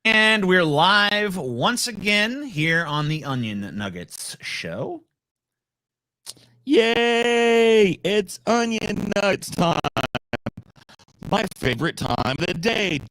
And we're live once again here on the Onion Nuggets show. Yay! It's Onion Nuggets time. My favorite time of the day.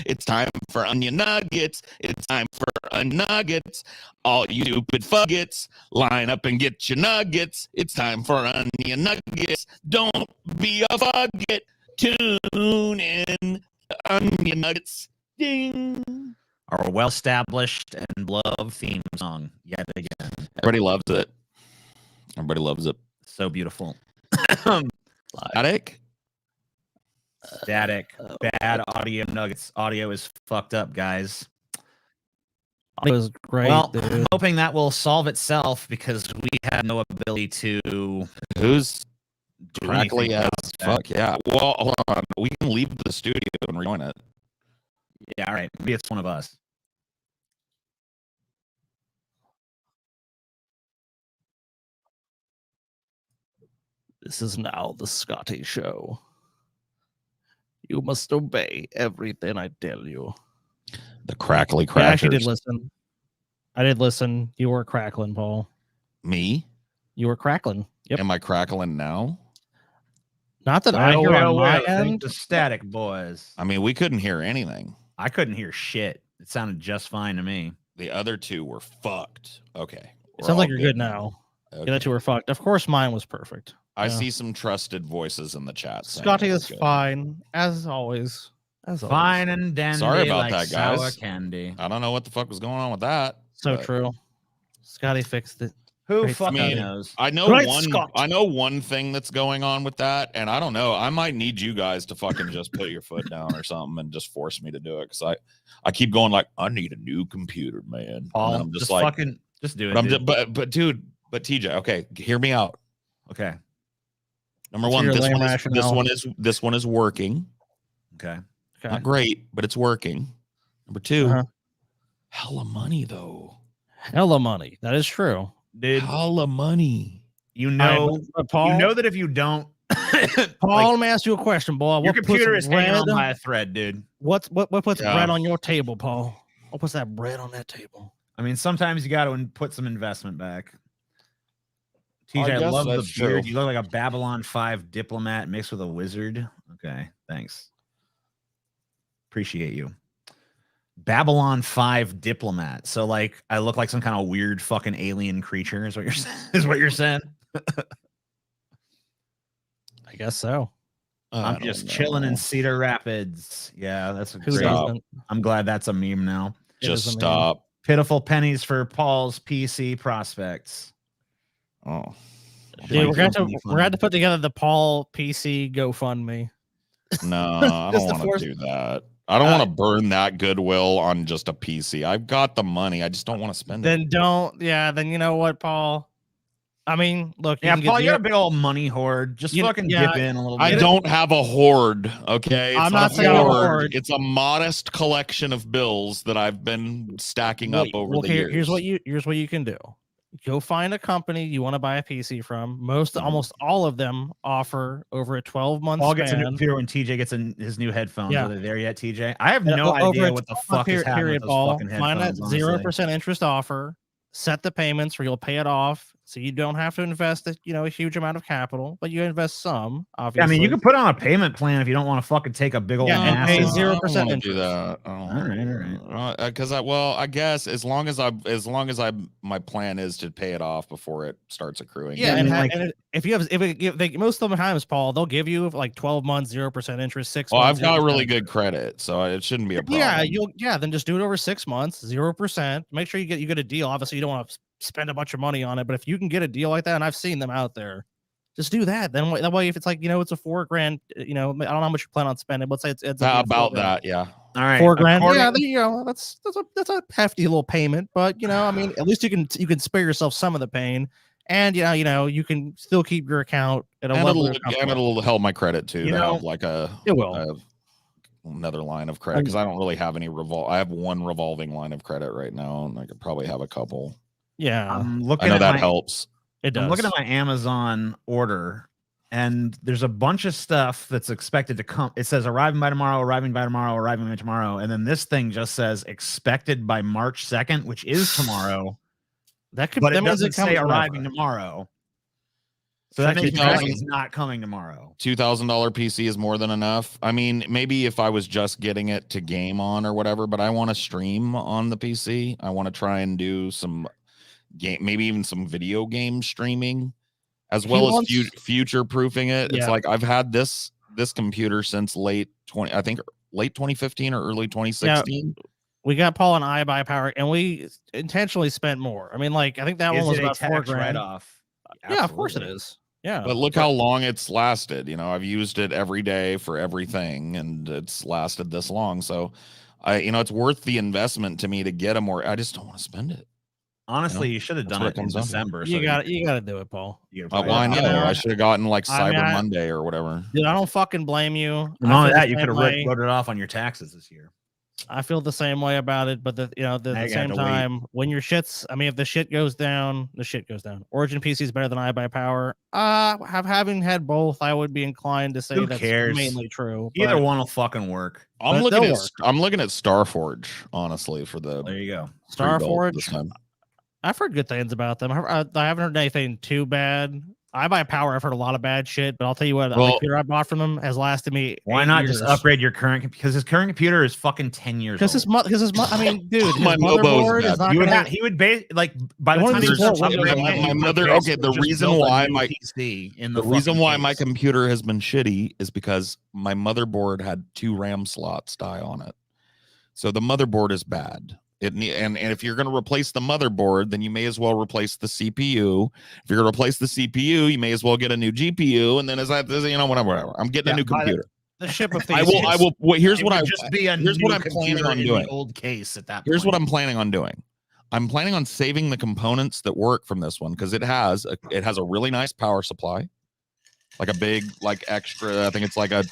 It's time for Onion Nuggets. It's time for Nuggets. All you stupid fuggets, line up and get your nuggets. It's time for Onion Nuggets. Don't be a fugget. Tune in Onion Nuggets. Ding. Our well-established and beloved theme song yet again. Everybody loves it. Everybody loves it. So beautiful. Static. Static. Bad audio Nuggets. Audio is fucked up, guys. It was great. Well, dude. I'm hoping that will solve itself because we have no ability to Who's do crackly anything as about that. fuck? Yeah. Well, hold on. We can leave the studio and rejoin it. Yeah, all right. Maybe it's one of us. This is now the Scotty Show. You must obey everything I tell you. The crackly I crackers. actually did listen. I did listen. You were crackling, Paul. Me? You were crackling. Yep. Am I crackling now? Not that I hear on my end. The static boys. I mean, we couldn't hear anything. I couldn't hear shit. It sounded just fine to me. The other two were fucked. Okay. It sounds like you're good now. Okay. The other two were fucked. Of course, mine was perfect. I Yeah. see some trusted voices in the chat. saying Scotty it is was good. fine, as always. As always. Fine and dandy. Sorry about like that, guys. sour candy. I don't know what the fuck was going on with that. So but- true. Scotty fixed it. Who Great fucking Scott. knows? I know Right, one. Scott. I know one thing that's going on with that, and I don't know. I might need you guys to fucking just put your foot down or something and just force me to do it because I keep going like I need a new computer, man. Paul, And I'm just like, like, just do it. but I'm dude. but TJ, okay, hear me out. Okay. Number Let's one, hear your this lame one rationale. this one is working. Okay. Okay. Not great, but it's working. Number 2, Uh-huh. hella money though. Hella money. That is true. Dude, Hella money. you know, Paul, you know that if you don't, Paul, like, let me ask you a question, boy. your What puts computer is hanging on bread- by a thread, dude. What puts Yeah. bread on your table, Paul? What puts that bread on that table? I mean, sometimes you got to put some investment back. TJ, I guess love the that's beard. true. You look like a Babylon 5 diplomat mixed with a wizard. Okay, thanks. Appreciate you. Babylon 5 diplomat. So like I look like some kind of weird fucking alien creature is what you're is what you're saying. I guess so. I I'm don't just know. chilling in Cedar Rapids. Yeah, that's a Who great. doesn't? I'm glad that's a meme now. It Just is a meme. stop. Pitiful pennies for Paul's PC prospects. Oh. Dude, we're going Funny. to put together the Paul PC GoFundMe. No, I Just don't to want to do that. I don't want to burn that goodwill on just a PC. I've got the money. I just don't want to spend it. Then don't. Yeah. Then you know what, Paul? I mean, look. Yeah, can get Paul, you're a zero- big old money hoard. Just You- fucking yeah, dip in a little bit. I don't have a hoard, okay? It's I'm not saying a hoard. It's a modest collection of bills that I've been stacking up over the years. Here's what you can do. Go find a company you want to buy a PC from. Almost all of them offer over a 12-month Paul gets a new span. computer when TJ gets his new headphones. Yeah. Are they there yet, TJ? I have Yeah, no over idea a what the 12-month fuck is happening with those Paul. fucking Find that headphones. 0% interest offer. Set the payments where you'll pay it off, so you don't have to invest a huge amount of capital, but you invest some. Obviously, I mean, you can put on a payment plan if you don't want to fucking take a big old Yeah, ass. pay I 0% don't wanna do interest. that. All right. Because I guess as long as my plan is to pay it off before it starts accruing. Yeah, I and, mean, like- if most of the times, Paul, they'll give you like 12 months 0% interest, 6 Well, months. I've got 0% really good interest. credit, so it shouldn't be a problem. Then just do it over 6 months, 0%. Make sure you get a deal. Obviously, you don't want to spend a bunch of money on it, but if you can get a deal like that, and I've seen them out there, just do that. Then that way, if it's like it's a $4,000, I don't know how much you plan on spending. Let's say it's About that, yeah. All right. $4,000. according- Yeah, that's a hefty little payment, but I mean, at least you can spare yourself some of the pain, and you can still keep your account at a And level. it'll help my credit too. You to know, have like It will. another line of credit because I don't really have any I have one revolving line of credit right now, and I could probably have a couple. Yeah, I'm I looking know at that my, helps. it does. I'm looking at my Amazon order. and there's a bunch of stuff that's expected to come. It says arriving by tomorrow, arriving by tomorrow, arriving by tomorrow, and then this thing just says expected by March 2nd, which is tomorrow. That could, But that it means doesn't say comes arriving whenever. tomorrow. So that makes me feel like it's not coming tomorrow. $2,000 PC is more than enough. I mean, maybe if I was just getting it to game on or whatever, but I want to stream on the PC. I want to try and do some game, maybe even some video game streaming, as well as future proofing it. It's like I've had this computer since late 2015 or early 2016. Yeah, we got Paul and I buy power, and we intentionally spent more. I mean, like I think that one was about $4,000 write-off. Yeah, of course it is. Yeah, but look how long it's lasted. You know, I've used it every day for everything, and it's lasted this long. So, it's worth the investment to me to get a more. I just don't want to spend it. Honestly, you should have done it in December. You got to do it, Paul. Why not? I should have gotten like Cyber Monday or whatever. Dude, I don't fucking blame you. None of that. You could have wrote it off on your taxes this year. I feel the same way about it, but at the same time, when your shit's, I mean, if the shit goes down, the shit goes down. Origin PC is better than iBuyPower. Having had both, I would be inclined to say that's mainly true. Either one will fucking work. I'm looking at Starforge, honestly, for the. There you go. Starforge. I've heard good things about them. I haven't heard anything too bad. iBuyPower, I've heard a lot of bad shit, but I'll tell you what, the computer I bought from them has lasted me. Why not just upgrade your current? Because his current computer is fucking 10 years old. I mean, dude, my motherboard is not he would like by the time my mother. Okay, the reason why my computer has been shitty is because my motherboard had 2 RAM slots die on it, so the motherboard is bad. And if you're going to replace the motherboard, then you may as well replace the CPU. If you're going to replace the CPU, you may as well get a new GPU. And then whatever. I'm getting a new computer. The ship of things. I will. Here's what I'm planning on doing. Old case at that. Here's what I'm planning on doing. I'm planning on saving the components that work from this one because it has a really nice power supply, like a big extra. I think it's like a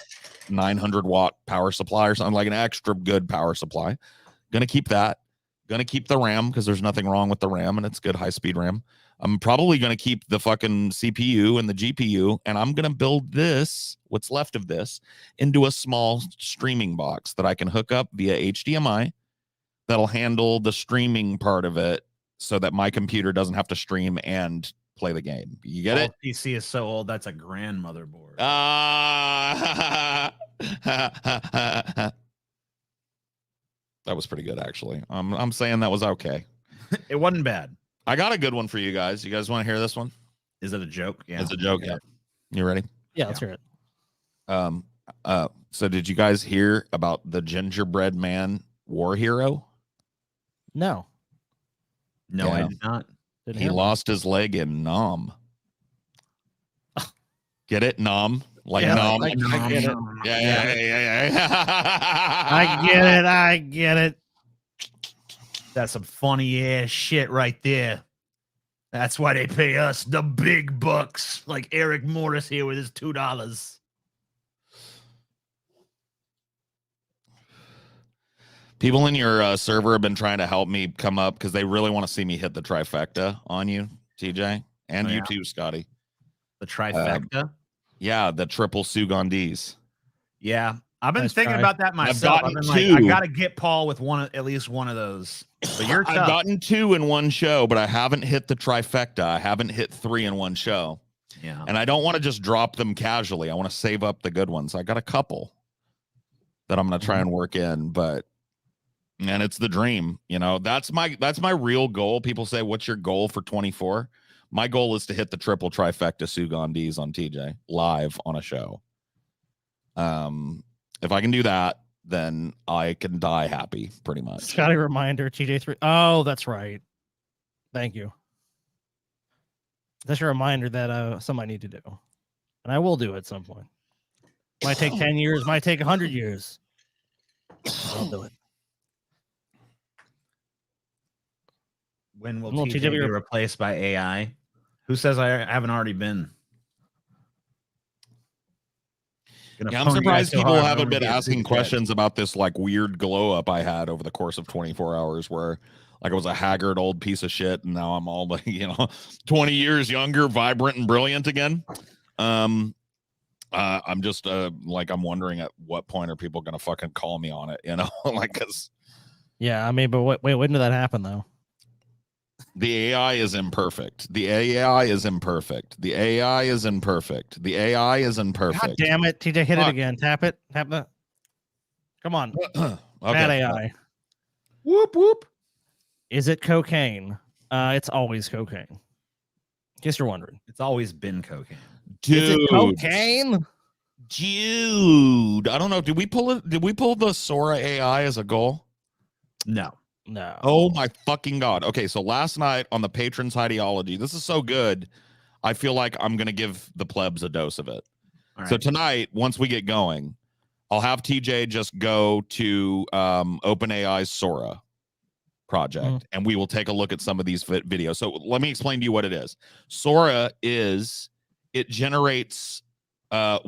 900-watt power supply or something, like an extra good power supply. Gonna keep that. Going to keep the RAM because there's nothing wrong with the RAM and it's good high-speed RAM. I'm probably going to keep the fucking CPU and the GPU, and I'm going to build what's left of this, into a small streaming box that I can hook up via HDMI that'll handle the streaming part of it so that my computer doesn't have to stream and play the game. You get it? PC is so old, that's a grandmother board. That was pretty good, actually. I'm saying that was okay. It wasn't bad. I got a good one for you guys. You guys want to hear this one? Is it a joke? Yeah, it's a joke. Yeah. You ready? Yeah, let's hear it. So did you guys hear about the gingerbread man war hero? No, I did not. He lost his leg in Nam. Get it? Nam. Nom. I get it. Yeah. I get it. That's some funny ass shit right there. That's why they pay us the big bucks, like Eric Morris here with his $2. People in your server have been trying to help me come up because they really want to see me hit the trifecta on you, TJ, and you too, Scotty. The trifecta? Yeah, the triple Sugandis. Yeah, I've been thinking about that myself. I've been I got to get Paul with at least one of those. But you're tough. I've gotten 2 in one show, but I haven't hit the trifecta. I haven't hit 3 in one show. Yeah, and I don't want to just drop them casually. I want to save up the good ones. I got a couple that I'm going to try and work in, and it's the dream. That's my real goal. People say, "What's your goal for 24?" My goal is to hit the triple trifecta Sugandis on TJ live on a show. If I can do that, then I can die happy, pretty much. Scotty reminder, TJ3. Oh, that's right. Thank you. That's a reminder that something I need to do. And I will do it at some point. Might take 10 years, might take 100 years. I'll do it. When will TJ be replaced by AI? Who says I haven't already been? Yeah, I'm surprised people haven't been asking questions about this weird glow up I had over the course of 24 hours where I was a haggard old piece of shit and now I'm all 20 years younger, vibrant and brilliant again. I'm just like, I'm wondering at what point are people gonna fucking call me on it, you know? Like, cause Yeah, I mean, but wait, when did that happen though? the AI is imperfect. The AI is imperfect. The AI is imperfect. The AI is imperfect. God damn it, TJ, hit it Fuck. again. Tap it. Tap that. Come on, bad Okay. AI. Whoop whoop. Is it cocaine? It's always cocaine. In case you're wondering. It's always been cocaine. Is it Dude. cocaine? Dude. I don't know. Did we pull it? Did we pull the Sora AI as a goal? No. No. Oh my fucking God. Okay, so last night on the Patrons Ideology, this is so good. I feel like I'm gonna give the plebs a dose of it. All right. So tonight, once we get going, I'll have TJ just go to OpenAI's Sora project, and we will take a look at some of these videos. So let me explain to you what it is. Sora is, it generates up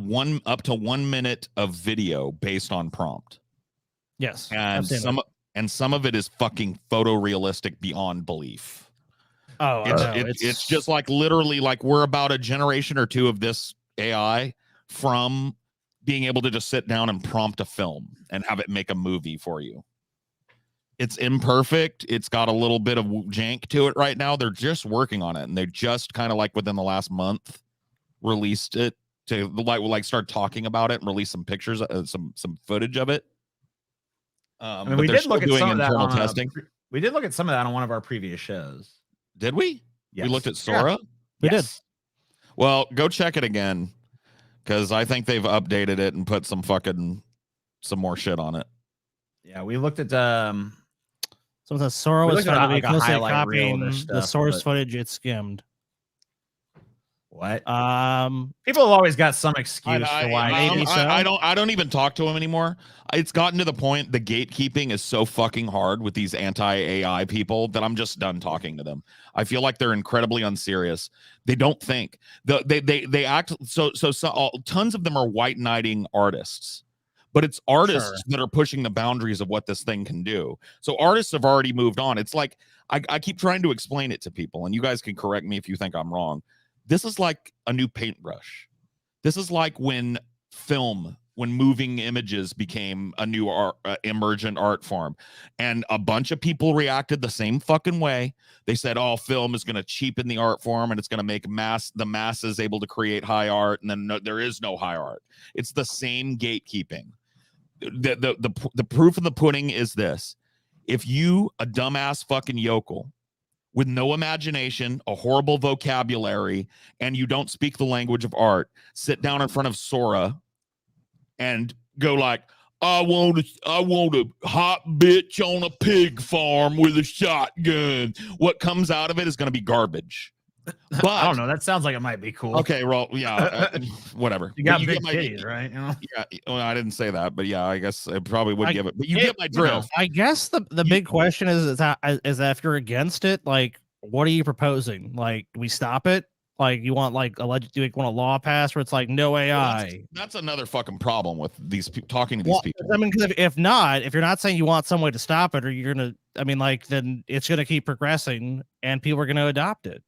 to 1 minute of video based on prompt. Yes. And some of it is fucking photorealistic beyond belief. Oh, It's just like literally like we're about a generation or two of this AI from being able to just sit down and prompt a film and have it make a movie for you. It's imperfect. It's got a little bit of jank to it right now. They're just working on it, and they just kind of like within the last month released it to like start talking about it and release some pictures, some footage of it. I mean, we did look at some of that on testing. We did look at some of that on one of our previous shows. Did we? Yes. We looked at Sora. Yeah, we did. Well, go check it again, because I think they've updated it and put some more shit on it. Yeah, we looked at So the Sora was found to be like a closely highlight reel of their copying the stuff, source footage it skimmed. What? People have always got some excuse for why. I don't even talk to him anymore. It's gotten to the point the gatekeeping is so fucking hard with these anti-AI people that I'm just done talking to them. I feel like they're incredibly unserious. They don't think. They act so tons of them are white knighting artists. But it's artists that are pushing the boundaries of what this thing can do. So artists have already moved on. It's like I keep trying to explain it to people, and you guys can correct me if you think I'm wrong. This is like a new paintbrush. This is like when moving images became a new emergent art form, and a bunch of people reacted the same fucking way. They said, "Oh, film is going to cheapen the art form, and it's going to make the masses able to create high art." And then there is no high art. It's the same gatekeeping. The proof of the pudding is this: if you, a dumbass fucking yokel with no imagination, a horrible vocabulary, and you don't speak the language of art, sit down in front of Sora and go like, I want a hot bitch on a pig farm with a shotgun. What comes out of it is going to be garbage. But I don't know. That sounds like it might be cool. Okay, well, yeah, whatever. You got big titties, right? You know? Yeah, well, I didn't say that, but yeah, I guess I probably would give it. But you get my drift. I guess the big question is that if you're against it, like, what are you proposing? Like, do we stop it? Like, you want like want a law passed where it's like no AI? Well, that's another fucking problem with these talking to these people. I mean, because if you're not saying you want some way to stop it, or you're gonna, I mean, like, then it's gonna keep progressing, and people are gonna adopt it.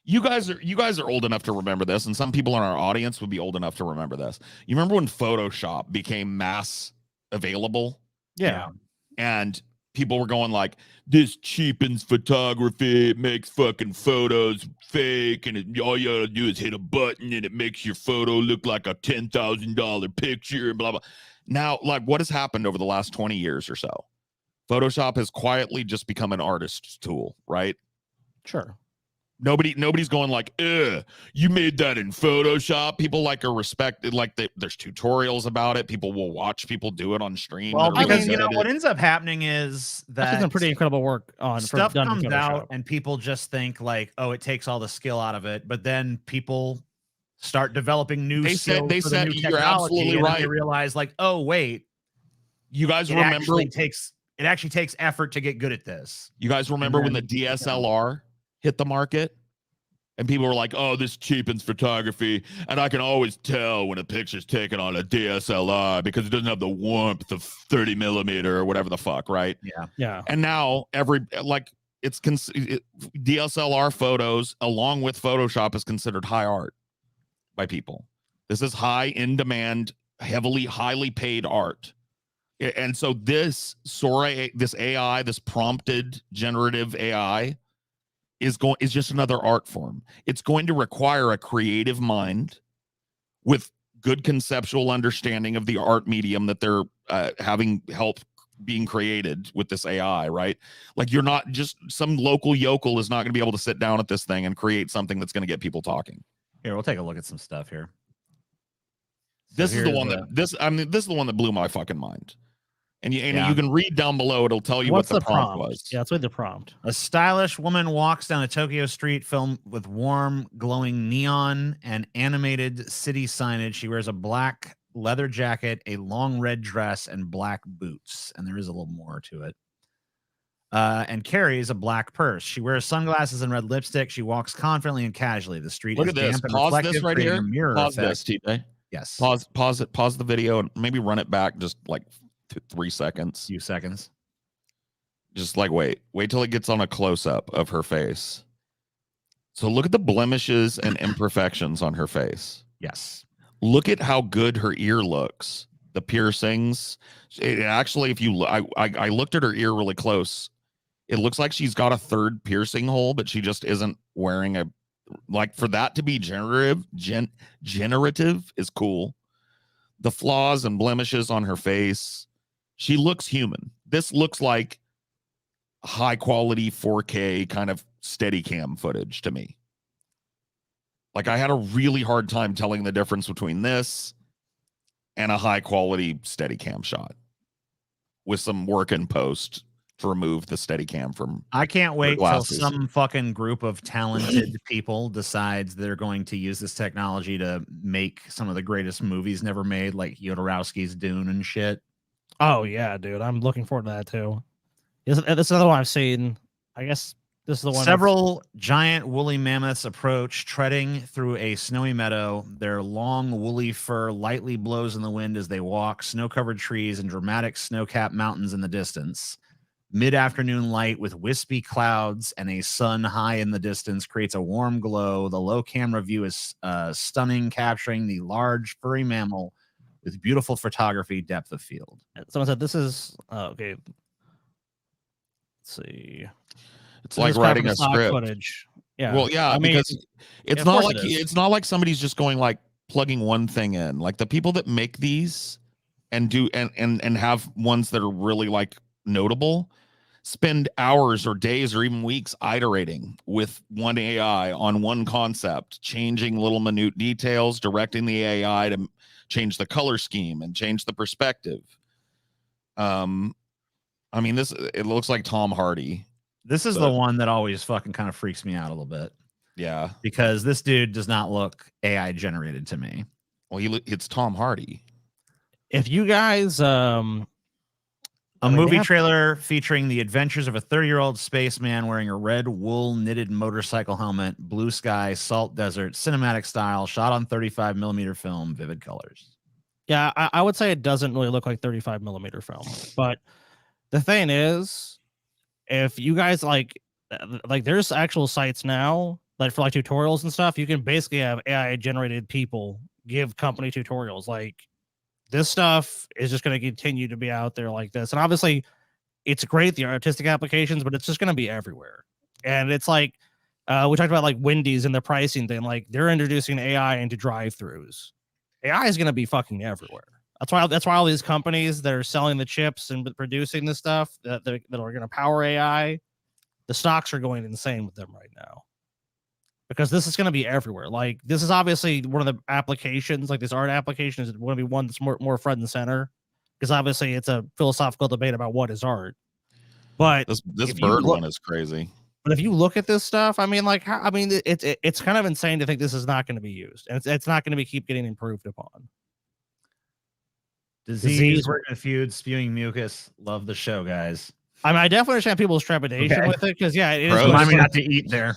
You guys are old enough to remember this, and some people in our audience would be old enough to remember this. You remember when Photoshop became mass available? Yeah. And people were going like, this cheapens photography, it makes fucking photos fake, and all you gotta do is hit a button and it makes your photo look like a $10,000 picture, and blah blah. Now, like, what has happened over the last 20 years or so? Photoshop has quietly just become an artist's tool, right? Sure. Nobody's going like, you made that in Photoshop. People like are respected, like there's tutorials about it. People will watch people do it on stream. Well, because what ends up happening is that some pretty incredible work on stuff comes out, and people just think like, oh, it takes all the skill out of it. But then people start developing new skills. They said you're absolutely right. They realize like, oh wait, you guys remember it actually takes effort to get good at this. You guys remember when the DSLR hit the market and people were like, oh, this cheapens photography, and I can always tell when a picture's taken on a DSLR because it doesn't have the warmth of 30 millimeter or whatever the fuck, right? Yeah. And now DSLR photos along with Photoshop is considered high art by people. This is high in demand, highly paid art. And so this AI, this prompted generative AI is just another art form. It's going to require a creative mind with good conceptual understanding of the art medium that they're having help being created with this AI, right? Like, you're not just some local yokel is not going to be able to sit down at this thing and create something that's going to get people talking. Here, we'll take a look at some stuff here. This is the one that blew my fucking mind. And you Yeah. you can read down below. It'll tell you What's what the prompt was. Yeah, that's what the prompt. A stylish woman walks down a Tokyo street filled with warm, glowing neon and animated city signage. She wears a black leather jacket, a long red dress, and black boots. And there is a little more to it. And carries a black purse. She wears sunglasses and red lipstick. She walks confidently and casually. The street Look is at this. damp and Pause reflective, this right creating here. a mirror Pause effect. this, TJ. Yes. Pause it. Pause the video and maybe run it back just like 3 seconds. Few seconds. Just like wait till it gets on a close up of her face. So look at the blemishes and imperfections on her face. Yes. Look at how good her ear looks. The piercings. It actually, if you I looked at her ear really close. It looks like she's got a third piercing hole, but she just isn't wearing a, like, for that to be generative is cool. The flaws and blemishes on her face. She looks human. This looks like high quality 4K kind of steady cam footage to me. Like, I had a really hard time telling the difference between this and a high quality steady cam shot with some work in post to remove the steady cam from. I can't wait till glasses. some fucking group of talented people decides they're going to use this technology to make some of the greatest movies never made, like Jodorowsky's Dune and shit. Oh yeah, dude. I'm looking forward to that too. This is another one I've seen. I guess this is the one. Several giant woolly mammoths approach, treading through a snowy meadow. Their long woolly fur lightly blows in the wind as they walk. Snow-covered trees and dramatic snow-capped mountains in the distance. Mid-afternoon light with wispy clouds and a sun high in the distance creates a warm glow. The low camera view is stunning, capturing the large furry mammal with beautiful photography, depth of field. Someone said this is okay. Let's see. It's like writing a script. Footage. Yeah. Well, yeah, I mean, because it's not like it's not like somebody's just going like plugging one thing in. Like, the people that make these and do and have ones that are really like notable spend hours or days or even weeks iterating with one AI on one concept, changing little minute details, directing the AI to change the color scheme and change the perspective. I mean, it looks like Tom Hardy. This is the one that always fucking kind of freaks me out a little bit. Yeah. Because this dude does not look AI generated to me. Well, it's Tom Hardy. If you guys A movie trailer featuring the adventures of a 30-year-old spaceman wearing a red wool knitted motorcycle helmet, blue sky, salt desert, cinematic style, shot on 35mm film, vivid colors. Yeah, I would say it doesn't really look like 35mm film. But the thing is, if you guys like there's actual sites now, like for like tutorials and stuff, you can basically have AI generated people give company tutorials. Like, this stuff is just going to continue to be out there like this. And obviously it's great, the artistic applications, but it's just going to be everywhere. And it's like, we talked about like Wendy's and the pricing thing. Like, they're introducing AI into drive-thrus. AI is going to be fucking everywhere. That's why all these companies that are selling the chips and producing this stuff that are going to power AI, the stocks are going insane with them right now. Because this is going to be everywhere. Like, this is obviously one of the applications, like this art application is going to be one that's more front and center. Because obviously it's a philosophical debate about what is art. But this bird one is crazy. But if you look at this stuff, I mean, like, it's kind of insane to think this is not going to be used, and it's not going to keep getting improved upon. Disease, we're confused, spewing mucus. Love the show, guys. I mean, I definitely understand people's trepidation with it, because yeah, it is. Remind me not to eat there.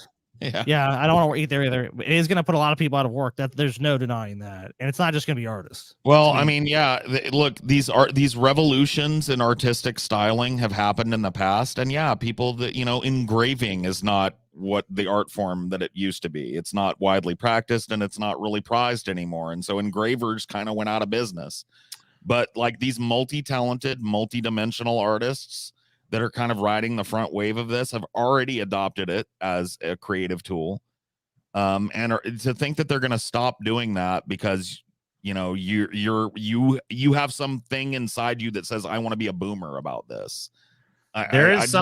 Yeah, I don't want to eat there either. It is going to put a lot of people out of work. That there's no denying that, and it's not just going to be artists. Well, I mean, yeah. Look, these revolutions in artistic styling have happened in the past, and yeah, people that engraving is not what the art form that it used to be. It's not widely practiced and it's not really prized anymore. And so engravers kind of went out of business. But like these multi-talented, multi-dimensional artists that are kind of riding the front wave of this have already adopted it as a creative tool. And to think that they're going to stop doing that because you have something inside you that says I want to be a boomer about this. I don't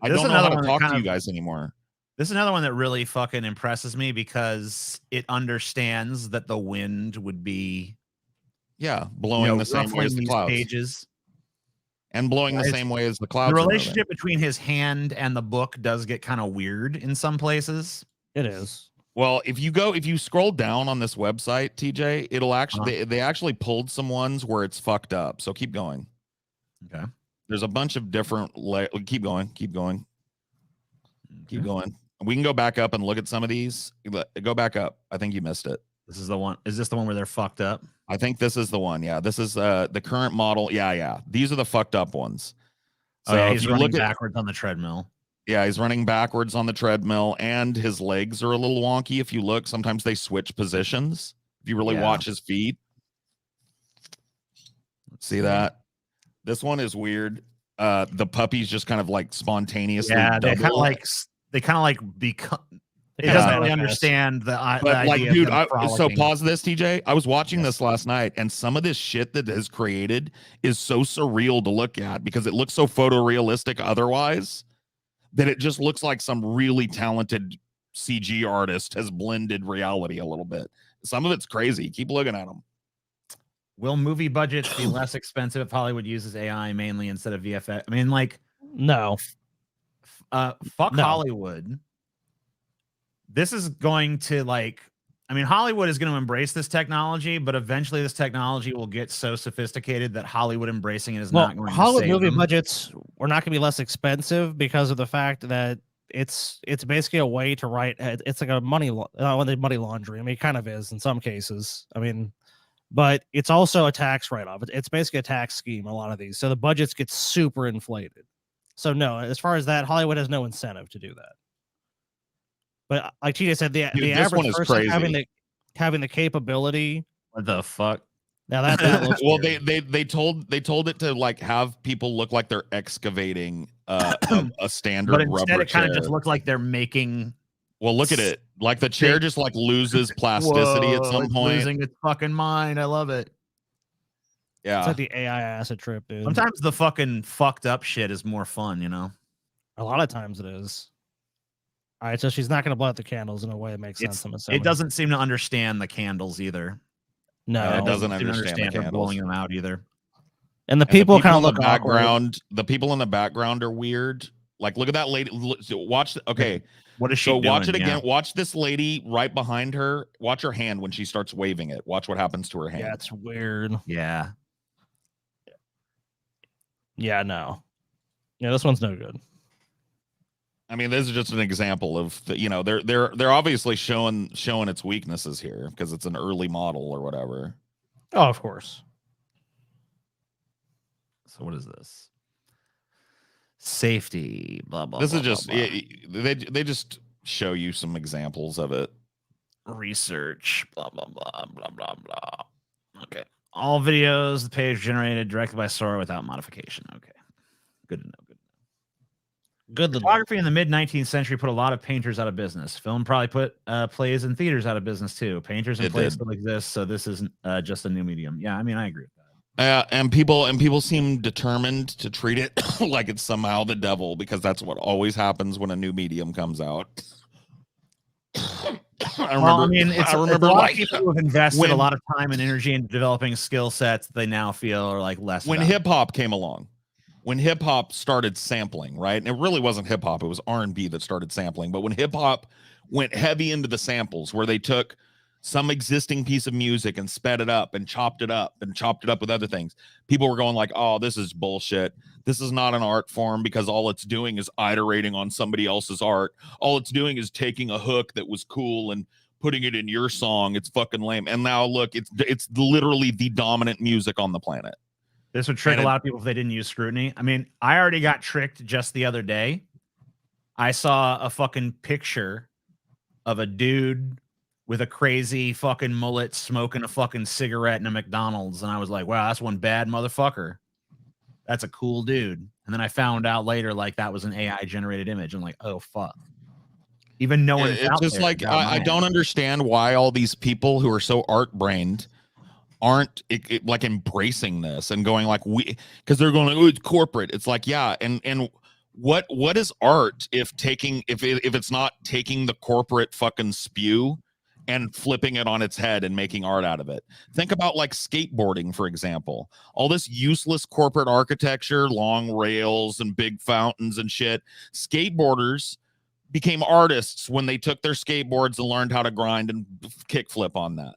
know how to talk to you guys anymore. This is another one that really fucking impresses me because it understands that the wind would be blowing the same way as the clouds. Pages. And blowing the same way as the clouds. The relationship between his hand and the book does get kind of weird in some places. It is. Well, if you scroll down on this website, TJ, it'll actually they actually pulled some ones where it's fucked up. So keep going. Okay. There's a bunch of different keep going. We can go back up and look at some of these. Go back up. I think you missed it. This is the one. Is this the one where they're fucked up? I think this is the one. Yeah, this is the current model. Yeah. These are the fucked up ones. So he's running backwards on the treadmill. Yeah, he's running backwards on the treadmill, and his legs are a little wonky. If you look, sometimes they switch positions. If you really watch his feet, see that. This one is weird. The puppies just kind of like spontaneously. Yeah, they kind of like become. It doesn't really understand the idea. Dude, so pause this, TJ. I was watching this last night, and some of this shit that is created is so surreal to look at because it looks so photorealistic otherwise that it just looks like some really talented CG artist has blended reality a little bit. Some of it's crazy. Keep looking at them. Will movie budgets be less expensive if Hollywood uses AI mainly instead of VFX? I mean, like, no. Fuck no. Hollywood. This is going to Hollywood is going to embrace this technology, but eventually this technology will get so sophisticated that Hollywood embracing it is not going to Hollywood movie budgets are not going to be less expensive because of the fact that it's basically a way to write. It's like a money laundry. I mean, it kind of is in some cases. I mean, but it's also a tax write-off. It's basically a tax scheme, a lot of these. So the budgets get super inflated. So no, as far as that, Hollywood has no incentive to do that. But like TJ said, the average person having the capability. What the fuck? Now that looks well, they told it to like have people look like they're excavating a standard but rubber instead it kind chair. of just looked like they're making. Well, look at it. Like the chair just like loses plasticity at some point. Losing its fucking mind. I love it. Yeah, it's like the AI acid trip, dude. Sometimes the fucking fucked up shit is more fun, you know. A lot of times it is. All right, so she's not going to blow out the candles in a way that makes sense. It doesn't seem to understand the candles either. No, it doesn't understand the blowing them out either. And the people kind of look background. Awkward. The people in the background are weird. Like, look at that lady. Watch. Okay, what is she doing? Watch it again. Yeah. Watch this lady right behind her. Watch her hand when she starts waving it. Watch what happens to her hand. Yeah, it's weird. Yeah. Yeah. No. Yeah, this one's no good. I mean, this is just an example of they're obviously showing its weaknesses here because it's an early model or whatever. Oh, of course. So what is this? Safety, blah blah. This blah, is just blah, blah. They just show you some examples of it. Research, blah blah blah blah blah blah. Okay, all videos, the page generated directly by Sora without modification. Okay, good to know. Photography in the mid-19th century put a lot of painters out of business. Film probably put plays and theaters out of business too. Painters and plays still exist, so this isn't just a new medium. Yeah, I mean, I agree with that. And people seem determined to treat it like it's somehow the devil because that's what always happens when a new medium comes out. I remember a lot of people who have invested a lot of time and energy into developing skill sets that they now feel are like less. When hip hop came along. When hip hop started sampling, right? And it really wasn't hip hop, it was R&B that started sampling. But when hip hop went heavy into the samples, where they took some existing piece of music and sped it up and chopped it up with other things, people were going like, oh, this is bullshit. This is not an art form because all it's doing is iterating on somebody else's art. All it's doing is taking a hook that was cool and putting it in your song. It's fucking lame. And now look, it's literally the dominant music on the planet. This would trick a lot of people if they didn't use scrutiny. I mean, I already got tricked just the other day. I saw a fucking picture of a dude with a crazy fucking mullet smoking a fucking cigarette in a McDonald's. And I was like, wow, that's one bad motherfucker. That's a cool dude. And then I found out later, like, that was an AI generated image. I'm like, oh, fuck. Even knowing It's just like, I don't understand why all these people who are so art brained aren't like embracing this and going like, because they're going like, oh, it's corporate. It's like, yeah. And what is art if it's not taking the corporate fucking spew and flipping it on its head and making art out of it? Think about like skateboarding, for example. All this useless corporate architecture, long rails and big fountains and shit. Skateboarders became artists when they took their skateboards and learned how to grind and kickflip on that.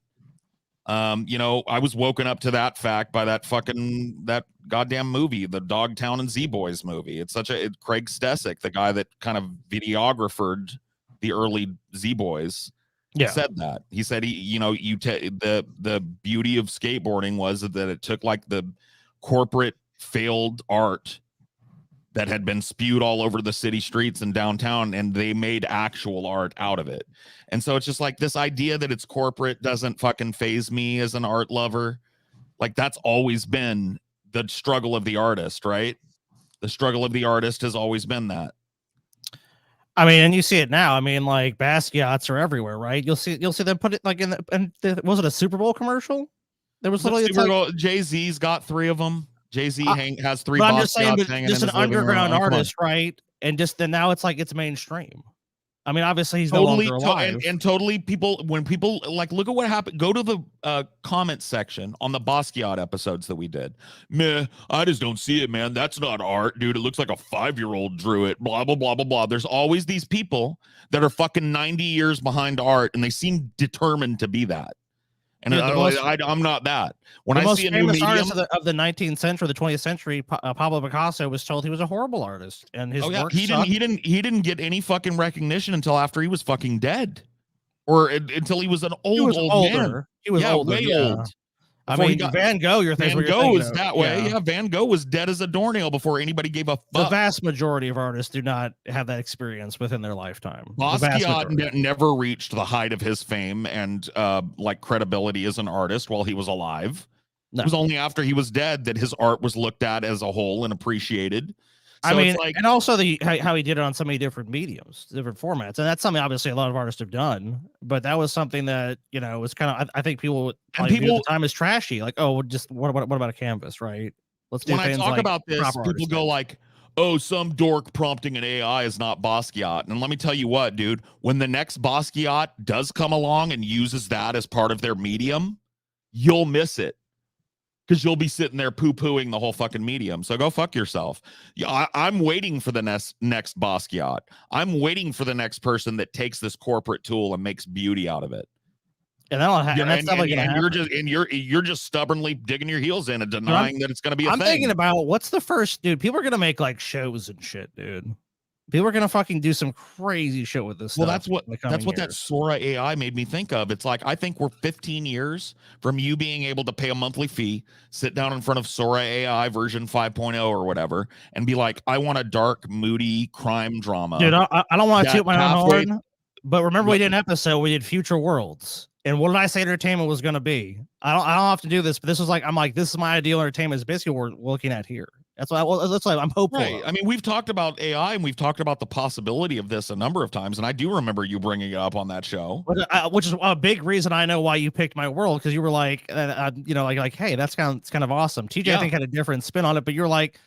You know, I was woken up to that fact by that goddamn movie, the Dogtown and Z-Boys movie. It's Craig Stesick, the guy that kind of videographed the early Z-Boys. Yeah. Said that. He said the beauty of skateboarding was that it took like the corporate failed art that had been spewed all over the city streets and downtown, and they made actual art out of it. And so it's just like this idea that it's corporate doesn't fucking faze me as an art lover. Like, that's always been the struggle of the artist, right? The struggle of the artist has always been that. I mean, and you see it now. I mean, like, Basquiat's are everywhere, right? You'll see them put it like was it a Super Bowl commercial? There was literally Jay-Z's got 3 of them. Jay-Z has 3 I'm just saying, hanging just in an his living room. underground artist, right? And just then now it's like it's mainstream. I mean, obviously he's no longer alive. And totally when people like look at what happened, go to the comment section on the Basquiat episodes that we did. Meh, I just don't see it, man. That's not art, dude. It looks like a 5-year-old drew it. Blah, blah, blah, blah, blah. There's always these people that are fucking 90 years behind art, and they seem determined to be that. And I'm not that. When I see a new medium artist of the 19th century, the 20th century, Pablo Picasso was told he was a horrible artist, and his work he didn't get any fucking recognition until after he was fucking dead, or until he was an old man. He was older, way old. I mean, Van Gogh. Van Gogh is that way. Yeah, Van Gogh was dead as a doornail before anybody gave a fuck. The vast majority of artists do not have that experience within their lifetime. Basquiat never reached the height of his fame and like credibility as an artist while he was alive. No. It was only after he was dead that his art was looked at as a whole and appreciated. So I mean, and also how he did it on so many different mediums, different formats, and that's something obviously a lot of artists have done. But that was something that was kind of I think people at the time is trashy. Like, oh, just what about a canvas, right? Let's do. When I talk about this, people go like, oh, some dork prompting an AI is not Basquiat. And let me tell you what, dude, when the next Basquiat does come along and uses that as part of their medium, you'll miss it. Because you'll be sitting there poo-pooing the whole fucking medium. So go fuck yourself. Yeah, I'm waiting for the next Basquiat. I'm waiting for the next person that takes this corporate tool and makes beauty out of it. And that'll happen. You're just stubbornly digging your heels in and denying that it's going to be a thing. I'm thinking about what's the first, dude. People are going to make like shows and shit, dude. People are gonna fucking do some crazy shit with this. Well, that's what that Sora AI made me think of. It's like I think we're 15 years from you being able to pay a monthly fee, sit down in front of Sora AI version 5.0 or whatever, and be like, I want a dark, moody crime drama. Dude, I don't want to toot my own horn, but remember we did an episode. We did Future Worlds, and what did I say entertainment was gonna be? I don't have to do this, but this was like this is my ideal entertainment. Is basically what we're looking at here. That's why I'm hopeful. Right. I mean, we've talked about AI and we've talked about the possibility of this a number of times, and I do remember you bringing it up on that show. Which is a big reason I know why you picked my world, because you were like, hey, that's kind of awesome. TJ, I think, had a different spin on it, but you're like,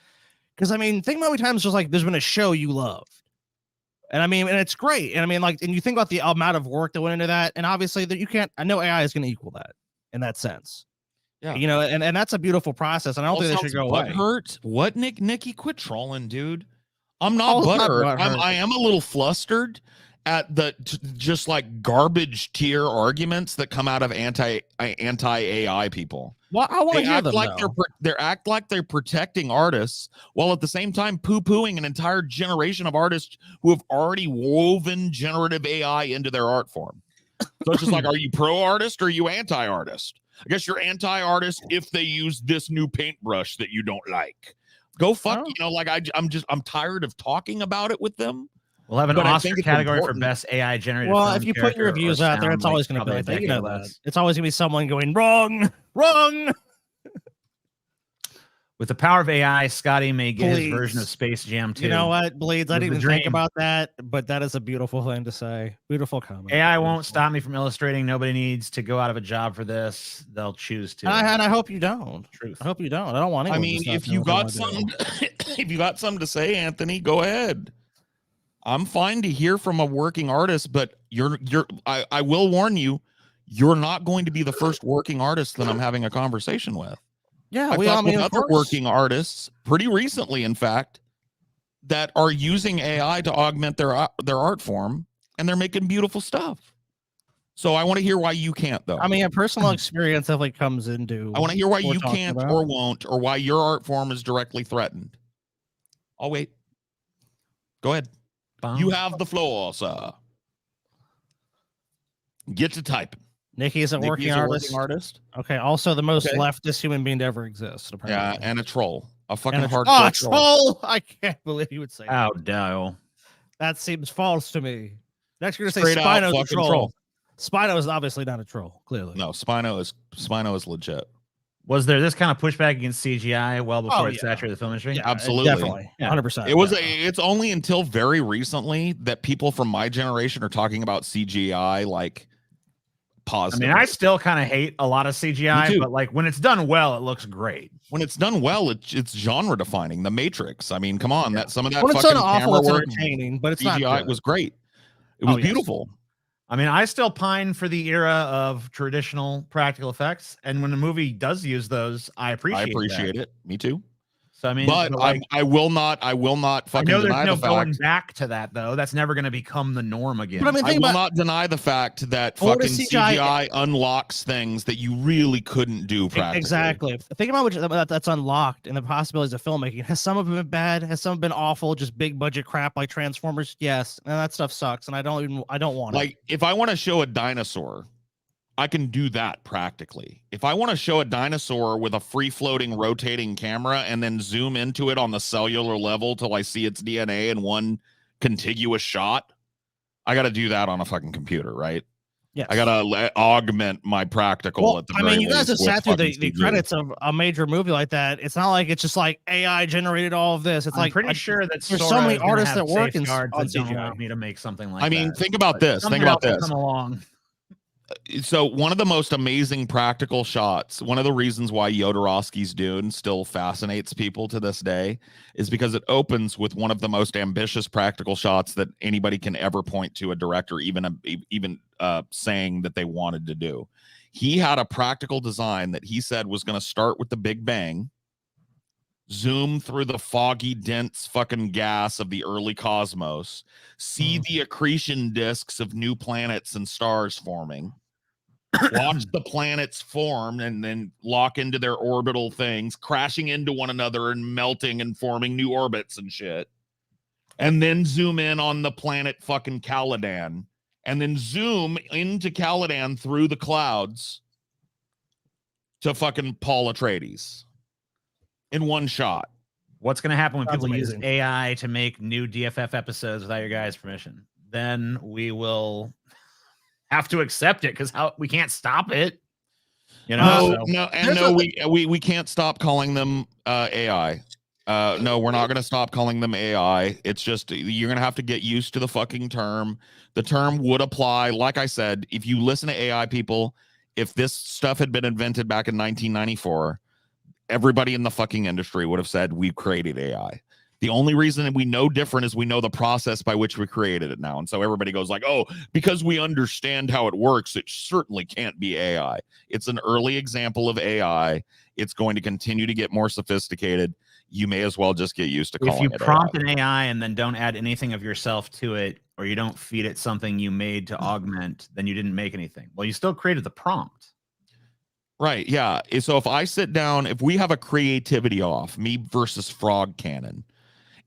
because I mean, think about how many times just like there's been a show you loved, and I mean, and it's great, and I mean, like, and you think about the amount of work that went into that, and obviously that you can't. I know AI is going to equal that in that sense. Yeah, and that's a beautiful process, and I don't think they should go away. Hurt? What, Nikki? Quit trolling, dude. I'm not butthurt. I am a little flustered at the just like garbage tier arguments that come out of anti AI people. Well, I want to hear them. They act like they're protecting artists while at the same time poo-pooing an entire generation of artists who have already woven generative AI into their art form. So it's just like, are you pro-artist or are you anti-artist? I guess you're anti-artist if they use this new paintbrush that you don't like. Go fuck, I'm tired of talking about it with them. We'll have an But I Oscar think it's category for important. best AI generated. Well, film if you put your character or reviews out there, sound, it's always like, going to be probably a like that. You decade know or that. less. It's always going to be someone going wrong, wrong. With the power of AI, Scotty may get his version of Please. Space Jam 2. You know what, Bleeds? I Live didn't the even think dream. about that, but that is a beautiful thing to say. Beautiful comment. AI won't stop me from illustrating. Nobody needs to go out of a job for this. They'll choose to. And I hope you don't. Truth. I hope you don't. I don't want I anyone to mean, stop if doing you what they got wanna do. something, if you got something to say, Anthony, go ahead. I'm fine to hear from a working artist, but I will warn you, you're not going to be the first working artist that I'm having a conversation with. Yeah, I've we all talked mean with of other course. working artists pretty recently, in fact, that are using AI to augment their art form, and they're making beautiful stuff. So I want to hear why you can't, though. I mean, a personal experience definitely comes into. I want to hear why what we're you talking can't about. or won't, or why your art form is directly threatened. I'll wait. Go ahead. You have the floor, sir. Get to typing. Nikki is a Nikki working is a artist. working artist. Okay. Also, the most Okay. leftist human being to ever exist. Yeah, Apparently. and a troll. A fucking And a hardcore troll. troll! I can't believe you would say that. How dare. That seems false to me. Next, you're gonna say Straight out Spino's a fucking troll. troll. Spino is obviously not a troll. Clearly. No, Spino is legit. Was there this kind of pushback against CGI well before it yeah. saturated the film industry? Yeah, Absolutely. definitely. Yeah. 100%. It was yeah. it's only until very recently that people from my generation are talking about CGI like I positive. mean, I still kind of hate a lot of Me CGI, too. but like when it's done well, it looks great. When it's done well, it's genre defining. The Matrix. I mean, come on, Yeah. that some of that When it's fucking done awful, camera it's work, entertaining, but it's not CGI good. was great. It was Oh, yes. beautiful. I mean, I still pine for the era of traditional practical effects, and when a movie does use those, I appreciate it. Me too. So I mean, But like, I will not I fucking know there's deny no the going fact. back to that though. That's never going to become the norm again. But I mean, I think will about not deny the fact that What fucking is CGI CGI unlocks things that you really couldn't do practically. exactly. Think about that's unlocked and the possibilities of filmmaking. Has some of them been bad? Has some been awful? Just big budget crap like Transformers? Yes, and that stuff sucks. And I don't want it. Like, if I want to show a dinosaur, I can do that practically. If I want to show a dinosaur with a free-floating rotating camera and then zoom into it on the cellular level till I see its DNA in one contiguous shot, I got to do that on a fucking computer, right? Yes. I got to augment my practical at the very you guys have least with sat through fucking the CG. credits of a major movie like that. It's not like it's just like AI generated all of this. It's I'm like pretty sure that there's so Sora many is gonna artists have that work safeguards on that don't CGI. allow me to make something like I mean, that. think about But this. something Think about else will this. Come along. So one of the most amazing practical shots, one of the reasons why Jodorowsky's Dune still fascinates people to this day is because it opens with one of the most ambitious practical shots that anybody can ever point to a director even saying that they wanted to do. He had a practical design that he said was going to start with the Big Bang, zoom through the foggy, dense fucking gas of the early cosmos, see the accretion disks of new planets and stars forming, watch the planets form and then lock into their orbital things, crashing into one another and melting and forming new orbits and shit. And then zoom in on the planet fucking Caladan, and then zoom into Caladan through the clouds to fucking Paul Atreides in one shot. What's going to happen when Sounds people amazing. use AI to make new DFF episodes without your guys' permission? Then we will have to accept it because we can't stop it. You know, We can't stop calling them AI. No, we're not going to stop calling them AI. It's just you're going to have to get used to the fucking term. The term would apply. Like I said, if you listen to AI people, if this stuff had been invented back in 1994, everybody in the fucking industry would have said we've created AI. The only reason we know different is we know the process by which we created it now. And so everybody goes like, oh, because we understand how it works, it certainly can't be AI. It's an early example of AI. It's going to continue to get more sophisticated. You may as well just get used to calling it if you prompt AI. an AI and then don't add anything of yourself to it, or you don't feed it something you made to augment, then you didn't make anything. Well, you still created the prompt. Right. Yeah. So if I sit down, if we have a creativity off, me versus Frog Cannon,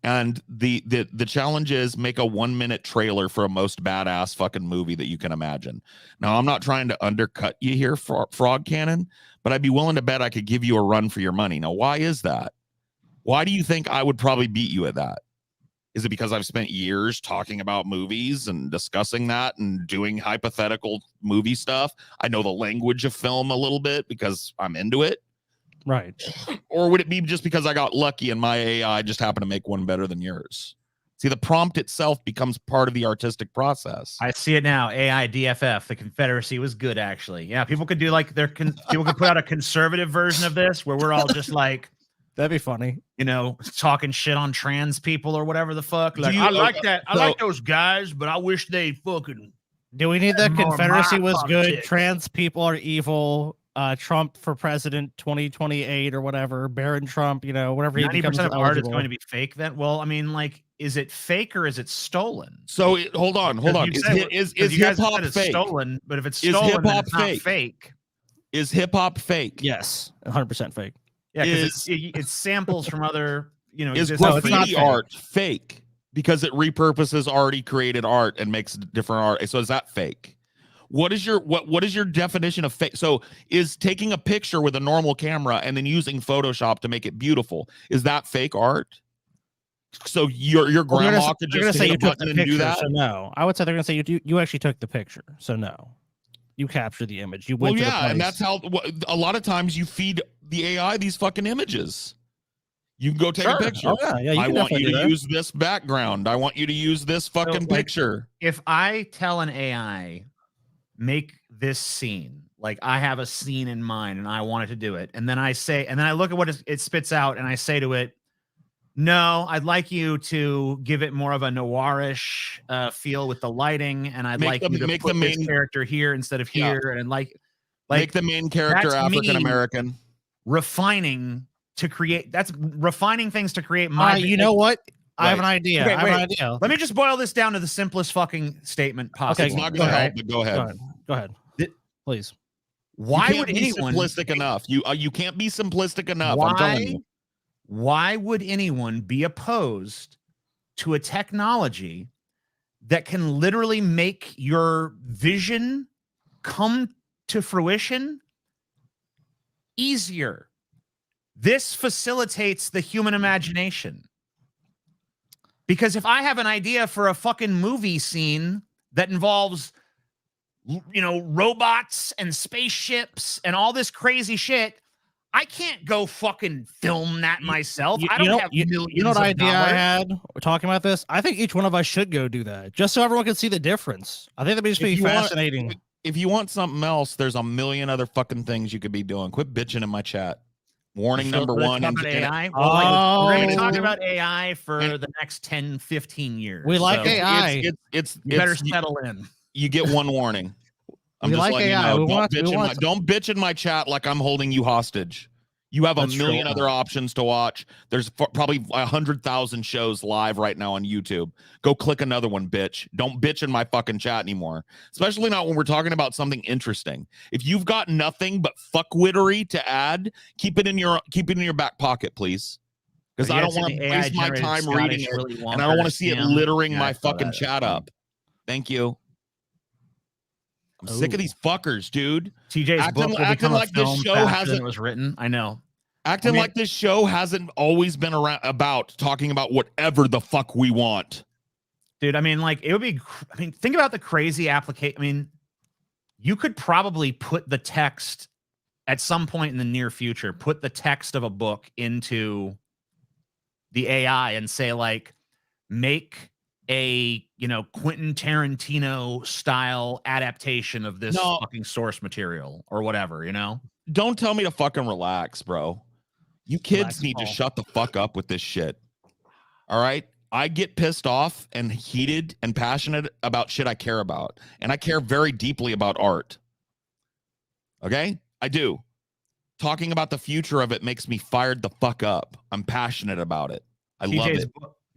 and the challenge is make a 1-minute trailer for a most badass fucking movie that you can imagine. Now, I'm not trying to undercut you here, Frog Cannon, but I'd be willing to bet I could give you a run for your money. Now, why is that? Why do you think I would probably beat you at that? Is it because I've spent years talking about movies and discussing that and doing hypothetical movie stuff? I know the language of film a little bit because I'm into it. Right. Or would it be just because I got lucky and my AI just happened to make one better than yours? See, the prompt itself becomes part of the artistic process. I see it now. AI DFF. The Confederacy was good, actually. Yeah, people could do like people could put out a conservative version of this where we're all just like, That'd be funny. you know, talking shit on trans people or whatever the fuck. Like, you- I like that. I so- like those guys, but I wish they fucking. Do we need the More Confederacy my was good? politics. Trans people are evil. Trump for president 2028 or whatever. Baron Trump, you know, whatever he 90% becomes of art is eligible. going to be fake then. Well, I mean, like, is it fake or is it stolen? So hold on. You said- Is you guys hip hop said it's fake? stolen, but if it's Is stolen, then hip-hop it's not fake? fake. Is hip hop fake? Yes, 100% fake. Yeah, because it's samples from other, you know, Is existing- No, it's not graffiti fake. art fake because it repurposes already created art and makes different art? So is that fake? What is your definition of fake? So is taking a picture with a normal camera and then using Photoshop to make it beautiful, is that fake art? So your grandma could They're gonna just say hit you a took the button and do picture, that? so no. I would say they're gonna say you actually took the picture, so no. You captured the image. You Well, went to the yeah, and place. that's how a lot of times you feed the AI these fucking images. You can go take a Sure. picture. Oh, yeah, you I can want definitely you do to that. use this background. I want you to use this fucking like, picture. If I tell an AI, make this scene, like I have a scene in mind and I want it to do it, and then I look at what it spits out and I say to it, no, I'd like you to give it more of a noirish feel with the lighting, and I'd like you to make put the this main character here instead of Yeah. here, and like make the main character that's me African American. refining to create. That's refining things to create my. You know what? I have Right. an idea. Okay, I have an wait. idea. Let me just boil this down to the simplest fucking statement possible. It's not go going to ahead. help, but go ahead. Go ahead. Please. Why you can't would be anyone? simplistic enough? You can't be simplistic enough. I'm telling you. Why would anyone be opposed to a technology that can literally make your vision come to fruition easier? This facilitates the human imagination. Because if I have an idea for a fucking movie scene that involves, you know, robots and spaceships and all this crazy shit, I can't go fucking film that myself. I don't have millions You know what of idea I dollars. had? We're talking about this. I think each one of us should go do that, just so everyone can see the difference. I think that'd just If be you want- fascinating. If you want something else, there's a million other fucking things you could be doing. Quit bitching in my chat. Warning number Let's one. talk And, about and- AI. Well, like, we're going to talk Oh. about AI for And- the next 10, 15 years. We like so AI. it's You better it's- settle in. you get one warning. I'm We just like letting AI. you know. We want- we want- Don't bitch in my chat like I'm holding you hostage. You have a That's million true. other options to watch. There's probably 100,000 shows live right now on YouTube. Go click another one, bitch. Don't bitch in my fucking chat anymore. Especially not when we're talking about something interesting. If you've got nothing but fuckwittery to add, keep it in your back pocket, please. Because I don't want to waste my time reading it, and I don't want to see it littering my fucking chat up. Thank you. I'm sick of these fuckers, dude. TJ's Acting- book will acting become like a this film show faster hasn't- than it was written. I know. Acting I mean- like this show hasn't always been around about talking about whatever the fuck we want. Dude, I mean, like, it would be, I mean, think about the crazy application. I mean, you could probably put the text at some point in the near future, put the text of a book into the AI and say, like, make a, you know, Quentin Tarantino style adaptation of this No. fucking source material or whatever, you know? Don't tell me to fucking relax, bro. You kids Relax, need to Paul. shut the fuck up with this shit. All right? I get pissed off and heated and passionate about shit I care about. And I care very deeply about art. Okay? I do. Talking about the future of it makes me fired the fuck up. I'm passionate about it. I love it.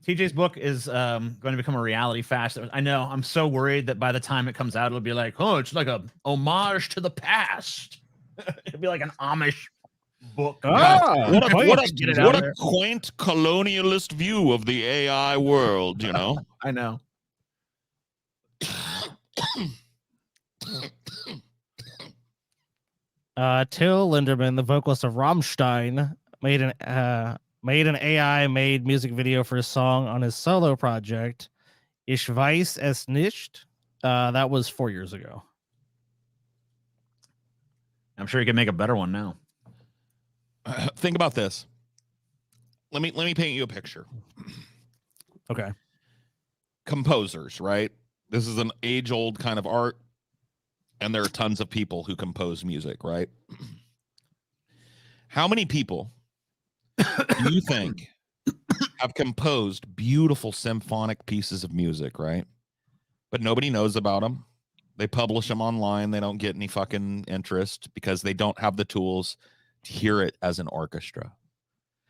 TJ's book is going to become a reality fast. I know. I'm so worried that by the time it comes out, it'll be like, oh, it's like a homage to the past. It'll be like an Amish book. Ah, What a, quaint. what a, Get it what out a there. quaint colonialist view of the AI world, you know? I know. Till Linderman, the vocalist of Rammstein, made an made an AI-made music video for a song on his solo project, Ich weiß es nicht. That was 4 years ago. I'm sure you can make a better one now. Think about this. Let me paint you a picture. Okay. Composers, right? This is an age-old kind of art, and there are tons of people who compose music, right? How many people do you think have composed beautiful symphonic pieces of music, right? But nobody knows about them. They publish them online. They don't get any fucking interest because they don't have the tools to hear it as an orchestra.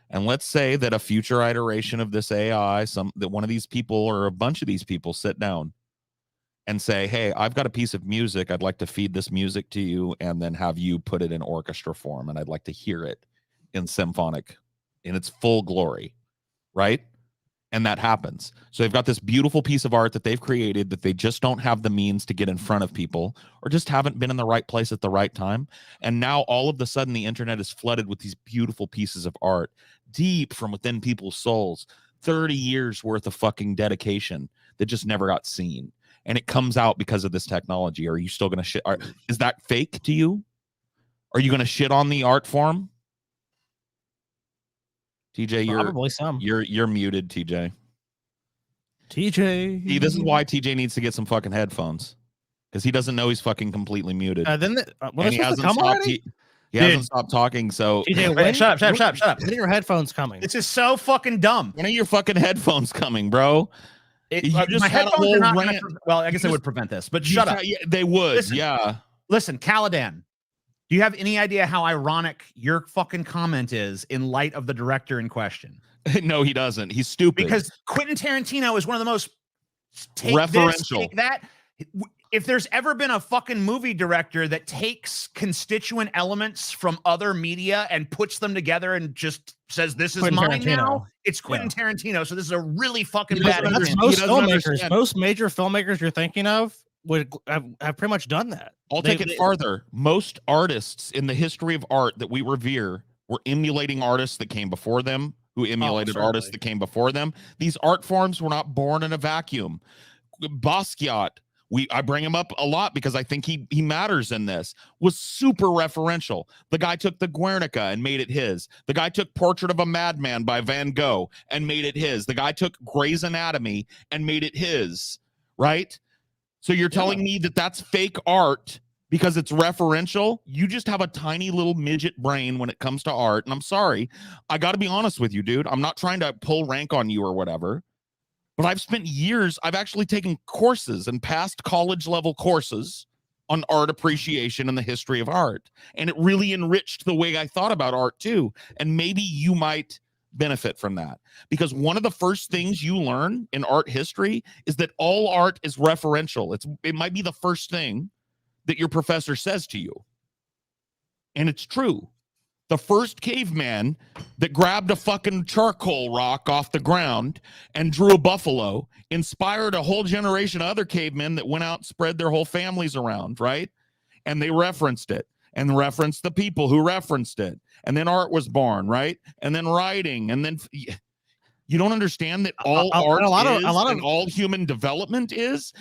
And let's say that a future iteration of this AI, that one of these people or a bunch of these people sit down and say, hey, I've got a piece of music. I'd like to feed this music to you and then have you put it in orchestra form. And I'd like to hear it in symphonic, in its full glory, right? And that happens. So they've got this beautiful piece of art that they've created that they just don't have the means to get in front of people or just haven't been in the right place at the right time. And now all of a sudden the internet is flooded with these beautiful pieces of art deep from within people's souls, 30 years worth of fucking dedication that just never got seen. And it comes out because of this technology. Are you still going to shit? Is that fake to you? Are you going to shit on the art form? TJ, you're muted, TJ. TJ. See, this is why TJ needs to get some fucking headphones because he doesn't know he's fucking completely muted. He hasn't stopped talking. So TJ, shut up. When are your headphones coming? This is so fucking dumb. When are your fucking headphones coming, bro? My headphones are not well, I guess they would prevent this, but shut up. Yeah, they would. Listen, Caladan. Do you have any idea how ironic your fucking comment is in light of the director in question? No, he doesn't. He's stupid. Because Quentin Tarantino is one of the most referential. If there's ever been a fucking movie director that takes constituent elements from other media and puts them together and just says, this is mine now, it's Quentin Tarantino. So this is a really fucking bad example. Most filmmakers, most major filmmakers you're thinking of would have pretty much done that. I'll take it farther. Most artists in the history of art that we revere were emulating artists that came before them, who emulated artists that came before them. These art forms were not born in a vacuum. Basquiat, I bring him up a lot because I think he matters in this, was super referential. The guy took the Guernica and made it his. The guy took Portrait of a Madman by Van Gogh and made it his. The guy took Grey's Anatomy and made it his, right? So you're telling me that that's fake art because it's referential? You just have a tiny little midget brain when it comes to art. And I'm sorry, I got to be honest with you, dude. I'm not trying to pull rank on you or whatever, but I've spent years, I've actually taken courses and passed college level courses on art appreciation and the history of art. And it really enriched the way I thought about art too. And maybe you might benefit from that, because one of the first things you learn in art history is that all art is referential. It might be the first thing that your professor says to you, and it's true. The first caveman that grabbed a fucking charcoal rock off the ground and drew a buffalo inspired a whole generation of other cavemen that went out and spread their whole families around, right? And they referenced it and referenced the people who referenced it. And then art was born, right? And then writing, and then you don't understand that all art and all human development is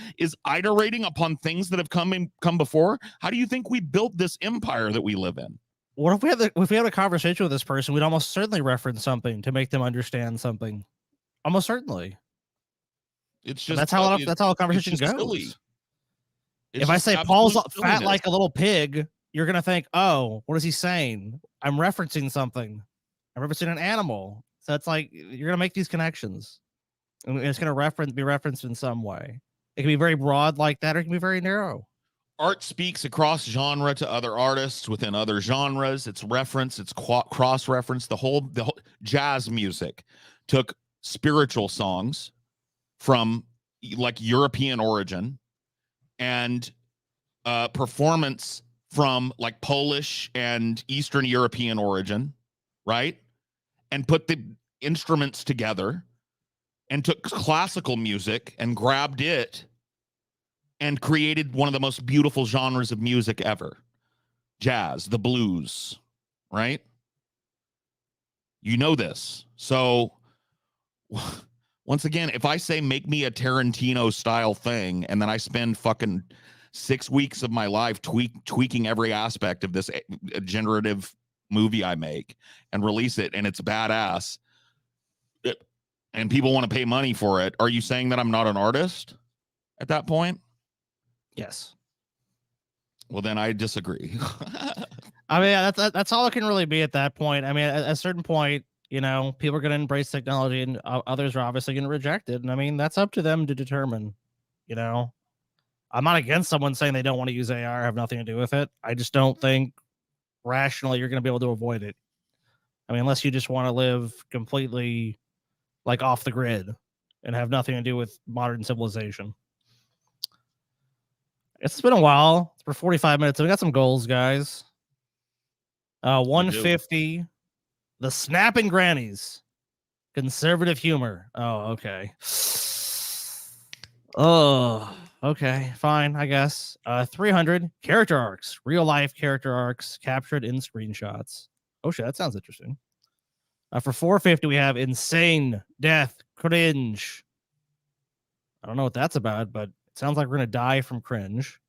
iterating upon things that have come before. How do you think we built this empire that we live in? What if we had a conversation with this person? We'd almost certainly reference something to make them understand something. Almost certainly. It's just that's how a conversation goes. Silly. If I say Paul's fat like a little pig, you're gonna think, oh, what is he saying? I'm referencing something. I'm referencing an animal. So it's like you're gonna make these connections, and it's gonna be referenced in some way. It can be very broad like that, or it can be very narrow. Art speaks across genre to other artists within other genres. It's reference, it's cross-reference. The whole jazz music took spiritual songs from like European origin and performance from like Polish and Eastern European origin, right? And put the instruments together and took classical music and grabbed it and created one of the most beautiful genres of music ever. Jazz, the blues, right? You know this. So once again, if I say make me a Tarantino style thing, and then I spend fucking 6 weeks of my life tweaking every aspect of this generative movie I make and release it, and it's badass, and people want to pay money for it, are you saying that I'm not an artist at that point? Yes. Well, then I disagree. I mean, that's all it can really be at that point. I mean, at a certain point, you know, people are going to embrace technology, and others are obviously going to reject it. And I mean, that's up to them to determine. You know, I'm not against someone saying they don't want to use AR, have nothing to do with it. I just don't think rationally you're going to be able to avoid it. I mean, unless you just want to live completely like off the grid and have nothing to do with modern civilization. It's been a while. It's for 45 minutes. We got some goals, guys. 150. The Snapping Grannies. Conservative humor. Oh, okay. Oh, okay. Fine, I guess. 300. Character arcs. Real life character arcs captured in screenshots. Oh, shit. That sounds interesting. For 450, we have Insane Death Cringe. I don't know what that's about, but it sounds like we're going to die from cringe.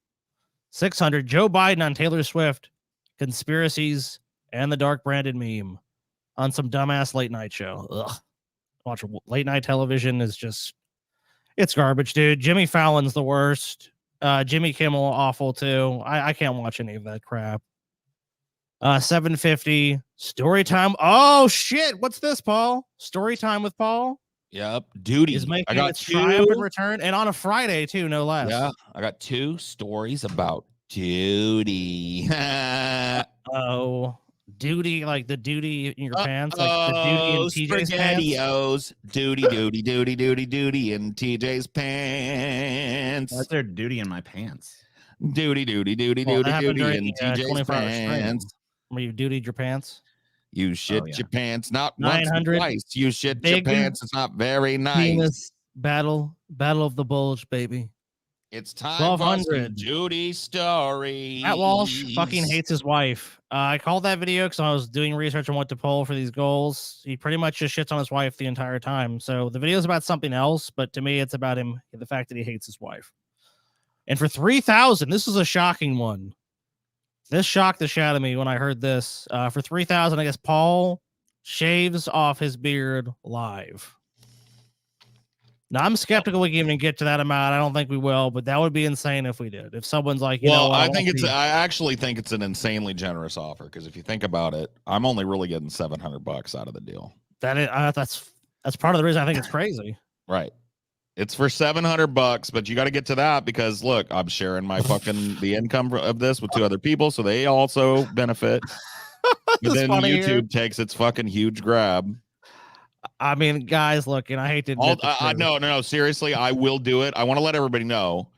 600. Joe Biden on Taylor Swift. Conspiracies and the dark branded meme on some dumbass late night show. Ugh. Watch late night television is just, it's garbage, dude. Jimmy Fallon's the worst. Jimmy Kimmel, awful too. I can't watch any of that crap. 750. Story time. Oh shit. What's this, Paul? Story time with Paul. Yep. Duty. Is making I got its triumphant return, and on a Friday too, no less. Yeah. I got 2 stories about duty. Oh, duty, like the duty in your pants, like the duty in TJ's pants. Duty in TJ's pants. What's there duty in my pants? Duty in TJ's pants. Where you dutied your pants? You shit your pants, not 900. once, twice. You shit your pants. It's not very nice. Battle of the bulge, baby. It's time for some Judy stories. Matt Walsh fucking hates his wife. I called that video because I was doing research on what to pull for these goals. He pretty much just shits on his wife the entire time. So the video is about something else, but to me, it's about him, the fact that he hates his wife. And for 3,000, this is a shocking one. This shocked the shit out of me when I heard this. For 3,000, I guess Paul shaves off his beard live. Now, I'm skeptical we can even get to that amount. I don't think we will, but that would be insane if we did. If someone's like, I actually think it's an insanely generous offer, because if you think about it, I'm only really getting $700 out of the deal. That's part of the reason I think it's crazy. Right. It's for $700, but you got to get to that because look, I'm sharing my the income of this with 2 other people, so they also benefit. But then YouTube takes its fucking huge grab. I mean, guys, look, and I hate to admit no, seriously, I will do it. I want to let everybody know.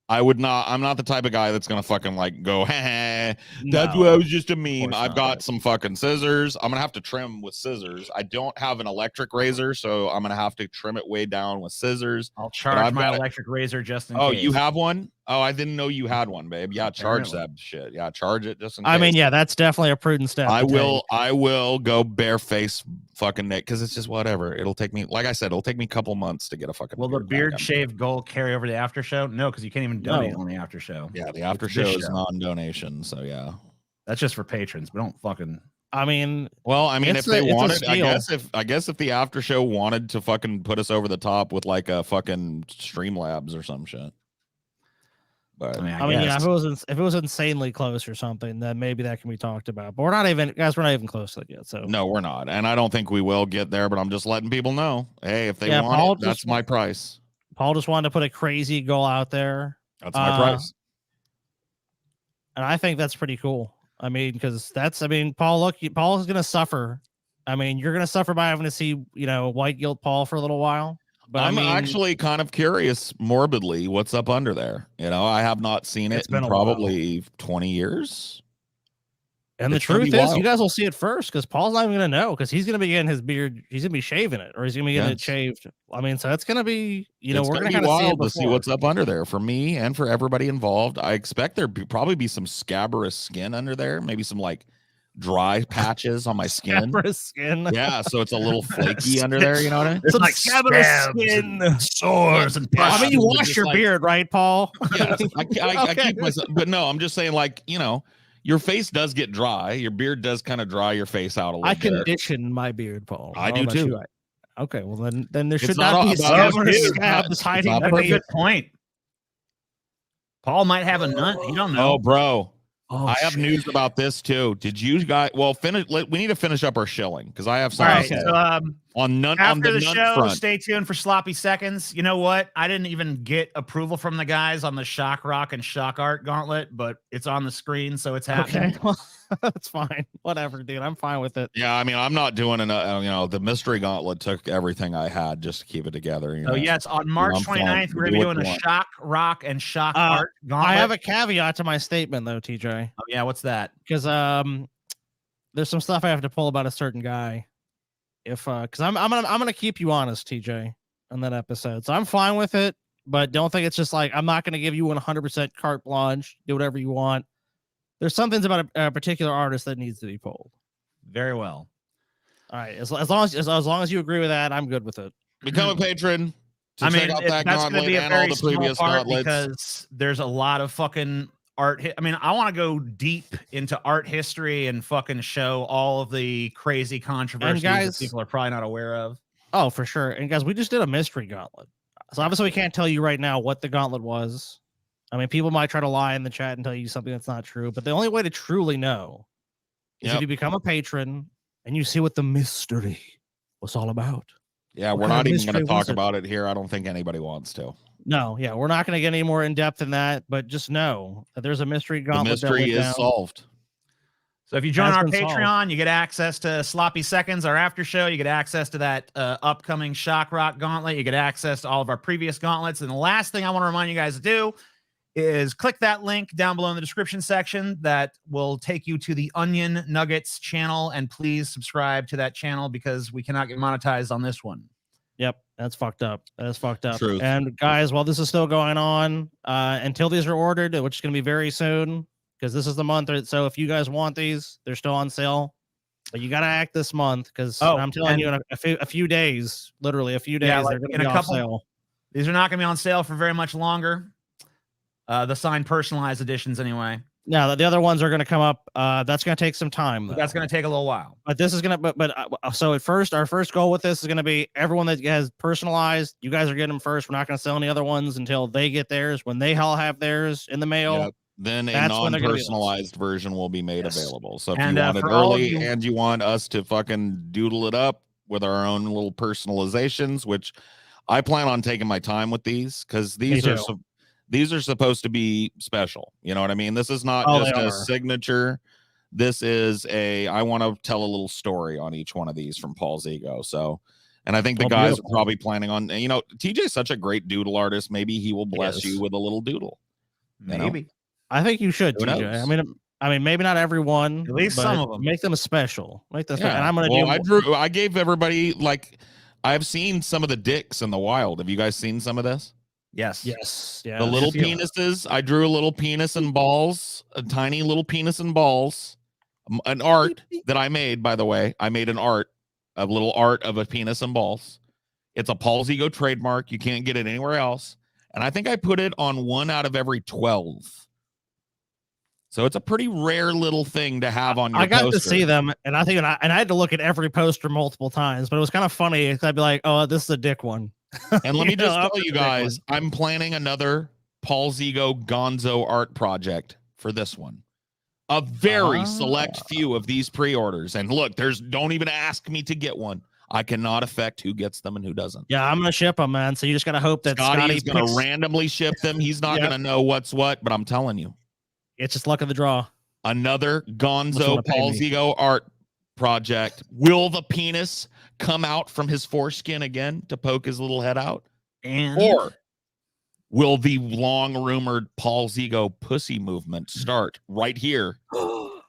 I'm not the type of guy that's gonna fucking like go, that's what I was just a meme. I've got some fucking scissors. I'm gonna have to trim with scissors. I don't have an electric razor, so I'm gonna have to trim it way down with scissors. I'll charge my electric razor just in case. Oh, you have one? Oh, I didn't know you had one, babe. Yeah, charge that shit. Yeah, charge it just in case. I mean, yeah, that's definitely a prudent step. I will go bareface fucking Nick, because it's just whatever. It'll take me, like I said, it'll take me a couple months to get a fucking. Will the beard shave goal carry over to the after show? No, because you can't even donate on the after show. Yeah, the after show is non-donation, so yeah, that's just for patrons. We don't fucking. I mean, if they wanted, I guess if the after show wanted to fucking put us over the top with like a fucking Streamlabs or some shit. But I mean, yeah, if it was insanely close or something, then maybe that can be talked about. But we're not even close to it yet. So no, we're not, and I don't think we will get there. But I'm just letting people know, hey, if they want it, that's my price. Paul just wanted to put a crazy goal out there. That's my price, and I think that's pretty cool. I mean, because Paul, look, Paul is gonna suffer. I mean, you're gonna suffer by having to see, white guilt Paul for a little while. But I'm actually kind of curious, morbidly, what's up under there. I have not seen it in probably 20 years. And the truth is, you guys will see it first, because Paul's not even going to know, because he's going to be getting his beard. He's going to be shaving it, or he's going to be getting it shaved. I mean, so it's going to be, we're going to kind of see it before. See what's up under there for me and for everybody involved. I expect there probably be some scabrous skin under there, maybe some like dry patches on my skin. Scabrous skin. Yeah, so it's a little flaky under there. You know what I mean? It's Some like scabrous scabs skin. and sores and Yeah, I mean, you but wash just your like- beard, right, Paul? Yeah, I Okay. keep myself, but no, I'm just saying, like, you know, your face does get dry. Your beard does kind of dry your face out a little I bit. condition my beard, Paul. I don't do know about too. you. Okay, well then there It's should not not be all about scabrous us, dude. scabs It's hiding not That's a beneath. good point. Paul might have a nut. You don't know. Oh, bro. Oh, I have shit. news about this too. Did you guys? Well, finish. We need to finish up our shilling because I have All something right. to say. So on none on after the, the none show, front. stay tuned for sloppy seconds. You know what? I didn't even get approval from the guys on the Shock Rock and Shock Art gauntlet, but it's on the screen, so it's happening. Okay, well, that's fine. Whatever, dude. I'm fine with it. Yeah, I mean, I'm not doing you know, the mystery gauntlet took everything I had just to keep it together. You know? So yes, on March I'm fine. 29th, we're Do gonna be what doing you a want. Shock Rock and Shock Art gauntlet. I have a caveat to my statement though, TJ, Oh yeah, what's that? because there's some stuff I have to pull about a certain guy. If because I'm gonna keep you honest, TJ, on that episode. So I'm fine with it, but don't think it's just like I'm not gonna give you 100% carte blanche. Do whatever you want. There's some things about a particular artist that needs to be pulled. Very well. All right, as long as you agree with that, I'm good with it. Become a patron. To I check mean, out that's that going to gauntlet be a and all very the small previous part gauntlets. because there's a lot of fucking art. I mean, I want to go deep into art history and fucking show all of the crazy controversies guys- that people are probably not aware of. Oh, for sure. And guys, we just did a mystery gauntlet. So obviously we can't tell you right now what the gauntlet was. I mean, people might try to lie in the chat and tell you something that's not true, but the only way to truly know is Yep. if you become a patron and you see what the mystery was all about. Yeah, What we're kind not of even going mystery to talk was it? about it here. I don't think anybody wants to. No, yeah, we're not going to get any more in depth than that, but just know that there's a mystery The gauntlet. that mystery went is down. solved. So if you join Has our been solved. Patreon, you get access to Sloppy Seconds, our after show. You get access to that upcoming Shock Rock gauntlet. You get access to all of our previous gauntlets. And the last thing I want to remind you guys to do is click that link down below in the description section that will take you to the Onion Nuggets channel. And please subscribe to that channel because we cannot get monetized on this one. Yep, that's fucked up. That's fucked up. Truth. And guys, while this is still going on, until these are ordered, which is going to be very soon, because this is the month. So if you guys want these, they're still on sale. But you got to act this month because I'm telling you, in a few days, literally a few days, Yeah, like they're going to in be a off couple- sale. These are not going to be on sale for very much longer. The signed personalized editions, anyway. Now the other ones are going to come up. That's going to take some time. But Though. that's going to take a little while. But this is gonna, so at first, our first goal with this is gonna be everyone that has personalized. You guys are getting them first. We're not gonna sell any other ones until they get theirs. When they all have theirs in the mail, Yep. Then a That's when they're gonna be non-personalized version will be made Yes. available. So if And, you want it for all of early you- and you want us to fucking doodle it up with our own little personalizations, which I plan on taking my time with these because these Me are too. these are supposed to be special. You know what I mean? This is not Oh, just they a are. signature. This is I want to tell a little story on each one of these from Paul's ego. So, and I think the Oh, guys beautiful. are probably planning on, you know, TJ's such a great doodle artist. Maybe he will bless is. you with a little doodle. You know? Maybe. I think you should, Who TJ. knows? I mean, maybe not everyone. At least but some of 'em. Make them special. Make them. Yeah. And I'm gonna Well, I gave everybody, like, I've seen some of the dicks in the wild. Have you guys seen some of this? Yes. Yes. Yeah. The little few. penises. I drew a little penis and balls, a tiny little penis and balls. An art that I made, by the way. I made a little art of a penis and balls. It's a Paul's Ego trademark. You can't get it anywhere else. And I think I put it on 1 out of every 12. So it's a pretty rare little thing to have on your I got poster. to see them, and I had to look at every poster multiple times, but it was kind of funny because I'd be like, "Oh, this is a dick one." And let me You know, just I'm tell you a big guys, I'm planning another Paul's Ego Gonzo art project for this one. A very select few of these pre-orders. And look, don't even ask me to get one. I cannot affect who gets them and who doesn't. Yeah, I'm gonna ship them, man. So you just gotta hope that Scotty's Scotty going picks- to randomly ship them. He's not Yep. going to know what's what, but I'm telling you, It's just luck of the draw. another Must Gonzo wanna pay Paul's me. Ego art project. Will the penis come out from his foreskin again to poke his little head out? And Or will the long rumored Paul's Ego pussy movement start right here? who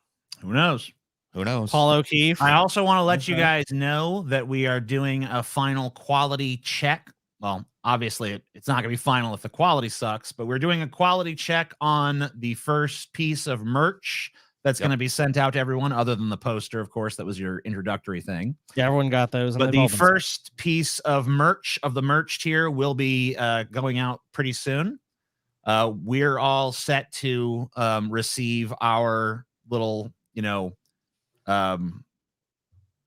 knows? Who knows? Paul O'Keefe. I also want to let you Okay. guys know that we are doing a final quality check. Well, obviously, it's not going to be final if the quality sucks, but we're doing a quality check on the first piece of merch that's going to be sent out to everyone, other than the poster, of course. That was your introductory thing. Yeah, everyone got those. But the first piece of merch of the merch tier will be going out pretty soon. We're all set to receive our little, I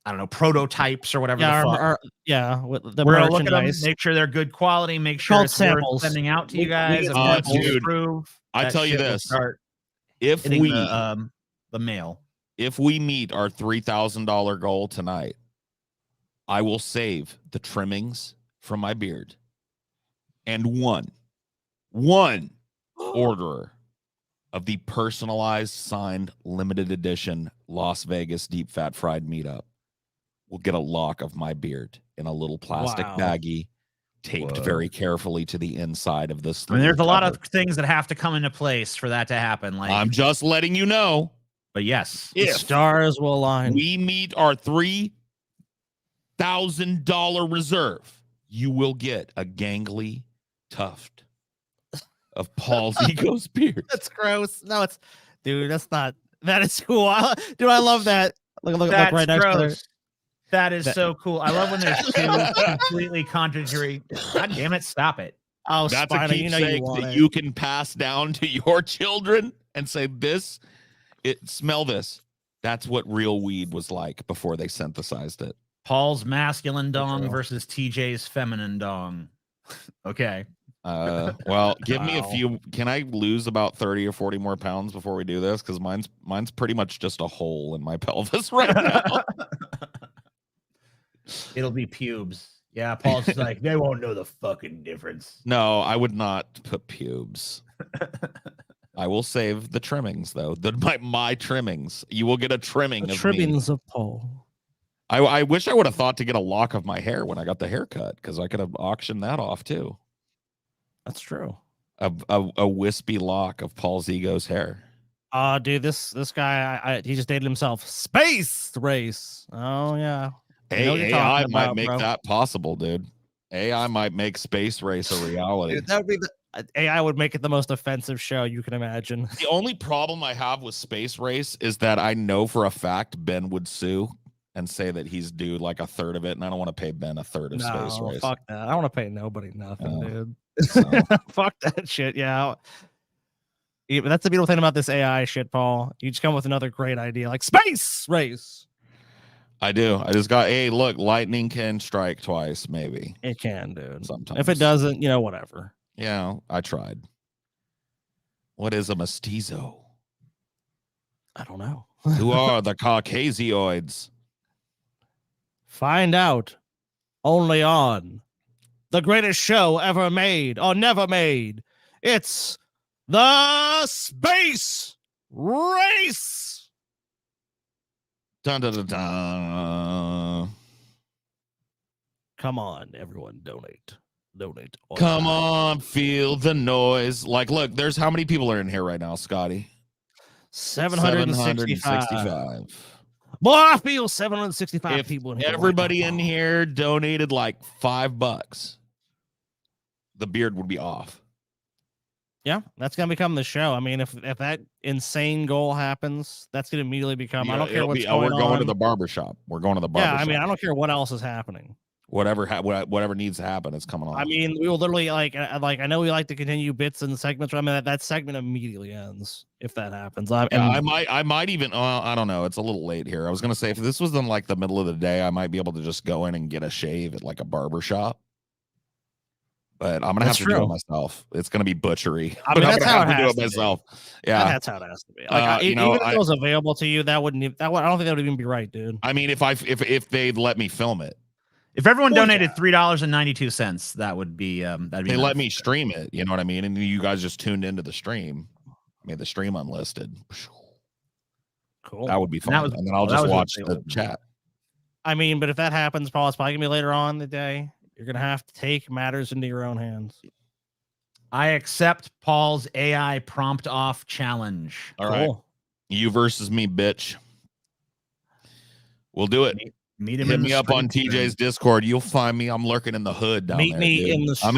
don't know, prototypes or whatever. Yeah, the we're gonna look at them, make sure they're good quality, make sure it's samples. worth sending out to you guys. Dude, I tell you this: if we the mail, if we meet our $3,000 goal tonight, I will save the trimmings from my beard, and one orderer of the personalized, signed, limited edition Las Vegas deep fat fried meetup will get a lock of my beard in a little plastic baggie, taped very carefully to the inside of this. I mean, there's a lot of things that have to come into place for that to happen. Like, I'm just letting you know. But yes, the stars will align. We meet our $3,000 reserve. You will get a gangly tuft of Paul's Ego's beard. That's gross. No, it's, dude, that's not. That is cool. Dude, I love that. Look right next to it. That is so cool. I love when there's two completely contradictory. God damn it! Stop it. Oh, that's Spina, a keepsake that you can pass down to your children and say, smell this. That's what real weed was like before they synthesized it. Paul's masculine dong versus TJ's feminine dong. Okay. Well, give me a few. Can I lose about 30 or 40 more pounds before we do this? Because mine's pretty much just a hole in my pelvis right now. It'll be pubes. Yeah, Paul's just like, they won't know the fucking difference. No, I would not put pubes. I will save the trimmings, though. My trimmings. You will get a trimming of trimmings of Paul. I wish I would have thought to get a lock of my hair when I got the haircut, because I could have auctioned that off too. That's true. A wispy lock of Paul's Ego's hair. Dude, this guy, he just dated himself. Space race. Oh yeah. Hey, AI might make that possible, dude. AI might make Space Race a reality. Dude, that would be AI would make it the most offensive show you can imagine. The only problem I have with Space Race is that I know for a fact Ben would sue and say that he's due like a third of it, and I don't want to pay Ben a third of Space Race. Fuck that. I don't want to pay nobody nothing, dude. Fuck that shit. Yeah. But that's the beautiful thing about this AI shit, Paul. You just come with another great idea, like Space Race. I do. I just got, hey, look, lightning can strike twice, maybe. It can, dude. Sometimes. If it doesn't, whatever. Yeah, I tried. What is a mestizo? I don't know. Who are the Caucasioids? Find out only on the greatest show ever made or never made. It's the Space Race. Dun, dun, dun, dun. Come on, everyone, donate. Come on, feel the noise. Like, look, there's how many people are in here right now, Scotty? 765. Boy, I feel 765 people in here. Everybody in here donated like $5. The beard would be off. Yeah, that's gonna become the show. I mean, if that insane goal happens, that's gonna immediately become. I don't care what's going on. We're going to the barbershop. We're going to the barbershop. Yeah, I mean, I don't care what else is happening. Whatever needs to happen is coming on. I mean, we will literally like I know we like to continue bits and segments. But I mean, that segment immediately ends if that happens. I might even. I don't know. It's a little late here. I was gonna say if this was in like the middle of the day, I might be able to just go in and get a shave at like a barbershop. But I'm gonna have to do it myself. It's gonna be butchery. I mean, that's how it has to do it myself. Yeah, that's how it has to be. Like, even if it was available to you, I don't think that would even be right, dude. I mean, if they'd let me film it, if everyone donated $3.92, that would be that'd be. They let me stream it. You know what I mean? And you guys just tuned into the stream. Made the stream unlisted. Cool. That would be fun. And then I'll just watch the chat. I mean, but if that happens, Paul, it's probably gonna be later on in the day. You're going to have to take matters into your own hands. I accept Paul's AI prompt off challenge. All right. You versus me, bitch. We'll do it. Meet him. Hit me up on TJ's Discord. You'll find me. I'm lurking in the hood down there. Meet me in the streets.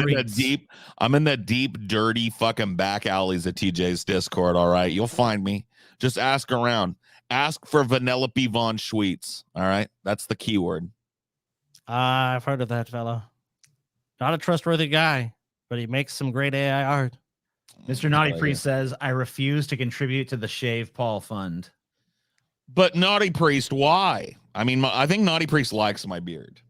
I'm in the deep, dirty fucking back alleys of TJ's Discord. All right. You'll find me. Just ask around. Ask for Vanellope von Schweetz. All right, that's the keyword. I've heard of that fella. Not a trustworthy guy, but he makes some great AI art. Mr. Naughty Priest says, I refuse to contribute to the Shave Paul Fund. But Naughty Priest, why? I mean, I think Naughty Priest likes my beard.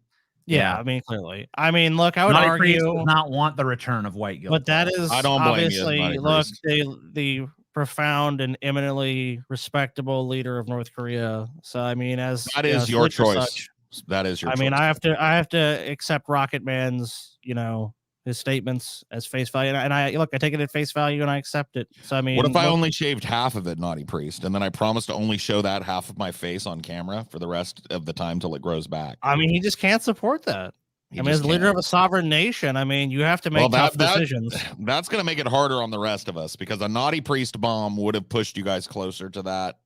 Yeah, I mean, clearly. I mean, look, I would Naughty argue Priest does not want the return of White Guild. but that is I don't blame you, obviously Naughty look Priest. the profound and eminently respectable leader of North Korea. So I mean, as that is your such or choice. That is your I choice. mean, I have to accept Rocket Man's, you know, his statements as face value, and I look, I take it at face value and I accept it. So I mean, what if I only shaved half of it, Naughty Priest, and then I promised to only show that half of my face on camera for the rest of the time till it grows back? I mean, he just can't support that. I mean, as leader of a sovereign nation, I mean, you have to make tough decisions. That's going to make it harder on the rest of us because a Naughty Priest bomb would have pushed you guys closer to that.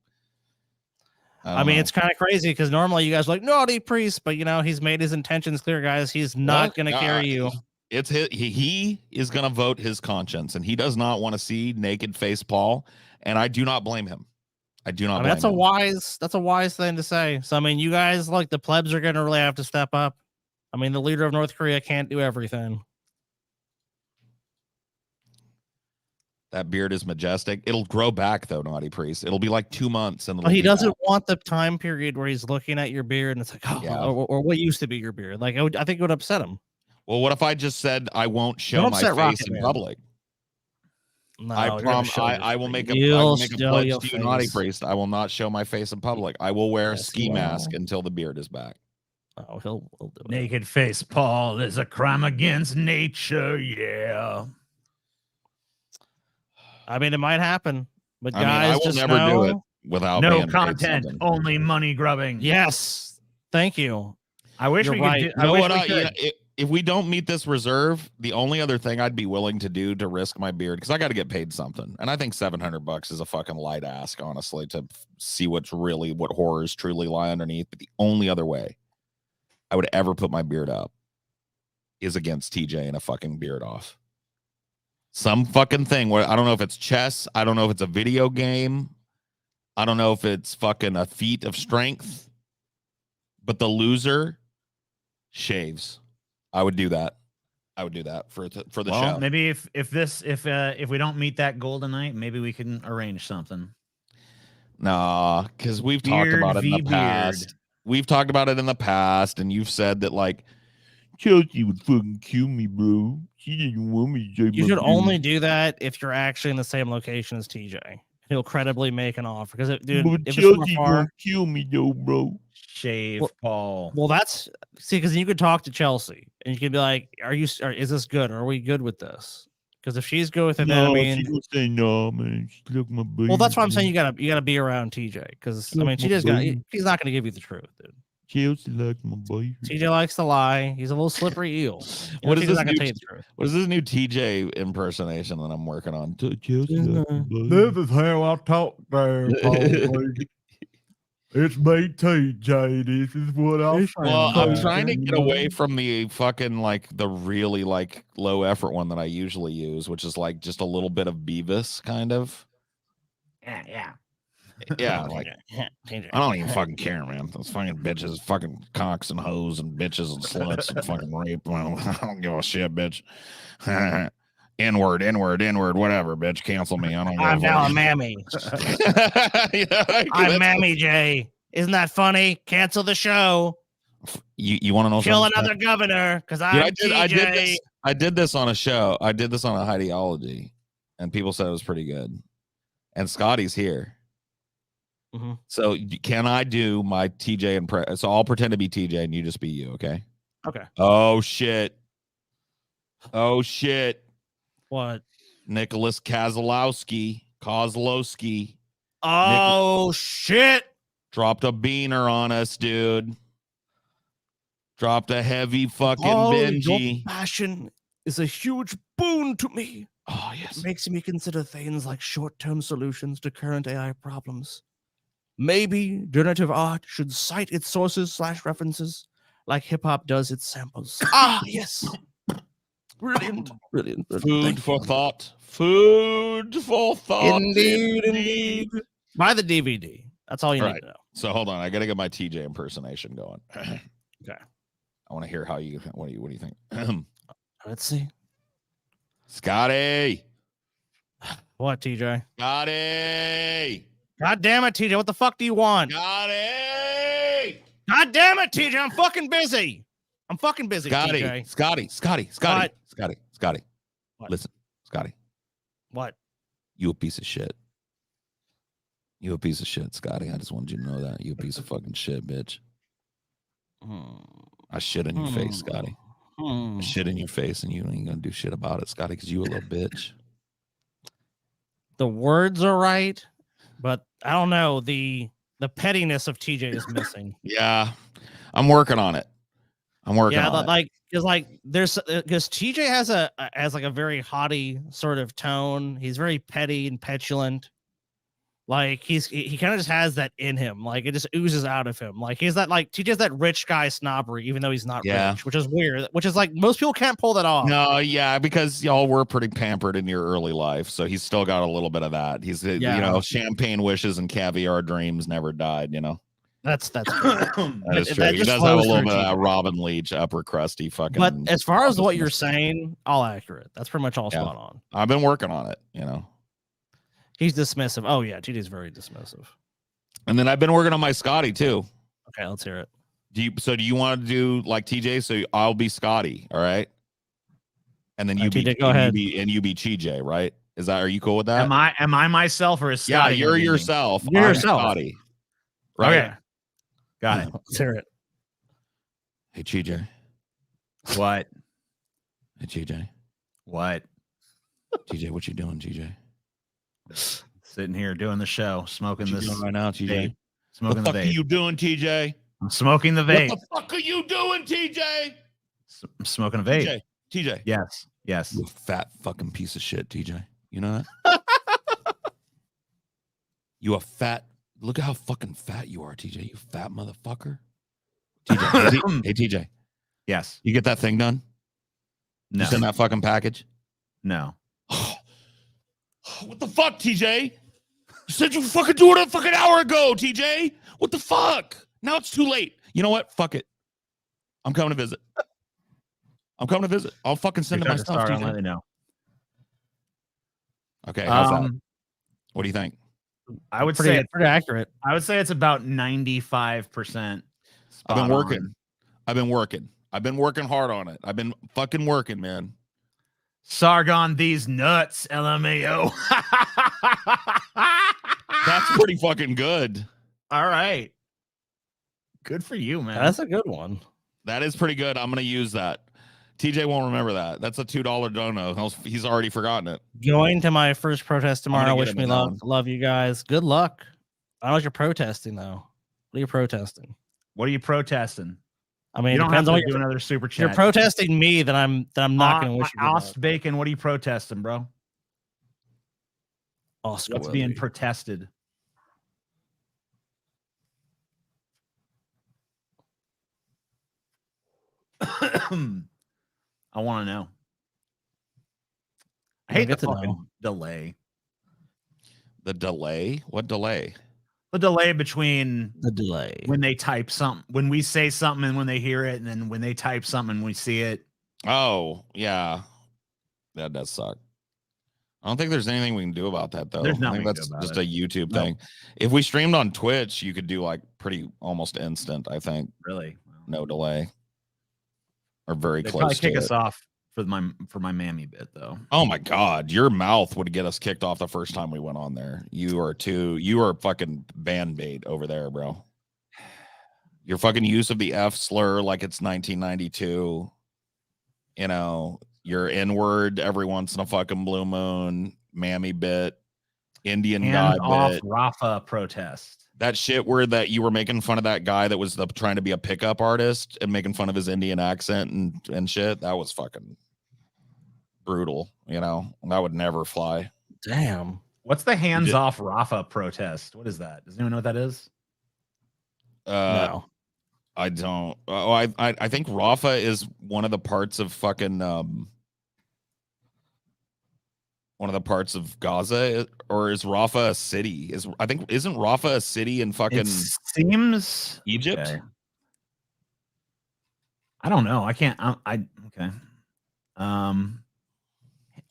I mean, it's kind of crazy because normally you guys are like Naughty Priest, but you know, he's made his intentions clear, guys. He's not going to carry you. It's he is going to vote his conscience, and he does not want to see naked face Paul, and I do not blame him. I do not. I mean, that's a wise thing to say. So I mean, you guys, like, the plebs are going to really have to step up. I mean, the leader of North Korea can't do everything. That beard is majestic. It'll grow back though, Naughty Priest. It'll be like 2 months, and he doesn't want the time period where he's looking at your beard and it's like, oh, yeah. or what used to be your beard. Like, I think it would upset him. Well, what if I just said I won't show my face in public? No, I promise. I will make a pledge to you, Naughty Priest. I will not show my face in public. I will wear a ski mask until the beard is back. Oh, he'll do it. Naked face Paul is a crime against nature. Yeah. I mean, it might happen, but guys, I will never do it without no content, only money grubbing. Yes, thank you. I wish we could. If we don't meet this reserve, the only other thing I'd be willing to do to risk my beard, because I got to get paid something, and I think $700 is a fucking light ask, honestly, to see what horrors truly lie underneath. But the only other way I would ever put my beard up is against TJ and a fucking beard off. Some fucking thing where I don't know if it's chess. I don't know if it's a video game. I don't know if it's fucking a feat of strength. But the loser shaves. I would do that. I would do that for the show. Maybe if we don't meet that goal tonight, maybe we can arrange something. Nah, because we've talked about it in the past. We've talked about it in the past, and you've said that, like, Chelsea would fucking kill me, bro. She didn't want me to say you should only do that if you're actually in the same location as TJ. He'll credibly make an offer because, dude, if Chelsea won't kill me, though, bro. Shave Paul. Well, because you could talk to Chelsea and you could be like, is this good? Are we good with this? Because if she's good with it, then I mean, she would say no, man. Look my baby. Well, that's why I'm saying you gotta be around TJ because I mean, she's not gonna give you the truth, dude. Chelsea likes my baby. TJ likes to lie. He's a little slippery eel. What is this new TJ impersonation that I'm working on? Chelsea likes my baby. This is how I talk there, Paul. It's me, TJ. This is what I'm saying. Well, I'm trying to get away from the fucking, like, the really, like, low effort one that I usually use, which is like just a little bit of Beavis, kind of. Yeah. Like, I don't even fucking care, man. Those fucking bitches, fucking cocks and hoes and bitches and sluts and fucking rape. Well, I don't give a shit, bitch. N-word, whatever, bitch. Cancel me. I don't give I'm a now fuck. a mammy. I'm Mammy J. Isn't that funny? Cancel the show. You want to know Kill something? another governor because I did this on a show. I did this on a ideology, and people said it was pretty good. And Scotty's here. Mm-hmm. So can I do my TJ impression? So I'll pretend to be TJ and you just be you, okay? Okay. Oh shit. What? Nicholas Kozlowski. Oh shit. Dropped a beaner on us, dude. Dropped a heavy fucking Benji. Your passion is a huge boon to me. Oh yes. It makes me consider things like short-term solutions to current AI problems. Maybe generative art should cite its sources/references like hip-hop does its samples. Yes. Brilliant. Food for thought. Indeed. Buy the DVD. That's all you All need right. to know. So hold on, I gotta get my TJ impersonation going. Okay. I want to hear how you. What do you think? Let's see. Scotty. What, TJ? Scotty. God damn it, TJ. What the fuck do you want? Scotty. God damn it, TJ. I'm fucking busy. Scotty. TJ. Scotty. What? Listen, Scotty. What? You a piece of shit. You a piece of shit, Scotty. I just wanted you to know that. You a piece of fucking shit, bitch. I shit in your face, Scotty. I shit in your face, and you ain't gonna do shit about it, Scotty, because you a little bitch. The words are right, but I don't know. The pettiness of TJ is missing. Yeah, I'm working on it. Like because TJ has a very haughty sort of tone. He's very petty and petulant. Like he kind of just has that in him. Like it just oozes out of him. Like he's that TJ's that rich guy snobbery, even though he's not rich, which is weird. Which is like most people can't pull that off. No, yeah, because y'all were pretty pampered in your early life, so he's still got a little bit of that. He's champagne wishes and caviar dreams never died. That's that is true. He does have a little bit of that Robin Leach upper crusty fucking. But as far as what you're saying, all accurate. That's pretty much all spot on. I've been working on it. He's dismissive. Oh yeah, TJ's very dismissive. And then I've been working on my Scotty too. Okay, let's hear it. Do you want to do like TJ? So I'll be Scotty, all right? And then you be TJ, go ahead. You be TJ, right? Are you cool with that? Am I myself or is Scotty? Yeah, you're yourself. You're yourself. Scotty. Right. Okay. Got it. Let's hear it. Hey TJ. What? Hey TJ. What? TJ, what you doing, TJ? Sitting here doing the show, smoking What you this doing right now, TJ. vape. Smoking What the the fuck vape. are you doing, TJ? I'm smoking the vape. What the fuck are you doing, TJ? I'm smoking a vape. TJ. Yes. You fat fucking piece of shit, TJ. You know that? You a fat. Look at how fucking fat you are, TJ. You fat motherfucker. TJ. Hey, TJ. Yes. You get that thing done? No. You send that fucking package? No. What the fuck, TJ? You said you fucking do it a fucking hour ago, TJ. What the fuck? Now it's too late. You know what? Fuck it. I'm coming to visit. I'll fucking send it myself, TJ. I'll let you know. Okay, how's that? What do you think? I would pretty say pretty accurate. I would say it's about 95%. I've been working. I've been working hard on it. I've been fucking working, man. Sargon these nuts, LMAO. That's pretty fucking good. All right. Good for you, man. That's a good one. That is pretty good. I'm going to use that. TJ won't remember that. That's a $2 dono. He's already forgotten it. Going to my first protest tomorrow. Wish him me a luck. down. Love you guys. Good luck. I don't know what you're protesting though. What are you protesting? What are you protesting? I mean, You it don't have depends on to what do you're, another super if you're chat. protesting me, then I'm not going to wish you good luck. Ost Bacon, what are you protesting, bro? Oscar What's Willie. being protested? I want to know. I hate the fucking delay. The delay? What delay? The delay between the delay when they type something, when we say something and when they hear it, and then when they type something and we see it. Oh, yeah. That does suck. I don't think there's anything we can do about that, though. There's I nothing think we that's can do just about a YouTube thing. If we streamed on Twitch, you could do like pretty almost instant, I think. Really? No delay. Or very They'd close probably to kick it. us off for my mammy bit, though. Oh my God, your mouth would get us kicked off the first time we went on there. You are fucking band bait over there, bro. Your fucking use of the F slur like it's 1992. You know, your N-word every once in a fucking blue moon, mammy bit, Indian Hand guy off bit. Rafa protest. That shit where that you were making fun of that guy that was trying to be a pickup artist and making fun of his Indian accent and shit. That was fucking brutal. You know, that would never fly. Damn. What's the hands off Rafa protest? What is that? Does anyone know what that is? No. I don't. Oh, I think Rafa is one of the parts of fucking one of the parts of Gaza, or is Rafah a city? Isn't Rafah a city in fucking It seems Egypt? Okay. I don't know. I can't. Okay.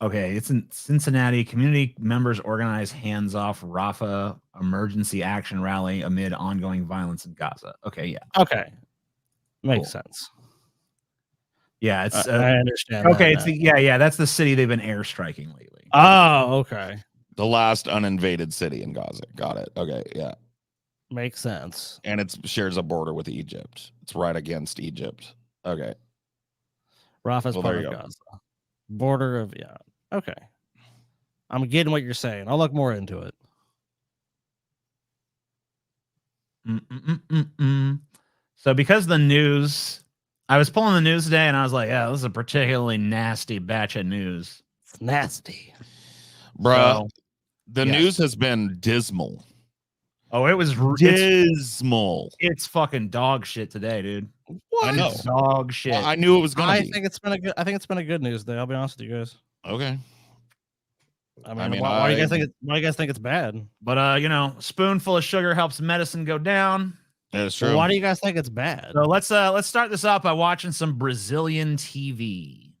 Okay. It's in Cincinnati. Community members organize hands off Rafah emergency action rally amid ongoing violence in Gaza. Okay. Yeah. Okay. Makes Cool. sense. Yeah. It's I understand. okay. That It's now. yeah. That's the city they've been airstriking lately. Oh, okay. The last uninvaded city in Gaza. Got it. Okay, yeah. Makes sense. And it shares a border with Egypt. It's right against Egypt. Okay. Rafah's Well, part there of you go. Gaza. Border of Okay. I'm getting what you're saying. I'll look more into it. So because the news, I was pulling the news today and I was like, yeah, this is a particularly nasty batch of news. It's nasty. Bruh, So, the yes. news has been dismal. Oh, it was Dismal. It's fucking dog shit today, dude. I know. It's dog shit. Well, I knew it was gonna I be. think it's been a good news day. I'll be honest with you guys. Okay. I mean, why do you guys think why do you guys think it's bad? But spoonful of sugar helps medicine go down. That's true. Well, why do you guys think it's bad? So let's start this off by watching some Brazilian TV.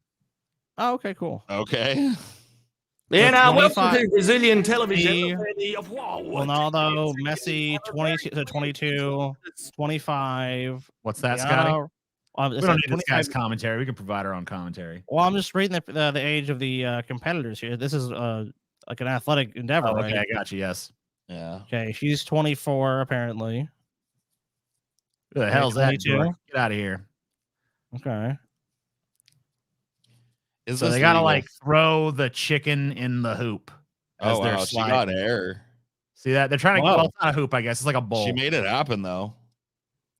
Oh, okay, cool. Okay. And So welcome 25 to Brazilian television. Ronaldo, Messi, 22, 25. What's that, Scotty? We don't need this 25. guy's commentary. We can provide our own commentary. Well, I'm just reading the age of the competitors here. This is like an athletic endeavor, Oh, okay, right? I got you. Yes. Yeah. Okay, she's 24 apparently. Who the hell's that? 22? Dork? Get out of here. Okay. Is So this they gotta legal? like throw the chicken in the hoop. As Oh they're wow, she got sliding. air. See that? They're trying to Whoa. well, it's not a hoop, I guess. It's like a bowl. She made it happen though.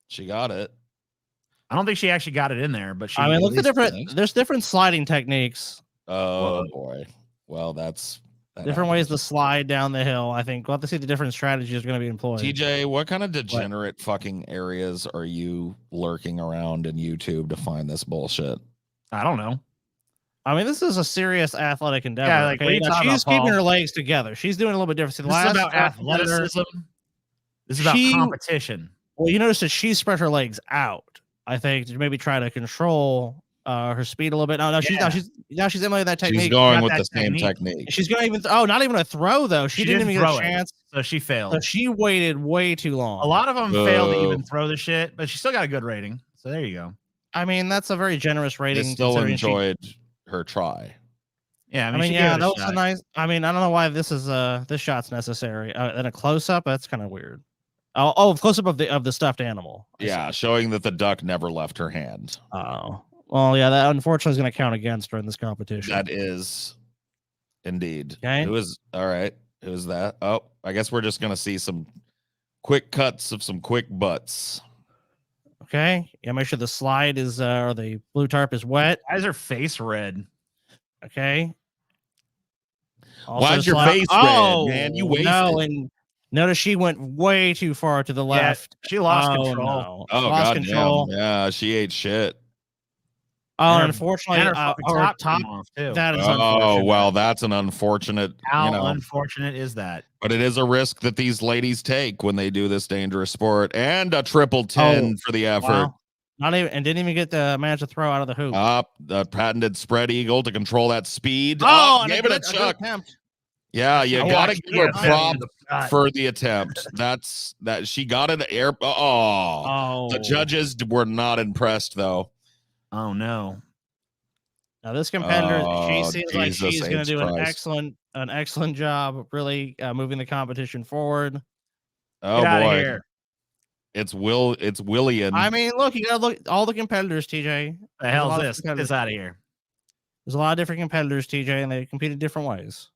She got it. I don't think she actually got it in there, but she I mean, at look at least- different. There's different sliding techniques, Oh boy. Well, that different ways to happens. slide down the hill. I think we'll have to see the different strategies are going to be employed. TJ, what kind of degenerate fucking areas are you lurking around in YouTube to find this bullshit? I don't know. I mean, this is a serious athletic endeavor. Yeah, like, what are you Now, talking she's about, keeping Paul? her legs together. She's doing a little bit different. See, the This is last about athleticism. This is about She- competition. Well, you notice that she spread her legs out. I think to maybe try to control her speed a little bit. Now she's emulating that technique. She's going got with that the same technique. technique. She's gonna even not even a throw though. She didn't even get throw a it, chance. so she failed. So she waited way too long. A lot of them failed to Boo. even throw the shit, but she still got a good rating. So there you go. I mean, that's a very generous I rating. still considering she- enjoyed her try. Yeah, I mean, she yeah, gave it that a was a shot. nice. I mean, I don't know why this shot's necessary. And a close up, that's kind of weird. Oh, close up of the stuffed animal. I see. Yeah, showing that the duck never left her hand. Oh, well, yeah, that unfortunately is going to count against her in this competition. That is indeed. Okay. Who is all right? Who's that? Oh, I guess we're just gonna see some quick cuts of some quick butts. Okay, yeah, make sure the slide is or the blue tarp is wet. Why is her face red? Okay. Why's your slide- face red, man? You No, wasted. and notice she went way too far to the left. She lost Oh, control. no. Oh Lost god control. damn. Yeah, she ate shit. Oh, And her- unfortunately, And her fucking her top top. came off, too. That is Oh unfortunate. well, that's an unfortunate, How unfortunate is that? but it is a risk that these ladies take when they do this dangerous sport, and a triple 10 for the effort. Wow. Not even and didn't even get the manage to throw out of the hoop. Up the patented spread eagle to control that speed. and Gave it a good chuck. attempt. Yeah, you Oh, gotta actually, give her yeah, prop God. for the attempt. That's that she got an air. Oh, Oh, the judges were not impressed though. Oh no. Now this competitor, she Oh, seems like Jesus she's going to H. do Christ. an excellent job, of really moving the competition forward. Oh Get outta boy, here. it's Willian. I mean, look, you got to look all the competitors, TJ. The hell's lot of this? Get competitors. this out of here. There's a lot of different competitors, TJ, and they compete in different ways.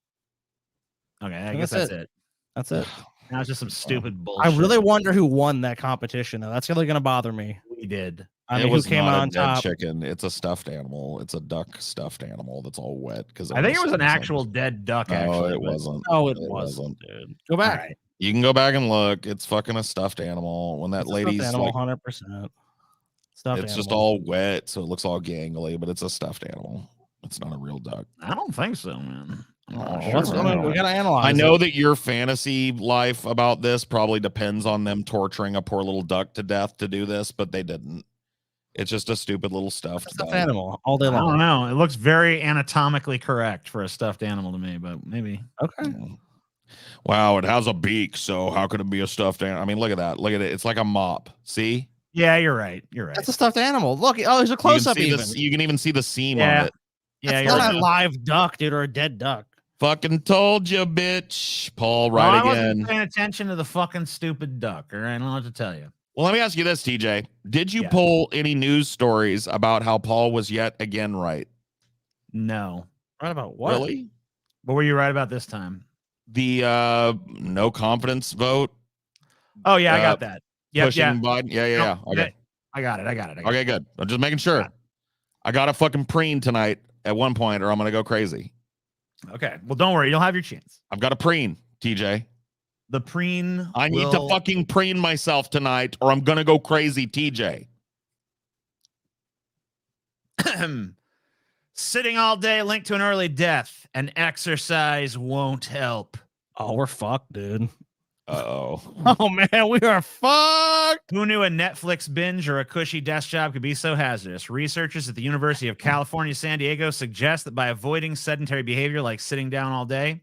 Okay, I And guess that's that's it. That's it. Now it's just some stupid I bullshit. really wonder who won that competition, though. That's really going to bother me. we did. I it mean, who was came not on a dead top? chicken. It's a stuffed animal. It's a duck stuffed animal that's all wet because I think it was an actual dead duck. No, Actually, it but- wasn't. Oh, it It wasn't, wasn't. dude. Go All back. right. You can go back and look. It's fucking a stuffed animal. When that It's a stuffed lady's animal, like, 100%. Stuffed it's just animal. all wet, so it looks all gangly, but it's a stuffed animal. It's not a real duck. I don't think so, man. We gotta analyze. I know that your fantasy life about this probably depends on them torturing a poor little duck to death to do this, but they didn't. It's just a stupid little stuffed stuffed duck. animal all day I don't long. know. It looks very anatomically correct for a stuffed animal to me, but maybe. Okay. Wow, it has a beak, so how could it be a stuffed animal? I mean, look at that. Look at it. It's like a mop. See? Yeah, you're right. You're right. That's a stuffed animal. Look, oh, there's a You close can up see even. this. You can even see the seam Yeah. on it. Yeah, That's you're not right. a live duck, dude, or a dead duck. Fucking told you, bitch. Paul, No, right I wasn't again. paying attention to the fucking stupid duck. All right, I don't know what to tell you. Well, let me ask you this, TJ. Did you Yeah. pull any news stories about how Paul was yet again right? No. Right about what? Really? What were you right about this time? The no confidence vote Oh yeah, I got that. Yep, pushing yeah. Biden. Yeah. Nope, Okay. I got it. I got it. Okay, good. I'm just making sure. Yeah. I got a fucking preen tonight at one point, or I'm gonna go crazy. Okay. Well, don't worry. You'll have your chance. I've got a preen, TJ. The preen. I need to fucking preen myself tonight, or I'm gonna go crazy, TJ. Sitting all day linked to an early death, and exercise won't help. Oh, we're fucked, dude. Uh-oh. Oh man, we are fucked. Who knew a Netflix binge or a cushy desk job could be so hazardous? Researchers at the University of California, San Diego suggest that by avoiding sedentary behavior like sitting down all day,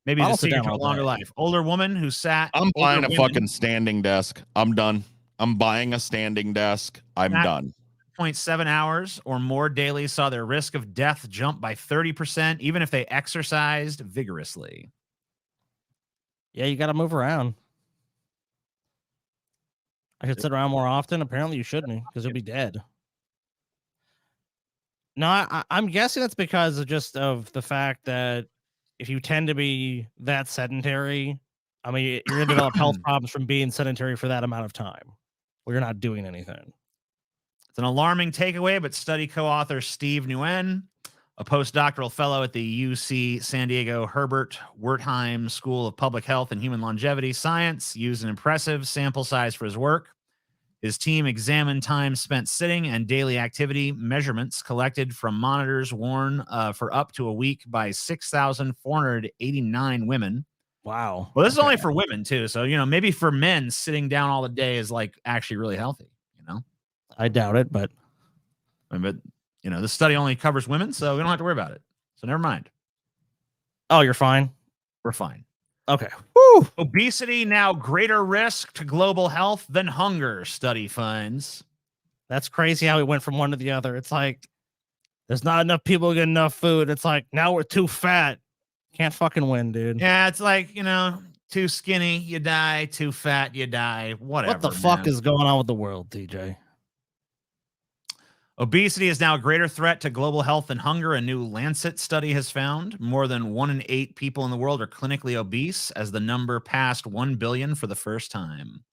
maybe the secret to a longer life. Older woman who sat. I'm buying a fucking standing desk. I'm done. I'm buying a standing desk. I'm done. 0.7 hours or more daily saw their risk of death jump by 30%, even if they exercised vigorously. Yeah, you got to move around. I should sit around more often. Apparently, you shouldn't, because you'll be dead. No, I'm guessing that's because of the fact that if you tend to be that sedentary, I mean, you're gonna develop health problems from being sedentary for that amount of time, where you're not doing anything. It's an alarming takeaway, but study co-author Steve Nguyen, a postdoctoral fellow at the UC San Diego Herbert Wertheim School of Public Health and Human Longevity Science, used an impressive sample size for his work. His team examined time spent sitting and daily activity measurements collected from monitors worn for up to a week by 6,489 women. Wow. Well, this is only for women, too. So, maybe for men, sitting down all the day is like actually really healthy, I doubt it, but this study only covers women, so we don't have to worry about it. So never mind. Oh, you're fine. We're fine. Okay. Woo! Obesity now greater risk to global health than hunger, study finds. That's crazy how we went from one to the other. It's like there's not enough people to get enough food. It's like now we're too fat. Can't fucking win, dude. Yeah, it's like, too skinny, you die. Too fat, you die. Whatever. What the fuck is going on with the world, DJ? Obesity is now a greater threat to global health than hunger, a new Lancet study has found. More than 1 in 8 people in the world are clinically obese, as the number passed 1 billion for the first time.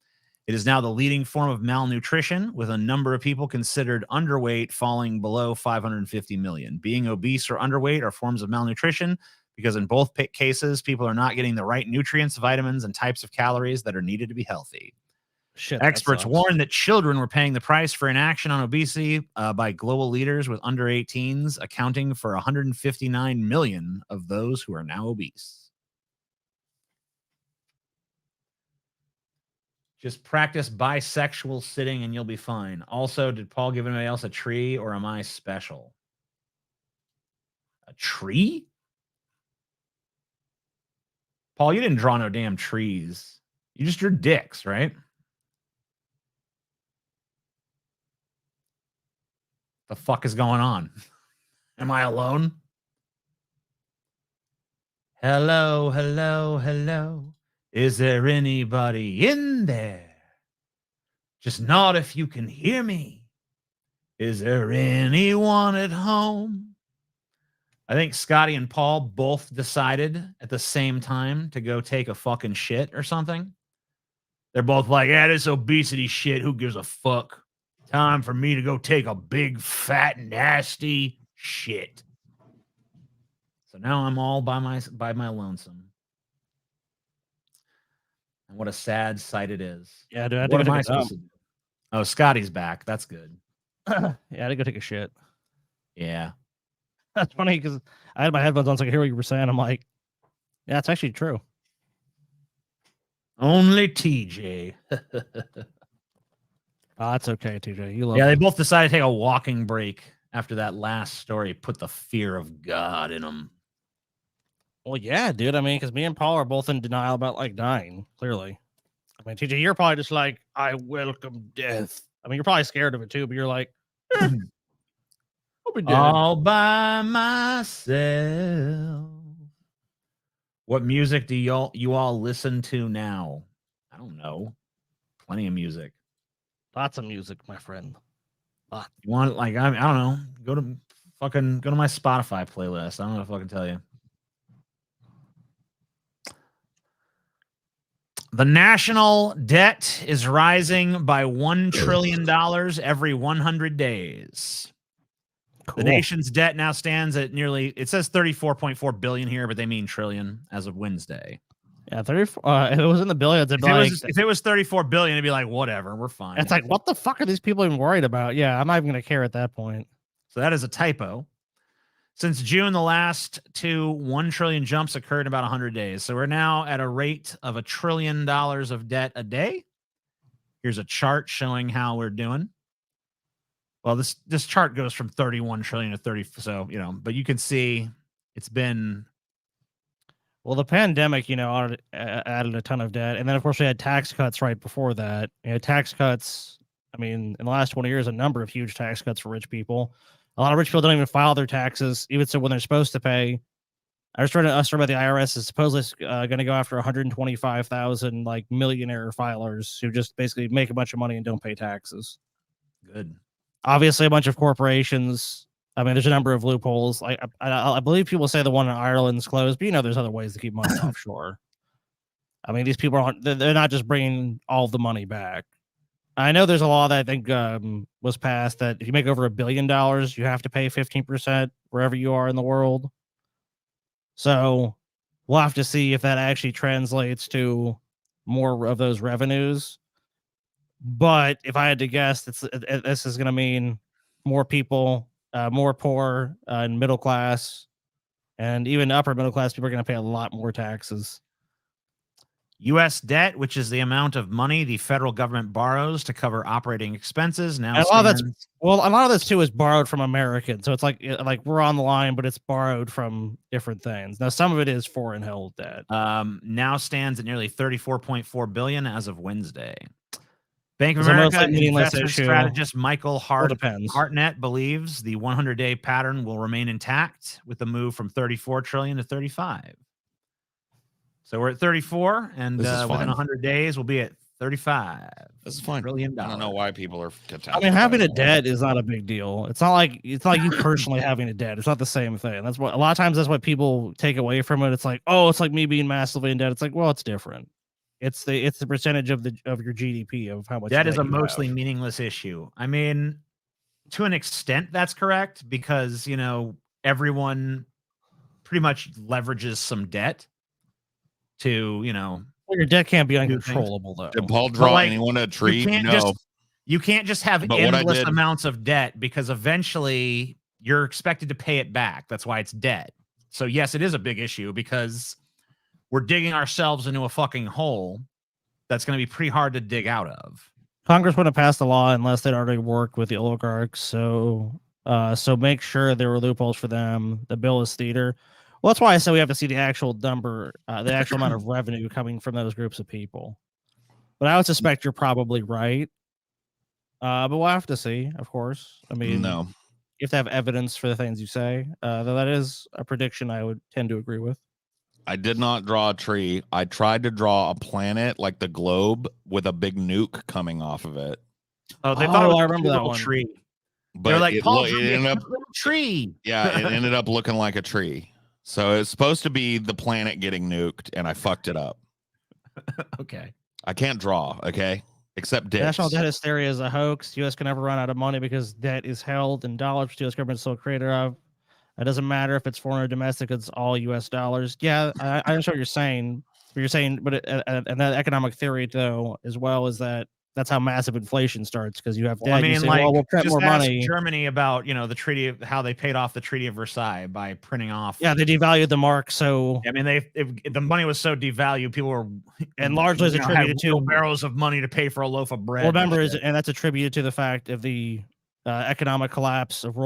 It is now the leading form of malnutrition, with a number of people considered underweight falling below 550 million. Being obese or underweight are forms of malnutrition because in both cases, people are not getting the right nutrients, vitamins, and types of calories that are needed to be healthy. Shit, experts warn that children were paying the price for inaction on obesity by global leaders, with under 18s accounting for 159 million of those who are now obese. Just practice bisexual sitting and you'll be fine. Also, did Paul give anybody else a tree, or am I special? A tree? Paul, you didn't draw no damn trees. You just drew dicks, right? The fuck is going on? Am I alone? Hello, hello, hello. Is there anybody in there? Just nod if you can hear me. Is there anyone at home? I think Scotty and Paul both decided at the same time to go take a fucking shit or something. They're both like, yeah, this obesity shit, who gives a fuck? Time for me to go take a big, fat, nasty shit. So now I'm all by my lonesome. And what a sad sight it is. Yeah, dude. What am I supposed to do? Oh, Scotty's back. That's good. Yeah, I had to go take a shit. Yeah. That's funny because I had my headphones on, so I could hear what you were saying. I'm like, yeah, it's actually true. Only TJ. Oh, that's okay, TJ. You love Yeah, they him. both decided to take a walking break after that last story. Put the fear of God in them. Well, yeah, dude. I mean, because me and Paul are both in denial about like dying. Clearly, I mean, TJ, you're probably just like, I welcome death. I mean, you're probably scared of it too, but you're like, I'll be dead. All by myself. What music do you all listen to now? I don't know. Plenty of music. Lots of music, my friend. Lots. You want like I don't know. Go to my Spotify playlist. I don't know if I can tell you. The national debt is rising by $1 trillion every 100 days. Cool. The nation's debt now stands at nearly, it says 34.4 billion here, but they mean trillion as of Wednesday. Yeah, 34. If it was in the billions, it'd be If it was 34 billion, it'd be like, whatever, we're fine. it's like, what the fuck are these people even worried about? Yeah, I'm not even gonna care at that point. So that is a typo. Since June, the last two 1 trillion jumps occurred in about 100 days. So we're now at a rate of $1 trillion of debt a day. Here's a chart showing how we're doing. Well, this chart goes from 31 trillion to 30. So, but you can see it's been. Well, the pandemic, added a ton of debt. And then, of course, we had tax cuts right before that. Tax cuts, I mean, in the last 20 years, a number of huge tax cuts for rich people. A lot of rich people don't even file their taxes, even so when they're supposed to pay. I was talking about the IRS is supposedly going to go after 125,000 like millionaire filers who just basically make a bunch of money and don't pay taxes. Good. Obviously, a bunch of corporations. I mean, there's a number of loopholes. Like I believe people say the one in Ireland's closed, but there's other ways to keep money offshore. I mean, these people aren't. They're not just bringing all the money back. I know there's a law that I think was passed that if you make over $1 billion, you have to pay 15% wherever you are in the world. So we'll have to see if that actually translates to more of those revenues. But if I had to guess, this is going to mean more people, more poor and middle class, and even upper middle class people are going to pay a lot more taxes. U.S. debt, which is the amount of money the federal government borrows to cover operating expenses, now a lot of this too is borrowed from Americans. So it's like we're on the line, but it's borrowed from different things. Now, some of it is foreign held debt. Now stands at nearly 34.4 billion as of Wednesday. Bank of America investment strategist Michael Hartnett believes the 100-day pattern will remain intact with the move from 34 trillion to 35. So we're at 34, and within 100 days, we'll be at 35. This is fine. $1 trillion. I don't know why people are. I mean, having a debt is not a big deal. It's not like you personally having a debt. It's not the same thing. That's what a lot of times that's what people take away from it. It's like, oh, it's like me being massively in debt. It's like, well, it's different. It's the percentage of your GDP of how much debt is a mostly meaningless issue. I mean, to an extent, that's correct because everyone pretty much leverages some debt. To well, your debt can't be uncontrollable though. Did Paul draw anyone a tree? You can't just have endless amounts of debt because eventually you're expected to pay it back. That's why it's debt. So yes, it is a big issue because we're digging ourselves into a fucking hole that's going to be pretty hard to dig out of. Congress wouldn't have passed the law unless they'd already worked with the oligarchs. So make sure there were loopholes for them. The bill is theater. Well, that's why I said we have to see the actual number, the actual amount of revenue coming from those groups of people. But I would suspect you're probably right. But we'll have to see, of course. I mean, no, you have to have evidence for the things you say. Though that is a prediction I would tend to agree with. I did not draw a tree. I tried to draw a planet like the globe with a big nuke coming off of it. Oh, they thought it was I remember that one. Tree. But they're like, it ended up tree. Yeah, it ended up looking like a tree. So it's supposed to be the planet getting nuked, and I fucked it up. Okay. I can't draw, okay? Except dicks. National debt hysteria is a hoax. U.S. can never run out of money because debt is held in dollars, which the U.S. government is still a creator of. It doesn't matter if it's foreign or domestic, it's all U.S. dollars. Yeah, I understand what you're saying. And that economic theory, though, as well, is that that's how massive inflation starts, because you have debt. Well, I you mean, say, like, well, we'll print just more ask money. Germany about, the treaty of how they paid off the Treaty of Versailles by printing off. Yeah, they devalued the mark, so I mean, if the money was so devalued, people were and largely is attributed to barrels of money to pay for a loaf of bread. Well, remember, and that's attributed to the fact of the economic collapse of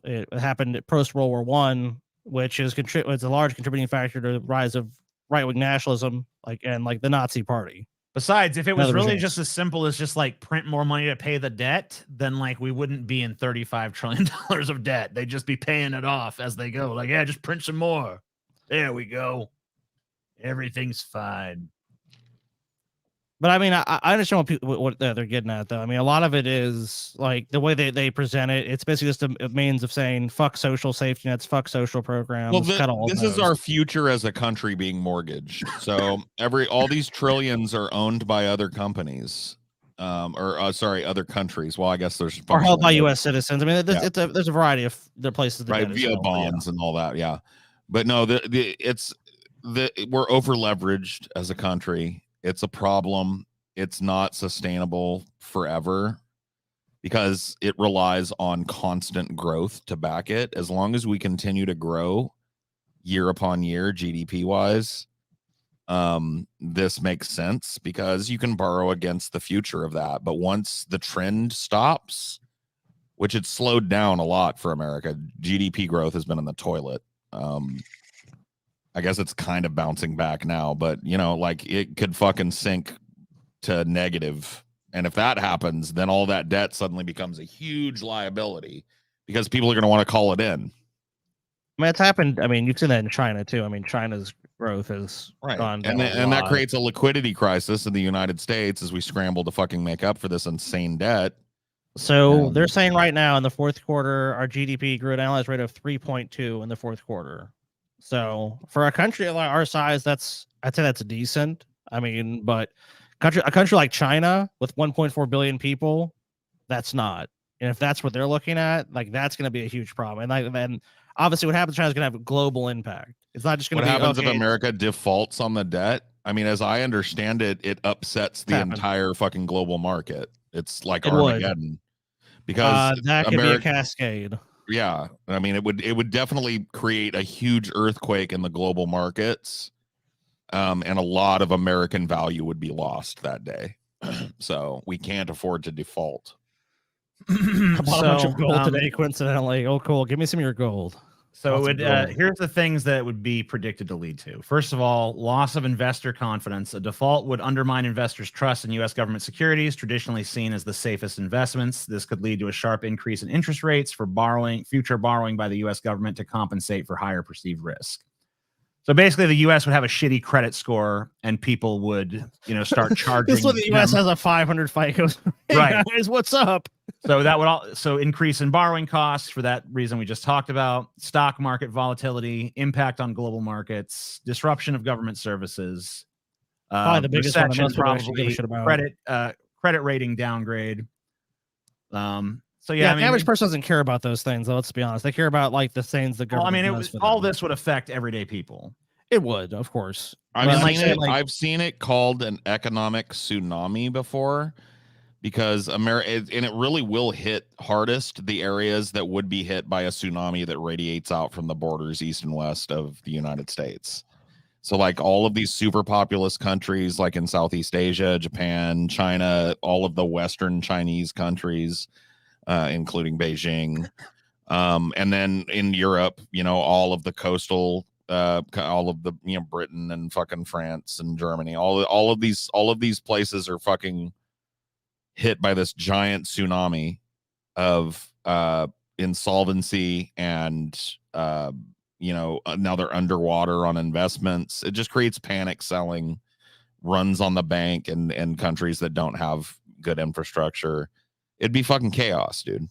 it happened post World War I, which is a large contributing factor to the rise of right wing nationalism, like the Nazi Party. Besides, if it was Another really regimes. just as simple as just like print more money to pay the debt, then like we wouldn't be in $35 trillion of debt. They'd just be paying it off as they go. Like, yeah, just print some more. There we go. Everything's fine. But I mean, I understand what they're getting at, though. I mean, a lot of it is like the way they present it. It's basically just a means of saying fuck social safety nets, fuck social programs. Well, this is our future as a country being mortgaged. So all these trillions are owned by other companies, other countries. Well, I guess there's or held by U.S. citizens. I mean, there's a variety of the places, right, via bonds and all that. Yeah, but no, we're over leveraged as a country. It's a problem. It's not sustainable forever because it relies on constant growth to back it. As long as we continue to grow year upon year, GDP wise, this makes sense because you can borrow against the future of that. But once the trend stops, which it's slowed down a lot for America, GDP growth has been in the toilet. I guess it's kind of bouncing back now, but like it could fucking sink to negative. And if that happens, then all that debt suddenly becomes a huge liability because people are going to want to call it in. I mean, it's happened. I mean, you've seen that in China too. I mean, China's growth has gone down and that creates a liquidity crisis in the United States as we scramble to fucking make up for this insane debt. So they're saying right now in the fourth quarter, our GDP grew at an annualized rate of 3.2 in the fourth quarter. So for a country like our size, I'd say that's decent. I mean, but a country like China with 1.4 billion people, that's not. And if that's what they're looking at, like that's going to be a huge problem. And then obviously what happens in China is going to have a global impact. It's not just going to be what happens if America defaults on the debt. I mean, as I understand it, it upsets the entire fucking global market. It's like Armageddon because that could be a cascade. Yeah, I mean, it would definitely create a huge earthquake in the global markets, and a lot of American value would be lost that day. So we can't afford to default. I bought a bunch of gold today, coincidentally. Oh, cool! Give me some of your gold. So here's the things that would be predicted to lead to. First of all, loss of investor confidence. A default would undermine investors' trust in U.S. government securities, traditionally seen as the safest investments. This could lead to a sharp increase in interest rates for future borrowing by the U.S. government to compensate for higher perceived risk. So basically, the U.S. would have a shitty credit score, and people would, start charging. This is when the U.S. has a 500 FICO. Hey right, guys, what's up? So that would also increase in borrowing costs for that reason we just talked about. Stock market volatility, impact on global markets, disruption of government services. Probably the biggest one. Probably credit rating downgrade. So yeah, I mean, the average person doesn't care about those things, though. Let's be honest. They care about like the things the government. All this would affect everyday people. It would, of course. I've seen it called an economic tsunami before, because and it really will hit hardest the areas that would be hit by a tsunami that radiates out from the borders east and west of the United States. So like all of these super populous countries, like in Southeast Asia, Japan, China, all of the Western Chinese countries. Including Beijing, and then in Europe, all of the coastal, all of the Britain and fucking France and Germany, all of these places are fucking hit by this giant tsunami of insolvency and now they're underwater on investments. It just creates panic selling, runs on the bank and countries that don't have good infrastructure. It'd be fucking chaos, dude.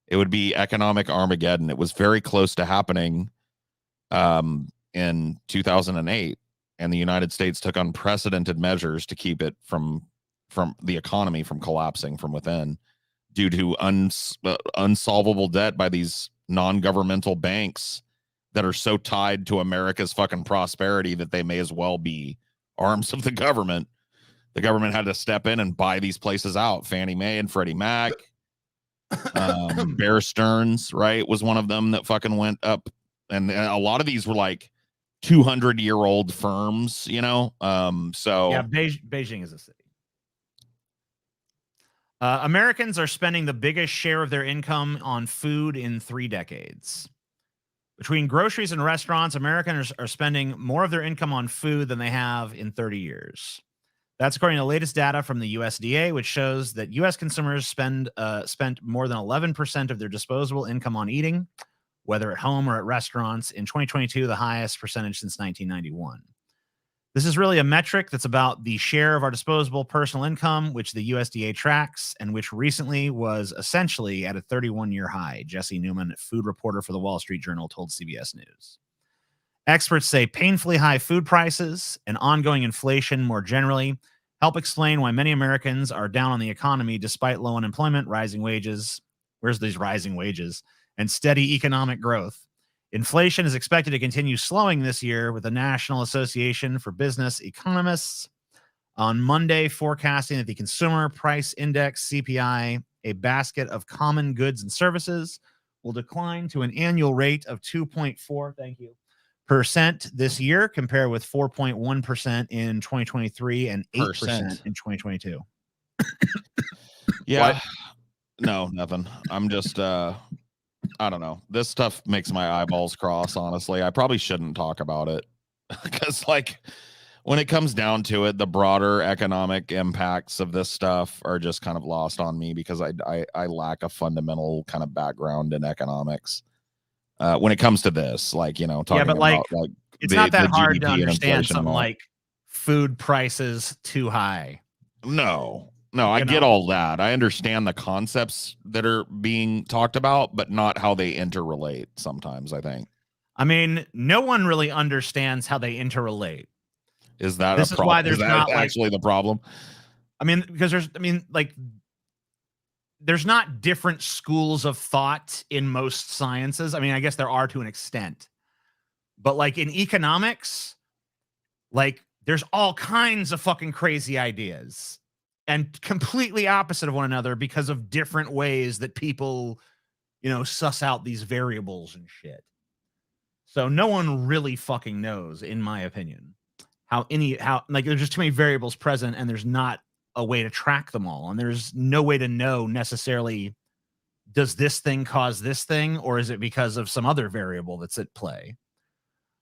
It would be economic Armageddon. It was very close to happening in 2008, and the United States took unprecedented measures to keep it from the economy from collapsing from within due to unsolvable debt by these non-governmental banks that are so tied to America's fucking prosperity that they may as well be arms of the government. The government had to step in and buy these places out. Fannie Mae and Freddie Mac. Bear Stearns, right, was one of them that fucking went up. And a lot of these were like 200-year-old firms, you know? So yeah, Beijing is a city. Americans are spending the biggest share of their income on food in 3 decades. Between groceries and restaurants, Americans are spending more of their income on food than they have in 30 years. That's according to the latest data from the USDA, which shows that U.S. consumers spent more than 11% of their disposable income on eating, whether at home or at restaurants, in 2022, the highest percentage since 1991. This is really a metric that's about the share of our disposable personal income, which the USDA tracks, and which recently was essentially at a 31-year high, Jesse Newman, food reporter for the Wall Street Journal, told CBS News. Experts say painfully high food prices and ongoing inflation more generally help explain why many Americans are down on the economy despite low unemployment, rising wages. Where's these rising wages? And steady economic growth. Inflation is expected to continue slowing this year, with the National Association for Business Economists on Monday forecasting that the Consumer Price Index, CPI, a basket of common goods and services, will decline to an annual rate of 2.4% this year, compared with 4.1% in 2023 and 8% in 2022. yeah. No, nothing. I'm just I don't know. This stuff makes my eyeballs cross, honestly. I probably shouldn't talk about it because, like, when it comes down to it, the broader economic impacts of this stuff are just kind of lost on me because I lack a fundamental kind of background in economics. When it comes to this, like, you know, talking but like, about like it's not that hard to GDP and understand inflation something and all. like food prices too high. No, I You get know. all that. I understand the concepts that are being talked about, but not how they interrelate sometimes, I think. I mean, no one really understands how they interrelate. Is that This a is why problem? there's Is that not, like- actually the problem? I mean, because there's not different schools of thought in most sciences. I mean, I guess there are to an extent. But like in economics, like there's all kinds of fucking crazy ideas and completely opposite of one another because of different ways that people, you know, suss out these variables and shit. So no one really fucking knows, in my opinion, how like there's just too many variables present and there's not a way to track them all. And there's no way to know necessarily, does this thing cause this thing, or is it because of some other variable that's at play?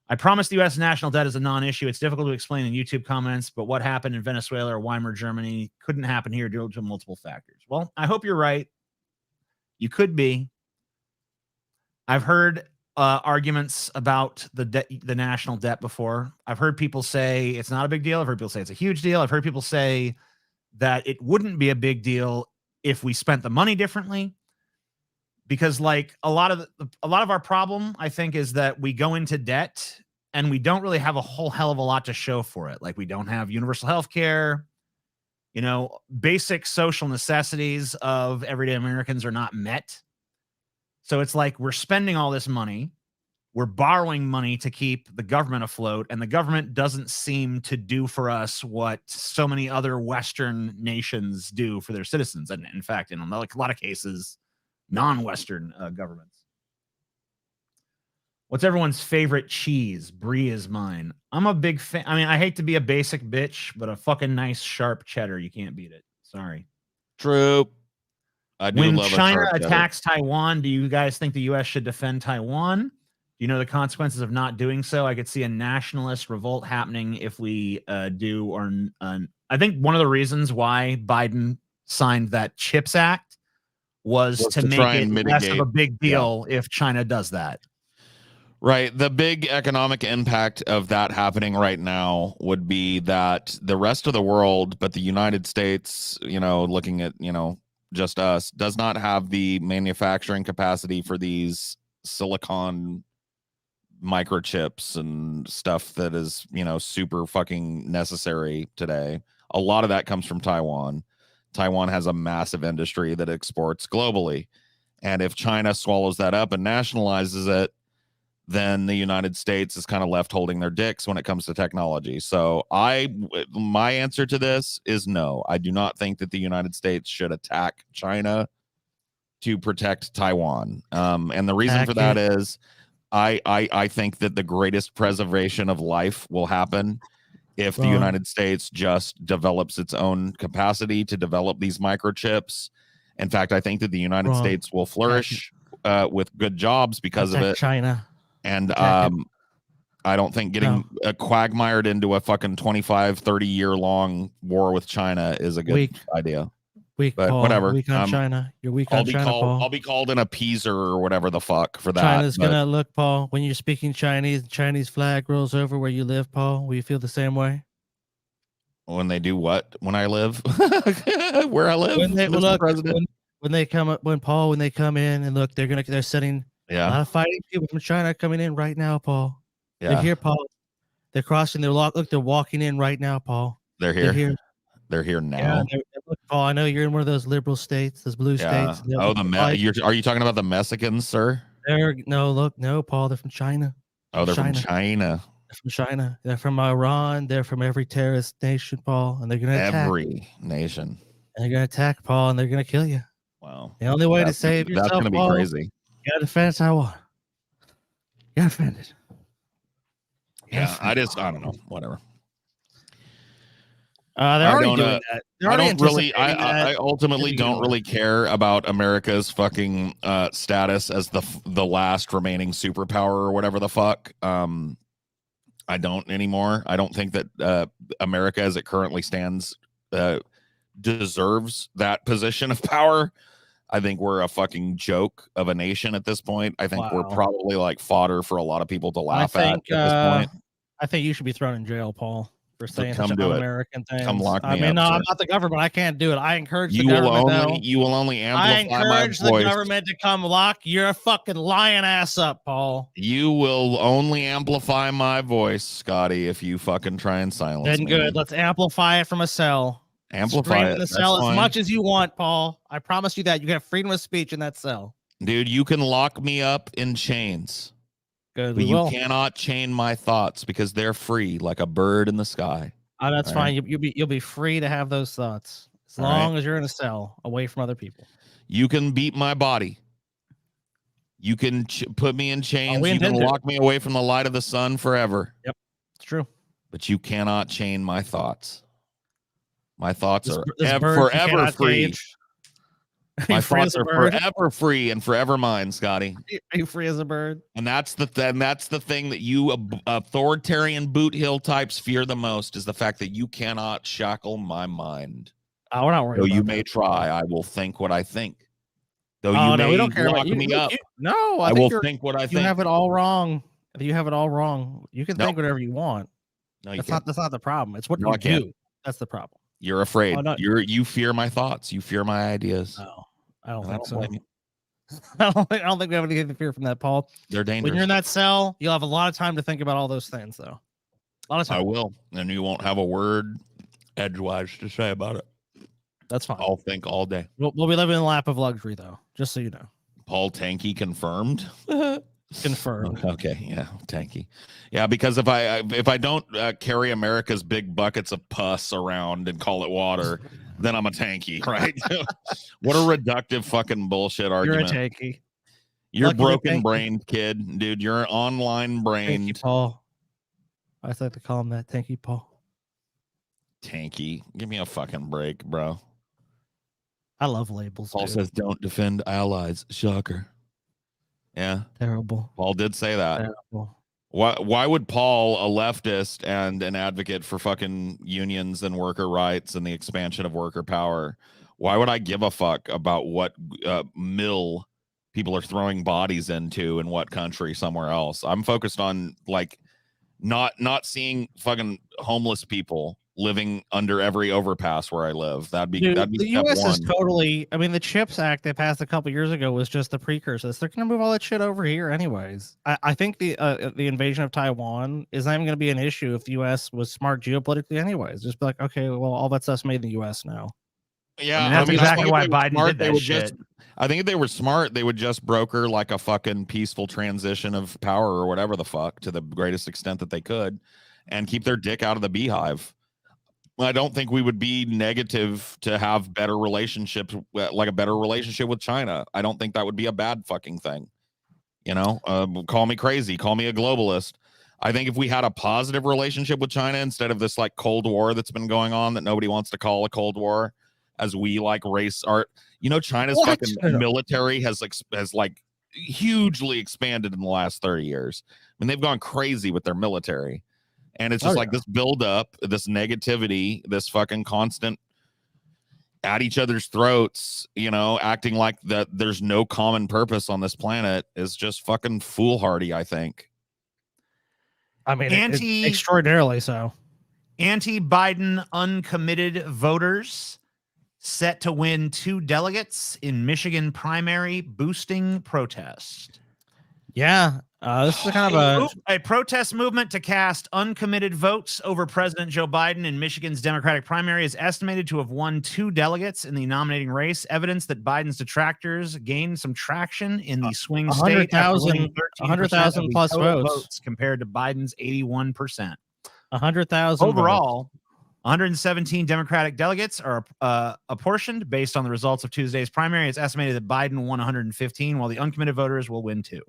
I promise the U.S. national debt is a non-issue. It's difficult to explain in YouTube comments, but what happened in Venezuela or Weimar Germany couldn't happen here due to multiple factors. Well, I hope you're right. You could be. I've heard arguments about the national debt before. I've heard people say it's not a big deal. I've heard people say it's a huge deal. I've heard people say that it wouldn't be a big deal if we spent the money differently. Because like a lot of our problem, I think, is that we go into debt and we don't really have a whole hell of a lot to show for it. Like we don't have universal health care, you know, basic social necessities of everyday Americans are not met. So it's like we're spending all this money, we're borrowing money to keep the government afloat, and the government doesn't seem to do for us what so many other Western nations do for their citizens. And in fact, in a lot of cases, non-Western governments. What's everyone's favorite cheese? Brie is mine. I'm a big fan. I mean, I hate to be a basic bitch, but a fucking nice sharp cheddar, you can't beat it. Sorry. True. I do When love China a sharp cheddar. attacks Taiwan, do you guys think the U.S. should defend Taiwan? Do you know the consequences of not doing so? I could see a nationalist revolt happening if we do. Or I think one of the reasons why Biden signed that CHIPS Act was to make try it and less of mitigate. a big deal if China does that. Right. The big economic impact of that happening right now would be that the rest of the world, but the United States, you know, looking at, you know, just us, does not have the manufacturing capacity for these silicon microchips and stuff that is, you know, super fucking necessary today. A lot of that comes from Taiwan. Taiwan has a massive industry that exports globally. And if China swallows that up and nationalizes it, then the United States is kind of left holding their dicks when it comes to technology. So my answer to this is no. I do not think that the United States should attack China to protect Taiwan. And the reason for that is I think that the greatest preservation of life will happen if the United States just develops its own capacity to develop these microchips. In fact, I think that the United States will flourish with good jobs because of it. China. And I don't think getting quagmired into a fucking 25, 30 year long war with China is a good idea. Weak, but Paul. whatever. Weak on China. You're weak on China, Paul. I'll be called an appeaser or whatever the fuck for that. China's gonna look, Paul. When you're speaking Chinese, the Chinese flag rolls over where you live, Paul. Will you feel the same way? When they do what? When I live, where I live. When they when they come up, when they come in and look, they're sending a lot of fighting people from China coming in right now, Paul. Yeah. They're here, Paul. They're crossing their lock. Look, they're walking in right now, Paul. They're here. They're here now. Yeah, look, Paul, I know you're in one of those liberal states, those blue states. Oh, are you talking about the Mexicans, sir? No, Paul. They're from China. Oh, they're from China. They're from China. They're from Iran. They're from every terrorist nation, Paul, and they're gonna attack. Every nation. And they're gonna attack, Paul, and they're gonna kill you. Wow. The only way to save yourself, that's gonna be Paul, crazy. You gotta defend Taiwan. You gotta defend it. I don't know. Whatever. They're already doing that. I ultimately don't really care about America's fucking status as the last remaining superpower or whatever the fuck. I don't anymore. I don't think that America, as it currently stands, deserves that position of power. I think we're a fucking joke of a nation at this point. I think we're probably like fodder for a lot of people to laugh at this point. I think you should be thrown in jail, Paul, for saying such un-American things. Come lock me up. I'm not the government. I can't do it. I encourage the government. You will only amplify my voice. I encourage the government to come lock your fucking lying ass up, Paul. You will only amplify my voice, Scotty, if you fucking try and silence me. Then good. Let's amplify it from a cell. Amplify it in the cell as much as you want, Paul. I promise you that. You have freedom of speech in that cell. Dude, you can lock me up in chains. Good. But you cannot chain my thoughts because they're free like a bird in the sky. Oh, that's fine. You'll be free to have those thoughts as long as you're in a cell away from other people. You can beat my body. You can put me in chains. You can lock me away from the light of the sun forever. Yep, it's true. But you cannot chain my thoughts. My thoughts are forever free. My thoughts are forever free and forever mine, Scotty. Are you free as a bird? And that's the thing that you authoritarian boot hill types fear the most is the fact that you cannot shackle my mind. Oh, we're not worried. Though you may try, I will think what I think. Though you may we don't care lock me up. I will think what I think. You have it all wrong. You have it all wrong. You can think whatever you want. No, that's not the problem. It's what you do. That's the problem. You're afraid. You fear my thoughts. You fear my ideas. No, I don't think so. I don't think we have anything to fear from that, Paul. They're dangerous. When you're in that cell, you'll have a lot of time to think about all those things, though. A lot of time. I will, and you won't have a word edgewise to say about it. That's fine. I'll think all day. We'll be living in a lap of luxury, though. Just so you know. Paul Tanky confirmed. Confirmed. Okay, yeah, Tanky. Yeah, because if I don't carry America's big buckets of pus around and call it water, then I'm a tanky, right? What a reductive fucking bullshit argument. You're a tanky. You're broken brained, kid, dude. You're online brained. Tanky Paul. I like to call him that, Tanky Paul. Tanky, give me a fucking break, bro. I love labels. Paul says, "Don't defend allies." Shocker. Yeah. Terrible. Paul did say that. Terrible. Why would Paul, a leftist and an advocate for fucking unions and worker rights and the expansion of worker power, why would I give a fuck about what mill people are throwing bodies into in what country somewhere else? I'm focused on like not seeing fucking homeless people living under every overpass where I live. That'd be the U.S. one. Is totally. I mean, the CHIPS Act they passed a couple years ago was just the precursor. They're going to move all that shit over here, anyways. I think the invasion of Taiwan is not even going to be an issue if the U.S. was smart geopolitically, anyways. Just be like, okay, well, all that stuff's made in the U.S. now. Yeah, that's I exactly think why if they were Biden smart, did they that would shit. I think if they were smart, they would just broker like a fucking peaceful transition of power or whatever the fuck to the greatest extent that they could, and keep their dick out of the beehive. I don't think we would be negative to have better relationships, like a better relationship with China. I don't think that would be a bad fucking thing. You know, call me crazy, call me a globalist. I think if we had a positive relationship with China instead of this like Cold War that's been going on that nobody wants to call a Cold War, as we like race art. You know, China's What? fucking military has like hugely expanded in the last 30 years. I mean, they've gone crazy with their military. And it's just like this buildup, this negativity, this fucking constant at each other's throats, you know, acting like that there's no common purpose on this planet is just fucking foolhardy, I think. I mean, extraordinarily so. Anti-Biden uncommitted voters set to win 2 delegates in Michigan primary, boosting protest. Yeah, this is kind of a protest movement to cast uncommitted votes over President Joe Biden in Michigan's Democratic primary is estimated to have won 2 delegates in the nominating race, evidence that Biden's detractors gained some traction in the swing state, 100,000 plus votes compared to Biden's 81%. 100,000 overall. 117 Democratic delegates are apportioned based on the results of Tuesday's primary. It's estimated that Biden won 115, while the uncommitted voters will win 2.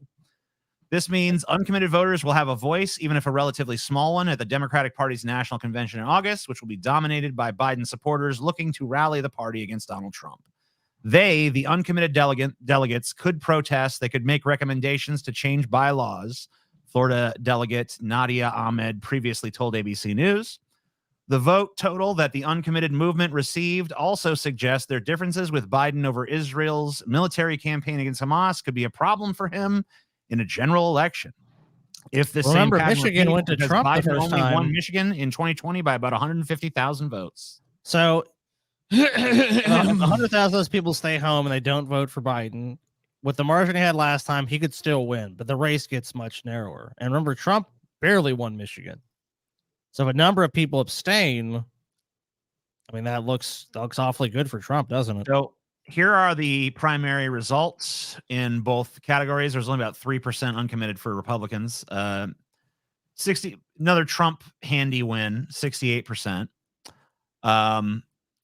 This means uncommitted voters will have a voice, even if a relatively small one, at the Democratic Party's national convention in August, which will be dominated by Biden supporters looking to rally the party against Donald Trump. They, the uncommitted delegates, could protest. They could make recommendations to change bylaws. Florida delegate Nadia Ahmed previously told ABC News. The vote total that the uncommitted movement received also suggests their differences with Biden over Israel's military campaign against Hamas could be a problem for him in a general election. If the remember, same Michigan went to Trump Biden the first only time. won Michigan in 2020 by about 150,000 votes. So 100,000 of those people stay home and they don't vote for Biden. With the margin he had last time, he could still win, but the race gets much narrower. And remember, Trump barely won Michigan. So if a number of people abstain, I mean, that looks awfully good for Trump, doesn't it? So here are the primary results in both categories. There's only about 3% uncommitted for Republicans. 60, another Trump handy win, 68%.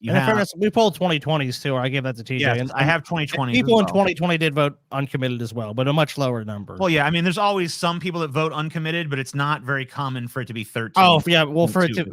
In fairness, we pulled 2020s too, or I gave that to TJ. Yes, and I have 2020. People in 2020 did vote uncommitted as well, but a much lower number. Well, yeah, I mean, there's always some people that vote uncommitted, but it's not very common for it to be 13. Oh, yeah. Well, for it to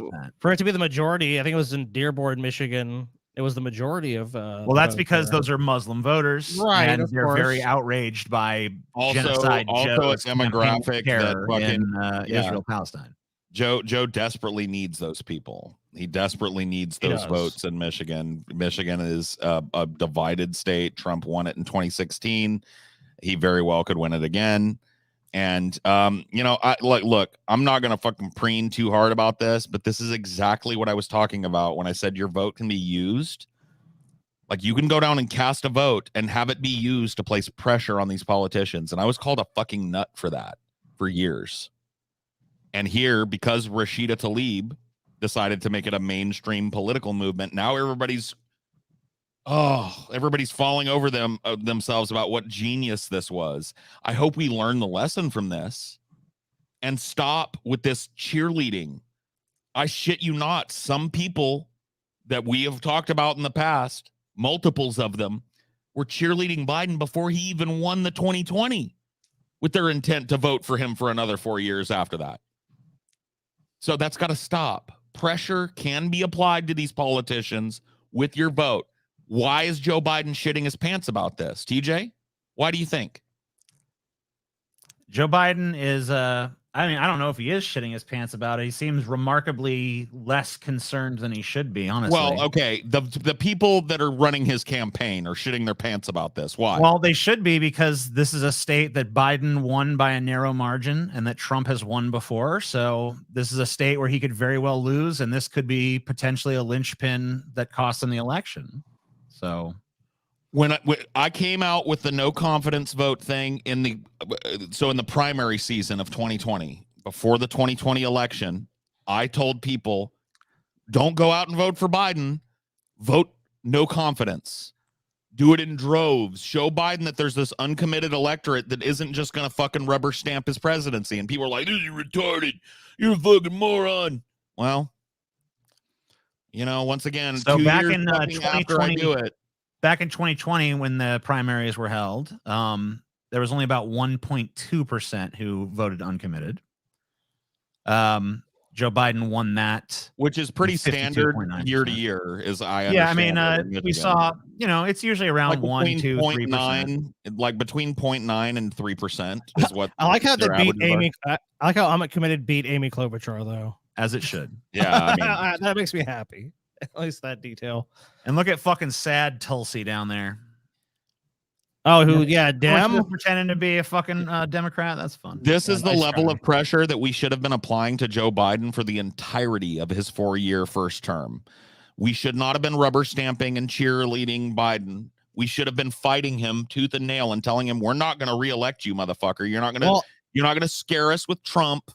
be the majority, I think it was in Dearborn, Michigan. It was the majority of. Well, that's because those are Muslim voters, right? And they're very outraged by genocide. Also, a demographic that fucking Israel Palestine. Joe desperately needs those people. He desperately needs those votes in Michigan. Michigan is a divided state. Trump won it in 2016. He very well could win it again. And you know, look, I'm not gonna fucking preen too hard about this, but this is exactly what I was talking about when I said your vote can be used. Like, you can go down and cast a vote and have it be used to place pressure on these politicians. And I was called a fucking nut for that for years. And here, because Rashida Tlaib decided to make it a mainstream political movement, now everybody's falling over themselves about what genius this was. I hope we learn the lesson from this and stop with this cheerleading. I shit you not, some people that we have talked about in the past, multiples of them, were cheerleading Biden before he even won the 2020 with their intent to vote for him for another 4 years after that. So that's got to stop. Pressure can be applied to these politicians with your vote. Why is Joe Biden shitting his pants about this? TJ, why do you think? Joe Biden is, I mean, I don't know if he is shitting his pants about it. He seems remarkably less concerned than he should be, honestly. Well, okay. The people that are running his campaign are shitting their pants about this. Why? Well, they should be, because this is a state that Biden won by a narrow margin and that Trump has won before. So this is a state where he could very well lose, and this could be potentially a linchpin that costs him the election. So when I came out with the no confidence vote thing in the primary season of 2020, before the 2020 election, I told people, don't go out and vote for Biden. Vote no confidence. Do it in droves. Show Biden that there's this uncommitted electorate that isn't just going to fucking rubber stamp his presidency. And people are like, "You're retarded. You're a fucking moron." Well, once again, So 2 back years in fucking after I 2020, do it. back in 2020, when the primaries were held, there was only about 1.2% who voted uncommitted. Joe Biden won that, Which is pretty standard 52.9%. year to year, as I yeah. I understand. mean, we saw, it's usually around 1, 2, 3%. Like between 0.9 and 3% is what I like how they their beat averages are. Amy. I like how uncommitted beat Amy Klobuchar though. As it should. Yeah, I mean, that makes me happy. At least that detail. And look at fucking sad Tulsi down there. Oh, Dem? Pretending to be a fucking Democrat. That's fun. this is the nice level try. of pressure that we should have been applying to Joe Biden for the entirety of his 4-year first term. We should not have been rubber stamping and cheerleading Biden. We should have been fighting him tooth and nail and telling him, we're not going to reelect you, motherfucker. You're not going to scare us with Trump.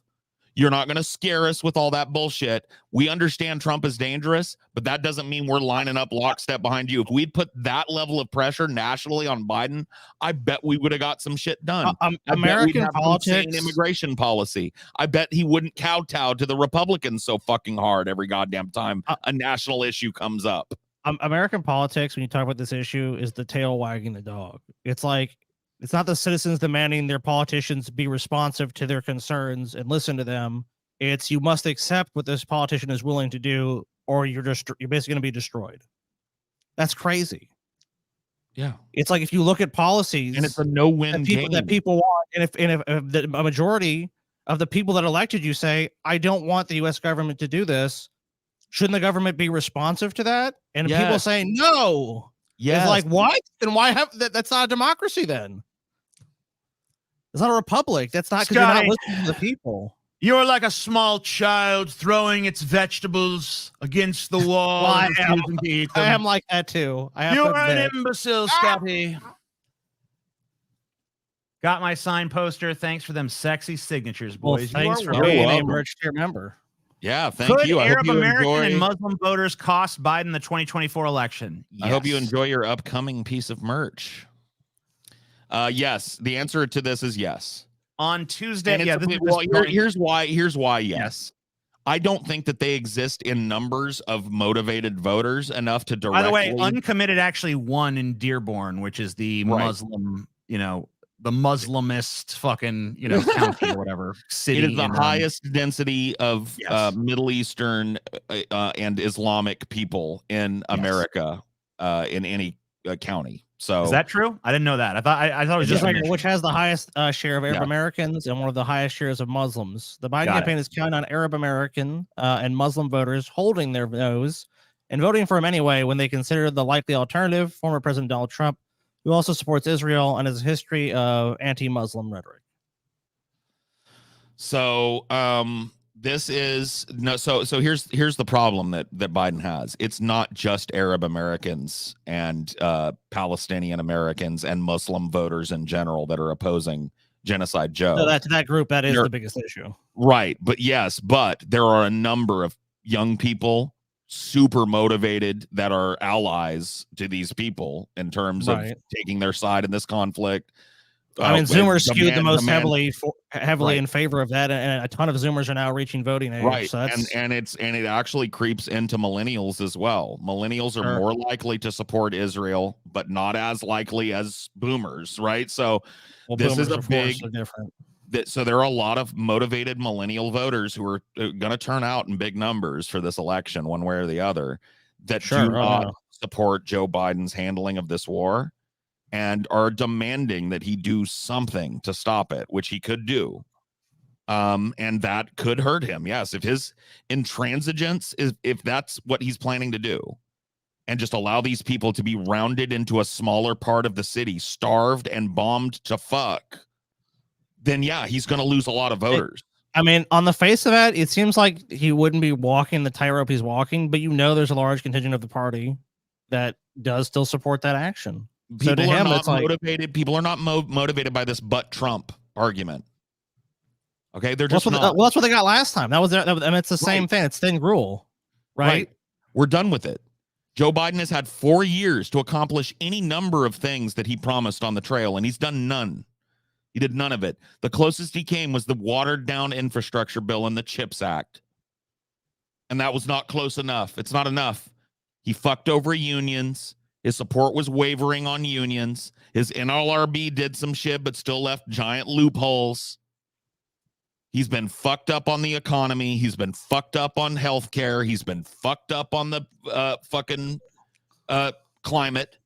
You're not going to scare us with all that bullshit. We understand Trump is dangerous, but that doesn't mean we're lining up lockstep behind you. If we'd put that level of pressure nationally on Biden, I bet we would have got some shit done. American politics, insane immigration policy. I bet he wouldn't kowtow to the Republicans so fucking hard every goddamn time a national issue comes up. American politics, when you talk about this issue, is the tail wagging the dog. It's like, it's not the citizens demanding their politicians be responsive to their concerns and listen to them. It's you must accept what this politician is willing to do, or you're basically going to be destroyed. That's crazy. Yeah, it's like if you look at policies, and it's a no-win game that people want, and if a majority of the people that elected you say, "I don't want the U.S. government to do this," shouldn't the government be responsive to that? And people say no. Yeah, it's like, what? Then why have that? That's not a democracy. Then it's not a republic. That's not because you're not listening to the people. You're like a small child throwing its vegetables against the wall. Well, I am like that too. You're an imbecile, Scotty. Got my signed poster. Thanks for them sexy signatures, boys. Well, thanks for being a merch tier member. Yeah, thank you. I Arab hope you American and Muslim voters cost Biden the 2024 election? Yes. I hope you enjoy your upcoming piece of merch. Yes, the answer to this is yes. On Tuesday, here's why. Yes. I don't think that they exist in numbers of motivated voters enough to directly. By the way, uncommitted actually won in Dearborn, which is the Muslim, the Muslimist fucking, county or whatever city. It is the highest density of Middle Eastern and Islamic people in America in any county. So is that true? I didn't know that. I thought it was just which has the highest share of Arab Americans and one of the highest shares of Muslims. The Biden campaign is counting on Arab American and Muslim voters holding their nose and voting for him anyway when they consider the likely alternative, former President Donald Trump, who also supports Israel and has a history of anti-Muslim rhetoric. So this is so here's the problem that Biden has. It's not just Arab Americans and Palestinian Americans and Muslim voters in general that are opposing Genocide Joe. So that group, that is the biggest issue. Right. But there are a number of young people super motivated that are allies to these people in terms of taking their side in this conflict. I mean, Zoomers skewed the most heavily in favor of that, and a ton of Zoomers are now reaching voting age. Right, so and it actually creeps into millennials as well. Millennials are more likely to support Israel, but not as likely as boomers. Right, so this is a big different. So there are a lot of motivated millennial voters who are going to turn out in big numbers for this election, one way or the other, that do not support Joe Biden's handling of this war and are demanding that he do something to stop it, which he could do. And that could hurt him. Yes, if his intransigence is, if that's what he's planning to do, and just allow these people to be rounded into a smaller part of the city, starved and bombed to fuck, then he's going to lose a lot of voters. I mean, on the face of it, it seems like he wouldn't be walking the tightrope he's walking, but there's a large contingent of the party that does still support that action. People are not motivated. People are not motivated by this "but Trump" argument. Okay, they're just that's what they got last time. That was it's the same thing. It's thin gruel, right? We're done with it. Joe Biden has had 4 years to accomplish any number of things that he promised on the trail, and he's done none. He did none of it. The closest he came was the watered down infrastructure bill and the CHIPS Act. And that was not close enough. It's not enough. He fucked over unions. His support was wavering on unions. His NLRB did some shit, but still left giant loopholes. He's been fucked up on the economy. He's been fucked up on healthcare. He's been fucked up on the fucking climate.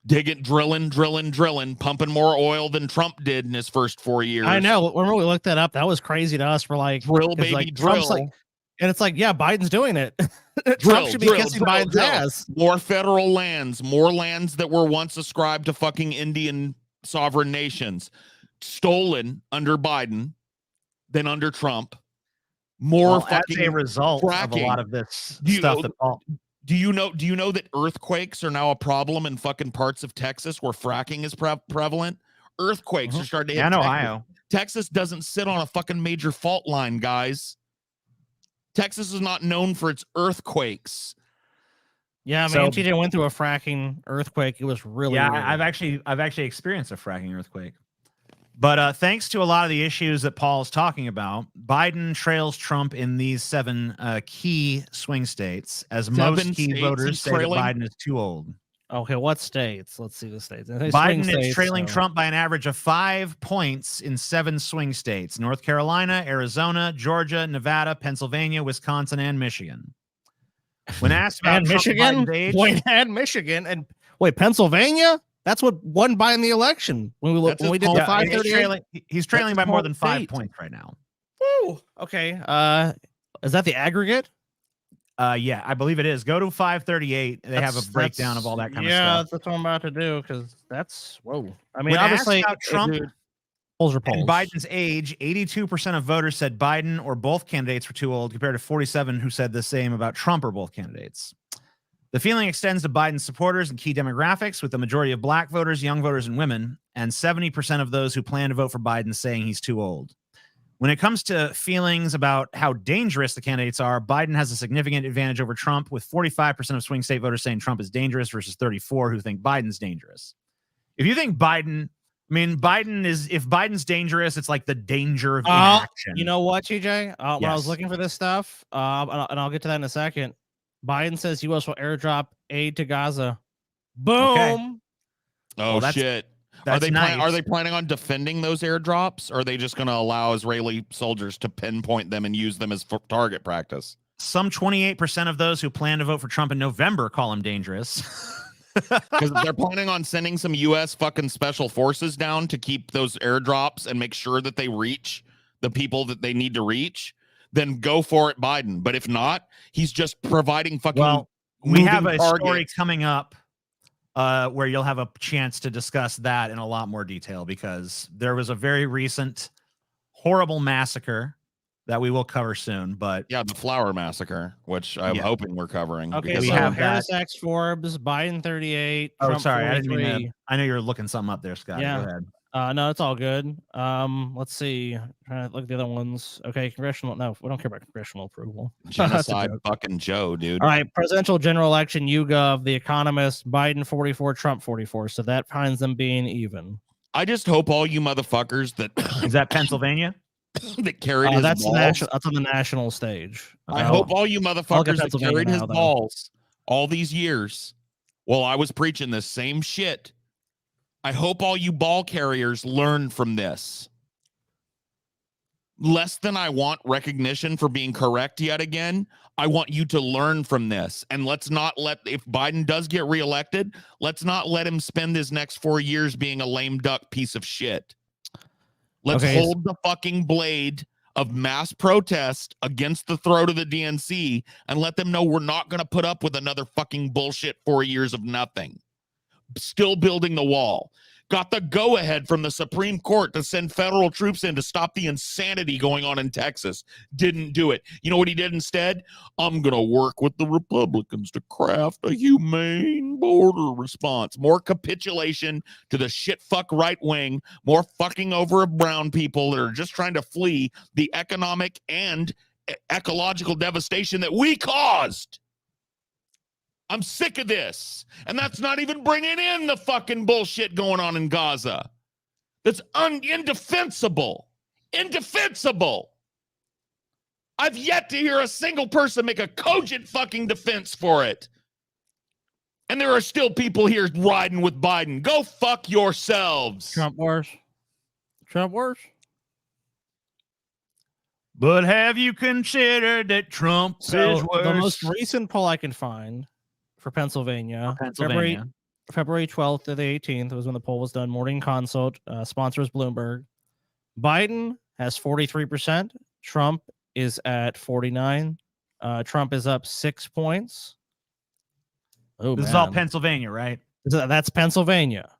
Drilling, pumping more oil than Trump did in his first 4 years. I know. When we looked that up, that was crazy to us. We're like, drill, baby, like, drill. Like, and it's like, yeah, Biden's doing it. Trump should be kissing Biden's ass. More federal lands, more lands that were once ascribed to fucking Indian sovereign nations, stolen under Biden than under Trump. More fucking as a result fracking. of a lot of this stuff that Paul. Do you know that earthquakes are now a problem in fucking parts of Texas where fracking is prevalent? Earthquakes are starting to hit Texas. Ohio. Texas doesn't sit on a fucking major fault line, guys. Texas is not known for its earthquakes. Yeah, I mean, TJ went through a fracking earthquake. It was really weird. I've actually experienced a fracking earthquake. But thanks to a lot of the issues that Paul's talking about, Biden trails Trump in these 7 key swing states, as most key voters say that Biden is too old. Okay, what states? Let's see the states. Biden is trailing Trump by an average of 5 points in 7 swing states: North Carolina, Arizona, Georgia, Nevada, Pennsylvania, Wisconsin, and Michigan. When asked about Michigan, Michigan, and wait, Pennsylvania? That's what won Biden the election when we did the 538. He's trailing by more than 5 points right now. Woo. Okay. Is that the aggregate? Yeah, I believe it is. Go to 538. They have a breakdown of all that kind of stuff. Yeah, that's what I'm about to do because that's whoa. I mean, when obviously, asked about Trump polls are polls. and Biden's age, 82% of voters said Biden or both candidates were too old, compared to 47% who said the same about Trump or both candidates. The feeling extends to Biden's supporters and key demographics, with the majority of black voters, young voters, and women, and 70% of those who plan to vote for Biden saying he's too old. When it comes to feelings about how dangerous the candidates are, Biden has a significant advantage over Trump, with 45% of swing state voters saying Trump is dangerous versus 34% who think Biden's dangerous. If you think Biden, I mean, if Biden's dangerous, it's like the danger of inaction. You know what, TJ? When I was looking for this stuff, and I'll get to that in a second, Biden says U.S. will airdrop aid to Gaza. Boom. Okay. Oh, well, shit. Are they planning on defending those airdrops? Or are they just going to allow Israeli soldiers to pinpoint them and use them as target practice? Some 28% of those who plan to vote for Trump in November call him dangerous. Because they're planning on sending some U.S. fucking special forces down to keep those airdrops and make sure that they reach the people that they need to reach. Then go for it, Biden. But if not, he's just providing fucking. Well, we have a story coming up where you'll have a chance to discuss that in a lot more detail, because there was a very recent horrible massacre that we will cover soon. But yeah, the Flower Massacre, which I'm hoping we're covering. Okay, we have Harris X Forbes, Biden 38. Oh, Trump sorry, 43. I know you're looking something up there, Scott. Yeah. Go ahead. No, it's all good. Let's see. Trying to look at the other ones. Okay, congressional. No, we don't care about congressional approval. Genocide fucking Joe, dude. All right, presidential general election, YouGov, The Economist, Biden 44, Trump 44. So that finds them being even. I just hope all you motherfuckers that is that Pennsylvania that carried his balls. That's on the national stage. I hope all you motherfuckers that carried his balls all these years while I was preaching this same shit. I hope all you ball carriers learn from this. Less than I want recognition for being correct yet again, I want you to learn from this. And let's not if Biden does get reelected, let's not let him spend his next 4 years being a lame duck piece of shit. Let's hold the fucking blade of mass protest against the throat of the DNC and let them know we're not going to put up with another fucking bullshit 4 years of nothing. Still building the wall. Got the go-ahead from the Supreme Court to send federal troops in to stop the insanity going on in Texas. Didn't do it. You know what he did instead? I'm going to work with the Republicans to craft a humane border response. More capitulation to the shit-fuck right wing. More fucking over of brown people that are just trying to flee the economic and ecological devastation that we caused. I'm sick of this. And that's not even bringing in the fucking bullshit going on in Gaza. That's indefensible. Indefensible. I've yet to hear a single person make a cogent fucking defense for it. And there are still people here riding with Biden. Go fuck yourselves. Trump wars. Trump wars. But have you considered that Trump is So worse? the most recent poll I can find for Pennsylvania, Pennsylvania. February 12th to the 18th was when the poll was done. Morning Consult, sponsors Bloomberg. Biden has 43%. Trump is at 49. Trump is up 6 points. Oh, This is all Pennsylvania, right? That's Pennsylvania.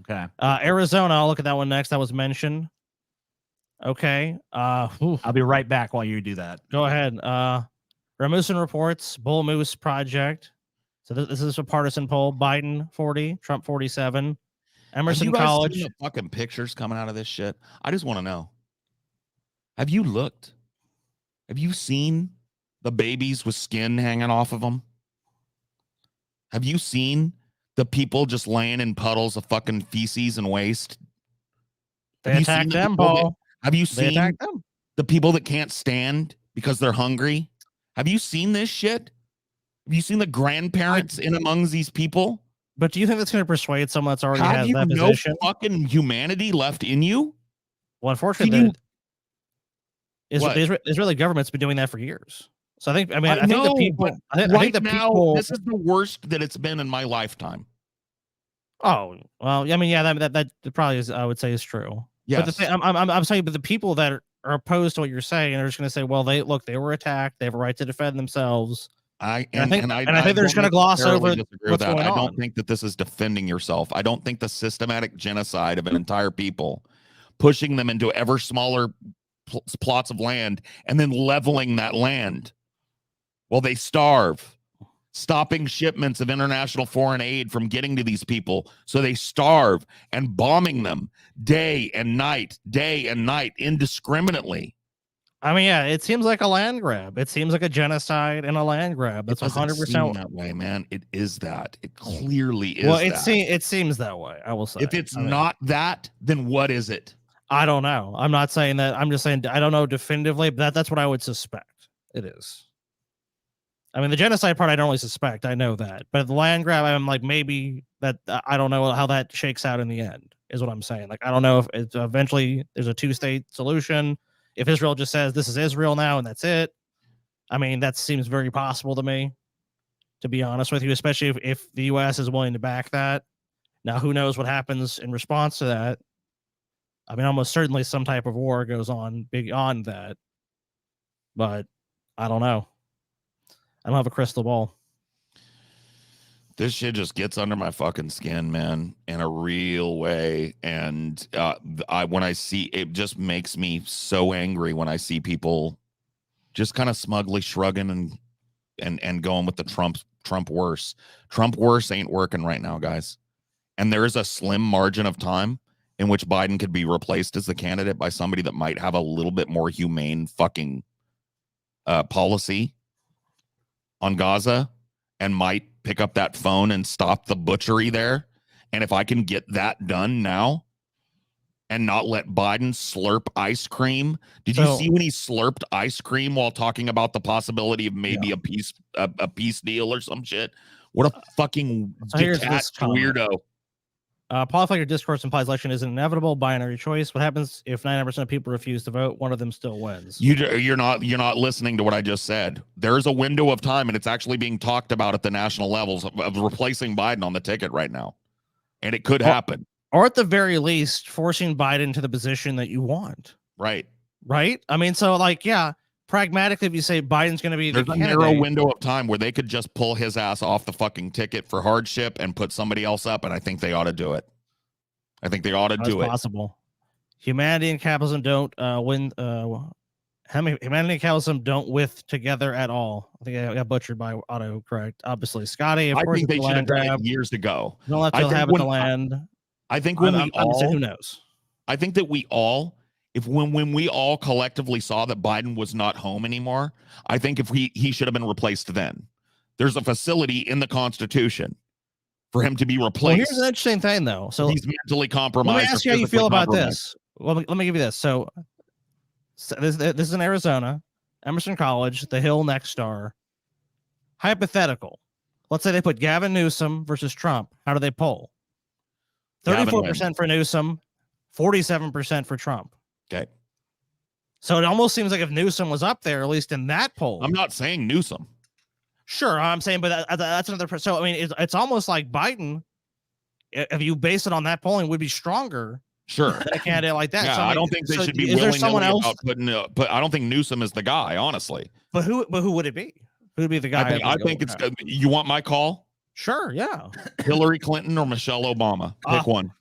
Okay. Arizona, I'll look at that one next. That was mentioned. Okay. I'll be right back while you do that. Go ahead. Rasmussen reports Bull Moose Project. So this is a partisan poll. Biden 40, Trump 47. Emerson Have you guys College. seen the fucking pictures coming out of this shit? I just want to know. Have you looked? Have you seen the babies with skin hanging off of them? Have you seen the people just laying in puddles of fucking feces and waste? They Have you attacked seen the them, people that- Paul. Have you They seen attacked them. the people that can't stand because they're hungry? Have you seen this shit? Have you seen the grandparents in amongst these people? But do you think that's going to persuade someone that's already Have has you that no position? fucking humanity left in you? Well, unfortunately, Can you- the What? Israeli government's been doing that for years. So I think I think the know, people. but I think right the now, people. this is the worst that it's been in my lifetime. Oh well, I mean, yeah, that probably is. I would say is true. Yes. But the thing, I'm saying, but the people that are opposed to what you're saying are just going to say, well, they were attacked. They have a right to defend themselves. I think they're don't just gonna gloss necessarily over disagree with what's that. going I don't on. think that this is defending yourself. I don't think the systematic genocide of an entire people, pushing them into ever smaller plots of land and then leveling that land while they starve, stopping shipments of international foreign aid from getting to these people so they starve, and bombing them day and night indiscriminately. I mean, yeah, it seems like a land grab. It seems like a genocide and a land grab. That's It doesn't 100% seem that way, man. It is that. It clearly is. Well, that. it seems that way. I will say. If it's not that, then what is it? I don't know. I'm not saying that. I'm just saying I don't know definitively, but that's what I would suspect. It is. I mean, the genocide part, I don't really suspect. I know that, but the land grab, I'm like, maybe that. I don't know how that shakes out in the end. Is what I'm saying. Like, I don't know if it's eventually there's a 2-state solution. If Israel just says this is Israel now and that's it, I mean, that seems very possible to me, to be honest with you, especially if the U.S. is willing to back that. Now, who knows what happens in response to that? I mean, almost certainly some type of war goes on beyond that, but I don't know. I don't have a crystal ball. This shit just gets under my fucking skin, man, in a real way. And when I see it, just makes me so angry when I see people just kind of smugly shrugging and going with the Trump worse. Trump worse ain't working right now, guys. And there is a slim margin of time in which Biden could be replaced as the candidate by somebody that might have a little bit more humane fucking policy on Gaza and might pick up that phone and stop the butchery there. And if I can get that done now and not let Biden slurp ice cream. Did you see when he slurped ice cream while talking about the possibility of maybe a peace deal or some shit? What a fucking detached weirdo. Qualifier discourse implies election is an inevitable binary choice. What happens if 99% of people refuse to vote? One of them still wins. You're not listening to what I just said. There is a window of time, and it's actually being talked about at the national levels of replacing Biden on the ticket right now, and it could happen. Or at the very least, forcing Biden to the position that you want. Right. I mean, so like, yeah, pragmatically, if you say Biden's going to be there's a narrow window of time where they could just pull his ass off the fucking ticket for hardship and put somebody else up, and I think they ought to do it. I think they ought to do it. Possible. Humanity and capitalism don't win. Humanity and capitalism don't with together at all. I think I got butchered by autocorrect. Obviously, Scotty. Of course, think they should have done it years ago. Don't let them have the land. I think when who knows? I think that we all, when we all collectively saw that Biden was not home anymore, I think if he should have been replaced then. There's a facility in the Constitution for him to be Well, replaced. here's an interesting thing, though. So He's mentally compromised. let me ask you how you feel about this. Well, let me give you this. So this is in Arizona, Emerson College, the Hill next star. Hypothetical. Let's say they put Gavin Newsom versus Trump. How do they poll? 34% for Newsom, 47% for Trump. Okay. So it almost seems like if Newsom was up there, at least in that poll. I'm not saying Newsom. Sure, I'm saying, but that's another. So I mean, it's almost like Biden, if you base it on that polling, would be stronger. Sure. Than a candidate like that. Yeah, so, I don't think they should be is there willing someone else? about putting. But I don't think Newsom is the guy, honestly. But who would it be? Who would be the guy? I think it's. You want my call? Sure. Yeah. Hillary Clinton or Michelle Obama? Pick one.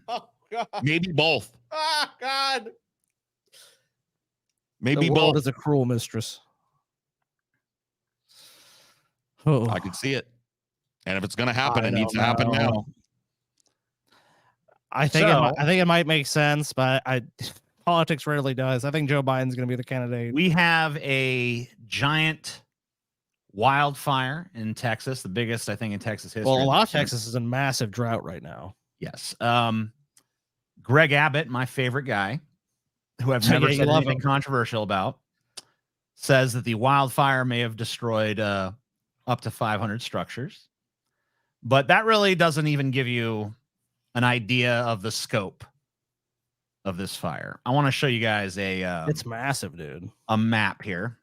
Oh God. Maybe both. Oh God. Maybe The world both. is a cruel mistress. Oh. I could see it. And if it's going to happen, I it needs to don't happen know. now. I think it might make sense, but politics rarely does. I think Joe Biden's going to be the candidate. We have a giant wildfire in Texas, the biggest, I think, in Texas history. Well, a lot of Texas is in massive drought right now. Yes. Greg Abbott, my favorite guy, who I've never said anything controversial about, says that the wildfire may have destroyed up to 500 structures. But that really doesn't even give you an idea of the scope of this fire. I want to show you guys it's massive, dude. A map here.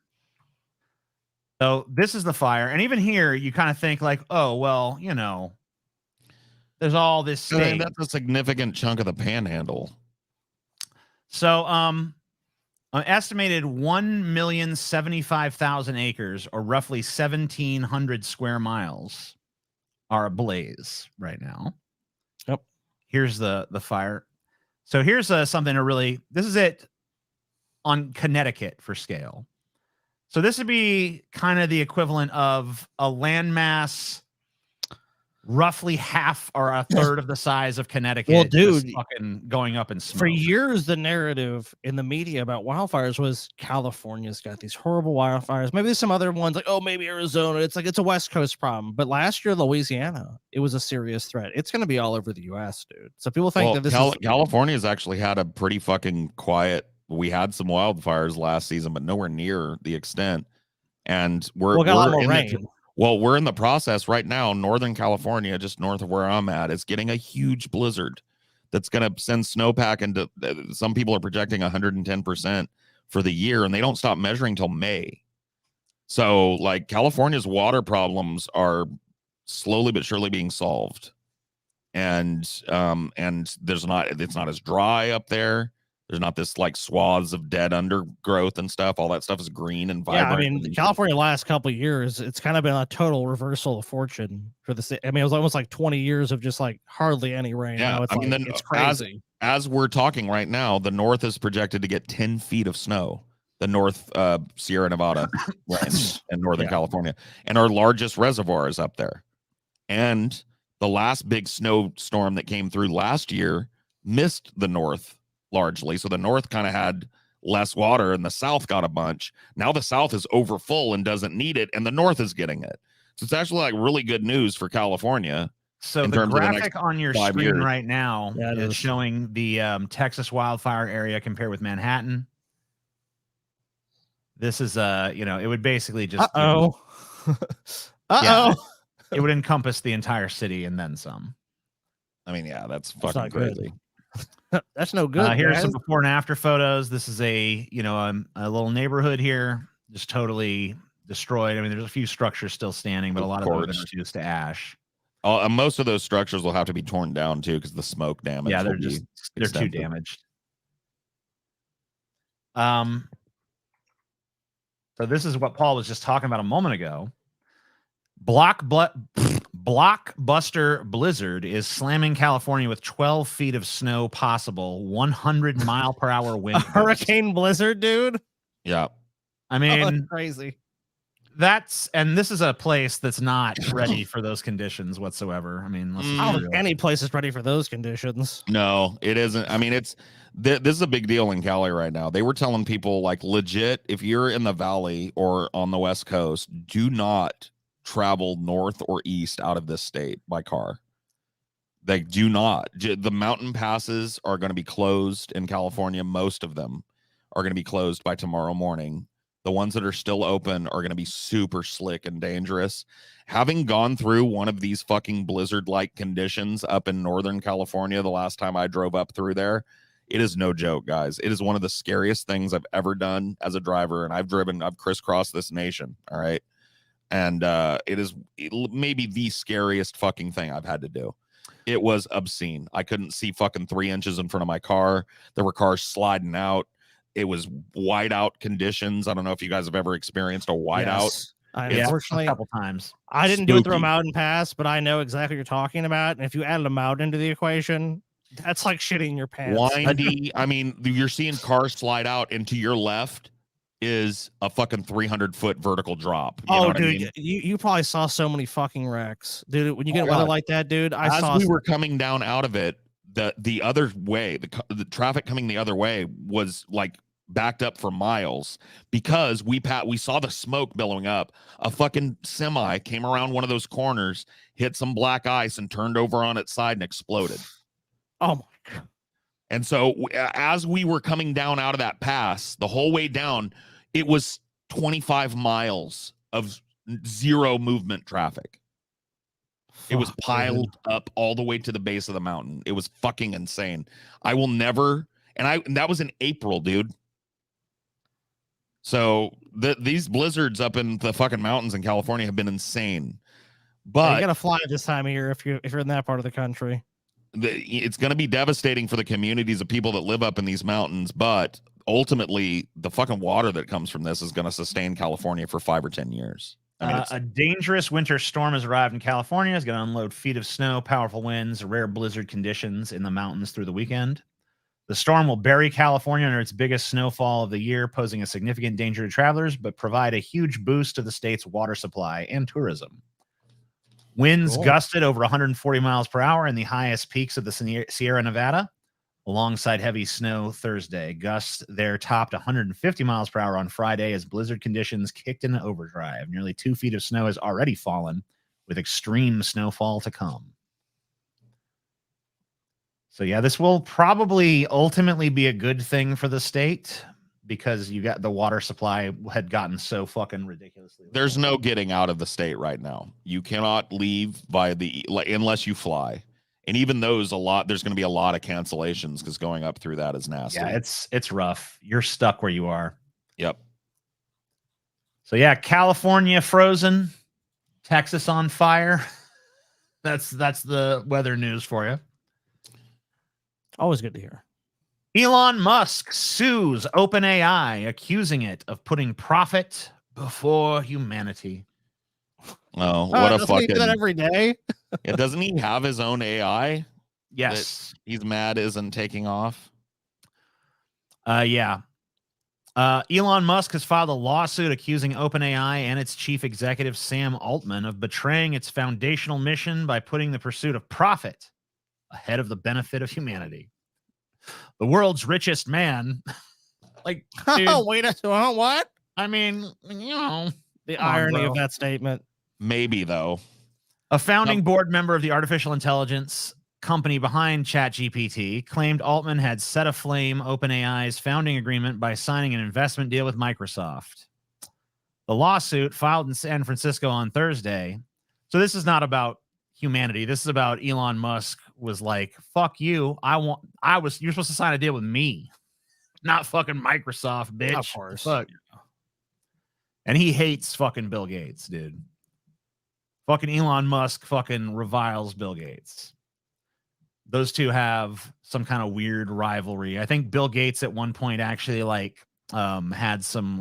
So this is the fire. And even here, you kind of think like, oh, well, you know, there's all this state. That's a significant chunk of the panhandle. So an estimated 1,075,000 acres, or roughly 1,700 square miles, are ablaze right now. Yep. Here's the fire. So here's something to really, this is it on Connecticut for scale. So this would be kind of the equivalent of a landmass roughly half or a third of the size of Connecticut. Well, dude, just fucking going up in smoke. For years, the narrative in the media about wildfires was California's got these horrible wildfires. Maybe there's some other ones like, oh, maybe Arizona. It's like it's a West Coast problem. But last year, Louisiana, it was a serious threat. It's going to be all over the U.S., dude. So people think that this California's actually had a pretty fucking quiet. We had some wildfires last season, but nowhere near the extent. And we're got a lot more rain. We're in the process right now. Northern California, just north of where I'm at, is getting a huge blizzard that's going to send snowpack into. Some people are projecting 110% for the year, and they don't stop measuring till May. So, like, California's water problems are slowly but surely being solved, and it's not as dry up there. There's not this like swaths of dead undergrowth and stuff. All that stuff is green and vibrant. Yeah, I mean, California last couple of years, it's kind of been a total reversal of fortune for the city. I mean, it was almost like 20 years of just like hardly any rain. Yeah, now it's it's crazy. As we're talking right now, the north is projected to get 10 feet of snow. The North Sierra Nevada and Northern California, and our largest reservoir is up there. And the last big snowstorm that came through last year missed the north largely. So the north kind of had less water and the south got a bunch. Now the south is over full and doesn't need it, and the north is getting it. So it's actually like really good news for California. So the graphic on your screen right now is showing the Texas wildfire area compared with Manhattan. This is it would basically just yeah, it would encompass the entire city and then some. I mean, yeah, that's fucking crazy. That's no good. Here's some before and after photos. This is a little neighborhood here, just totally destroyed. I mean, there's a few structures still standing, but a lot of them are reduced to ash. Most of those structures will have to be torn down too because the smoke damage. Yeah, they're too damaged. So this is what Paul was just talking about a moment ago. Blockbuster blizzard is slamming California with 12 feet of snow possible, 100-mile-per-hour wind. A hurricane blizzard, dude. Yeah. I mean, crazy. And this is a place that's not ready for those conditions whatsoever. I mean, I don't think any place is ready for those conditions. No, it isn't. I mean, this is a big deal in Cali right now. They were telling people like legit, if you're in the valley or on the West Coast, do not travel north or east out of this state by car. They do not. The mountain passes are going to be closed in California. Most of them are going to be closed by tomorrow morning. The ones that are still open are going to be super slick and dangerous. Having gone through one of these fucking blizzard-like conditions up in Northern California the last time I drove up through there, it is no joke, guys. It is one of the scariest things I've ever done as a driver, and I've crisscrossed this nation, all right? And it is maybe the scariest fucking thing I've had to do. It was obscene. I couldn't see fucking 3 inches in front of my car. There were cars sliding out. It was whiteout conditions. I don't know if you guys have ever experienced a whiteout. Unfortunately, a couple times. I didn't do it through a Spooky. mountain pass, but I know exactly what you're talking about. And if you added a mountain into the equation, that's like shitting your pants. Windy. I mean, you're seeing cars slide out, and to your left is a fucking 300-foot vertical drop. You know what dude, I mean? you probably saw so many fucking wrecks, dude. When you get Oh, weather God. like that, dude, I As saw. we were coming down out of it, the other way, the traffic coming the other way was like backed up for miles because we saw the smoke billowing up. A fucking semi came around one of those corners, hit some black ice, and turned over on its side and exploded. Oh my god! And so as we were coming down out of that pass, the whole way down, it was 25 miles of zero movement traffic. It was piled up all the way to the base of the mountain. It was fucking insane. I will never, and that was in April, dude. So these blizzards up in the fucking mountains in California have been insane. But you gotta fly this time of year if you're in that part of the country. It's going to be devastating for the communities of people that live up in these mountains. But ultimately, the fucking water that comes from this is going to sustain California for 5 or 10 years. I mean, A dangerous winter storm has arrived in California. It's going to unload feet of snow, powerful winds, rare blizzard conditions in the mountains through the weekend. The storm will bury California under its biggest snowfall of the year, posing a significant danger to travelers, but provide a huge boost to the state's water supply and tourism. Winds gusted over 140 miles per hour in the highest peaks of the Sierra Nevada, alongside heavy snow Thursday. Gusts there topped 150 miles per hour on Friday as blizzard conditions kicked into overdrive. Nearly 2 feet of snow has already fallen, with extreme snowfall to come. So yeah, this will probably ultimately be a good thing for the state because you got the water supply had gotten so fucking ridiculously low. There's no getting out of the state right now. You cannot leave unless you fly. And even those, there's going to be a lot of cancellations because going up through that is nasty. Yeah, it's rough. You're stuck where you are. Yep. So yeah, California frozen, Texas on fire. That's the weather news for you. Always good to hear. Elon Musk sues OpenAI, accusing it of putting profit before humanity. Oh, what a doesn't he do that fucking... every day? Yeah, doesn't he have his own AI? Yes. He's mad isn't taking off? Yeah. Elon Musk has filed a lawsuit accusing OpenAI and its chief executive, Sam Altman, of betraying its foundational mission by putting the pursuit of profit ahead of the benefit of humanity. The world's richest man. Like, dude, wait, what? I mean, The irony of that statement. Maybe, though. A founding board member of the artificial intelligence company behind ChatGPT claimed Altman had set aflame OpenAI's founding agreement by signing an investment deal with Microsoft. The lawsuit, filed in San Francisco on Thursday. So this is not about humanity. This is about Elon Musk was like, fuck you. You're supposed to sign a deal with me, not fucking Microsoft, bitch. Of course. Fuck. And he hates fucking Bill Gates, dude. Fucking Elon Musk fucking reviles Bill Gates. Those two have some kind of weird rivalry. I think Bill Gates at one point actually had some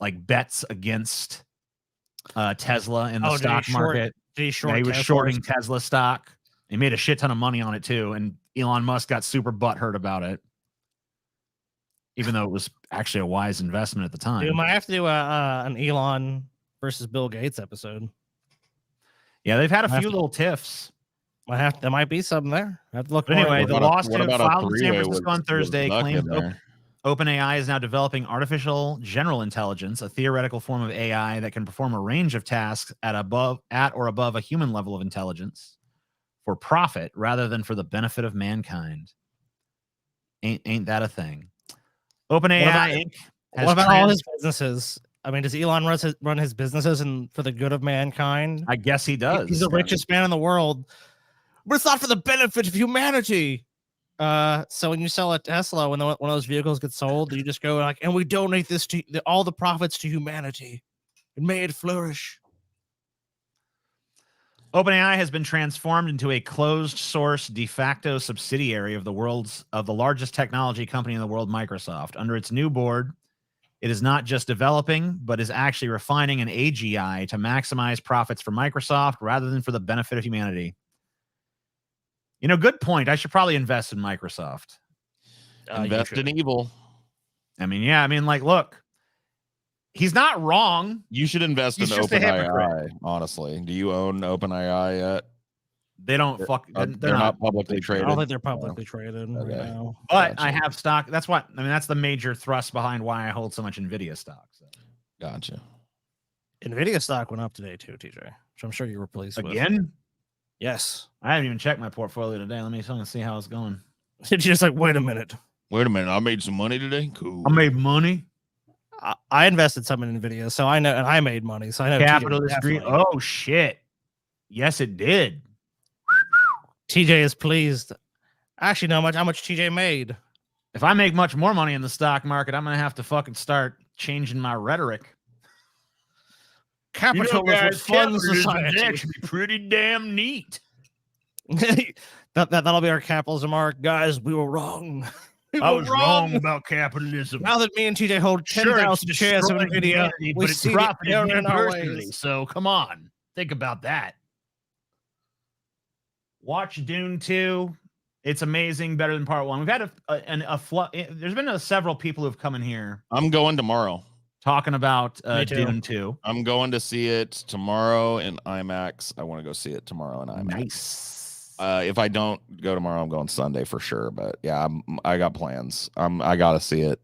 bets against Tesla in the stock market. He He was shorting Tesla stock. He made a shit ton of money on it too, and Elon Musk got super butthurt about it, even though it was actually a wise investment at the time. Dude, might have to do an Elon versus Bill Gates episode. Yeah, they've had a few little tiffs. There might be something there. I have to look. But anyway, What the about lawsuit a filed in San three-way Francisco with on Thursday Zuck in claimed there? OpenAI is now developing artificial general intelligence, a theoretical form of AI that can perform a range of tasks at or above a human level of intelligence for profit rather than for the benefit of mankind. Ain't that a thing? OpenAI Inc. has What about all his businesses? I mean, does Elon run his businesses and for the good of mankind? I guess he does. He's the richest man in the world, but it's not for the benefit of humanity. So when you sell a Tesla, when one of those vehicles gets sold, you just go like, and we donate this to all the profits to humanity, and may it flourish. OpenAI has been transformed into a closed source de facto subsidiary of the largest technology company in the world, Microsoft. Under its new board, it is not just developing, but is actually refining an AGI to maximize profits for Microsoft rather than for the benefit of humanity. You know, good point. I should probably invest in Microsoft. Invest in evil. I mean, yeah. I mean, like, look, he's not wrong. You should invest in He's just a hypocrite. OpenAI, honestly. Do you own OpenAI yet? They don't They're not publicly I traded. don't think they're publicly traded right Okay. now. But Gotcha. I have stock. That's what I mean. That's the major thrust behind why I hold so much Nvidia stock. So. Gotcha. Nvidia stock went up today too, TJ, which I'm sure you were pleased with. Again, Yes. I haven't even checked my portfolio today. Let me see how it's going. Did you just like wait a minute? Wait a minute. I made some money today. Cool. I made money. I invested some in Nvidia, so I know, and I made money, so I know. Capitalist green. Oh shit! Yes, it did. TJ is pleased. Actually, know how much TJ made. If I make much more money in the stock market, I'm gonna have to fucking start changing my rhetoric. Capitalism is fun society. actually pretty damn neat. That'll be our capitalism arc, guys. We were wrong. I was wrong about capitalism. Now that me and TJ hold 10,000 shares of Nvidia, we but it's see the profited error in our universally. ways. So come on, think about that. Watch Dune 2. It's amazing, better than part 1. We've had there's been several people who've come in here I'm going tomorrow. talking about Me too. Dune 2. I'm going to see it tomorrow in IMAX. I want to go see it tomorrow in IMAX. Nice. If I don't go tomorrow, I'm going Sunday for sure. But yeah, I got plans. I got to see it.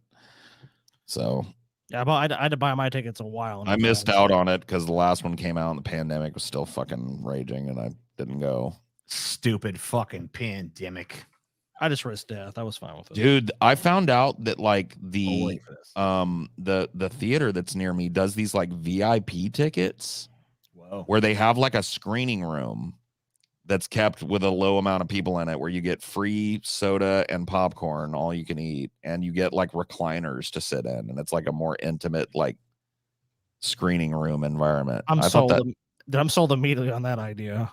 So Yeah, but I had to buy my tickets a while. I missed out on it because the last one came out and the pandemic was still fucking raging, and I didn't go. Stupid fucking pandemic. I just risked death. I was fine with it. Dude, I found out that like I'll the wait for this. the theater that's near me does these like VIP tickets Whoa. where they have like a screening room that's kept with a low amount of people in it, where you get free soda and popcorn, all you can eat, and you get like recliners to sit in, and it's like a more intimate like screening room environment. I'm I thought sold. I'm sold immediately on that idea.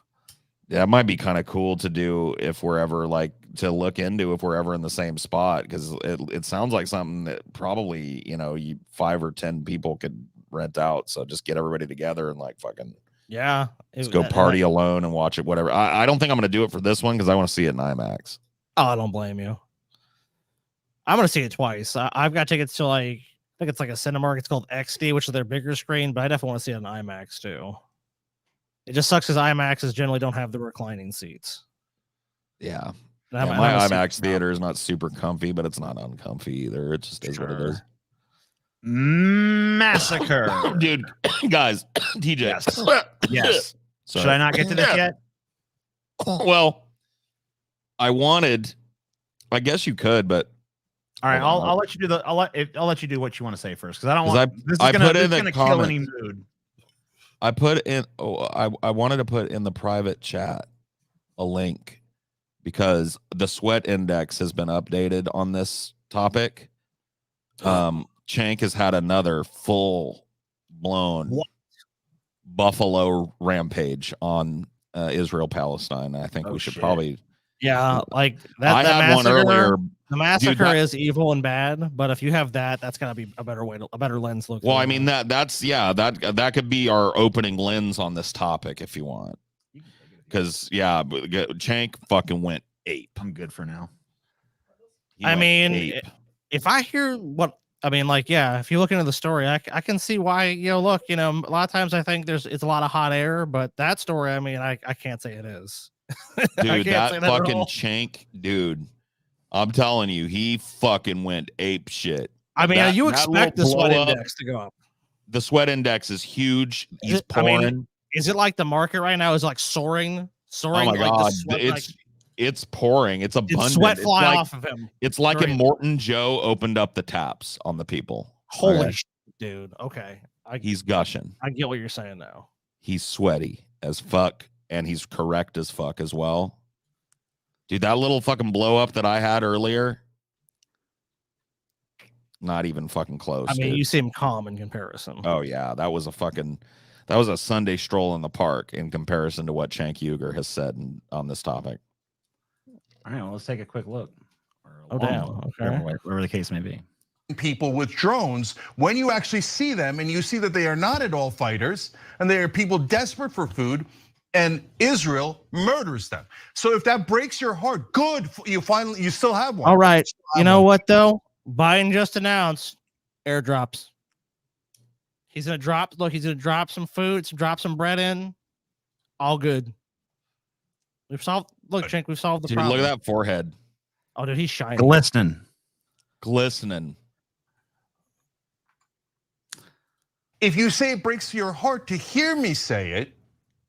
Yeah, it might be kind of cool to do if we're ever like to look into if we're ever in the same spot, because it sounds like something that probably, you know, 5 or 10 people could rent out. So just get everybody together and like fucking Yeah. just go party alone and watch it, whatever. I don't think I'm gonna do it for this one because I want to see it in IMAX. Oh, I don't blame you. I'm gonna see it twice. I've got tickets to like, I think it's like a Cinemark. It's called XD, which is their bigger screen, but I definitely want to see it in IMAX too. It just sucks because IMAXs generally don't have the reclining seats. Yeah. And My IMAX theater is not super comfy, but it's not uncomfy either. It just is what it is. Massacre. Dude, guys, TJ. Yes. Yes. Sorry. Should I not get to this yet? Well, I guess you could, but All right, I'll let you do I'll let you do what you want to say first, because I don't 'Cause want this is I gonna, put this in is the gonna kill any mood. I put in I wanted to put in the private chat a link because the sweat index has been updated on this topic. Chank has had another full blown buffalo rampage on Israel Palestine. I think we should probably like that. I that had one earlier. The massacre Dude, is evil and bad, but if you have that's gotta be a better lens look. Well, I mean that could be our opening lens on this topic if you want. Because Chank fucking went ape. I'm good for now. I mean, if I hear what I mean, like, yeah, if you look into the story, I can see why. Look, a lot of times I think it's a lot of hot air, but that story, I mean, I can't say it is. Dude, that fucking Chank, dude. I'm telling you, he fucking went ape shit. I mean, you that expect the little sweat blow up- index to go up. The sweat index is huge. He's I mean, pouring. Is it like the market right now is like soaring? Oh my like god, the sweat, it's pouring. It's abundant. did sweat fly like, off of him? It's like Great. if Morton Joe opened up the taps on the people. Holy Okay? shit, dude. Okay. He's gushing. I get what you're saying now. He's sweaty as fuck, and he's correct as fuck as well. Dude, that little fucking blow up that I had earlier, not even fucking close. I mean, dude. you seem calm in comparison. Oh yeah, that was a Sunday stroll in the park in comparison to what Cenk Uygur has said on this topic. All right, well, let's take a quick look. Oh, damn. Okay. Whatever the case may be. People with drones, when you actually see them and you see that they are not at all fighters and they are people desperate for food, and Israel murders them. So if that breaks your heart, good, you still have one. All right. You know what though? Biden just announced airdrops. He's gonna drop. Look, he's gonna drop some food, drop some bread in. All good. We've solved. Look, Cenk, we've solved the Dude, problem. look at that forehead, Oh, dude, he's shining. Glistening. glistening. If you say it breaks your heart to hear me say it,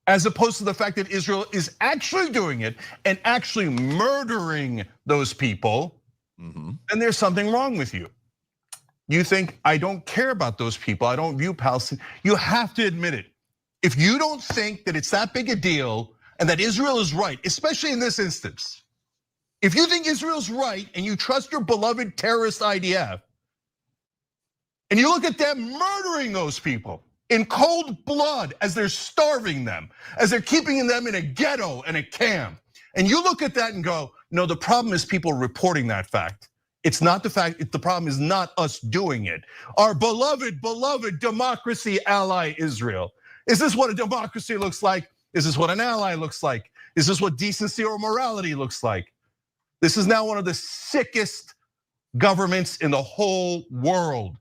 as opposed to the fact that Israel is actually doing it and actually murdering those people, then there's something wrong with you. You think, I don't care about those people, I don't view Palestine. You have to admit it. If you don't think that it's that big a deal and that Israel is right, especially in this instance, if you think Israel's right and you trust your beloved terrorist IDF, and you look at them murdering those people in cold blood as they're starving them, as they're keeping them in a ghetto and a camp, and you look at that and go, no, the problem is people reporting that fact. It's not the fact, the problem is not us doing it. Our beloved democracy ally Israel. Is this what a democracy looks like? Is this what an ally looks like? Is this what decency or morality looks like? This is now one of the sickest governments in the whole world.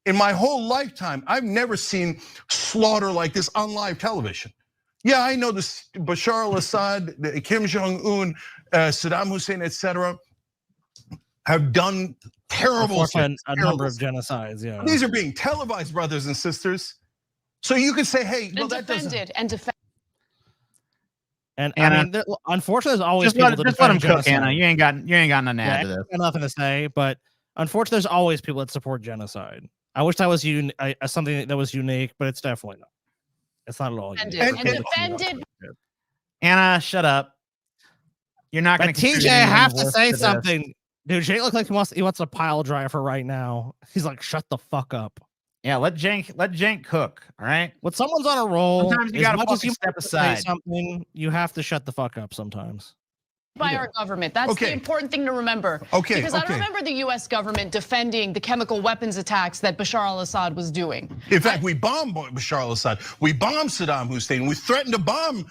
In my whole lifetime, I've never seen slaughter like this on live television. Yeah, I know this Bashar al-Assad, Kim Jong-un, Saddam Hussein, etc., have done terrible things. A number of genocides, yeah. These are being televised, brothers and sisters. So you could say, hey, well, that doesn't. And Anna, I mean, unfortunately, there's always Just people let that him defend cook, Anna. genocide. You ain't got nothing to add to I this. got nothing to say, but unfortunately, there's always people that support genocide. I wish that was something that was unique, but it's definitely not. It's not at all. And defended. Anna, shut up. You're not going But to. TJ, I have to say something, dude. Jay looks like he wants a pile driver right now. He's like, shut the fuck up. Yeah, let Cenk cook. All right. When someone's on a roll, Sometimes you as gotta much as fucking you step want to say aside. something, you have to shut the fuck up sometimes. By our government. That's the important thing to remember. Because I don't remember the US government defending the chemical weapons attacks that Bashar al-Assad was doing. In fact, we bombed Bashar al-Assad. We bombed Saddam Hussein. We threatened to bomb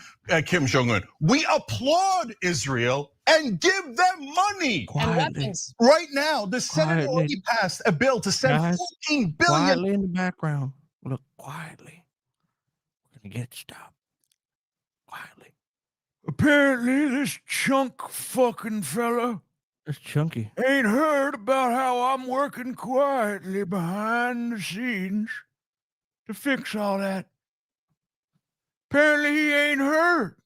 Kim Jong-un. We applaud Israel and give them money. And weapons. Right now, the Senate already passed a bill to send $14 billion. Quietly in the background. Look, quietly. We're gonna get stopped. Quietly. Apparently, this chunk fucking fella It's chunky. ain't heard about how I'm working quietly behind the scenes to fix all that. Apparently, he ain't heard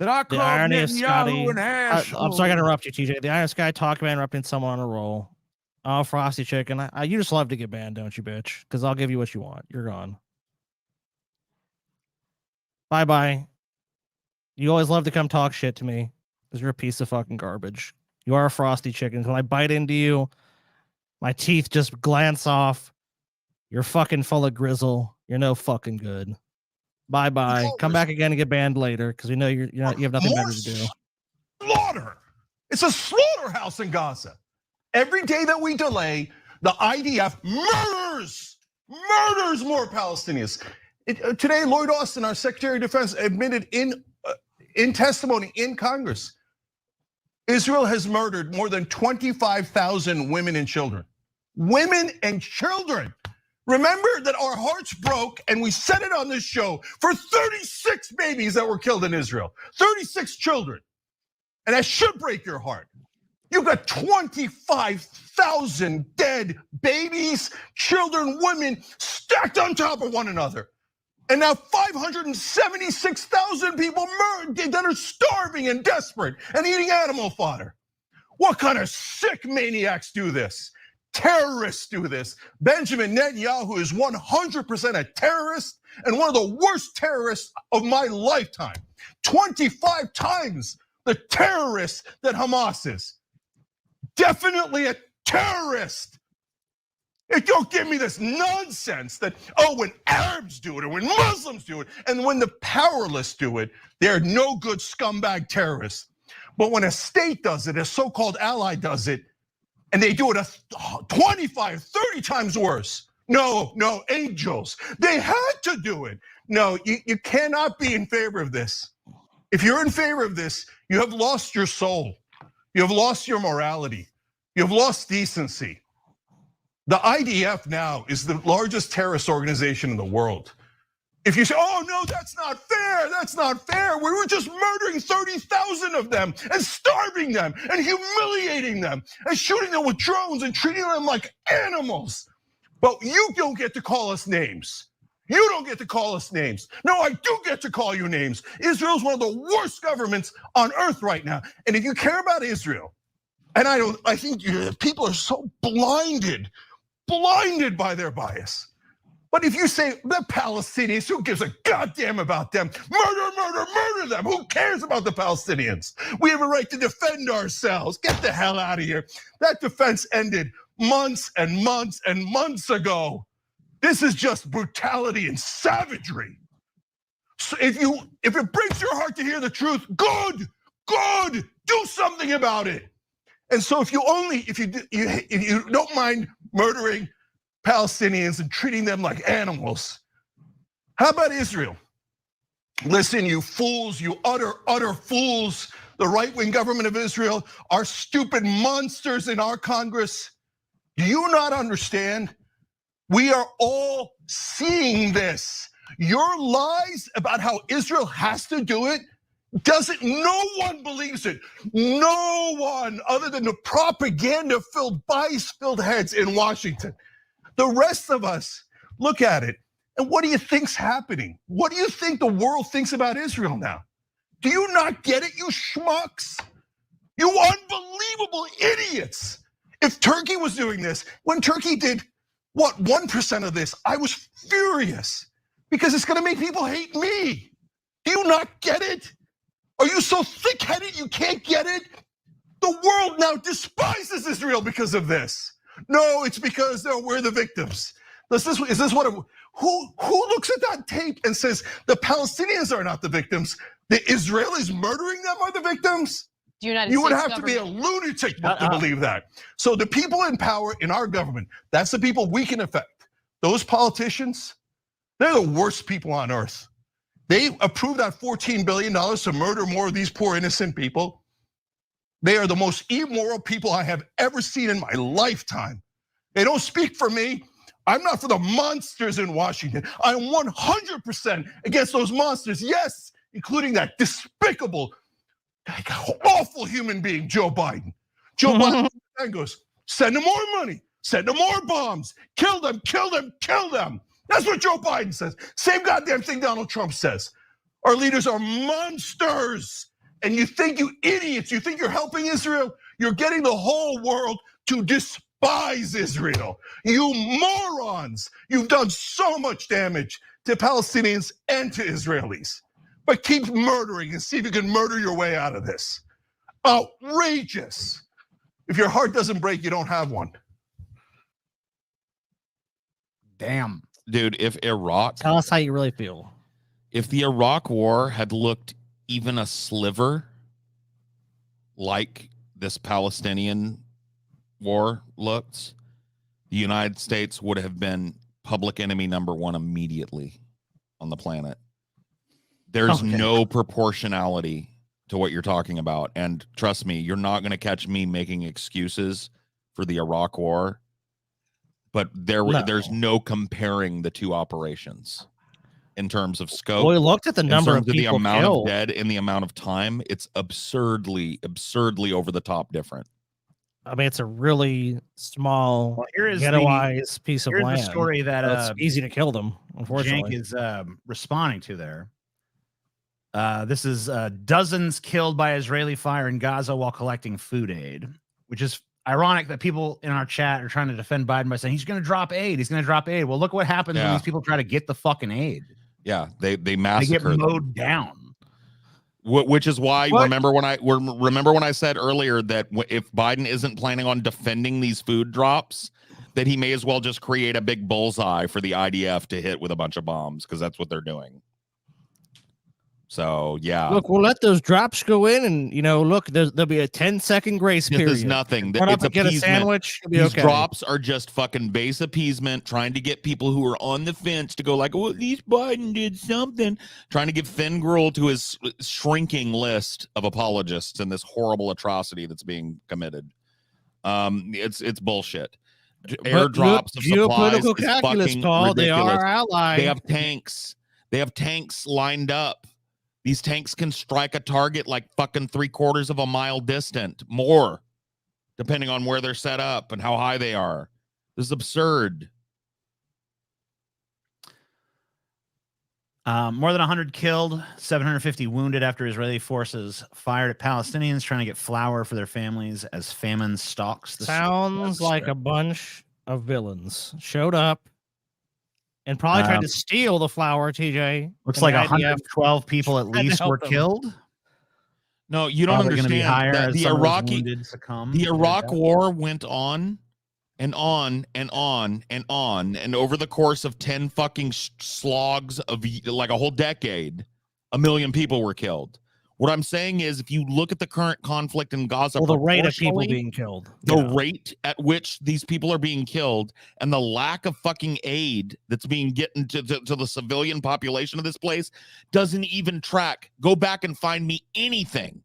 that I The called irony of Scotty. Netanyahu an asshole. I'm sorry, I gotta interrupt you, TJ. The Iron Sky talk about interrupting someone on a roll. Oh, Frosty Chicken. You just love to get banned, don't you, bitch? Because I'll give you what you want. You're gone. Bye bye. You always love to come talk shit to me because you're a piece of fucking garbage. You are a Frosty Chicken. When I bite into you, my teeth just glance off. You're fucking full of grizzle. You're no fucking good. Bye bye. Come back again and get banned later because we know you have nothing better to do. Slaughter. It's a slaughterhouse in Gaza. Every day that we delay, the IDF murders more Palestinians. Today, Lloyd Austin, our Secretary of Defense, admitted in testimony in Congress, Israel has murdered more than 25,000 women and children. Women and children. Remember that our hearts broke, and we said it on this show, for 36 babies that were killed in Israel, 36 children. And that should break your heart. You got 25,000 dead babies, children, women stacked on top of one another. And now 576,000 people that are starving and desperate and eating animal fodder. What kind of sick maniacs do this? Terrorists do this. Benjamin Netanyahu is 100% a terrorist and one of the worst terrorists of my lifetime. 25 times the terrorist that Hamas is. Definitely a terrorist. And don't give me this nonsense that, when Arabs do it or when Muslims do it and when the powerless do it, they're no good scumbag terrorists. But when a state does it, a so-called ally does it, and they do it 25, 30 times worse. No, angels. They had to do it. No, you cannot be in favor of this. If you're in favor of this, you have lost your soul. You have lost your morality. You have lost decency. The IDF now is the largest terrorist organization in the world. If you say, no, that's not fair, we were just murdering 30,000 of them and starving them and humiliating them and shooting them with drones and treating them like animals. But you don't get to call us names. You don't get to call us names. No, I do get to call you names. Israel's one of the worst governments on earth right now. And if you care about Israel, and I think people are so blinded by their bias. But if you say the Palestinians, who gives a goddamn about them? Murder them. Who cares about the Palestinians? We have a right to defend ourselves. Get the hell out of here. That defense ended months and months and months ago. This is just brutality and savagery. So if it breaks your heart to hear the truth, good, do something about it. And so if you don't mind murdering Palestinians and treating them like animals, how about Israel? Listen, you fools, you utter fools, the right-wing government of Israel, our stupid monsters in our Congress. Do you not understand? We are all seeing this. Your lies about how Israel has to do it, no one believes it. No one, other than the propaganda-filled, bias-filled heads in Washington. The rest of us look at it, and what do you think's happening? What do you think the world thinks about Israel now? Do you not get it, you schmucks? You unbelievable idiots. If Turkey was doing this, when Turkey did, 1% of this, I was furious because it's gonna make people hate me. Do you not get it? Are you so thick-headed you can't get it? The world now despises Israel because of this. No, it's because we're the victims. Who looks at that tape and says the Palestinians are not the victims? The Israelis murdering them are the victims? You would have to be a lunatic to believe that. So the people in power in our government, that's the people we can affect. Those politicians, they're the worst people on earth. They approved that $14 billion to murder more of these poor innocent people. They are the most immoral people I have ever seen in my lifetime. They don't speak for me. I'm not for the monsters in Washington. I'm 100% against those monsters, yes, including that despicable, awful human being, Joe Biden. Joe Biden goes, send them more money, send them more bombs, kill them. That's what Joe Biden says. Same goddamn thing Donald Trump says. Our leaders are monsters. And you think, you idiots, you think you're helping Israel? You're getting the whole world to despise Israel. You morons, you've done so much damage to Palestinians and to Israelis. But keep murdering and see if you can murder your way out of this. Outrageous. If your heart doesn't break, you don't have one. Damn. Dude, if Iraq... Tell us how you really feel. If the Iraq war had looked even a sliver like this Palestinian war looks, the United States would have been public enemy number one immediately on the planet. There's no proportionality to what you're talking about. And trust me, you're not going to catch me making excuses for the Iraq war. But there's no comparing the two operations in terms of scope. Well, we looked at the number of people the amount killed. of dead and the amount of time. It's absurdly over the top different. I mean, it's a really small, here is ghettoized piece of here's land. the story that it's easy to kill them. Unfortunately, Jank is responding to there. This is dozens killed by Israeli fire in Gaza while collecting food aid, which is ironic that people in our chat are trying to defend Biden by saying he's going to drop aid. He's going to drop aid. Well, look what happens when these people try to get the fucking aid. Yeah, they massacre. They get mowed down. Which is why remember when I said earlier that if Biden isn't planning on defending these food drops, that he may as well just create a big bullseye for the IDF to hit with a bunch of bombs, because that's what they're doing. So yeah, look, we'll let those drops go in, and look, there'll be a 10-second grace period. There's nothing. Run up and get a sandwich. These drops are just fucking base appeasement, trying to get people who are on the fence to go like, well, at least Biden did something, trying to give thin gruel to his shrinking list of apologists in this horrible atrocity that's being committed. It's bullshit. Airdrops of supplies is fucking ridiculous. They are our ally. They have tanks. They have tanks lined up. These tanks can strike a target like fucking 3/4 of a mile distant, more, depending on where they're set up and how high they are. This is absurd. More than 100 killed, 750 wounded after Israeli forces fired at Palestinians trying to get flour for their families as famine stalks the Sounds like a bunch of villains showed up and probably tried to steal the flour, TJ. Looks like 112 people at least were killed. No, you don't understand. The Iraq war went on and on and on and on, and over the course of 10 fucking slogs of like a whole decade, 1 million people were killed. What I'm saying is, if you look at the current conflict in Gaza, the rate of people being killed, the rate at which these people are being killed, and the lack of fucking aid that's being getting to the civilian population of this place doesn't even track. Go back and find me anything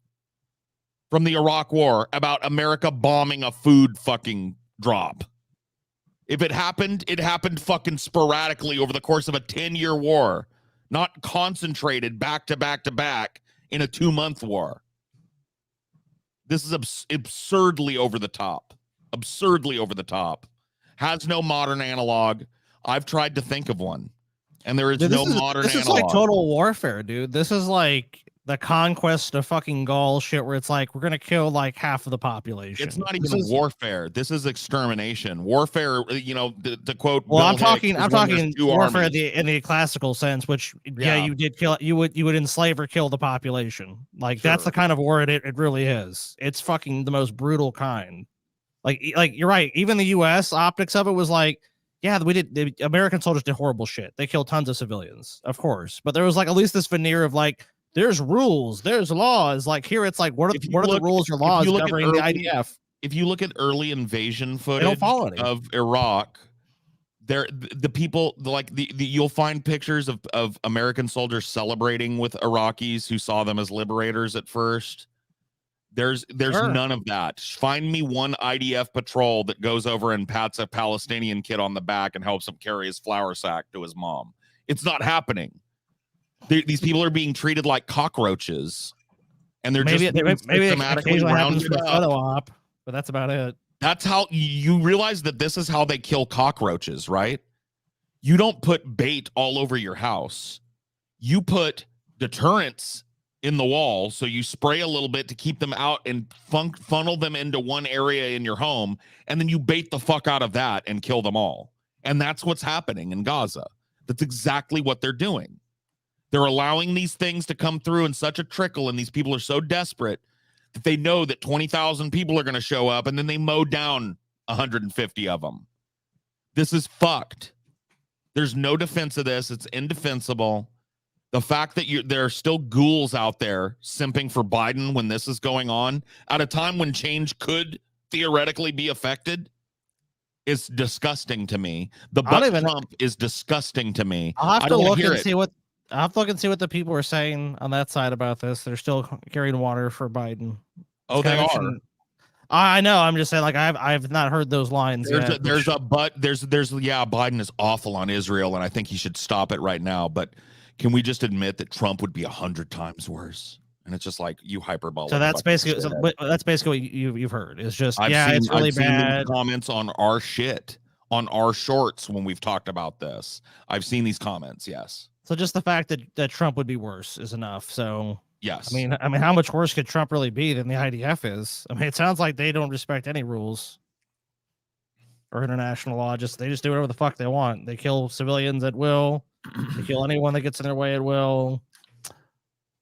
from the Iraq war about America bombing a food fucking drop. If it happened fucking sporadically over the course of a 10-year war, not concentrated back to back to back in a 2-month war. This is absurdly over the top. Absurdly over the top. Has no modern analog. I've tried to think of one, and there is no modern analog. This is like total warfare, dude. This is like the conquest of fucking Gaul shit, where it's like, we're going to kill like half of the population. It's not even warfare. This is extermination. Warfare, to quote. Well, I'm talking warfare in the classical sense, which you did kill. You would enslave or kill the population. Like that's the kind of war it really is. It's fucking the most brutal kind. Like you're right. Even the U.S. optics of it was like, yeah, the American soldiers did horrible shit. They killed tons of civilians, of course, but there was like at least this veneer of like, there's rules, there's laws. Like here, it's like, what are the rules or laws governing the IDF? If you look at early invasion footage of Iraq, the people like you'll find pictures of American soldiers celebrating with Iraqis who saw them as liberators at first. There's none of that. Find me one IDF patrol that goes over and pats a Palestinian kid on the back and helps him carry his flour sack to his mom. It's not happening. These people are being treated like cockroaches, and they're systematically rounded up. But that's about it. That's how you realize that this is how they kill cockroaches, right? You don't put bait all over your house. You put deterrents in the wall, so you spray a little bit to keep them out and funnel them into one area in your home, and then you bait the fuck out of that and kill them all. And that's what's happening in Gaza. That's exactly what they're doing. They're allowing these things to come through in such a trickle, and these people are so desperate that they know that 20,000 people are going to show up, and then they mow down 150 of them. This is fucked. There's no defense of this. It's indefensible. The fact that there are still ghouls out there simping for Biden when this is going on at a time when change could theoretically be affected is disgusting to me. Trump is disgusting to me. I'll have to look and see what the people are saying on that side about this. They're still carrying water for Biden. Oh, they are. I know. I'm just saying, like, I've not heard those lines. Biden is awful on Israel, and I think he should stop it right now. But can we just admit that Trump would be 100 times worse? And it's just like, you hyperbolic. So that's basically what you've heard. It's just it's really bad. Seen comments on our shit, on our shorts when we've talked about this. I've seen these comments. Yes. So just the fact that Trump would be worse is enough. So yes. I mean, how much worse could Trump really be than the IDF is? I mean, it sounds like they don't respect any rules or international law. They just do whatever the fuck they want. They kill civilians at will. They kill anyone that gets in their way at will.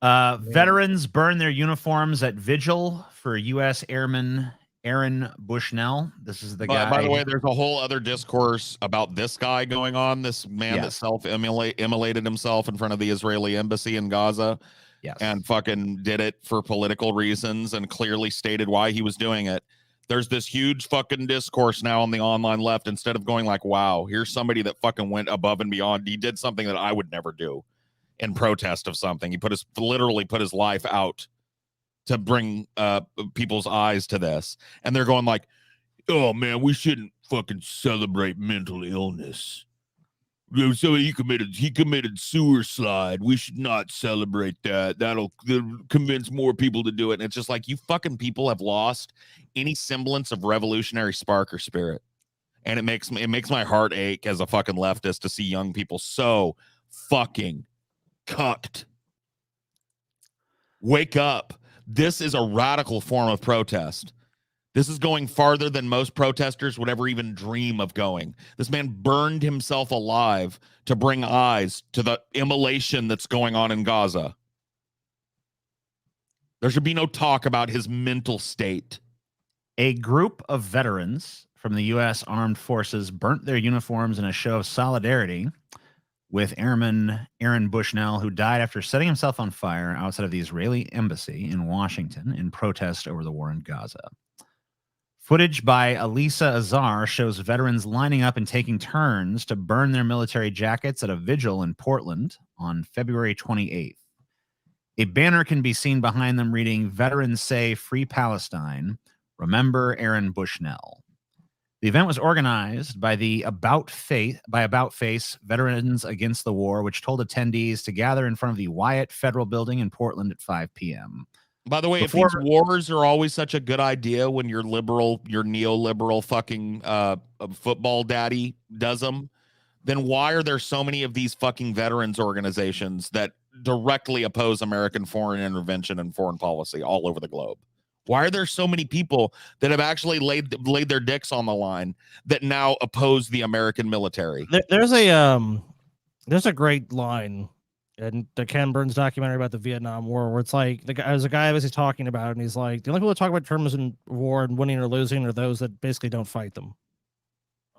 Veterans burn their uniforms at vigil for U.S. Airman Aaron Bushnell. This is the guy. By the way, there's a whole other discourse about this guy going on. This man that self-immolated himself in front of the Israeli embassy in Gaza. Yes. And fucking did it for political reasons and clearly stated why he was doing it. There's this huge fucking discourse now on the online left. Instead of going like, wow, here's somebody that fucking went above and beyond. He did something that I would never do in protest of something. He literally put his life out to bring people's eyes to this. And they're going like, oh man, we shouldn't fucking celebrate mental illness. So he committed suicide. We should not celebrate that. That'll convince more people to do it. And it's just like, you fucking people have lost any semblance of revolutionary spark or spirit. And it makes my heart ache as a fucking leftist to see young people so fucking cucked. Wake up. This is a radical form of protest. This is going farther than most protesters would ever even dream of going. This man burned himself alive to bring eyes to the immolation that's going on in Gaza. There should be no talk about his mental state. A group of veterans from the U.S. Armed Forces burnt their uniforms in a show of solidarity with Airman Aaron Bushnell, who died after setting himself on fire outside of the Israeli embassy in Washington in protest over the war in Gaza. Footage by Elisa Azar shows veterans lining up and taking turns to burn their military jackets at a vigil in Portland on February 28th. A banner can be seen behind them reading, "Veterans say Free Palestine. Remember Aaron Bushnell." The event was organized by the About Face Veterans Against the War, which told attendees to gather in front of the Wyatt Federal Building in Portland at 5 p.m. By the way, if these wars are always such a good idea when your neoliberal fucking football daddy does them, then why are there so many of these fucking veterans organizations that directly oppose American foreign intervention and foreign policy all over the globe? Why are there so many people that have actually laid their dicks on the line that now oppose the American military? There's a great line in the Ken Burns documentary about the Vietnam War where it's like there's a guy was talking about it, and he's like, the only people that talk about terms in war and winning or losing are those that basically don't fight them,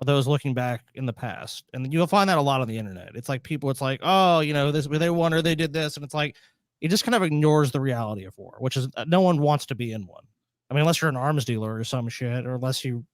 or those looking back in the past. And you'll find that a lot on the internet. It's like people, it's like, oh, this they won or they did this, and it's like it just kind of ignores the reality of war, which is no one wants to be in one. I mean, unless you're an arms dealer or some shit, or unless you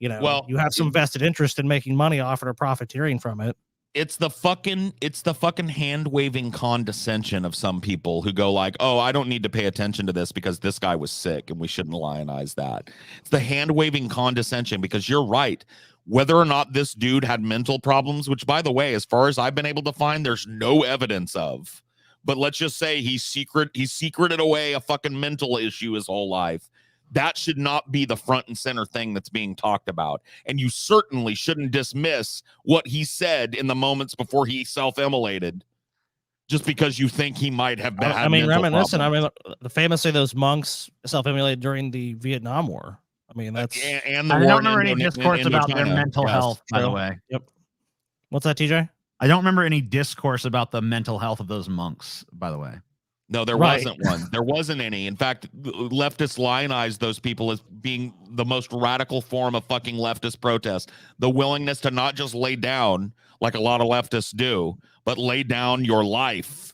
have some vested interest in making money off it or profiteering from it. It's the fucking hand-waving condescension of some people who go like, oh, I don't need to pay attention to this because this guy was sick and we shouldn't lionize that. It's the hand-waving condescension, because you're right. Whether or not this dude had mental problems, which, by the way, as far as I've been able to find, there's no evidence of. But let's just say he secreted away a fucking mental issue his whole life. That should not be the front and center thing that's being talked about. And you certainly shouldn't dismiss what he said in the moments before he self-immolated just because you think he might have been. I mean, reminiscent. I mean, famously, those monks self-immolated during the Vietnam War. I mean, that's. And the I don't remember any discourse about their mental health, by the way. Yep. What's that, TJ? I don't remember any discourse about the mental health of those monks, by the way. No, there wasn't one. There wasn't any. In fact, leftists lionize those people as being the most radical form of fucking leftist protest. The willingness to not just lay down like a lot of leftists do, but lay down your life.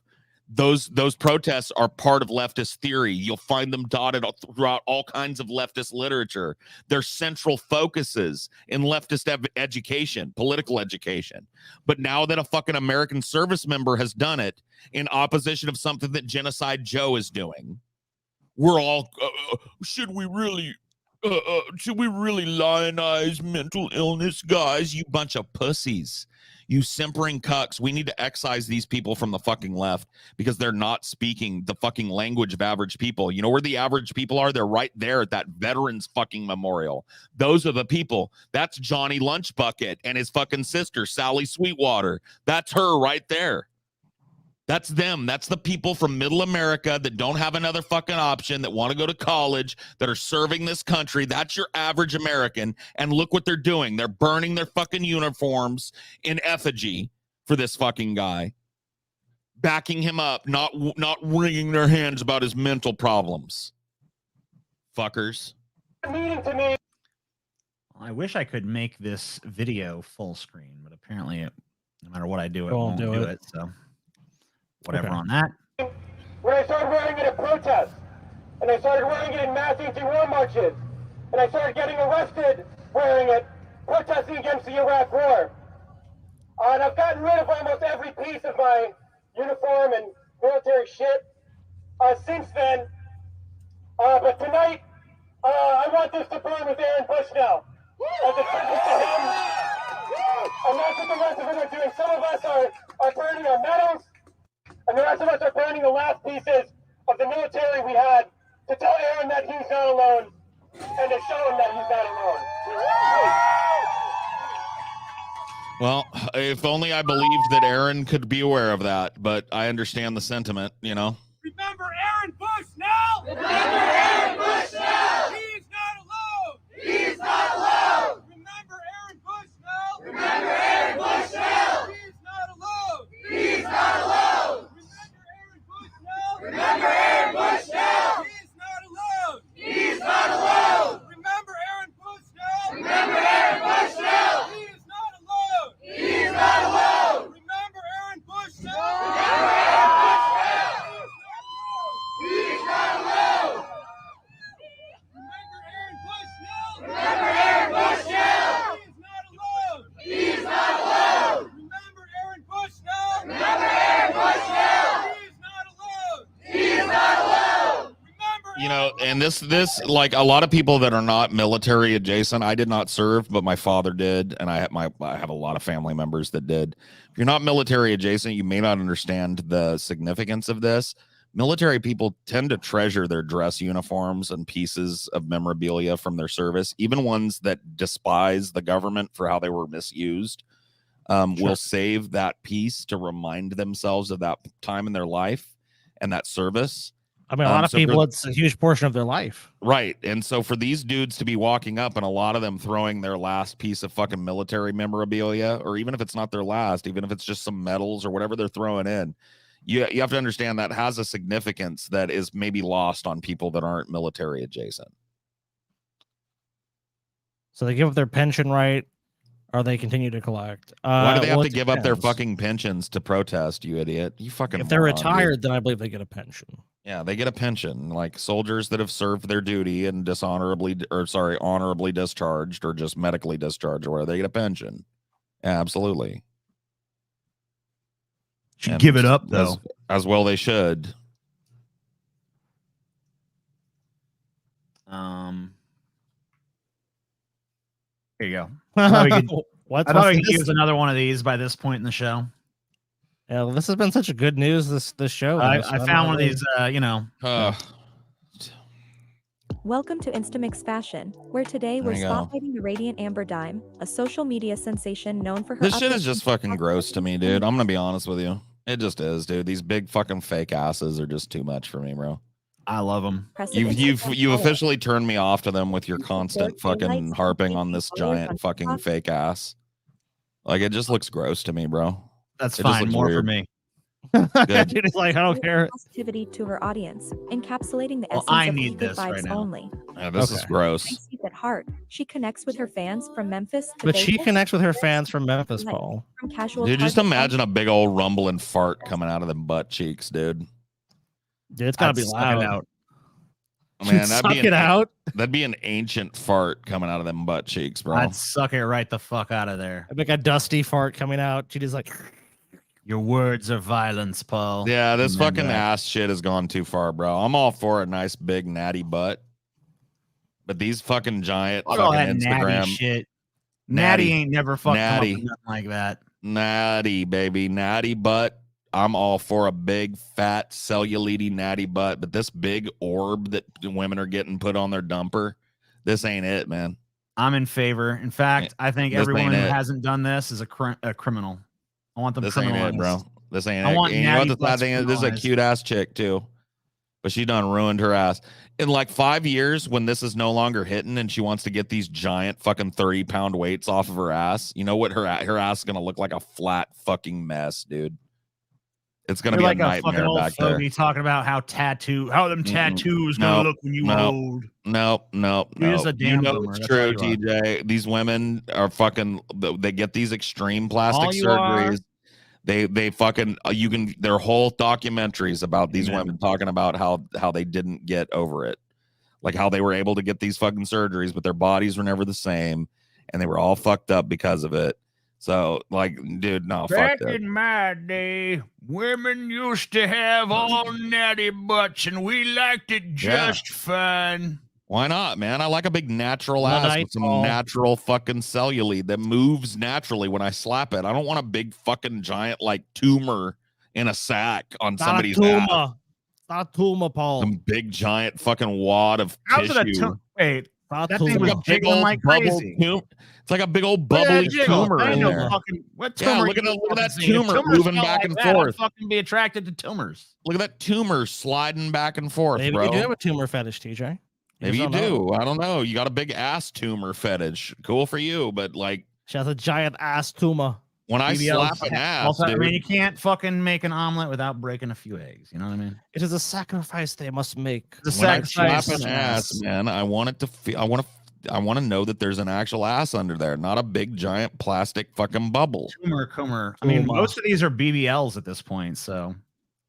Those protests are part of leftist theory. You'll find them dotted throughout all kinds of leftist literature. They're central focuses in leftist education, political education. But now that a fucking American service member has done it in opposition of something that Genocide Joe is doing, we're all, should we really should we really lionize mental illness, guys? You bunch of pussies. You simpering cucks. We need to excise these people from the fucking left because they're not speaking the fucking language of average people. You know where the average people are? They're right there at that veterans fucking memorial. Those are the people. That's Johnny Lunchbucket and his fucking sister, Sally Sweetwater. That's her right there. That's them. That's the people from middle America that don't have another fucking option, that want to go to college, that are serving this country. That's your average American. And look what they're doing. They're burning their fucking uniforms in effigy for this fucking guy, backing him up, not wringing their hands about his mental problems. Fuckers. I wish I could make this video full screen, but apparently no matter what I do, it won't do it. So whatever on that. When I started wearing it at protests, and I started wearing it in mass anti-war marches, and I started getting arrested wearing it, protesting against the Iraq War. And I've gotten rid of almost every piece of my uniform and military shit since then. But tonight, I want this to burn with Aaron Bushnell as a tribute to him. And that's what the rest of them are doing. Some of us are burning our medals, and the rest of us are burning the last pieces of the military we had to tell Aaron that he's not alone and to show him that he's not alone. Well, if only I believed that Aaron could be aware of that, but I understand the sentiment, you know. Remember Aaron Bushnell! Remember Aaron Bushnell! He's not alone! He's not alone! Remember Aaron Bushnell! Remember Aaron Bushnell! He's not alone! He's not alone! Remember Aaron Bushnell! He's not alone! He's not alone! Remember Aaron Bushnell! Remember Aaron Bushnell! He's not alone! He's not alone! Remember Aaron Bushnell! Remember Aaron Bushnell! He's not alone! Remember Aaron Bushnell! Remember Aaron Bushnell! He's not alone! He's not alone! Remember Aaron Bushnell! Remember Aaron Bushnell! You know, and this like a lot of people that are not military adjacent. I did not serve, but my father did, and I have a lot of family members that did. If you're not military adjacent, you may not understand the significance of this. Military people tend to treasure their dress uniforms and pieces of memorabilia from their service, even ones that despise the government for how they were misused. Will save that piece to remind themselves of that time in their life and that service. I mean, a lot of people, it's a huge portion of their life. Right. And so for these dudes to be walking up and a lot of them throwing their last piece of fucking military memorabilia, or even if it's not their last, even if it's just some medals or whatever they're throwing in, you have to understand that has a significance that is maybe lost on people that aren't military adjacent. So they give up their pension right, or they continue to collect. Why do they have to give up their fucking pensions to protest, you idiot? You fucking If they're moron, retired, dude. then I believe they get a pension. Yeah, they get a pension, like soldiers that have served their duty and honorably discharged or just medically discharged or whatever. They get a pension. Yeah, absolutely. Should give it up though. As well they should. Here you go. What? I thought we could use another one of these by this point in the show. Yeah, well, this has been such a good news. This show. I found one of these. Welcome to Instamix Fashion, where today we're spotlighting the Radiant Amber Dime, a social media sensation known for her. This shit is just fucking gross to me, dude. I'm gonna be honest with you. It just is, dude. These big fucking fake asses are just too much for me, bro. I love them. You've officially turned me off to them with your constant fucking harping on this giant fucking fake ass. Like it just looks gross to me, bro. That's fine. More for me. Dude, it's like I don't care. Positivity to her audience, encapsulating the essence I need of good this vibes right now. only. Yeah, this is gross. At heart, she connects with her fans from Memphis to But she Vegas, connects with her fans from Memphis, Paul. from casual. Dude, just Target imagine a big old rumbling fart coming out of them butt cheeks, dude. Dude, it's gotta be loud. Out. Man, that'd be an ancient fart coming out of them butt cheeks, bro. I'd suck it right the fuck out of there. I'd make a dusty fart coming out. She just like. Your words are violence, Paul. Yeah, this fucking ass shit has gone too far, bro. I'm all for a nice big natty butt, But these fucking giant Fuck all fucking that Instagram natty shit. Natty ain't never fucking Natty. nothing like that. Natty, baby. Natty butt. I'm all for a big, fat, cellulite natty butt. But this big orb that women are getting put on their dumper, this ain't it, man. I'm in favor. In fact, I think This everyone ain't who it. hasn't done this is a criminal. I want them This ain't it, bro. criminalized. This ain't I it. want And you know what natty the sad butts thing is? This is a criminalized. cute ass chick, too. But she done ruined her ass. In like 5 years, when this is no longer hitting and she wants to get these giant fucking 30-pound weights off of her ass, you know what? Her ass is going to look like a flat fucking mess, dude. It's going to be like a nightmare fucking old back there. fogey talking about how them tattoos gonna look when you old. No. You're just a damn you know boomer. it's That's all true, you are. TJ. These women are fucking. They get these extreme plastic All you are. surgeries. They fucking you can. Their whole documentaries about these women talking about how they didn't get over it, like how they were able to get these fucking surgeries, but their bodies were never the same, and they were all fucked up because of it. So, like, dude, no, Back fuck that. in my day, women used to have all natty butts, and we liked it just fine. Why not, man? I like a big natural ass with some natural fucking cellulite that moves naturally when I slap it. I don't want a big fucking giant like tumor in a sack on somebody's ass. Not tumor, Paul. Some big giant fucking wad of How's it a tissue. wait? Not That thing tumor. was Like a big jiggling old like bubble crazy. It's like a big old Look at that bubbly jiggle. tumor I in know there. what Yeah, tumor? look at you that- look at that fucking seeing? If tumor tumors moving felt back like and that, forth. I'd fucking be attracted to tumors. Look at that tumor sliding back and forth, Maybe bro. you do have a tumor fetish, TJ. Maybe you just don't know. do. I don't know. You got a big ass tumor fetish. Cool for you, but like She has a giant ass tumor. when I BBLs slap an ass, Also, I dude, mean, you can't fucking make an omelet without breaking a few eggs. You know what I mean? It is a sacrifice they must make. It's a when I slap sacrifice. an ass, man, I want it to feel. I want to know that there's an actual ass under there, not a big giant plastic fucking bubble. Tumor. I mean, Tumor. most of these are BBLs at this point, so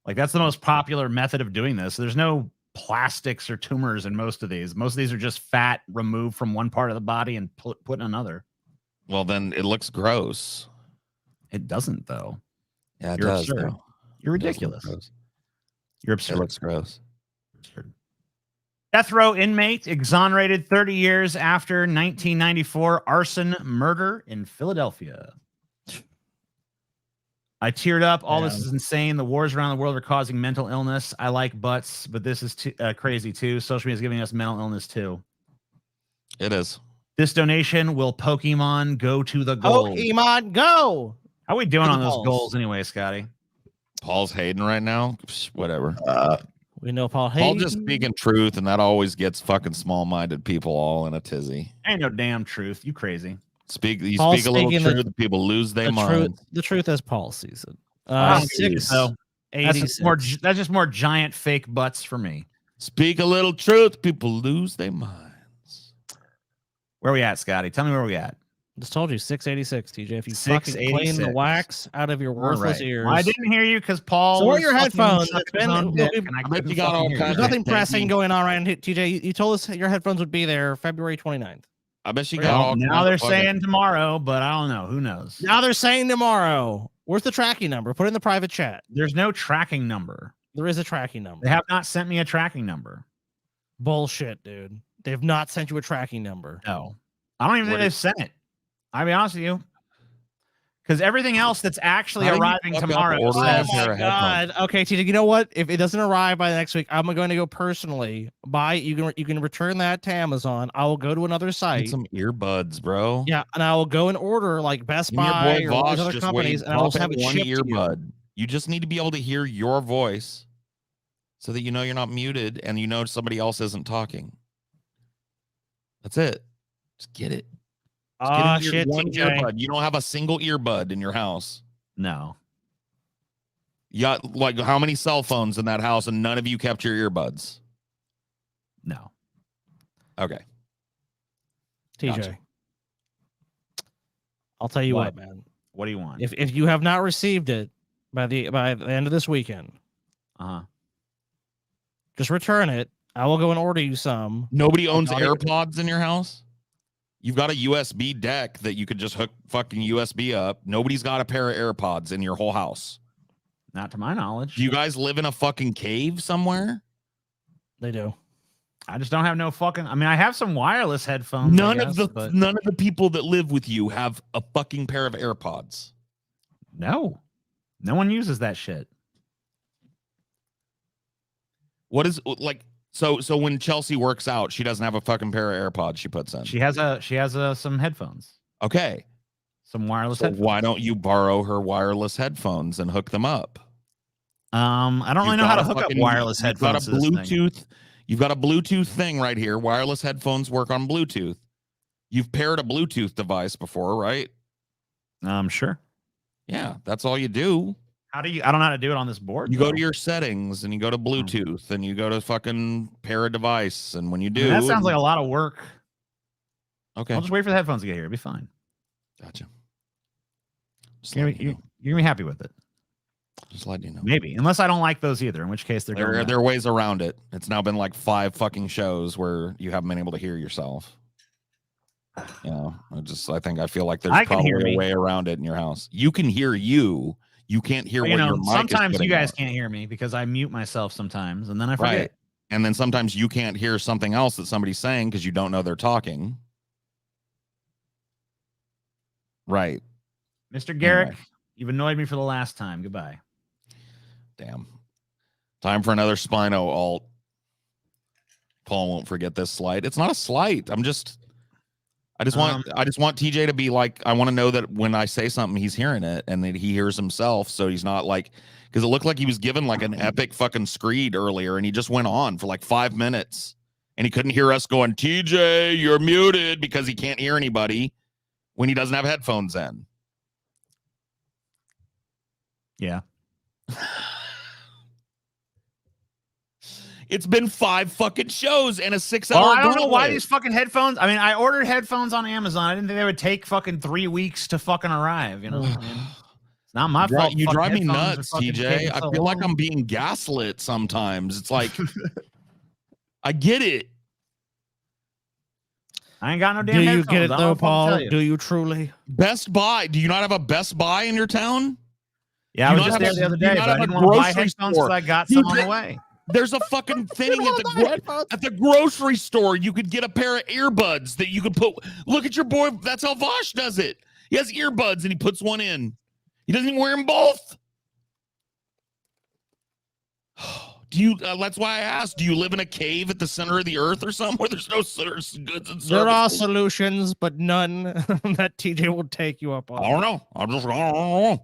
like that's the most popular method of doing this. There's no plastics or tumors in most of these. Most of these are just fat removed from one part of the body and put in another. Well, then it looks gross. It doesn't, though. Yeah, it You're does. absurd. Though. You're It does look ridiculous. gross. You're It absurd. looks gross. Absurd. Death row inmate exonerated 30 years after 1994 arson murder in Philadelphia. I teared up. All this is insane. The wars around the world are causing mental illness. I like butts, but this is crazy too. Social media is giving us mental illness too. It is. This donation will Pokemon go to the goal. Pokemon Go. How are we doing To the on those balls. goals anyway, Scotty? Paul's hating right now. Psh, whatever. We know Paul Paul Hayden. just speaking truth, and that always gets fucking small-minded people all in a tizzy. Ain't no damn truth. You crazy. You Paul's speak a little speaking the- truth, people lose their the mind. truth as Paul sees it. I don't see it, 6 though. That's 86. just more giant fake butts for me. Speak a little truth, people lose their minds. Where we at, Scotty? Tell me where we at. Just told you 686, TJ. If you fucking clean the 686. wax out of your All worthless right. ears. Well, I didn't hear you because Paul. So where are was your fucking headphones? sucking It's his been- own dick, I and I bet couldn't you got all fucking hear kinds There's of you. nothing pressing going on right now, TJ. You told us your headphones would be there February 29th. I bet she got Well, all now kinds they're of fucking- saying tomorrow, but I don't know. Who knows? Now they're saying tomorrow. Where's the tracking number? Put it in the private chat. There's no tracking number. There is a tracking number. They have not sent me a tracking number. Bullshit, dude. They've not sent you a tracking number. No, I don't even think they've sent it. I'll be honest with you. Because everything else that's actually How do you arriving fuck up tomorrow ordering says, a pair of headphones? Okay, TJ. You know what? If it doesn't arrive by next week, I'm going to go personally buy. You can return that to Amazon. I will go to another Need site. some earbuds, bro. Yeah, and I will go and order like Best And your Buy boy or all these Voss other just companies, waiting, and I will pop have in it one shipped to you. earbud. You just need to be able to hear your voice so that you know you're not muted and you know somebody else isn't talking. That's it. Just get it. Just get Ah, in your shit, one TJ. earbud. You don't have a single earbud in your house. no. You got like how many cell phones in that house and none of you kept your earbuds? No. Okay. TJ. Gotcha. I'll tell you What? what, man. What do you want? If you have not received it by the end of this weekend, Uh-huh. just return it. I will go and order you some. Nobody owns Not even- AirPods in your house? You've got a USB deck that you could just hook fucking USB up. Nobody's got a pair of AirPods in your whole house. Not to my knowledge. Do you guys live in a fucking cave somewhere? They do. I just don't have no fucking. I mean, I have some wireless headphones. None of the people that live with you have a fucking pair of AirPods. No one uses that shit. What is like? So when Chelsea works out, she doesn't have a fucking pair of AirPods she puts in. She has some headphones. Okay. Some wireless headphones. Why don't you borrow her wireless headphones and hook them up? I don't really know how to hook up wireless headphones. You've got a Bluetooth thing right here. Wireless headphones work on Bluetooth. You've paired a Bluetooth device before, right? Sure. Yeah, that's all you do. How do you? I don't know how to do it on this board. You go to your settings and you go to Bluetooth and you go to fucking pair a device. And when you do, that sounds like a lot of work. Okay, I'll just wait for the headphones to get here. It'll be fine. Gotcha. You're gonna be happy with it. Just letting you know. Maybe, unless I don't like those either, in which case there are ways around it. It's now been like 5 fucking shows where you haven't been able to hear yourself. You know, I feel like there's probably a way around it in your house. You can hear you. You can't hear what your mic sometimes is you guys can't hear me because I mute myself sometimes and then I forget. Right. And then sometimes you can't hear something else that somebody's saying because you don't know they're talking. Right. Mr. Garrick, you've annoyed me for the last time. Goodbye. Damn. Time for another Spino alt. Paul won't forget this slight. It's not a slight. I just want TJ to be like, I want to know that when I say something, he's hearing it and that he hears himself. So he's not like, because it looked like he was given like an epic fucking screed earlier and he just went on for like 5 minutes and he couldn't hear us going, TJ, you're muted, because he can't hear anybody when he doesn't have headphones in. Yeah. It's been 5 fucking shows and a 6-hour. I don't know why these fucking headphones. I mean, I ordered headphones on Amazon. I didn't think they would take fucking 3 weeks to fucking arrive. You know, I mean, it's not my fault. You drive me nuts, TJ. I feel like I'm being gaslit sometimes. It's like, I get it. I ain't got no damn headphones. Do you get it though, Paul? Do you truly? Best Buy. Do you not have a Best Buy in your town? Yeah, I was just there the other day, but I didn't want to buy headphones because I got some on the way. There's a fucking thing at the grocery store. You could get a pair of earbuds that you could put. Look at your boy. That's how Vosh does it. He has earbuds and he puts one in. He doesn't even wear them both. Do you? That's why I asked. Do you live in a cave at the center of the earth or something where there's no goods and services? There are solutions, but none that TJ will take you up on. I don't know. I don't know.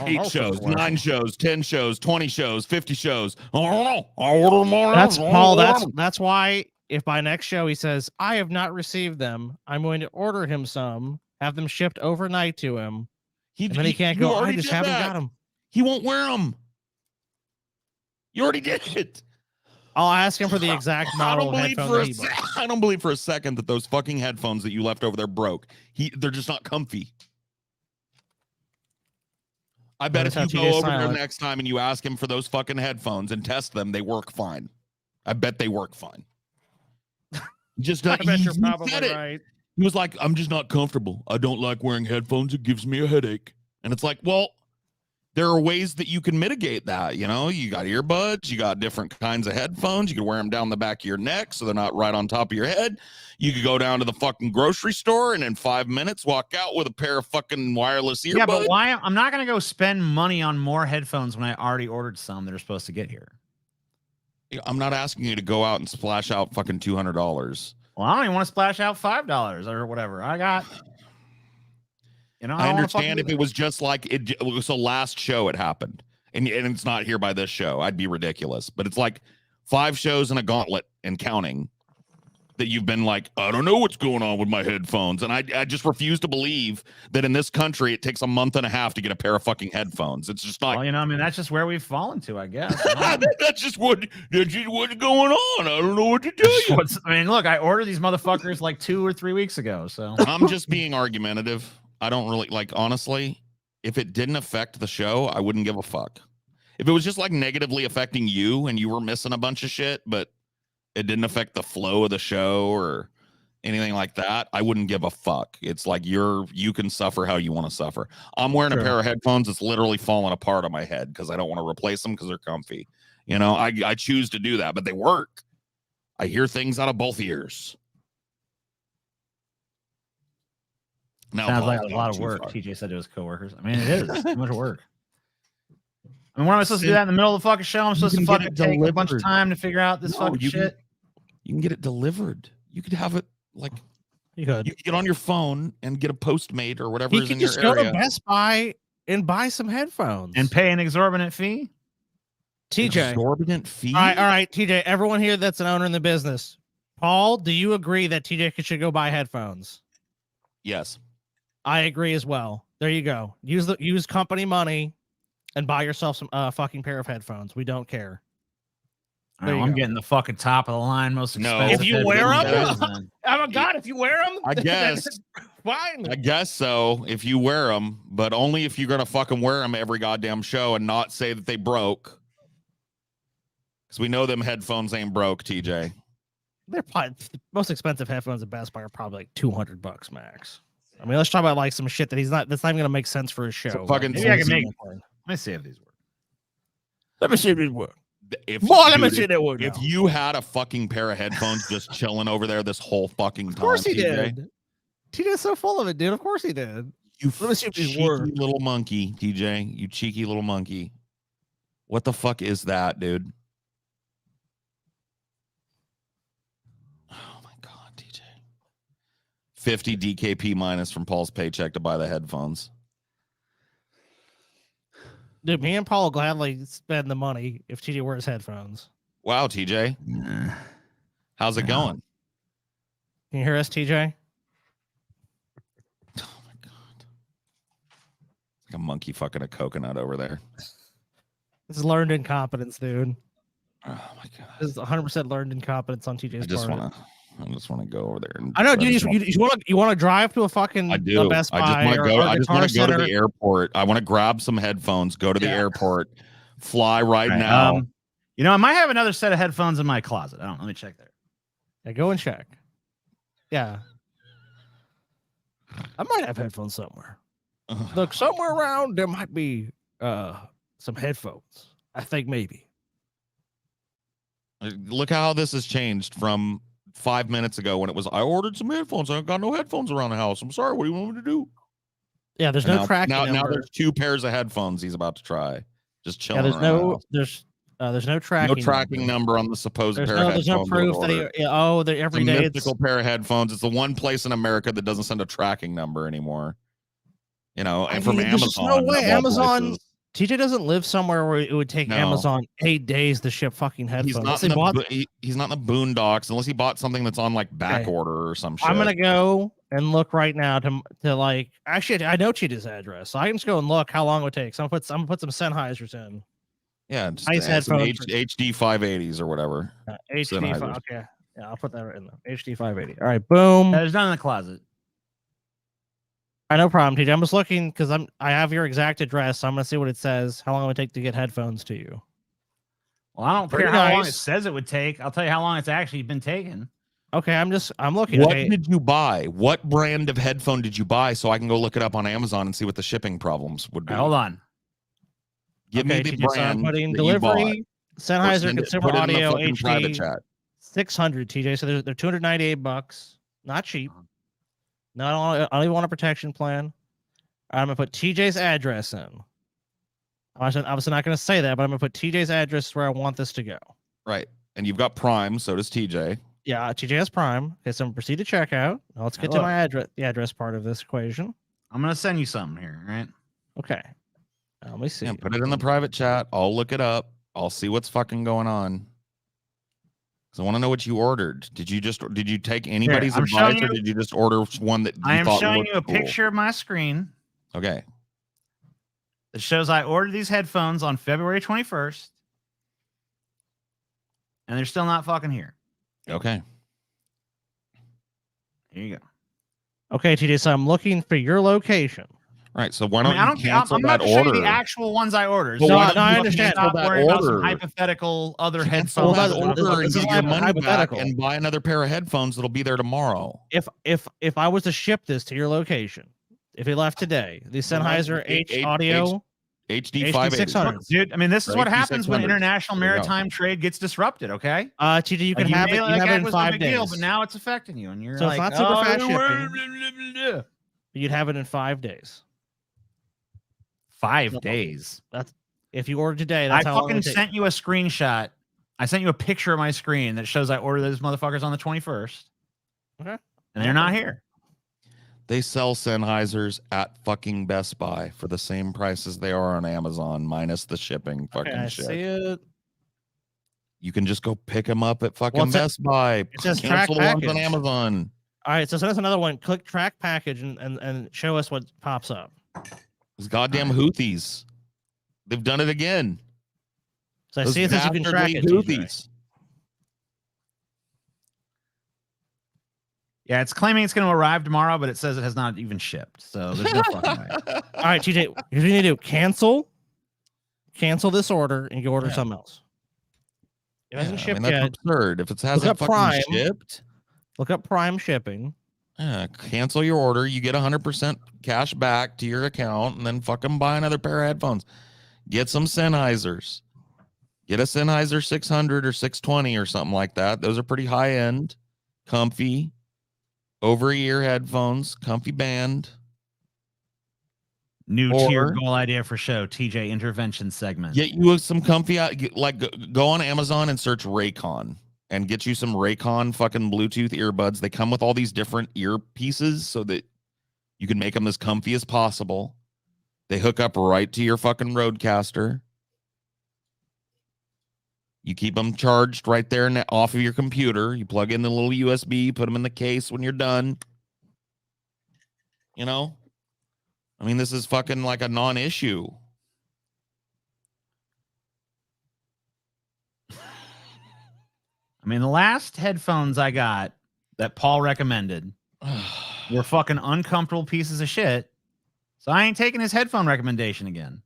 8 shows, 9 shows, 10 shows, 20 shows, 50 shows. That's Paul. That's why if by next show he says, I have not received them, I'm going to order him some, have them shipped overnight to him. And then he can't go, I just haven't got them. He won't wear them. You already did it. I'll ask him for the exact model headphones. I don't believe for a second that those fucking headphones that you left over there broke. They're just not comfy. I bet if you go over there next time and you ask him for those fucking headphones and test them, they work fine. I bet they work fine. Just I bet you're probably right. He was like, I'm just not comfortable. I don't like wearing headphones. It gives me a headache. And it's like, well, there are ways that you can mitigate that. You know, you got earbuds, you got different kinds of headphones. You can wear them down the back of your neck so they're not right on top of your head. You could go down to the fucking grocery store and in 5 minutes walk out with a pair of fucking wireless earbuds. Yeah, but why? I'm not going to go spend money on more headphones when I already ordered some that are supposed to get here. I'm not asking you to go out and splash out fucking $200. Well, I don't even want to splash out $5 or whatever. I got, you know, I understand if it was just like it was the last show it happened and it's not here by this show. I'd be ridiculous, but it's like 5 shows and a gauntlet and counting that you've been like, I don't know what's going on with my headphones. And I just refuse to believe that in this country, it takes a month and a half to get a pair of fucking headphones. It's just not. Well, you know, I mean, that's just where we've fallen to, I guess. That's just what's going on. I don't know what to tell you. I mean, look, I ordered these motherfuckers like 2 or 3 weeks ago. So I'm just being argumentative. I don't really like, honestly, if it didn't affect the show, I wouldn't give a fuck. If it was just like negatively affecting you and you were missing a bunch of shit, but it didn't affect the flow of the show or anything like that, I wouldn't give a fuck. It's like you can suffer how you want to suffer. I'm wearing a pair of headphones that's literally falling apart on my head because I don't want to replace them because they're comfy. You know, I choose to do that, but they work. I hear things out of both ears. Now, Sounds Paul, like a don't lot of too work. far. TJ said to his coworkers. I mean, it is too much work. I mean, what am I supposed to do that in the middle of the fucking show? I'm supposed to fucking take a bunch of time to figure out this fucking shit. You can get it delivered. You could have it like You could. you get on your phone and get a Postmate or whatever You is could in your just go area. to Best Buy and buy some headphones And pay an exorbitant fee. TJ. Exorbitant fee. All right, TJ. Everyone here that's an owner in the business. Paul, do you agree that TJ should go buy headphones? Yes. I agree as well. There you go. Use company money and buy yourself some fucking pair of headphones. We don't care. Right, I'm getting the fucking top of the line, most expensive. If you wear headphones. them, oh my god! If you wear them, I guess. Fine. I guess so. If you wear them, but only if you're gonna fucking wear them every goddamn show and not say that they broke. Because we know them headphones ain't broke, TJ. They're probably the most expensive headphones at Best Buy are probably like $200 max. I mean, let's talk about like some shit that's not even gonna make sense for a show. So fucking Maybe I can make. Let me see if these work. Let me see if these work. If, let me dude, see that work. If you had a fucking pair of headphones just chilling over there this whole fucking time, Of course he TJ, did. TJ's so full of it, dude. Of course he did. You Let me see if these cheeky work. little monkey, TJ. You cheeky little monkey. What the fuck is that, dude? Oh my god, TJ. 50 DKP minus from Paul's paycheck to buy the headphones. Dude, me and Paul will gladly spend the money if TJ wears headphones. Wow, TJ. How's it going? Can you hear us, TJ? Oh my god. Like a monkey fucking a coconut over there. This is learned incompetence, dude. Oh my god. This is 100% learned incompetence on TJ's part. I just want to go over there. And I know, dude. You want to drive to a fucking I do. a Best Buy I just want to go to Center. the airport. I want to grab some headphones, go to the airport, fly right now. You know, I might have another set of headphones in my closet. I don't. Let me check there. Yeah, go and check. Yeah, I might have headphones somewhere. Look, somewhere around there might be some headphones. I think maybe. Look how this has changed from 5 minutes ago when it was, I ordered some headphones. I got no headphones around the house. I'm sorry. What do you want me to do? Yeah, there's no tracking. Now there's 2 pairs of headphones he's about to try. Just chilling. Yeah, there's no tracking. No tracking number on the supposed pair of headphones. There's no proof that they're every day. It's a mythical pair of headphones. It's the one place in America that doesn't send a tracking number anymore. You know, and from Amazon. No way. Amazon. TJ doesn't live somewhere where it would take Amazon 8 days to ship fucking headphones. He's not in the boondocks unless he bought something that's on like back order or some shit. I'm gonna go and look right now to like. Actually, I know TJ's address, so I can just go and look how long it would take. So I'm gonna put some Sennheisers in. Yeah, just nice headphones. HD 580s or whatever. HD. Okay, yeah, I'll put that right in there. HD 580. All right, boom. There's none in the closet. All right, no problem, TJ. I'm just looking because I have your exact address. So I'm gonna see what it says. How long it would take to get headphones to you? Well, I don't care how long it says it would take. I'll tell you how long it's actually been taken. Okay, I'm looking. What did you buy? What brand of headphone did you buy so I can go look it up on Amazon and see what the shipping problems would be? Right, hold on. Give me the brand. So I'm putting that delivery, Sennheiser Consumer Audio HD, private chat. 600 TJ. So they're $298. Not cheap. No, I don't even want a protection plan. I'm gonna put TJ's address in. I'm obviously not gonna say that, but I'm gonna put TJ's address where I want this to go. Right, and you've got Prime, so does TJ. Yeah, TJ has Prime. Okay, so I'm gonna proceed to checkout. Now let's get to my address, the address part of this equation. I'm gonna send you something here, right? Okay. Let me see. Yeah, put it in the private chat. I'll look it up. I'll see what's fucking going on. Because I want to know what you ordered. Did you take anybody's advice, or did you just order one that you I am thought showing you a cool? picture of my screen. Okay. It shows I ordered these headphones on February 21st, and they're still not fucking here. Okay. Here you go. Okay, TJ. So I'm looking for your location. Right. So why don't you cancel I'm that not showing order? you the actual ones I ordered. No, I understand. Not that worrying about some order. hypothetical other Cancel headphones. that order and This is get your money back hypothetical. and buy another pair of headphones that'll be there tomorrow. If I was to ship this to your location, if it left today, the Sennheiser H Audio. HD 580. 600. Dude, I mean, this is Or what HD happens when 600. international There you go. maritime trade gets disrupted, okay? TJ, you can Like, have it. made You like have that it in was no 5 big days. deal, but now it's affecting you, and you're So it's like, not super oh, fast blah, shipping. blah, blah, blah. You'd have it in 5 days. 5 days. That's if you order today. That's I how long fucking it takes. sent you a screenshot. I sent you a picture of my screen that shows I ordered those motherfuckers on the 21st. Okay. And they're not here. They sell Sennheisers at fucking Best Buy for the same price as they are on Amazon, minus the shipping fucking Okay, I shit. see it. You can just go pick them up at fucking Well, Best Buy. It says track Cancel the ones on package. Amazon. All right, so send us another one. Click track package and show us what pops up. Those goddamn Houthis. They've done it again. So I Those see it says you can track dastardly it. TJ. Houthis. Yeah, it's claiming it's going to arrive tomorrow, but it says it has not even shipped. So there's no fucking way. All right, TJ, here's what you need to do: cancel this order, and you order something else. It hasn't shipped that's yet. absurd. If it Look hasn't up fucking Prime. shipped, Look up Prime shipping. cancel your order. You get 100% cash back to your account, and then fucking buy another pair of headphones. Get some Sennheisers. Get a Sennheiser 600 or 620 or something like that. Those are pretty high end, comfy, over-ear headphones, comfy band. New Or- tier goal idea for show, TJ intervention segment. Get you some comfy, go on Amazon and search Raycon and get you some Raycon fucking Bluetooth earbuds. They come with all these different earpieces so that you can make them as comfy as possible. They hook up right to your fucking Rodecaster. You keep them charged right there and off of your computer. You plug in the little USB, put them in the case when you're done. You know? I mean, this is fucking like a non-issue. I mean, the last headphones I got that Paul recommended were fucking uncomfortable pieces of shit. So I ain't taking his headphone recommendation again.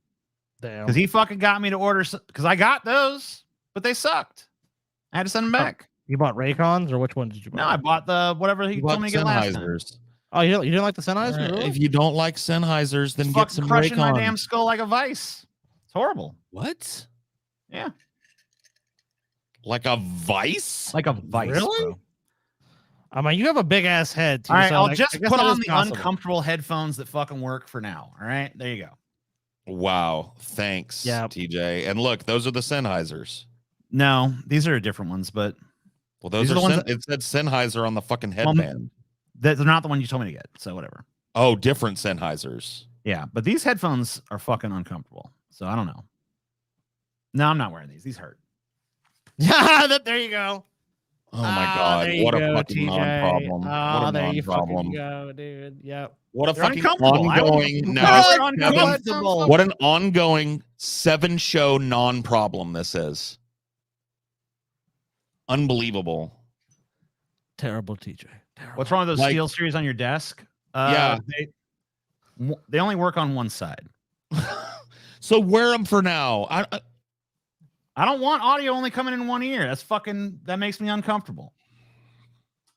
Damn. Because he fucking got me to order, because I got those, but they sucked. I had to send them back. You bought Raycons, or which ones did you buy? No, I bought the whatever he told me to get last time. Sennheisers. Oh, you didn't like the Sennheiser? Really? If you don't like Sennheisers, then It's get fucking some crushing my Raycons. damn skull like a vice. It's horrible. What? Yeah. Like a vice? Like a vice. Really? Bro. I mean, you have a big ass head. Too, All right, so I'll I just guess put that on is the possible. uncomfortable headphones that fucking work for now. All right, there you go. Wow. Thanks, Yeah. TJ. And look, those are the Sennheisers. No, these are different ones, but Well, those These are are the ones it said Sennheiser on the fucking headband. they're not the one you told me to get. So whatever. Oh, different Sennheisers. Yeah, but these headphones are fucking uncomfortable. So I don't know. No, I'm not wearing these. These hurt. Yeah, there you go. Oh my God. There you What go, a fucking TJ. non-problem. Oh, What a there you non-problem. fucking go, dude. Yep. What a They're fucking uncomfortable. I ongoing wouldn't- now. They're Kevin, uncomfortable. what an ongoing 7-show non-problem this is. Unbelievable. Terrible TJ. Terrible. What's wrong with those Like- Steel Series on your desk? Yeah. They only work on one side. So wear them for now. I don't want audio only coming in one ear. That makes me uncomfortable.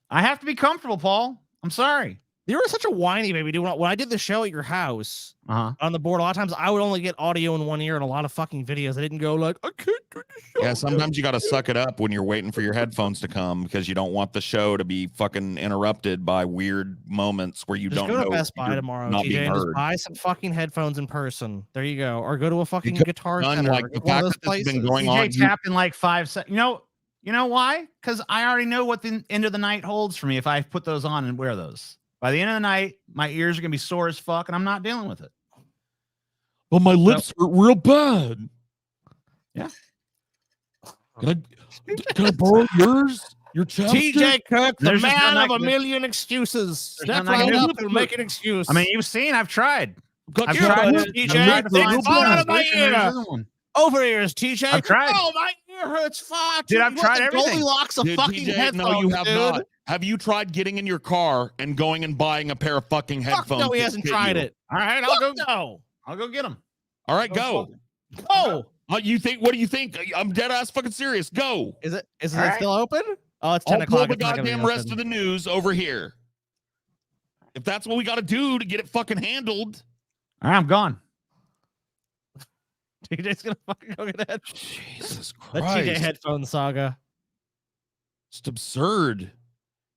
I have to be comfortable, Paul. I'm sorry. You were such a whiny baby, dude. When I did the show at your house Uh-huh. on the board, a lot of times I would only get audio in one ear, and a lot of fucking videos I didn't go like, I can't do the show. Yeah, sometimes you got to suck it up when you're waiting for your headphones to come because you don't want the show to be fucking interrupted by weird moments where you Just don't go know to Best Buy you're tomorrow, not TJ, being and just heard. buy some fucking headphones in person. There you go. Or go to a fucking Because guitar none, center. like, or the one of fact those that this has places. been going DJ on. tapped in like 5 seconds. You know why? Because I already know what the end of the night holds for me if I put those on and wear those. By the end of the night, my ears are gonna be sore as fuck, and I'm not dealing with it. But my lips hurt real bad. Yeah. Can I borrow yours? Your chapstick? TJ Cook, the There's just man not of a like- million excuses. There's Step not like right a- up and make an excuse. I mean, you've seen. I've tried. Got I've your tried. lips, I've TJ, tried to they find fall some out of my solution, there ear. isn't one. over ears, TJ. I've tried. Oh, my ear hurts. Fuck. Dude, I've You want tried the everything. Goldilocks of Dude, fucking TJ, headphones, no, you have dude. not. Have you tried getting in your car and going and buying a pair of fucking Fuck headphones? no, he that hasn't fit tried you? it. All right, No. I'll go get them. All right, go. Oh, You think? What do you think? I'm dead ass fucking serious. Go. is it All right. still open? Oh, it's 10 I'll pull o'clock. the It's not gonna be goddamn rest open. of the news over here. If that's what we got to do to get it fucking handled. All right, I'm gone. TJ's gonna fucking go get that. Jesus The Christ. TJ headphone saga. It's absurd.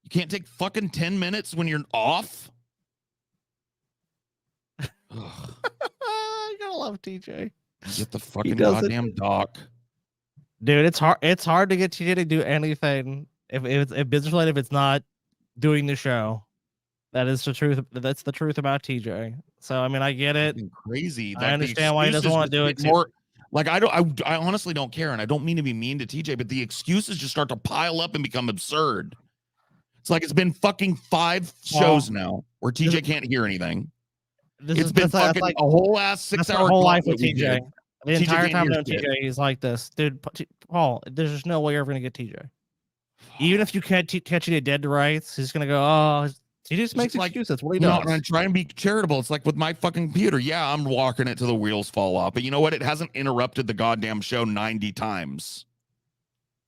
You can't take fucking 10 minutes when you're off. I gotta love TJ. Get the fucking goddamn doc. Dude, it's hard. It's hard to get TJ to do anything if business related. If it's not doing the show, that is the truth. That's the truth about TJ. So I mean, I get it. Crazy. I understand why he doesn't want to do it. More like I honestly don't care, and I don't mean to be mean to TJ, but the excuses just start to pile up and become absurd. It's like it's been fucking 5 shows now where TJ can't hear anything. It's been fucking a whole ass 6-hour whole life with TJ. The entire time knowing TJ, he's like this, dude. Paul, there's just no way you're ever gonna get TJ. Even if you can't catch it dead to rights, he's gonna go, oh, he just makes excuses. What he does. No, and try and be charitable. It's like with my fucking computer. Yeah, I'm walking it till the wheels fall off, but you know what? It hasn't interrupted the goddamn show 90 times.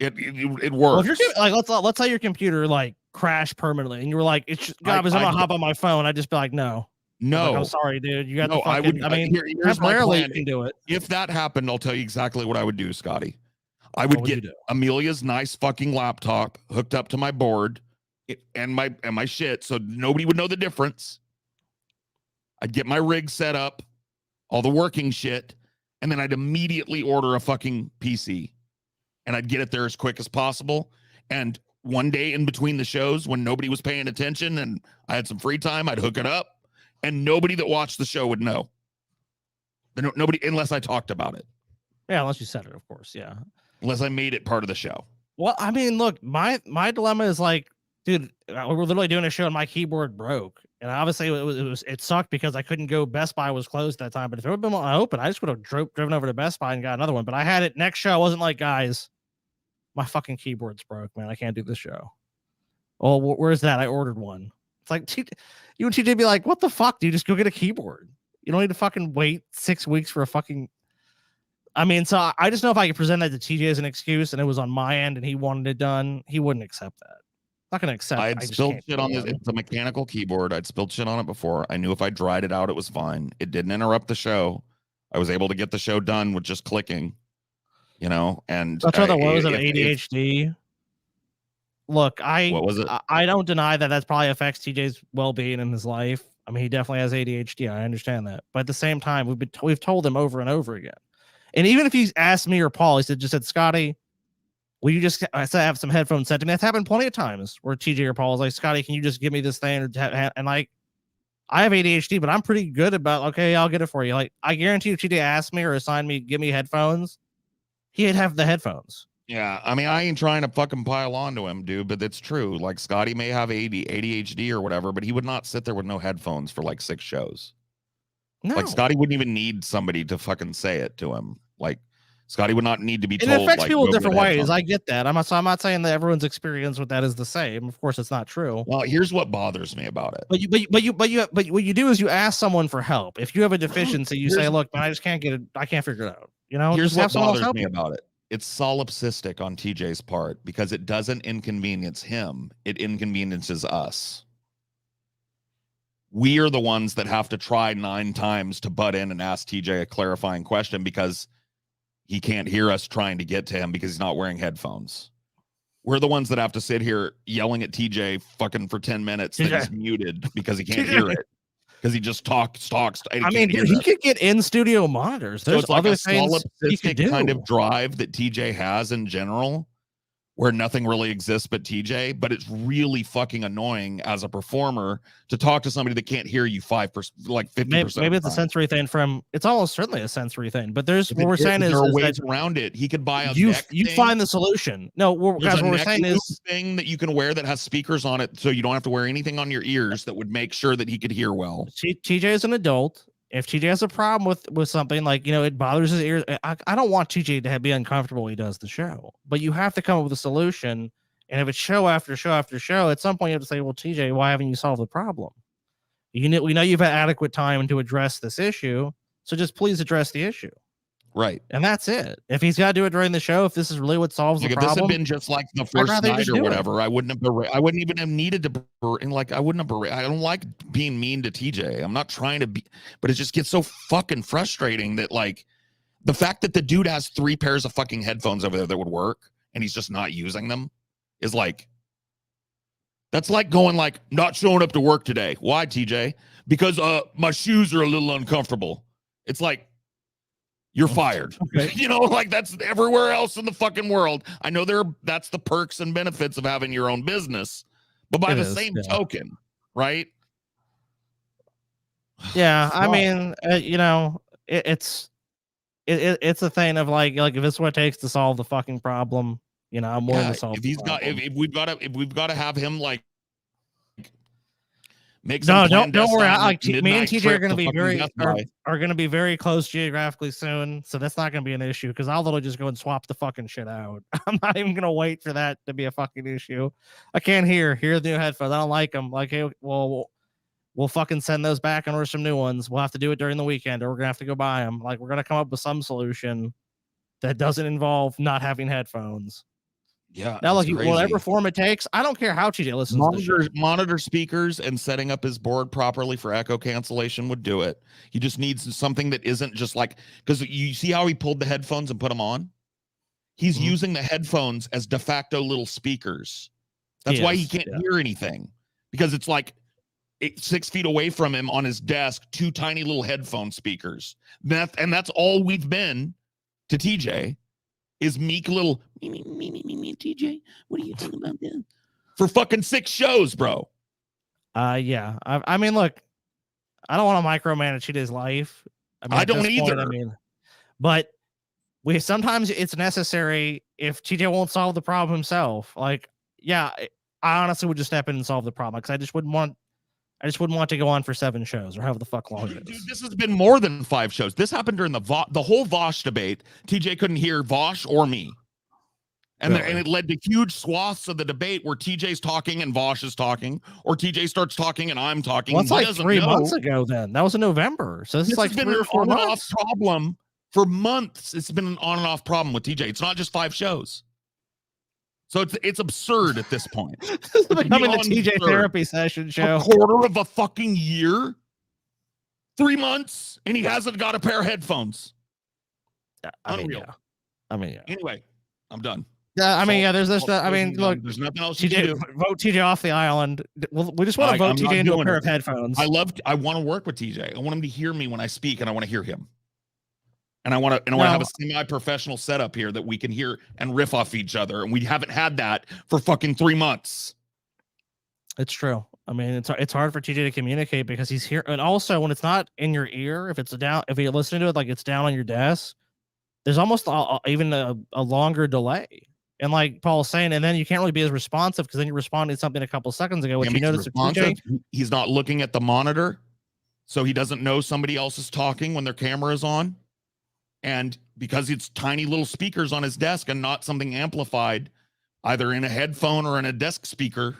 It works. Well, if you're like, let's say your computer like crashed permanently, and you were like, it's God, I'm gonna hop on my phone. I'd just be like, no. No, like, I'm sorry, dude. You got no, the fucking, I mean, here's my plan. You can do it. If that happened, I'll tell you exactly what I would do, Scotty. I would get Amelia's nice fucking laptop hooked up to my board and my shit, so nobody would know the difference. I'd get my rig set up, all the working shit, and then I'd immediately order a fucking PC, and I'd get it there as quick as possible. And one day in between the shows, when nobody was paying attention and I had some free time, I'd hook it up. And nobody that watched the show would know. Nobody, unless I talked about it. Yeah, unless you said it, of course. Yeah. Unless I made it part of the show. Well, I mean, look, my dilemma is like, dude, we were literally doing a show and my keyboard broke, and obviously it sucked because I couldn't go. Best Buy was closed at that time. But if it would have been open, I just would have driven over to Best Buy and got another one. But I had it next show. I wasn't like, guys, my fucking keyboard's broke, man. I can't do this show. Oh, where's that? I ordered one. It's like you and TJ be like, what the fuck, dude? Just go get a keyboard. You don't need to fucking wait 6 weeks for a fucking. I mean, so I just know if I could present that to TJ as an excuse and it was on my end and he wanted it done, he wouldn't accept that. Not gonna accept. I'd spilled shit on this. It's a mechanical keyboard. I'd spilled shit on it before. I knew if I dried it out, it was fine. It didn't interrupt the show. I was able to get the show done with just clicking. You know, and that's what it was of ADHD. Look, what was it? I don't deny that that probably affects TJ's well-being in his life. I mean, he definitely has ADHD. I understand that, but at the same time, we've told him over and over again. And even if he's asked me or Paul, he said, Scotty, will you just have some headphones sent to me? That's happened plenty of times where TJ or Paul is like, Scotty, can you just give me this thing? And like, I have ADHD, but I'm pretty good about, okay, I'll get it for you. Like, I guarantee you, if TJ asked me or assigned me, give me headphones, he'd have the headphones. Yeah, I mean, I ain't trying to fucking pile on to him, dude, but it's true. Like, Scotty may have ADHD or whatever, but he would not sit there with no headphones for like 6 shows. No. Like, Scotty wouldn't even need somebody to fucking say it to him. Like, Scotty would not need to be told. It affects like, people different ways. I get that. I'm not saying that everyone's experience with that is the same. Of course, it's not true. Well, here's what bothers me about it. But what you do is you ask someone for help. If you have a deficiency, you say, "Look, man, I just can't get it. I can't figure it out." You know. Here's what bothers me about it. It's solipsistic on TJ's part because it doesn't inconvenience him. It inconveniences us. We are the ones that have to try 9 times to butt in and ask TJ a clarifying question because he can't hear us trying to get to him because he's not wearing headphones. We're the ones that have to sit here yelling at TJ fucking for 10 minutes that he's muted because he can't hear it. Because he just talks. I mean, he could get in studio monitors. There's so other things he could do. Kind of drive that TJ has in general, where nothing really exists but TJ. But it's really fucking annoying as a performer to talk to somebody that can't hear you 5%, like 50%. Maybe it's a sensory thing from. It's almost certainly a sensory thing. But there's what we're saying is there are ways around it. He could buy a you find the solution. No, guys, what we're saying is thing that you can wear that has speakers on it, so you don't have to wear anything on your ears that would make sure that he could hear well. TJ is an adult. If TJ has a problem with something like, you know, it bothers his ears, I don't want TJ to be uncomfortable when he does the show. But you have to come up with a solution. And if it's show after show after show, at some point you have to say, well, TJ, why haven't you solved the problem? We know you've had adequate time to address this issue, so just please address the issue. Right. And that's it. If he's got to do it during the show, if this is really what solves the problem. If this had been just like the first night or whatever, I wouldn't even have needed to, and like, I don't like being mean to TJ. I'm not trying to be, but it just gets so fucking frustrating that like The fact that the dude has 3 pairs of fucking headphones over there that would work and he's just not using them is like, that's like going like, not showing up to work today. Why, TJ? Because my shoes are a little uncomfortable. It's like, you're fired. Okay. You know, like that's everywhere else in the fucking world. I know that's the perks and benefits of having your own business, but by the same token, right? Yeah, I mean, you know, it's a thing of like if it's what it takes to solve the fucking problem, you know, I'm willing to solve. If we've got to have him like make no, don't worry. Me and TJ are going to be going to be very close geographically soon, so that's not going to be an issue because I'll literally just go and swap the fucking shit out. I'm not even going to wait for that to be a fucking issue. I can't hear the new headphones. I don't like them. Like, hey, well, we'll fucking send those back and order some new ones. We'll have to do it during the weekend, or we're gonna have to go buy them. Like, we're gonna come up with some solution that doesn't involve not having headphones. Yeah. Now, like whatever form it takes, I don't care how TJ listens. Monitor speakers and setting up his board properly for echo cancellation would do it. He just needs something that isn't just like, because you see how he pulled the headphones and put them on. He's using the headphones as de facto little speakers. That's why he can't hear anything, because it's like 6 feet away from him on his desk, 2 tiny little headphone speakers. And that's all we've been to TJ is meek little me, TJ. What are you talking about then? For fucking 6 shows, bro. Yeah. I mean, look, I don't want to micromanage TJ's life. I don't either. But sometimes it's necessary if TJ won't solve the problem himself. Like, yeah, I honestly would just step in and solve the problem because I just wouldn't want to go on for 7 shows or however the fuck long it is. Dude, this has been more than 5 shows. This happened during the whole Vosh debate. TJ couldn't hear Vosh or me. And, and it led to huge swaths of the debate where TJ's talking and Vosh is talking, or TJ starts talking and I'm talking. Well, it's like 3 months ago then. That was in November. So this is like 3 or 4 months. Off problem for months. It's been an on and off problem with TJ. It's not just 5 shows. So it's absurd at this point. This is becoming the TJ therapy session show. A quarter of a fucking year, 3 months, and he hasn't got a pair of headphones. Unreal. Anyway, I'm done. Yeah, I mean, yeah. There's this. I mean, look. There's nothing else TJ, you can do. Vote TJ off the island. We just want to vote TJ into a pair of headphones. I want to work with TJ. I want him to hear me when I speak, and I want to hear him. And I want to have a semi-professional setup here that we can hear and riff off each other. And we haven't had that for fucking 3 months. It's true. I mean, it's hard for TJ to communicate because he's here. And also when it's not in your ear, if you're listening to it, like it's down on your desk, there's almost even a longer delay. And like Paul's saying, and then you can't really be as responsive because then you're responding to something a couple seconds ago. Which you notice he's not looking at the monitor. So he doesn't know somebody else is talking when their camera is on. And because it's tiny little speakers on his desk and not something amplified, either in a headphone or in a desk speaker,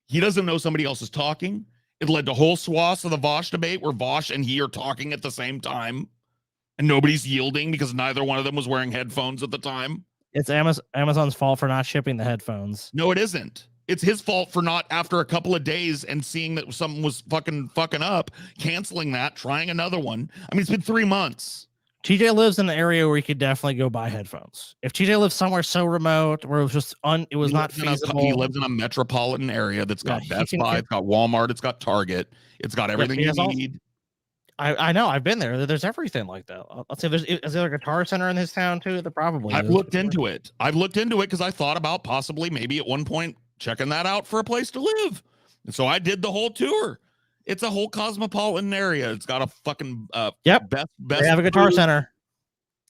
he doesn't know somebody else is talking. It led to whole swaths of the Vosh debate where Vosh and he are talking at the same time and nobody's yielding because neither one of them was wearing headphones at the time. It's Amazon's fault for not shipping the headphones. No, it isn't. It's his fault for not, after a couple of days and seeing that something was fucking up, canceling that, trying another one. I mean, it's been 3 months. TJ lives in an area where he could definitely go buy headphones. If TJ lives somewhere so remote where it was just not feasible. He lives in a metropolitan area that's got Best Buy, it's got Walmart, it's got Target, it's got everything you need. I know, I've been there. There's everything like that. Let's say is there a Guitar Center in his town too? There probably I've looked into it because I thought about possibly maybe at one point checking that out for a place to live. And so I did the whole tour. It's a whole cosmopolitan area. It's got a fucking best. They have a Guitar Center.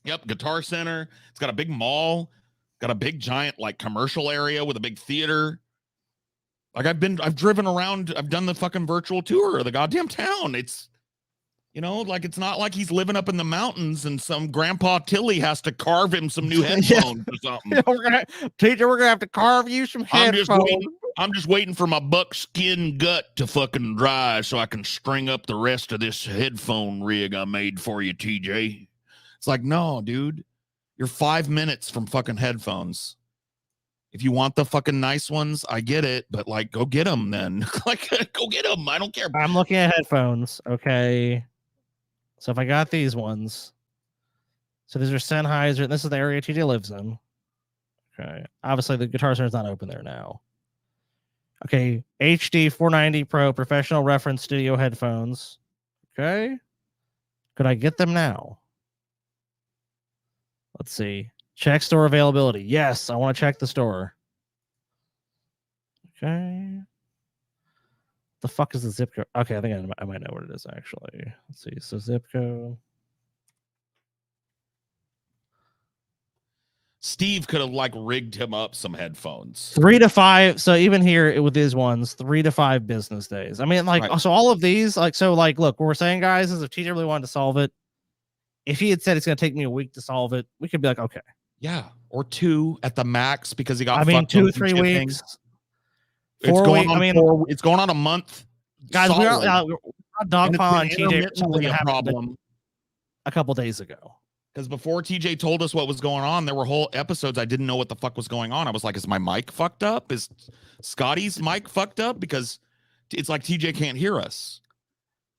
Yep, Guitar Center. It's got a big mall. Got a big giant like commercial area with a big theater. Like I've driven around. I've done the fucking virtual tour of the goddamn town. It's, you know, like it's not like he's living up in the mountains and some Grandpa Tilly has to carve him some new headphones or something. We're gonna have to carve you some headphones. I'm just waiting for my buckskin gut to fucking dry so I can string up the rest of this headphone rig I made for you, TJ. It's like, no, dude, you're 5 minutes from fucking headphones. If you want the fucking nice ones, I get it, but like, go get them then. Like, go get them. I don't care. I'm looking at headphones. Okay. So if I got these ones, So these are Sennheiser. This is the area TJ lives in. Okay. Obviously, the Guitar Center is not open there now. Okay. HD 490 Pro professional reference studio headphones. Okay. Could I get them now? Let's see. Check store availability. Yes, I want to check the store. Okay. The fuck is the zip code? Okay, I think I might know what it is actually. Let's see. So zip code. Steve could have like rigged him up some headphones. 3 to 5. So even here with these ones, 3 to 5 business days. I mean, like, right. So all of these, like, so like, look, what we're saying, guys, is if TJ really wanted to solve it, if he had said it's going to take me a week to solve it, we could be like, okay. Yeah. Or 2 at the max because he got, 2 3 weeks. It's going on it's going on a month. Guys, we're not dogpiling TJ a problem a couple days ago. Because before TJ told us what was going on, there were whole episodes I didn't know what the fuck was going on. I was like, is my mic fucked up? Is Scotty's mic fucked up? Because it's like TJ can't hear us.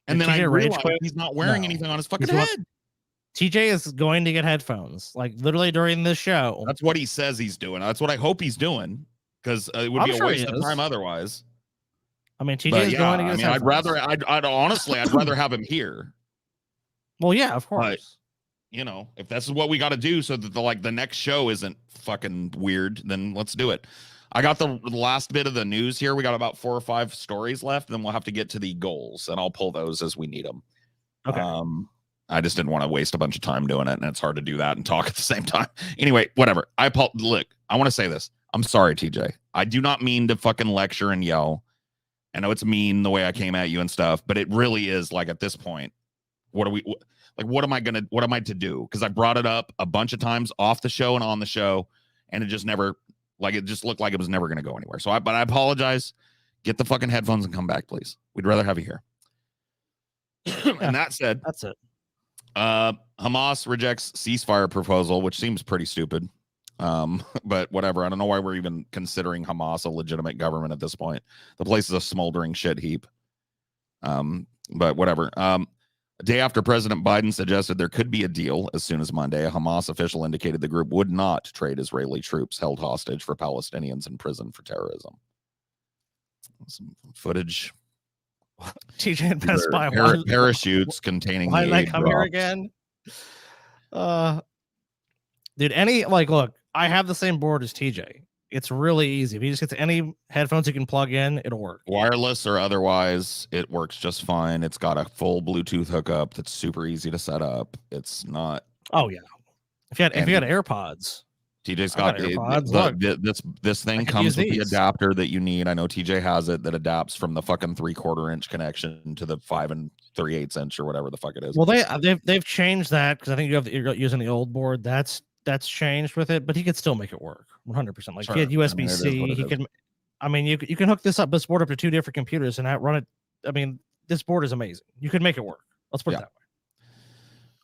And then I realized he's not wearing anything on his fucking head. TJ is going to get headphones, like literally during this show. That's what he says he's doing. That's what I hope he's doing, because it would be a waste of time otherwise. I mean, TJ is going to get. I'd rather have him here. Well, yeah, of course. But, you know, if this is what we got to do so that the next show isn't fucking weird, then let's do it. I got the last bit of the news here. We got about 4 or 5 stories left. Then we'll have to get to the goals, and I'll pull those as we need them. Okay. I just didn't want to waste a bunch of time doing it, and it's hard to do that and talk at the same time. Anyway, whatever. Look, I want to say this. I'm sorry, TJ. I do not mean to fucking lecture and yell. I know it's mean the way I came at you and stuff, but it really is like at this point, what am I to do? Because I brought it up a bunch of times off the show and on the show, and it just never, it just looked like it was never going to go anywhere. So I apologize. Get the fucking headphones and come back, please. We'd rather have you here. And that said, that's it. Hamas rejects ceasefire proposal, which seems pretty stupid. But whatever. I don't know why we're even considering Hamas a legitimate government at this point. The place is a smoldering shit heap. But whatever. A day after President Biden suggested there could be a deal as soon as Monday, a Hamas official indicated the group would not trade Israeli troops held hostage for Palestinians in prison for terrorism. Some footage. TJ and Best Buy parachutes containing why did I come here again? Dude, look, I have the same board as TJ. It's really easy. If you just get to any headphones you can plug in, it'll work. Wireless or otherwise, it works just fine. It's got a full Bluetooth hookup that's super easy to set up. It's not. Oh yeah. If you had AirPods. TJ's got this thing comes with the adapter that you need. I know TJ has it that adapts from the fucking 3/4 inch connection to the 5 3/8 inch or whatever the fuck it is. Well, they've changed that because I think you're using the old board. That's changed with it, but he could still make it work 100%. Like, sure. He had USB-C. He can. I mean, you can hook this board up to 2 different computers and run it. I mean, this board is amazing. You could make it work. Let's put it that way.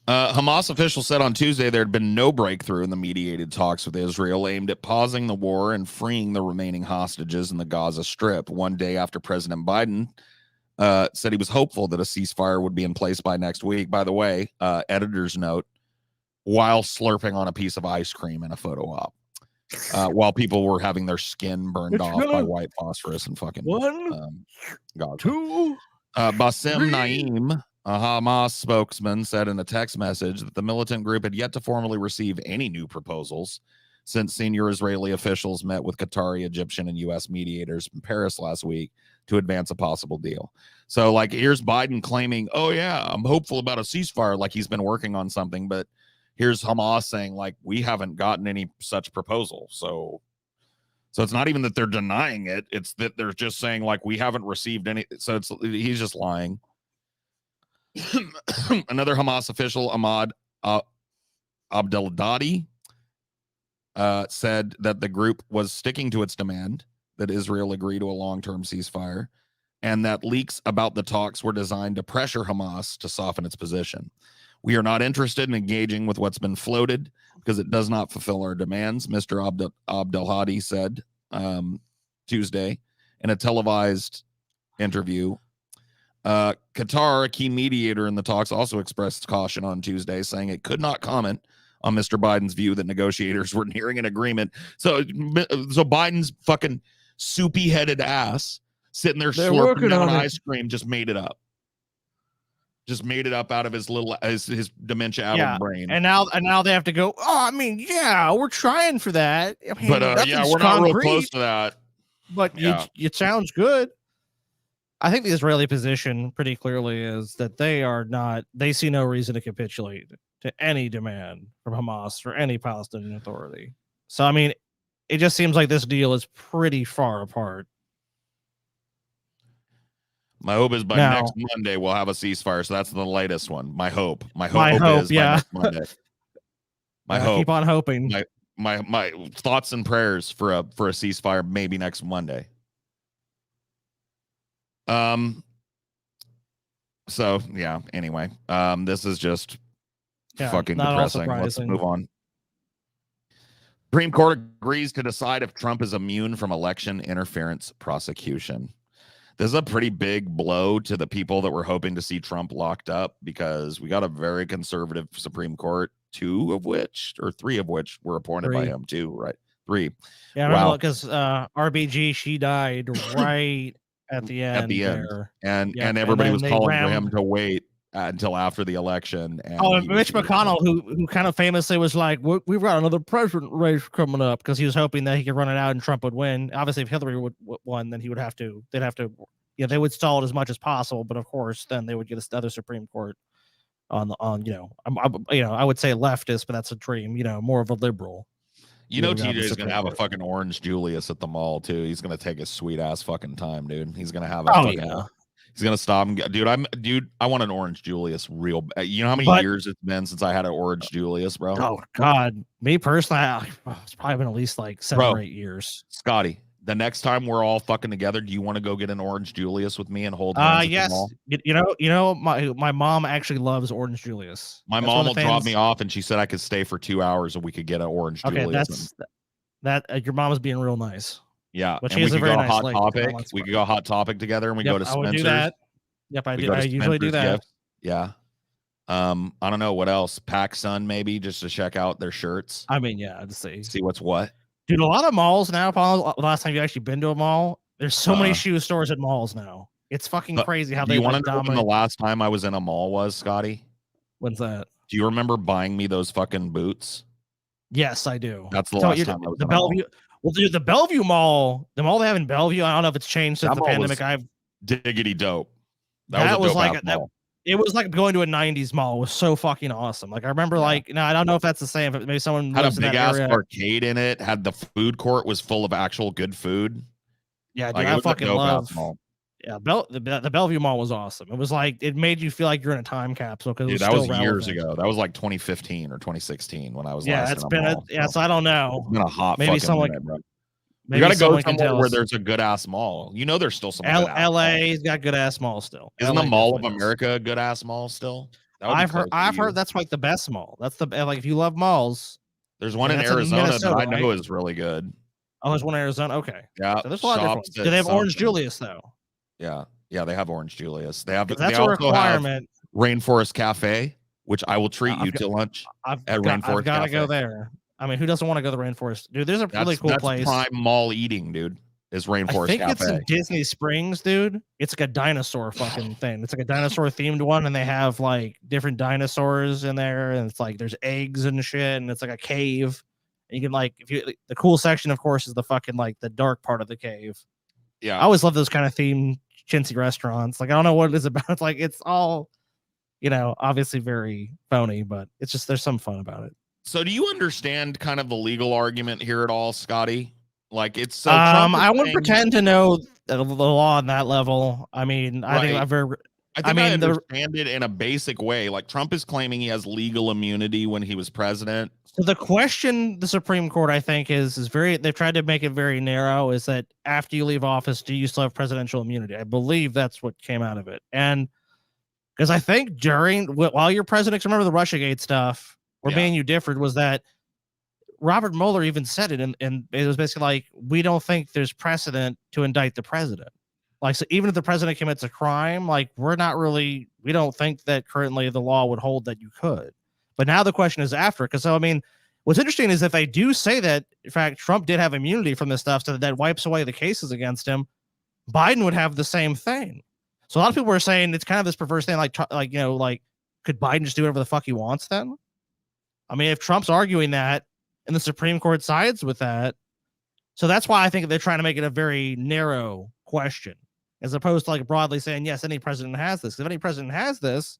Hamas officials said on Tuesday there had been no breakthrough in the mediated talks with Israel aimed at pausing the war and freeing the remaining hostages in the Gaza Strip. One day after President Biden said he was hopeful that a ceasefire would be in place by next week. By the way, editor's note, while slurping on a piece of ice cream in a photo op, while people were having their skin burned off by white phosphorus and fucking Gaza. 2, Bassem 3. Naim, a Hamas spokesman, said in a text message that the militant group had yet to formally receive any new proposals since senior Israeli officials met with Qatari, Egyptian, and U.S. mediators in Paris last week to advance a possible deal. So, like, here's Biden claiming, oh, yeah, I'm hopeful about a ceasefire, like he's been working on something. But here's Hamas saying, like, we haven't gotten any such proposal. So it's not even that they're denying it. It's that they're just saying, like, we haven't received any. So he's just lying. Another Hamas official, Ahmad Abdeldadi, said that the group was sticking to its demand that Israel agree to a long-term ceasefire, and that leaks about the talks were designed to pressure Hamas to soften its position. We are not interested in engaging with what's been floated because it does not fulfill our demands, Mr. Abdelhadi said Tuesday in a televised interview. Qatar, a key mediator in the talks, also expressed caution on Tuesday, saying it could not comment on Mr. Biden's view that negotiators were nearing an agreement. So Biden's fucking soupy headed ass sitting there slurping down ice cream just made it up. Just made it up out of his little his dementia-addled brain. And now they have to go. Oh, I mean, yeah, we're trying for that. I mean, but we're not real close to that. But it sounds good. I think the Israeli position pretty clearly is that they see no reason to capitulate to any demand from Hamas or any Palestinian Authority. So I mean, it just seems like this deal is pretty far apart. My hope is by next Monday we'll have a ceasefire. So that's the latest one. My hope is by next Monday. My hope. Keep on hoping. My thoughts and prayers for a ceasefire maybe next Monday. So yeah. Anyway, this is just fucking depressing. Let's move on. Supreme Court agrees to decide if Trump is immune from election interference prosecution. This is a pretty big blow to the people that were hoping to see Trump locked up, because we got a very conservative Supreme Court, three of which were appointed by him too, right? 3. Yeah, wow. Because RBG, she died right at the end. And everybody was calling for him to wait until after the election. And Mitch McConnell, who kind of famously was like, "We've got another president race coming up," because he was hoping that he could run it out and Trump would win. Obviously, if Hillary would won, then they'd have to, they would stall it as much as possible. But of course, then they would get another Supreme Court on I would say leftist, but that's a dream. More of a liberal. TJ is gonna have a fucking Orange Julius at the mall too. He's gonna take his sweet ass fucking time, dude. He's gonna have a he's gonna stop and dude. I want an Orange Julius real. You know how many years it's been since I had an Orange Julius, bro? Oh God, me personally, it's probably been at least like 7 or 8 years. Scotty, the next time we're all fucking together, do you want to go get an Orange Julius with me and hold hands? Yes. My mom actually loves Orange Julius. My mom will drop me off, and she said I could stay for 2 hours and we could get an Orange Julius. Your mom is being real nice. Yeah, but and we could go Hot Topic. We could go Hot Topic together, and we go to Spencer's. I would do that. Yep, I do. I usually do that. Gifts. Yeah. I don't know what else. PacSun maybe, just to check out their shirts. I mean, yeah, to see what's what. Dude, a lot of malls now, Paul. Last time you actually been to a mall, there's so many shoe stores at malls now. It's fucking crazy how they. Do you want to know when the last time I was in a mall was, Scotty? When's that? Do you remember buying me those fucking boots? Yes, I do. That's the last time I was in Bellevue. Well, dude, the Bellevue Mall, the mall they have in Bellevue, I don't know if it's changed since the pandemic. Diggity dope. That was like it was like going to a 90s mall. It was so fucking awesome. Like I remember, I don't know if that's the same. But maybe someone had a big ass arcade in it. Had the food court was full of actual good food. Yeah, dude, I fucking love. Yeah, the Bellevue Mall was awesome. It was like it made you feel like you're in a time capsule because that was years ago. That was like 2015 or 2016 when I was. Yeah, it's been so I don't know. It's been a hot. Maybe someone. Minute, you gotta go somewhere where there's a good ass mall. There's still some. LA's got good ass malls still. Isn't the Mall of America a good ass mall still? I've heard that's like the best mall. That's if you love malls. There's one in Arizona that I know is really good. Oh, there's one in Arizona. Okay. Yeah. So there's a lot of different ones. Do they have Orange Julius though? Yeah, they have Orange Julius. That's a requirement. Rainforest Cafe, which I will treat you to lunch at Rainforest. I've got to go there. I mean, who doesn't want to go to the Rainforest? Dude, there's a really cool place. Prime mall eating, dude, is Rainforest Cafe. I think it's in Disney Springs, dude. It's like a dinosaur fucking thing. It's like a dinosaur themed one, and they have like different dinosaurs in there, and it's like there's eggs and shit, and it's like a cave. And you can the cool section, of course, is the fucking like the dark part of the cave. Yeah, I always love those kind of themed chintzy restaurants. Like I don't know what it is about. It's like it's all, obviously very phony, but it's just there's some fun about it. So do you understand kind of the legal argument here at all, Scotty? Like it's so I wouldn't pretend to know the law on that level. I mean, I think I understand it in a basic way. Like Trump is claiming he has legal immunity when he was president. So the question the Supreme Court, I think, is very, they've tried to make it very narrow, is that after you leave office, do you still have presidential immunity? I believe that's what came out of it. And because I think while you're president, remember the Russiagate stuff, where me and you differed was that Robert Mueller even said it, and it was basically like, we don't think there's precedent to indict the president. Like, so even if the president commits a crime, like we don't think that currently the law would hold that you could. But now the question is after, because so I mean, what's interesting is if they do say that, in fact, Trump did have immunity from this stuff, so that wipes away the cases against him, Biden would have the same thing. So a lot of people are saying it's kind of this perverse thing, like could Biden just do whatever the fuck he wants then? I mean, if Trump's arguing that and the Supreme Court sides with that, so that's why I think they're trying to make it a very narrow question, as opposed to like broadly saying, yes, any president has this. If any president has this,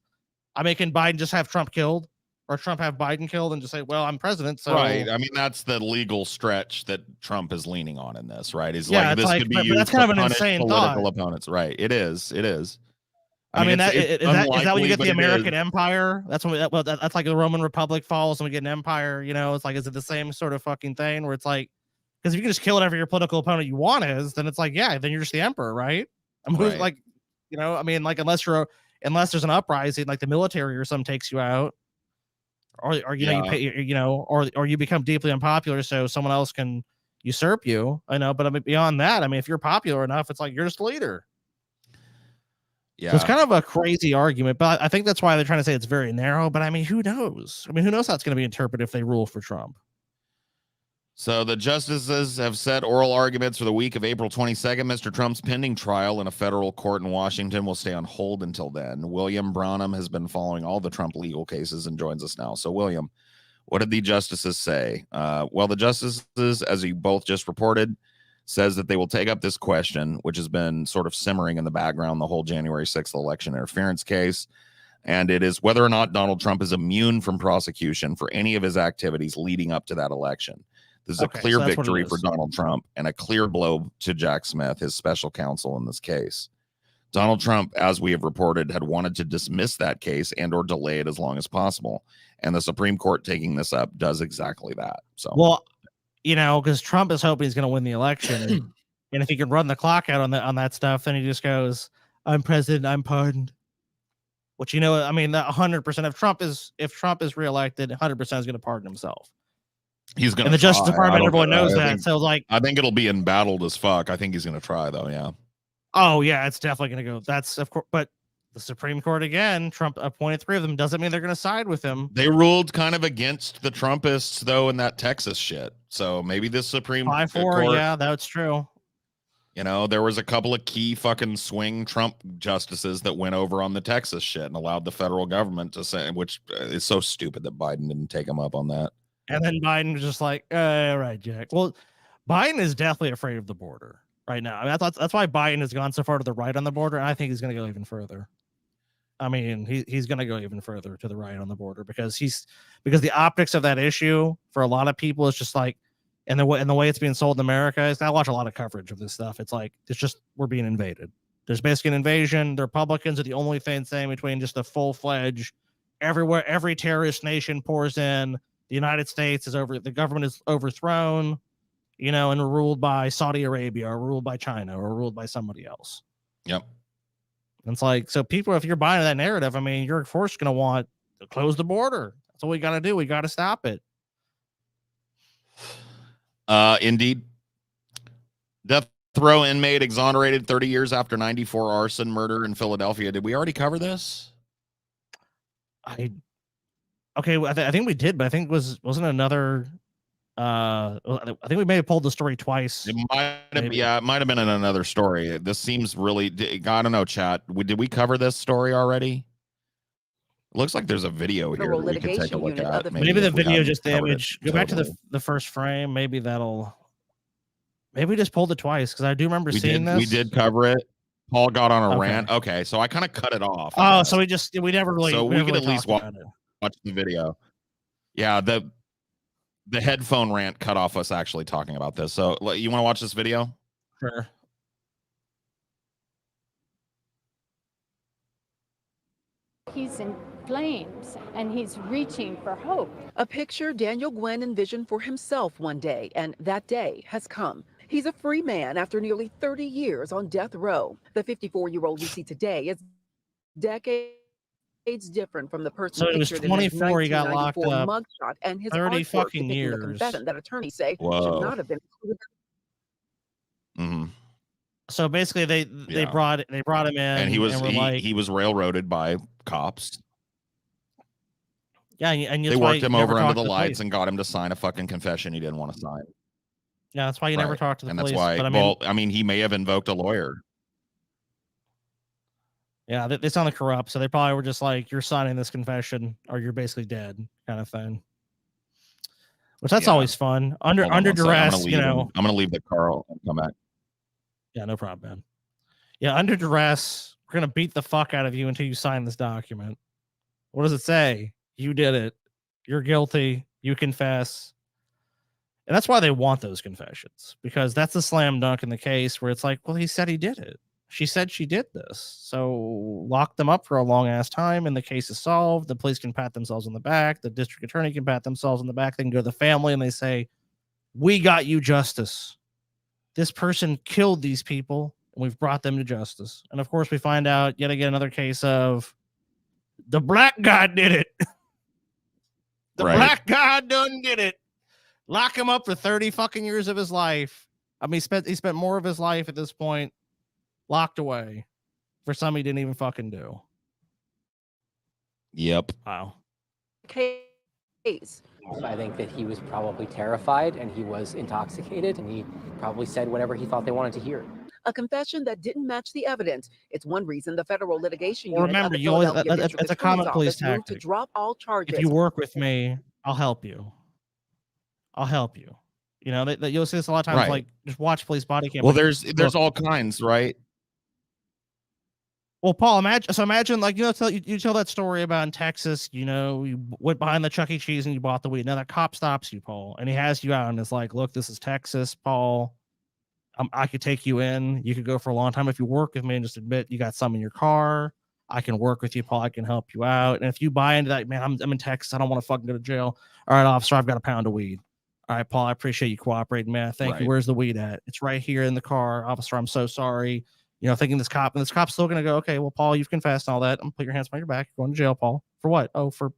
I mean, can Biden just have Trump killed or Trump have Biden killed and just say, well, I'm president. So right. I mean, that's the legal stretch that Trump is leaning on in this, right? Is like this could be used that's kind of an punish insane political thought. opponents. Right. It is. I mean, is that when we get the American empire? That's when that's like the Roman Republic falls and we get an empire. You know, it's like, is it the same sort of fucking thing where it's like, because if you can just kill whatever your political opponent you want is, then it's like, yeah, then you're just the emperor, right? I mean, right. like, you know, I mean, like unless there's an uprising, like the military or something takes you out, or you know, you pay, you know, or you become deeply unpopular so someone else can usurp you. I know, but I mean, beyond that, I mean, if you're popular enough, it's like you're just a leader. Yeah, so it's kind of a crazy argument, but I think that's why they're trying to say it's very narrow. But I mean, who knows? I mean, who knows how it's going to be interpreted if they rule for Trump? So the justices have set oral arguments for the week of April 22nd. Mr. Trump's pending trial in a federal court in Washington will stay on hold until then. William Branham has been following all the Trump legal cases and joins us now. So, William, what did the justices say? Well, the justices, as you both just reported, says that they will take up this question, which has been sort of simmering in the background the whole January 6th election interference case. And it is whether or not Donald Trump is immune from prosecution for any of his activities leading up to that election. This is a clear victory for Donald Trump and a clear blow to Jack Smith, his special counsel in this case. Donald Trump, as we have reported, had wanted to dismiss that case and or delay it as long as possible. And the Supreme Court taking this up does exactly that. So, well, you know, because Trump is hoping he's going to win the election. And if he can run the clock out on that stuff, then he just goes, I'm president, I'm pardoned. Which, you know, I mean, 100% if Trump is reelected, 100% is going to pardon himself. He's going to, and the Justice Department, everyone knows that. So like, I think it'll be embattled as fuck. I think he's going to try though. Yeah. Oh yeah, it's definitely going to go. That's of course, but the Supreme Court again, Trump appointed 3 of them. Doesn't mean they're going to side with him. They ruled kind of against the Trumpists though in that Texas shit. So maybe the Supreme 5-4, yeah, that's true. You know, there was a couple of key fucking swing Trump justices that went over on the Texas shit and allowed the federal government to say, which is so stupid that Biden didn't take him up on that. And then Biden was just like, all right, Jack. Well, Biden is definitely afraid of the border right now. I mean, that's why Biden has gone so far to the right on the border. And I think he's going to go even further. I mean, he's going to go even further to the right on the border because the optics of that issue for a lot of people is just like, and the way it's being sold in America is, I watch a lot of coverage of this stuff. It's like, it's just, we're being invaded. There's basically an invasion. The Republicans are the only thing saying between just a full-fledged everywhere, every terrorist nation pours in. The United States the government is overthrown, you know, and ruled by Saudi Arabia or ruled by China or ruled by somebody else. Yep. And it's like, so people, if you're buying that narrative, I mean, you're of course going to want to close the border. That's what we got to do. We got to stop it. Indeed. Death row inmate exonerated 30 years after 94 arson murder in Philadelphia. Did we already cover this? Okay, I think we did, but I think wasn't another. I think we may have pulled the story twice. It might have, yeah, it might have been in another story. This seems really. I don't know, chat. Did we cover this story already? It looks like there's a video here that we can take a look at. Maybe the video just damaged. Go back to the first frame. Maybe that'll. Maybe we just pulled it twice because I do remember seeing this. We did cover it. Paul got on a rant. Okay, so I kind of cut it off. Oh, so we never really. So we could at least watch the video. Yeah, the headphone rant cut off us actually talking about this. So you want to watch this video? Sure. He's in flames and he's reaching for hope. A picture Daniel Gwen envisioned for himself one day, and that day has come. He's a free man after nearly 30 years on death row. The 54-year-old we see today is decades different from the person. So it was 24. He got locked up. Mugshot and his 30 fucking years. Confession that attorneys say should not have been included. Mm-hmm. So basically, they brought him in, and he was railroaded by cops. Yeah, and they worked him over under the lights and got him to sign a fucking confession he didn't want to sign. Yeah, that's why you never talk to the police. And that's why, but I mean, he may have invoked a lawyer. Yeah, they sound corrupt, so they probably were just like, you're signing this confession or you're basically dead kind of thing. Which that's always fun. Under duress, you know. I'm going to leave the car and come back. Yeah, no problem, man. Yeah, under duress, we're going to beat the fuck out of you until you sign this document. What does it say? You did it. You're guilty. You confess. And that's why they want those confessions, because that's the slam dunk in the case where it's like, well, he said he did it. She said she did this. So lock them up for a long ass time and the case is solved. The police can pat themselves on the back. The district attorney can pat themselves on the back. They can go to the family and they say, we got you justice. This person killed these people and we've brought them to justice. And of course we find out yet again another case of the black guy did it. Black guy done did it. Lock him up for 30 fucking years of his life. I mean, he spent more of his life at this point locked away for something he didn't even fucking do. Yep. Wow. Case. I think that he was probably terrified and he was intoxicated and he probably said whatever he thought they wanted to hear. A confession that didn't match the evidence. It's one reason the federal litigation well, unit remember, you always, it's a common police tactic. To drop all charges. If you work with me, I'll help you. I'll help you. You know, you'll see this a lot of times. Like, just watch police body cam. Well, there's all kinds, right? Well, Paul, imagine like, you tell that story about in Texas, you know, you went behind the Chuck E. Cheese and you bought the weed. Now that cop stops you, Paul, and he has you out and it's like, look, this is Texas, Paul. I could take you in. You could go for a long time if you work with me and just admit you got some in your car. I can work with you, Paul. I can help you out. And if you buy into that, man, I'm in Texas. I don't want to fucking go to jail. All right, officer, I've got a pound of weed. All right, Paul, I appreciate you cooperating, man. Thank you. Where's the weed at? It's right here in the car. Officer, I'm so sorry. You know, thinking this cop's still going to go, okay, well, Paul, you've confessed and all that. I'm going to put your hands behind your back. You're going to jail, Paul. For what? Oh, for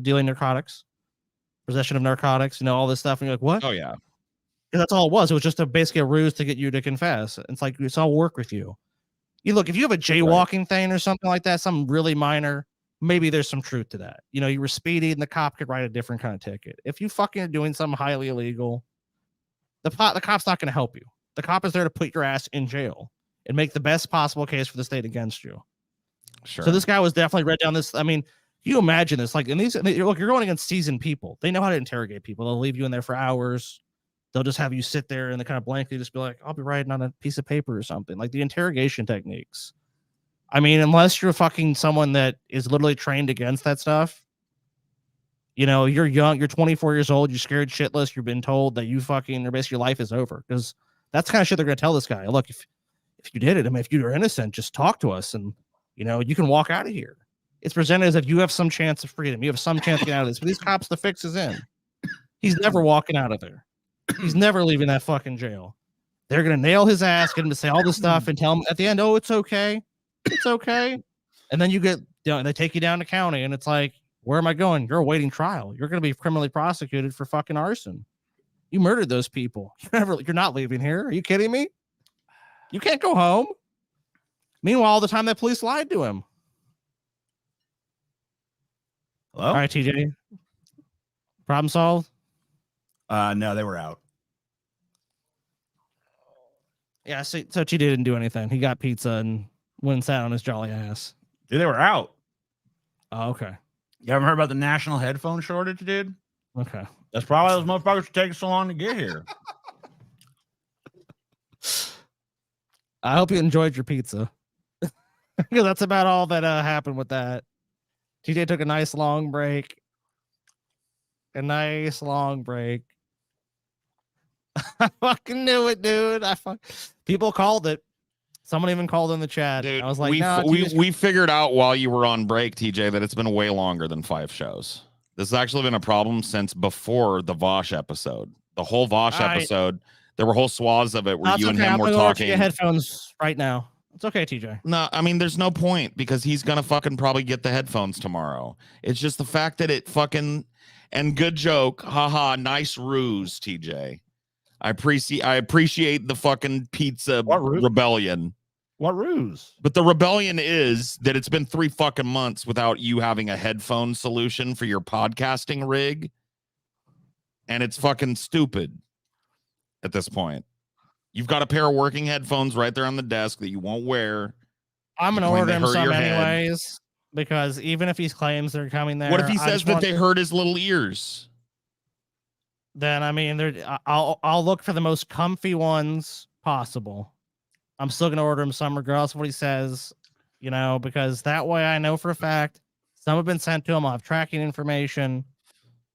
dealing narcotics, possession of narcotics, you know, all this stuff. And you're like, what? Oh, yeah. And that's all it was. It was just basically a ruse to get you to confess. It's like, it's all work with you. You look, if you have a jaywalking thing or something like that, something really minor, maybe there's some truth to that. You know, you were speeding and the cop could write a different kind of ticket. If you fucking are doing something highly illegal, the cop's not going to help you. The cop is there to put your ass in jail and make the best possible case for the state against you. Sure. So this guy was definitely read down this. I mean, you imagine this, like in these, you're going against seasoned people. They know how to interrogate people. They'll leave you in there for hours. They'll just have you sit there and they kind of blankly just be like, I'll be writing on a piece of paper or something. Like the interrogation techniques. I mean, unless you're fucking someone that is literally trained against that stuff, you know, you're young, you're 24 years old, you're scared shitless, you've been told that you fucking, or basically your life is over. Because that's the kind of shit they're going to tell this guy. Look, if you did it, I mean, if you're innocent, just talk to us and, you know, you can walk out of here. It's presented as if you have some chance of freedom. You have some chance to get out of this. But these cops, the fix is in. He's never walking out of there. He's never leaving that fucking jail. They're going to nail his ass, get him to say all this stuff and tell him at the end, oh, it's okay. It's okay. And then you get down, they take you down to county and it's like, where am I going? You're awaiting trial. You're going to be criminally prosecuted for fucking arson. You murdered those people. You're not leaving here. Are you kidding me? You can't go home. Meanwhile, all the time that police lied to him. Hello? All right, TJ. Problem solved? No, they were out. Yeah, so TJ didn't do anything. He got pizza and went and sat on his jolly ass. Dude, they were out. Oh, okay. You haven't heard about the national headphone shortage, dude? Okay. That's probably those motherfuckers taking so long to get here. I hope you enjoyed your pizza. Because that's about all that happened with that. TJ took a nice long break. I fucking knew it, dude. People called it. Someone even called in the chat. Dude, I was like, we figured out while you were on break, TJ, that it's been way longer than 5 shows. This has actually been a problem since before the Vosh episode. The whole Vosh episode, there were whole swaths of it where you and him were talking. Get headphones right now. It's okay, TJ. No, I mean, there's no point because he's gonna fucking probably get the headphones tomorrow. It's just the fact that it fucking, and good joke, haha, nice ruse, TJ. I appreciate the fucking pizza rebellion. What ruse? But the rebellion is that it's been 3 fucking months without you having a headphone solution for your podcasting rig. And it's fucking stupid at this point. You've got a pair of working headphones right there on the desk that you won't wear. I'm going to order him some anyways, because even if he claims they're coming there. What if he says that they hurt his little ears? Then, I mean, I'll look for the most comfy ones possible. I'm still going to order him some regardless of what he says, you know, because that way I know for a fact some have been sent to him. I'll have tracking information.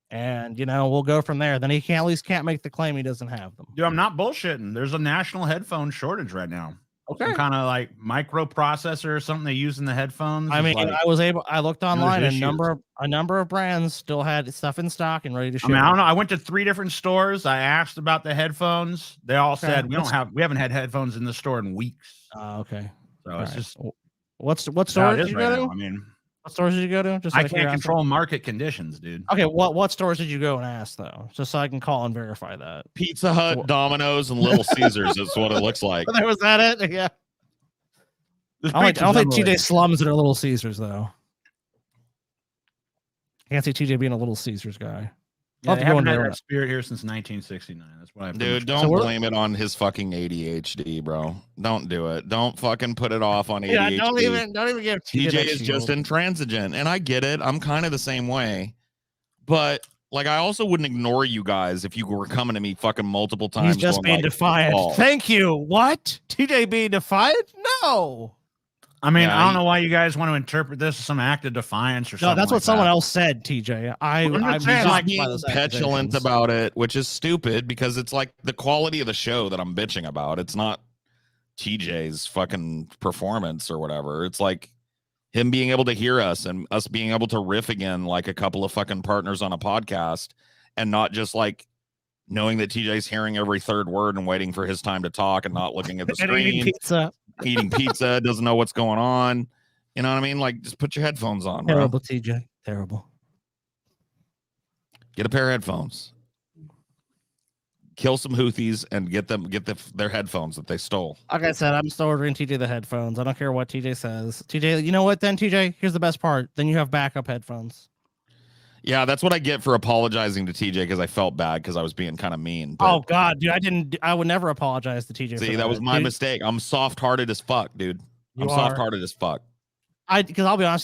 And, you know, we'll go from there. Then he at least can't make the claim he doesn't have them. Dude, I'm not bullshitting. There's a national headphone shortage right now. Okay. Some kind of like microprocessor or something they use in the headphones. I mean, I looked online, a number of brands still had stuff in stock and ready to ship. I mean, I don't know. I went to 3 different stores. I asked about the headphones. They all said we haven't had headphones in the store in weeks. Okay. So it's just what store did you go to? I mean, what stores did you go to? Just I can't control market conditions, dude. Okay, what stores did you go and ask though? Just so I can call and verify that. Pizza Hut, Domino's, and Little Caesars is what it looks like. Was that it? Yeah. I don't think TJ slums at Little Caesars though. I can't see TJ being a Little Caesars guy. Yeah, they haven't had that spirit here since 1969. That's what I've Dude, don't blame it on his fucking ADHD, bro. Don't do it. Don't fucking put it off on ADHD. Yeah, don't even give TJ is just intransigent, and I get it. I'm kind of the same way, but like I also wouldn't ignore you guys if you were coming to me fucking multiple times. He's just being defiant. Thank you. What? TJ being defiant? No. I mean, I don't know why you guys want to interpret this as some act of defiance or something. No, that's what someone else said, TJ. I'm just being petulant about it, which is stupid because it's like the quality of the show that I'm bitching about. It's not TJ's fucking performance or whatever. It's like him being able to hear us and us being able to riff again like a couple of fucking partners on a podcast and not just like knowing that TJ's hearing every third word and waiting for his time to talk and not looking at the screen. Eating pizza, doesn't know what's going on. You know what I mean? Like, just put your headphones on, bro. Terrible, TJ. Terrible. Get a pair of headphones. Kill some Houthis and get their headphones that they stole. Like I said, I'm still ordering TJ the headphones. I don't care what TJ says. TJ, you know what then, TJ? Here's the best part. Then you have backup headphones. Yeah, that's what I get for apologizing to TJ because I felt bad because I was being kind of mean. But, oh God, dude, I would never apologize to TJ. See, that was my mistake. I'm soft-hearted as fuck, dude. I'm soft-hearted as fuck. Because I'll be honest,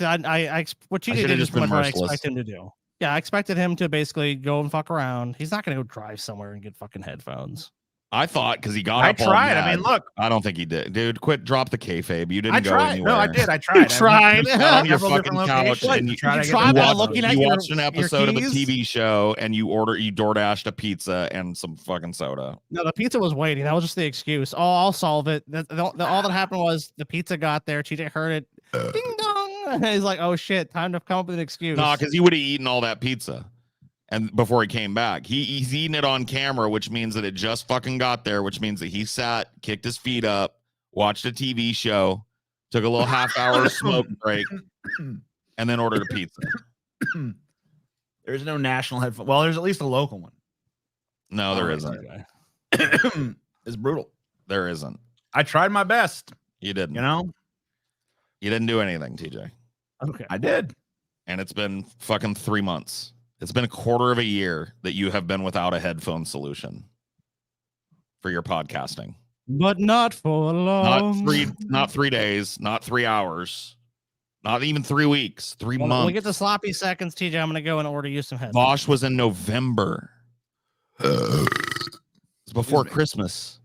what TJ did is what I expect him to do. Yeah, I expected him to basically go and fuck around. He's not going to go drive somewhere and get fucking headphones. I thought because he got. I tried. I mean, look. I don't think he did, dude. Drop the kayfabe. You didn't go anywhere. No, I did. I tried. You tried. On your fucking couch, and you tried by looking at you watched an episode of a TV show, and you DoorDashed a pizza and some fucking soda. No, the pizza was waiting. That was just the excuse. Oh, I'll solve it. All that happened was the pizza got there. TJ heard it. Ding dong. He's like, oh shit, time to come up with an excuse. Nah, because he would have eaten all that pizza. And before he came back, he's eating it on camera, which means that it just fucking got there, which means that he sat, kicked his feet up, watched a TV show, took a little half-hour smoke break, and then ordered a pizza. There's no national headphone. Well, there's at least a local one. No, there isn't. It's brutal. There isn't. I tried my best. You didn't. You know? You didn't do anything, TJ. Okay. I did. And it's been fucking 3 months. It's been a quarter of a year that you have been without a headphone solution for your podcasting. But not for long. Not 3 days, not 3 hours, not even 3 weeks, 3 months. When we get to sloppy seconds, TJ, I'm going to go and order you some headphones. Bosch was in November. It's before Christmas.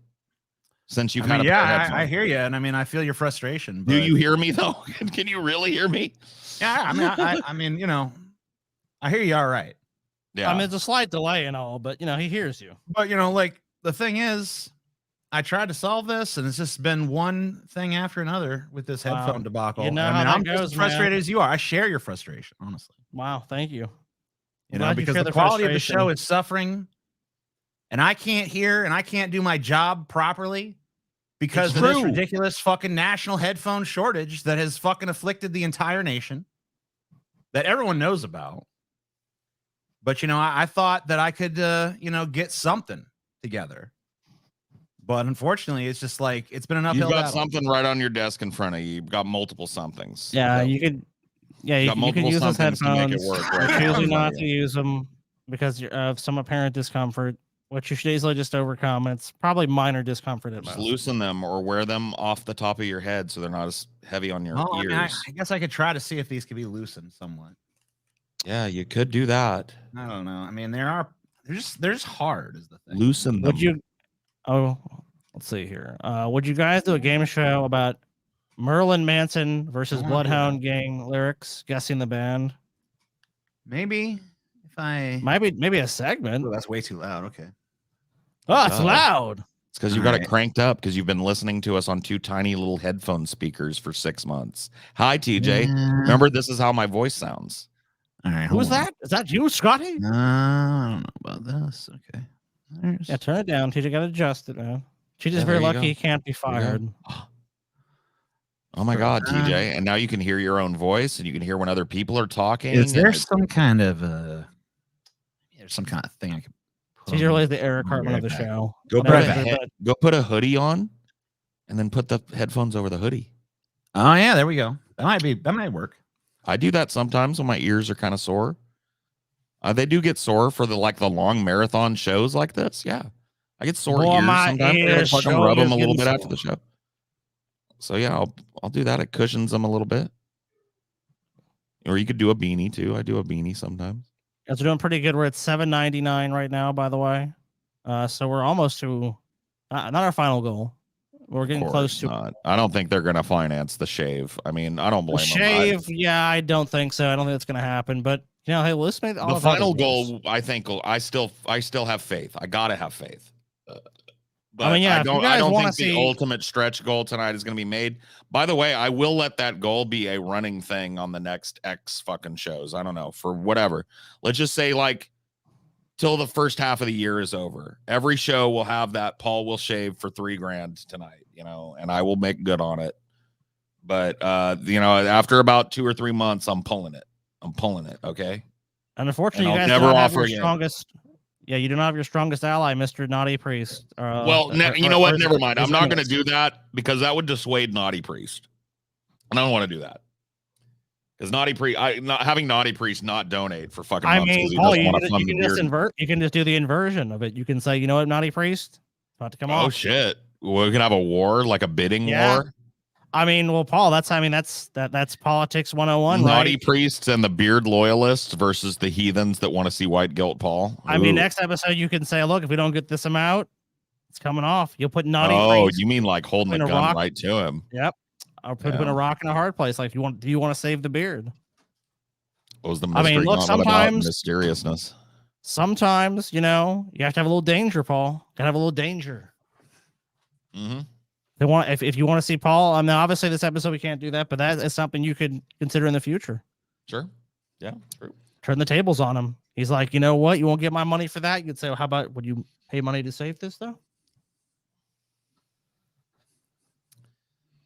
Since you've had a pair of headphones. I hear you. And I mean, I feel your frustration. But... Do you hear me though? Can you really hear me? Yeah. I mean, I mean, you know, I hear you all right. Yeah. I mean, it's a slight delay and all, but you know, he hears you. But you know, like the thing is, I tried to solve this, and it's just been one thing after another with this headphone debacle. You know I mean, how I'm that goes, as frustrated man. as you are. I share your frustration, honestly. Wow, thank you. You know, because the quality of the show is suffering, and I can't hear and I can't do my job properly because of this ridiculous fucking national headphone shortage that has fucking afflicted the entire nation that everyone knows about. But, you know, I thought that I could, you know, get something together. But unfortunately, it's just like it's been an You've uphill got battle. something right on your desk in front of you. You've got multiple somethings. Yeah, So you could. Yeah, you you can use those somethings to make it headphones. work. You're Right choosing now. not to use them because of some apparent discomfort, which you should easily just overcome. It's probably minor discomfort at Just most. loosen them or wear them off the top of your head so they're not as heavy on your Well, I ears. mean, I guess I could try to see if these could be loosened somewhat. Yeah, you could do that. I don't know. I mean, they're just hard is the thing. Loosen them. Would you? Oh, let's see here. Would you guys do a game show about Merlin Manson versus Bloodhound Gang lyrics? Guessing the band. Maybe if I maybe a segment. Oh, that's way too loud. Okay. Oh, it's loud. It's because you got it cranked up because you've been listening to us on 2 tiny little headphone speakers for 6 months. Hi, TJ. Remember, this is how my voice sounds. All right. Who's that? Is that you, Scotty? I don't know about this. Okay. Yeah, turn it down. TJ got to adjust it, man. TJ's Yeah, very there you lucky go. he can't be fired. Oh my God, TJ. And now you can hear your own voice and you can hear when other people are talking. Is there and some kind of there's some kind of thing I could put TJ on really my- is the Eric on Cartman my of the iPad? show. Go And put, everything, go put a hoodie on and then put the headphones over the hoodie. Oh yeah, there we go. That might work. I do that sometimes when my ears are kind of sore. They do get sore for the long marathon shows like this. Yeah, I get sore Boy, ears my sometimes. I ears fucking sure rub them is a little getting bit after the show. So yeah, I'll do that. It cushions them a little bit. Or you could do a beanie too. I do a beanie sometimes. Guys, we're doing pretty good. We're at $7.99 right now, by the way. So we're almost to not our final goal. We're getting close to not. I don't think they're gonna finance the shave. I mean, I don't blame them. shave. Yeah, I don't think so. I don't think that's going to happen. But hey, let's make The final goal. I think I still have faith. I gotta have faith. But I mean, yeah, I if you don't guys wanna think the ultimate stretch goal tonight is going to be made. By the way, I will let that goal be a running thing on the next X fucking shows. I don't know, for whatever. Let's just say till the first half of the year is over. Every show will have that Paul will shave for $3,000 tonight, and I will make good on it. But after about 2 or 3 months, I'm pulling it. Okay. And unfortunately, And you I'll guys never don't have offer your again. strongest. Yeah, you don't have your strongest ally, Mr. Naughty Priest. You know what? Never mind. I'm not going to do that because that would dissuade Naughty Priest. And I don't want to do that. Because Naughty Priest, having Naughty Priest not donate for fucking months. You can just invert. You can just do the inversion of it. You can say, you know what, Naughty Priest, about to come off. Oh shit! We can have a war, like a bidding war. I mean, well, Paul, that's politics 101, Naughty right? priests and the beard loyalists versus the heathens that want to see white guilt, Paul. I mean, next episode you can say, look, if we don't get this amount, it's coming off. You'll put Naughty Priest. You mean like holding a gun right to him? Yep. I'll put him in a rock in a hard place. Like, do you want to save the beard? What was the mystery? Look, sometimes mysteriousness. Sometimes, you have to have a little danger, Paul. Gotta have a little danger. Mm-hmm. If you want to see Paul, obviously this episode we can't do that, but that is something you could consider in the future. Sure. Yeah. True. Turn the tables on him. He's like, you know what? You won't get my money for that. You'd say, well, how about would you pay money to save this though?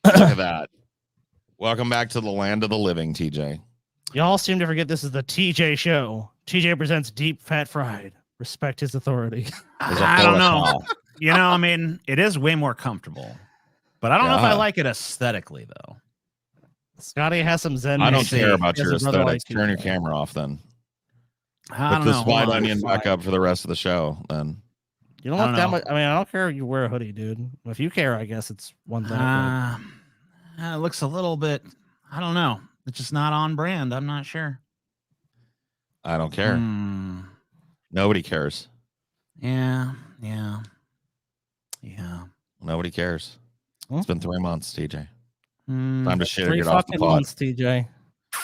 Look at that. Welcome back to the land of the living, TJ. Y'all seem to forget this is the TJ show. TJ presents Deep Fat Fried. Respect his authority. I don't know. It is way more comfortable. But I don't know if I like it aesthetically, though. Scotty has some Zen. I don't care about your aesthetics. Turn your camera off, then. Put the spine onion back up for the rest of the show, then. You don't look that much. I don't care if you wear a hoodie, dude. If you care, I guess it's one thing. It looks a little bit. I don't know. It's just not on brand. I'm not sure. I don't care. Nobody cares. Yeah. Nobody cares. It's been 3 months, TJ. Time to shit or 3 get off the fucking pot. months, TJ.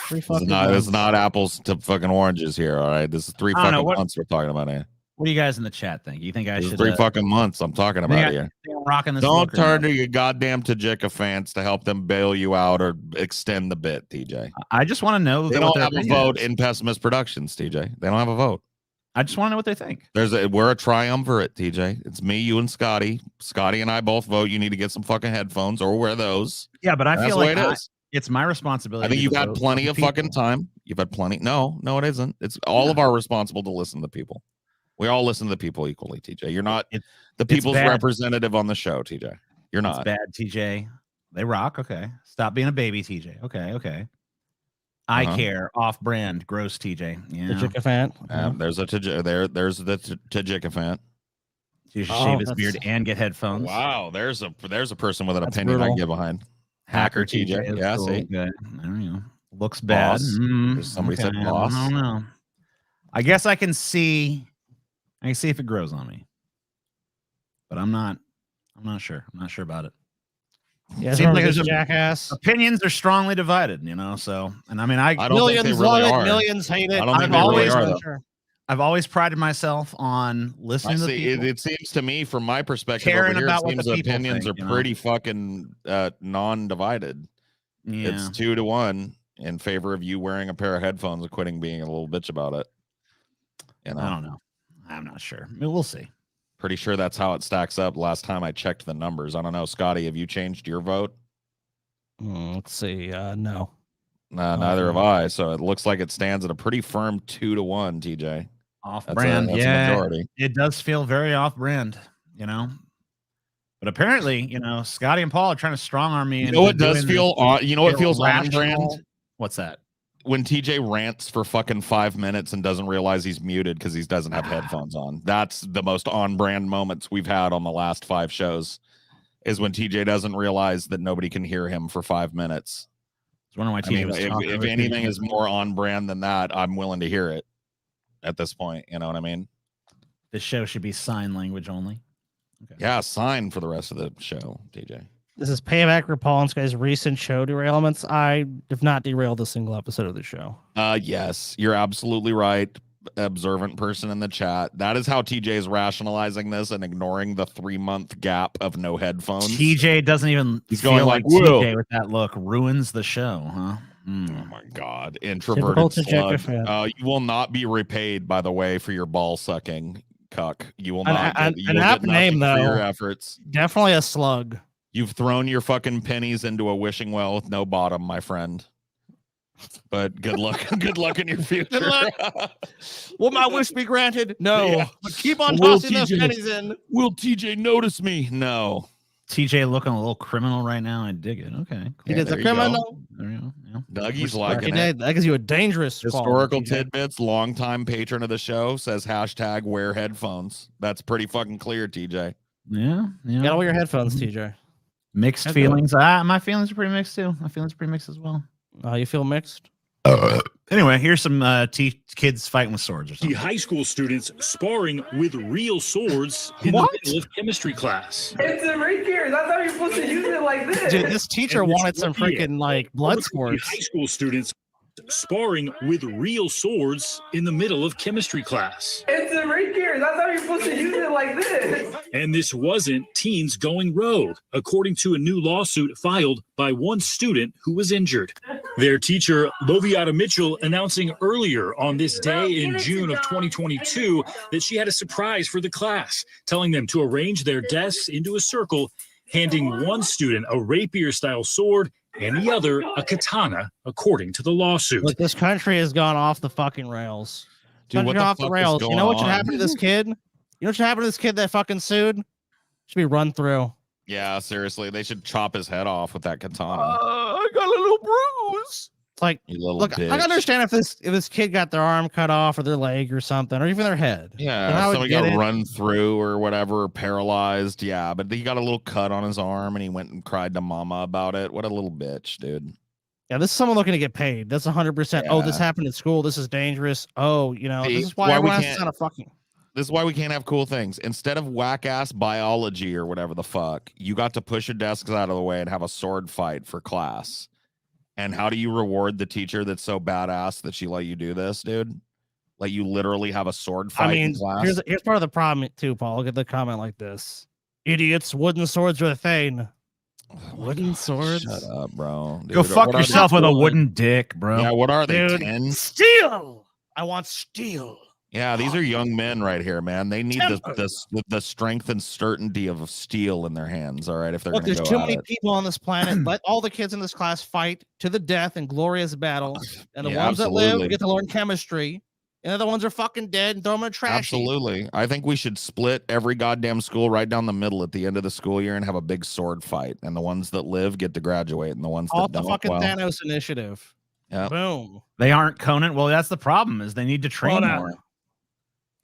3 fucking months. It's not apples to fucking oranges here, all right? This is 3 fucking months we're talking about here. What do you guys in the chat think? You think I should? 3 fucking months I'm talking about here. Rocking this. Don't turn to your goddamn Tajika fans to help them bail you out or extend the bit, TJ. I just want to know. They don't have a vote in Pessimist Productions, TJ. They don't have a vote. I just want to know what they think. We're a triumvirate, TJ. It's me, you, and Scotty. Scotty and I both vote. You need to get some fucking headphones or wear those. Yeah, but I feel like it is. It's my responsibility. I think you've had plenty of fucking time. You've had plenty. No, it isn't. It's all of our responsible to listen to people. We all listen to the people equally, TJ. You're not the people's representative on the show, TJ. You're not. It's bad, TJ. They rock. Okay. Stop being a baby, TJ. Okay. I care. Off-brand. Gross, TJ. Yeah. Tajikiphant. There's the Tajikiphant. You should shave his beard and get headphones. Wow. There's a person with an opinion I can get behind. Hacker TJ. Yeah, cool. see. Good. I don't know. Looks bad. Somebody said boss. I don't know. I guess I can see if it grows on me. But I'm not sure. I'm not sure about it. Yeah, seems like there's jackass. Opinions are strongly divided, So, and I mean, I don't think they really are. Millions hate it. I don't think they really are, though. I've always prided myself on listening to people. It seems to me, from my perspective, caring over here, about it seems what the people opinions think, are pretty fucking non-divided. Yeah. It's 2-1 in favor of you wearing a pair of headphones and quitting being a little bitch about it. I don't know. I'm not sure. I mean, we'll see. Pretty sure that's how it stacks up. Last time I checked the numbers. I don't know, Scotty. Have you changed your vote? Let's see. No. Neither have I. So it looks like it stands at a pretty firm 2-1, TJ. Off-brand, that's a majority. It does feel very off-brand, But apparently, Scotty and Paul are trying to strong arm me. You know what does feel on? You know what feels on-brand? What's that? When TJ rants for fucking 5 minutes and doesn't realize he's muted because he doesn't have headphones on. That's the most on-brand moments we've had on the last 5 shows. Is when TJ doesn't realize that nobody can hear him for 5 minutes. I was wondering why TJ if anything is more on-brand than that, I'm willing to hear it. At this point, you know what I mean? This show should be sign language only. Okay. Yeah, sign for the rest of the show, DJ. This is payback for Paul and Sky's recent show derailments. I have not derailed a single episode of the show. Yes, you're absolutely right. Observant person in the chat. That is how TJ is rationalizing this and ignoring the 3-month gap of no headphones. TJ doesn't even He's going like TJ with that look ruins the show, huh? Oh my God. Introverted slug. You will not be repaid, by the way, for your ball sucking, cuck. You will not. An app name, though. For your efforts. Definitely a slug. You've thrown your fucking pennies into a wishing well with no bottom, my friend. But good luck. Good luck in your future. Good luck. Will my wish be granted? No. Yeah. But keep on tossing those pennies in. Will TJ notice me? No. TJ looking a little criminal right now. I dig it. Okay. He is a criminal. There you go. Yeah. Dougie's liking it. That gives you a dangerous historical tidbits. Longtime patron of the show says # wear headphones. That's pretty fucking clear, TJ. Yeah. You gotta wear your headphones, TJ. Mixed feelings. My feelings are pretty mixed too. My feelings are pretty mixed as well. You feel mixed? Anyway, here's some kids fighting with swords or something. The high school students sparring with real swords in the middle of chemistry class. It's right here. That's how you're supposed to use it like this. Dude, this teacher wanted some freaking blood sports. High school students sparring with real swords in the middle of chemistry class. It's right here. That's how you're supposed to use it like this. And this wasn't teens going rogue, according to a new lawsuit filed by one student who was injured. Their teacher, Loviata Mitchell, announcing earlier on this day in June of 2022 that she had a surprise for the class, telling them to arrange their desks into a circle, handing one student a rapier-style sword and the other a katana, according to the lawsuit. Look, this country has gone off the fucking rails. Dude, what the off fuck the rails. is You know what should going happen to this kid? You know what should happen to this kid that fucking sued? Should be run through. Yeah, seriously, they should chop his head off with that katana. I got a little bruise. It's like, look, bitch. I can understand if this kid got their arm cut off or their leg or something, or even their head. Yeah, somebody got run through or whatever, paralyzed. Yeah, but he got a little cut on his arm and he went and cried to mama about it. What a little bitch, dude. Yeah, this is someone looking to get paid. That's 100%. Yeah. Oh, this happened at school. This is dangerous. Oh, this is why everyone has to sign a fucking. This is why we can't have cool things. Instead of whack-ass biology or whatever the fuck, you got to push your desks out of the way and have a sword fight for class. And how do you reward the teacher that's so badass that she let you do this, dude? Let you literally have a sword fight in class? Here's part of the problem, too, Paul. Look at the comment like this. Idiots, wooden swords are a thing. Wooden swords? Shut up, bro. Dude, go fuck yourself with a wooden dick, bro. Yeah, what are they, Dude, 10? Steel! I want steel. Yeah, these are young men right here, man. They need the strength and certainty of steel in their hands, all right, if they're going to go there's too at many it. people on this planet. Let all the kids in this class fight to the death in glorious battle. And the ones that live get to learn chemistry and the other ones are fucking dead and throw them in a trash heap. Absolutely. I think we should split every goddamn school right down the middle at the end of the school year and have a big sword fight. And the ones that live get to graduate, and the ones that don't. The fucking Thanos initiative. Yeah. Boom. They aren't Conan. Well, that's the problem. Is they need to train more.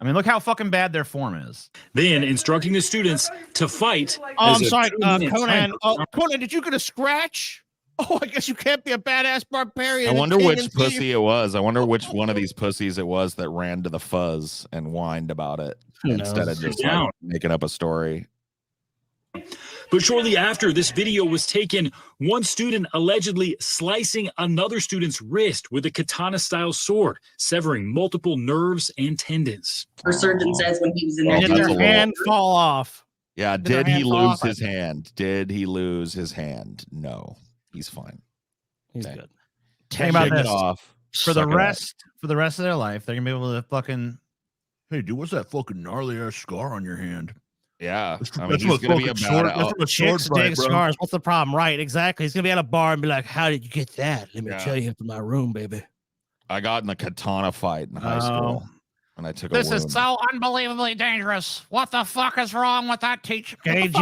I mean, look how fucking bad their form is. Then instructing the students to fight. Oh, I'm sorry, Conan. Oh, Conan, did you get a scratch? Oh, I guess you can't be a badass barbarian. I wonder which pussy it was. I wonder which one of these pussies it was that ran to the fuzz and whined about it instead of just like, making up a story. But shortly after this video was taken, one student allegedly slicing another student's wrist with a katana-style sword, severing multiple nerves and tendons. Her surgeon says when he was in there, did their hand fall off? Yeah, did he lose his hand? Did he lose his hand? No, he's fine. He's good. Think about this. Off. For the rest of their life, they're gonna be able to fucking. Hey, dude, what's that fucking gnarly ass scar on your hand? Yeah, I mean, he's gonna be about it. Chicks dig scars. What's the problem? Right, exactly. He's gonna be at a bar and be like, "How did you get that? Let me tell you from my room, baby." I got in a katana fight in high school, and I took a This wound. is so unbelievably dangerous. What the fuck is wrong with that teacher? Gage,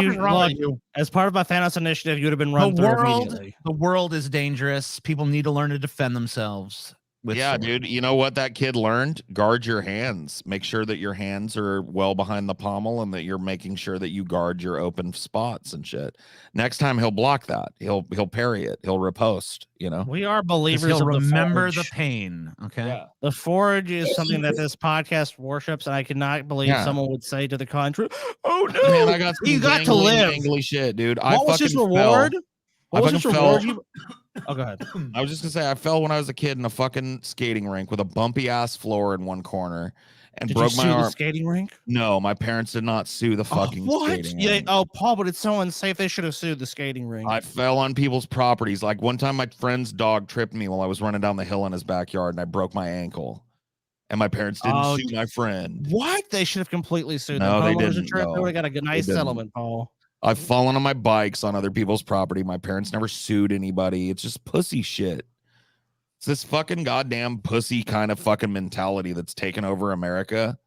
as part of my Thanos initiative, you would have been run through immediately. The world is dangerous. People need to learn to defend themselves. Yeah, dude. You know what that kid learned? Guard your hands. Make sure that your hands are well behind the pommel and that you're making sure that you guard your open spots and shit. Next time he'll block that. He'll parry it. He'll riposte, you know? We are believers he'll of remember the pain. Okay. Yeah. The Forge is something that this podcast worships, and I cannot believe someone would say to the contrary. Oh no, man, I got you got to live. Angly shit, dude. What was his reward? What was his reward? Oh, go ahead. I was just gonna say I fell when I was a kid in a fucking skating rink with a bumpy ass floor in one corner and broke my arm. The skating rink? No, my parents did not sue the fucking skating rink. Oh, Paul, but it's so unsafe. They should have sued the skating rink. I fell on people's properties. Like one time, my friend's dog tripped me while I was running down the hill in his backyard, and I broke my ankle. And my parents didn't sue my friend. What? They should have completely sued them. No, they didn't. No, they would have got a nice settlement, Paul. I've fallen on my bikes on other people's property. My parents never sued anybody. It's just pussy shit. It's this fucking goddamn pussy kind of fucking mentality that's taken over America.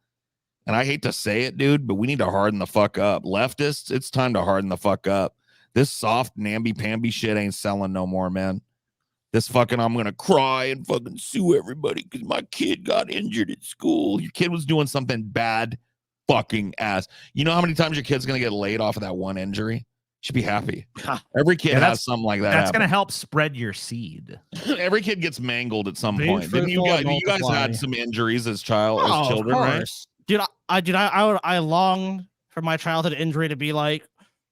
And I hate to say it, dude, but we need to harden the fuck up. Leftists, it's time to harden the fuck up. This soft namby-pamby shit ain't selling no more, man. This fucking I'm gonna cry and fucking sue everybody because my kid got injured at school. Your kid was doing something bad. Fucking ass. You know how many times your kid's gonna get laid off of that one injury? You should be happy. Every kid has something like that. That's gonna help spread your seed. Every kid gets mangled at some point. Didn't you guys had some injuries as children, right? Dude, I longed for my childhood injury to be like,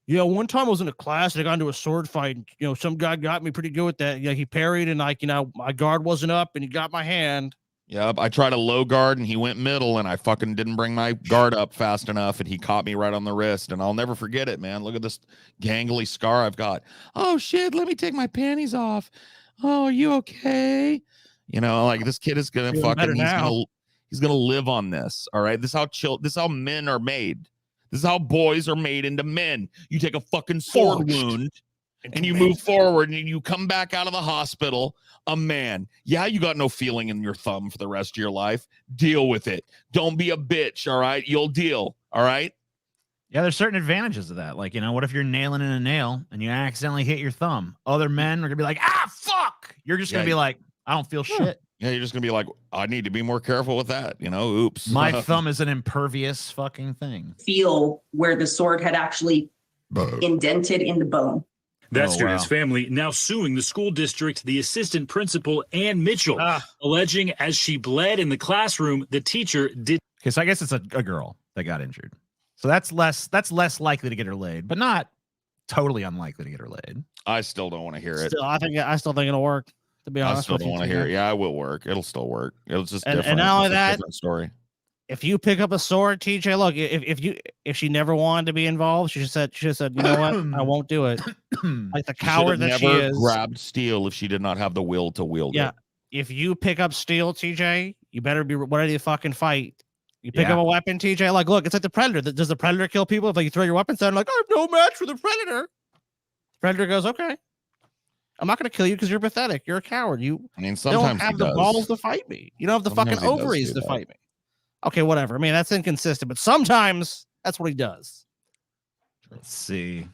one time I was in a class and I got into a sword fight. And, some guy got me pretty good with that. Yeah, he parried and my guard wasn't up and he got my hand. Yep, I tried a low guard and he went middle and I fucking didn't bring my guard up fast enough and he caught me right on the wrist and I'll never forget it, man. Look at this gangly scar I've got. Oh shit, let me take my panties off. Oh, are you okay? Like this kid is gonna he's gonna live on this. All right, this is how men are made. This is how boys are made into men. You take a fucking sword wound and you move forward and you come back out of the hospital a man. Yeah, you got no feeling in your thumb for the rest of your life. Deal with it. Don't be a bitch, all right? You'll deal, all right? Yeah, there's certain advantages of that. Like, what if you're nailing in a nail and you accidentally hit your thumb? Other men are going to be like, fuck! You're just going to be like, I don't feel shit. Yeah, you're just going to be like, I need to be more careful with that. Oops. My thumb is an impervious fucking thing. Feel where the sword had actually indented in the bone. That student's family now suing the school district, the assistant principal, and Mitchell, alleging as she bled in the classroom, the teacher did. Okay, so I guess it's a girl that got injured. So that's less likely to get her laid, but not totally unlikely to get her laid. I still don't want to hear it. I still think it'll work, to be honest. I still don't want to hear it. Yeah, it will work. It'll still work. It'll just different. And not only that, different story. If you pick up a sword, TJ, look, if she never wanted to be involved, she just said, you know what, I won't do it. Like the coward that she is. Grabbed steel if she did not have the will to wield it. Yeah, if you pick up steel, TJ, you better be ready to fucking fight. You pick up a weapon, TJ. Like, look, it's like the Predator. Does the Predator kill people if you throw your weapons down? Like, I have no match for the Predator. Predator goes, okay. I'm not going to kill you because you're pathetic. You're a coward. You I mean, don't sometimes have he the does. balls to fight me. You don't have the Sometimes fucking he does ovaries do to that. fight me. Okay, whatever. I mean, that's inconsistent, but sometimes that's what he does. Let's see.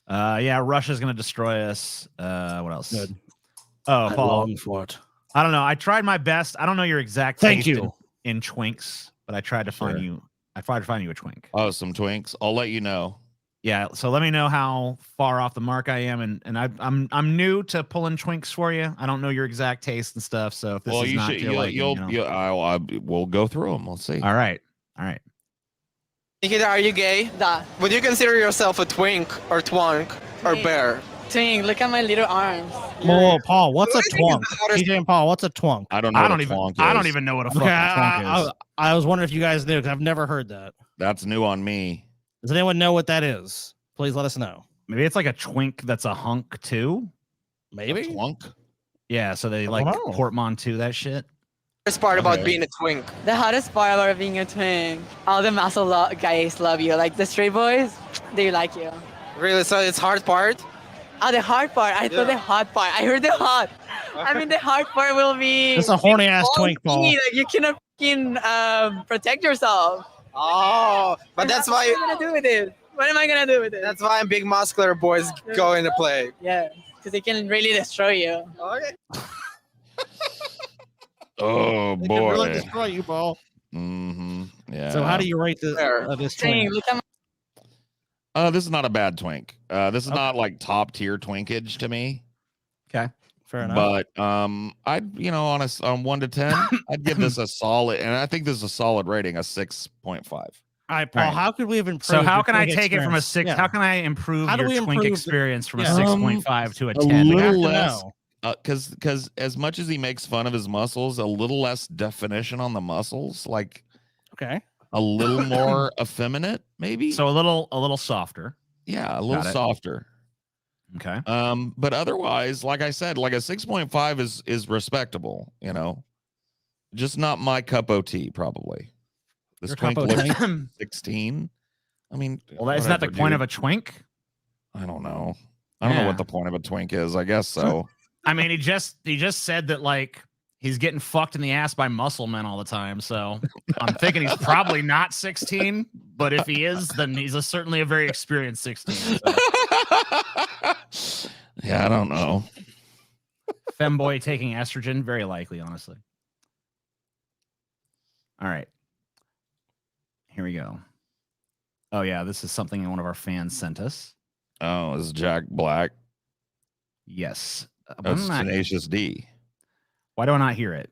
Yeah, Russia's gonna destroy us. What else? Good. Oh, I Paul. long for it. I don't know. I tried my best. I don't know your exact Thank taste you. in twinks, but I tried to find you. I tried to find you a twink. Oh, some twinks. I'll let you know. Yeah. So let me know how far off the mark I am, and I'm new to pulling twinks for you. I don't know your exact taste and stuff. So if this is not your liking, we'll go through them. We'll see. All right. All right. Nikita, are you gay? Would you consider yourself a twink or twonk or bear? Twink, look at my little arms. Whoa, Paul, what's a twonk? TJ and Paul, what's a twonk? I don't know. I don't even know what a fucking twonk is. I was wondering if you guys knew because I've never heard that. That's new on me. Does anyone know what that is? Please let us know. Maybe it's like a twink that's a hunk too. Maybe twunk. Yeah, so they like portmanteau that shit. Best part about being a twink. The hottest part about being a twink. All the muscle guys love you. Like the straight boys, they like you. Really? So it's hard part? Oh, the hard part. I thought the hot part. I heard the hot. I mean, the hard part will be. It's a horny ass twink, Paul. Like you cannot protect yourself. Oh, but that's why. What am I gonna do with it? What am I gonna do with it? That's why big muscular boys go into play. Yeah, because they can really destroy you. Okay. Oh They boy. can really destroy you, Paul. Mm-hmm. Yeah. So how do you rate this twink? Look at my This is not a bad twink. This is not like top tier twinkage to me. Okay. Fair enough. But I'd on 1 to 10, I'd give this a solid, and I think this is a solid rating, a 6.5. All right, Paul. All right. How could we have improved? So how your can I twink take it from a experience? 6? Yeah. How can I improve How do your we twink improve experience from a yeah. 6.5 to a A 10? little to less, know. because as much as he makes fun of his muscles, a little less definition on the muscles, like Okay. a little more effeminate, maybe. So a little softer. Yeah, a little Got it. softer. Okay. But otherwise, like I said, like a 6.5 is respectable, you know. Just not my cup of tea, probably. This Your cup twink of looks tea? 16. I mean, Well, isn't that the whatever, point dude. of a twink? I don't know. I don't know Yeah. what the point of a twink is. I guess so. I mean, he just said that like he's getting fucked in the ass by muscle men all the time. So I'm thinking he's probably not 16, but if he is, then he's certainly a very experienced 16. So. Yeah, I don't know. Femboy taking estrogen, very likely, honestly. All right. Here we go. Oh, yeah, this is something one of our fans sent us. Oh, this is Jack Black. Yes. That's Tenacious D. Why do I not hear it?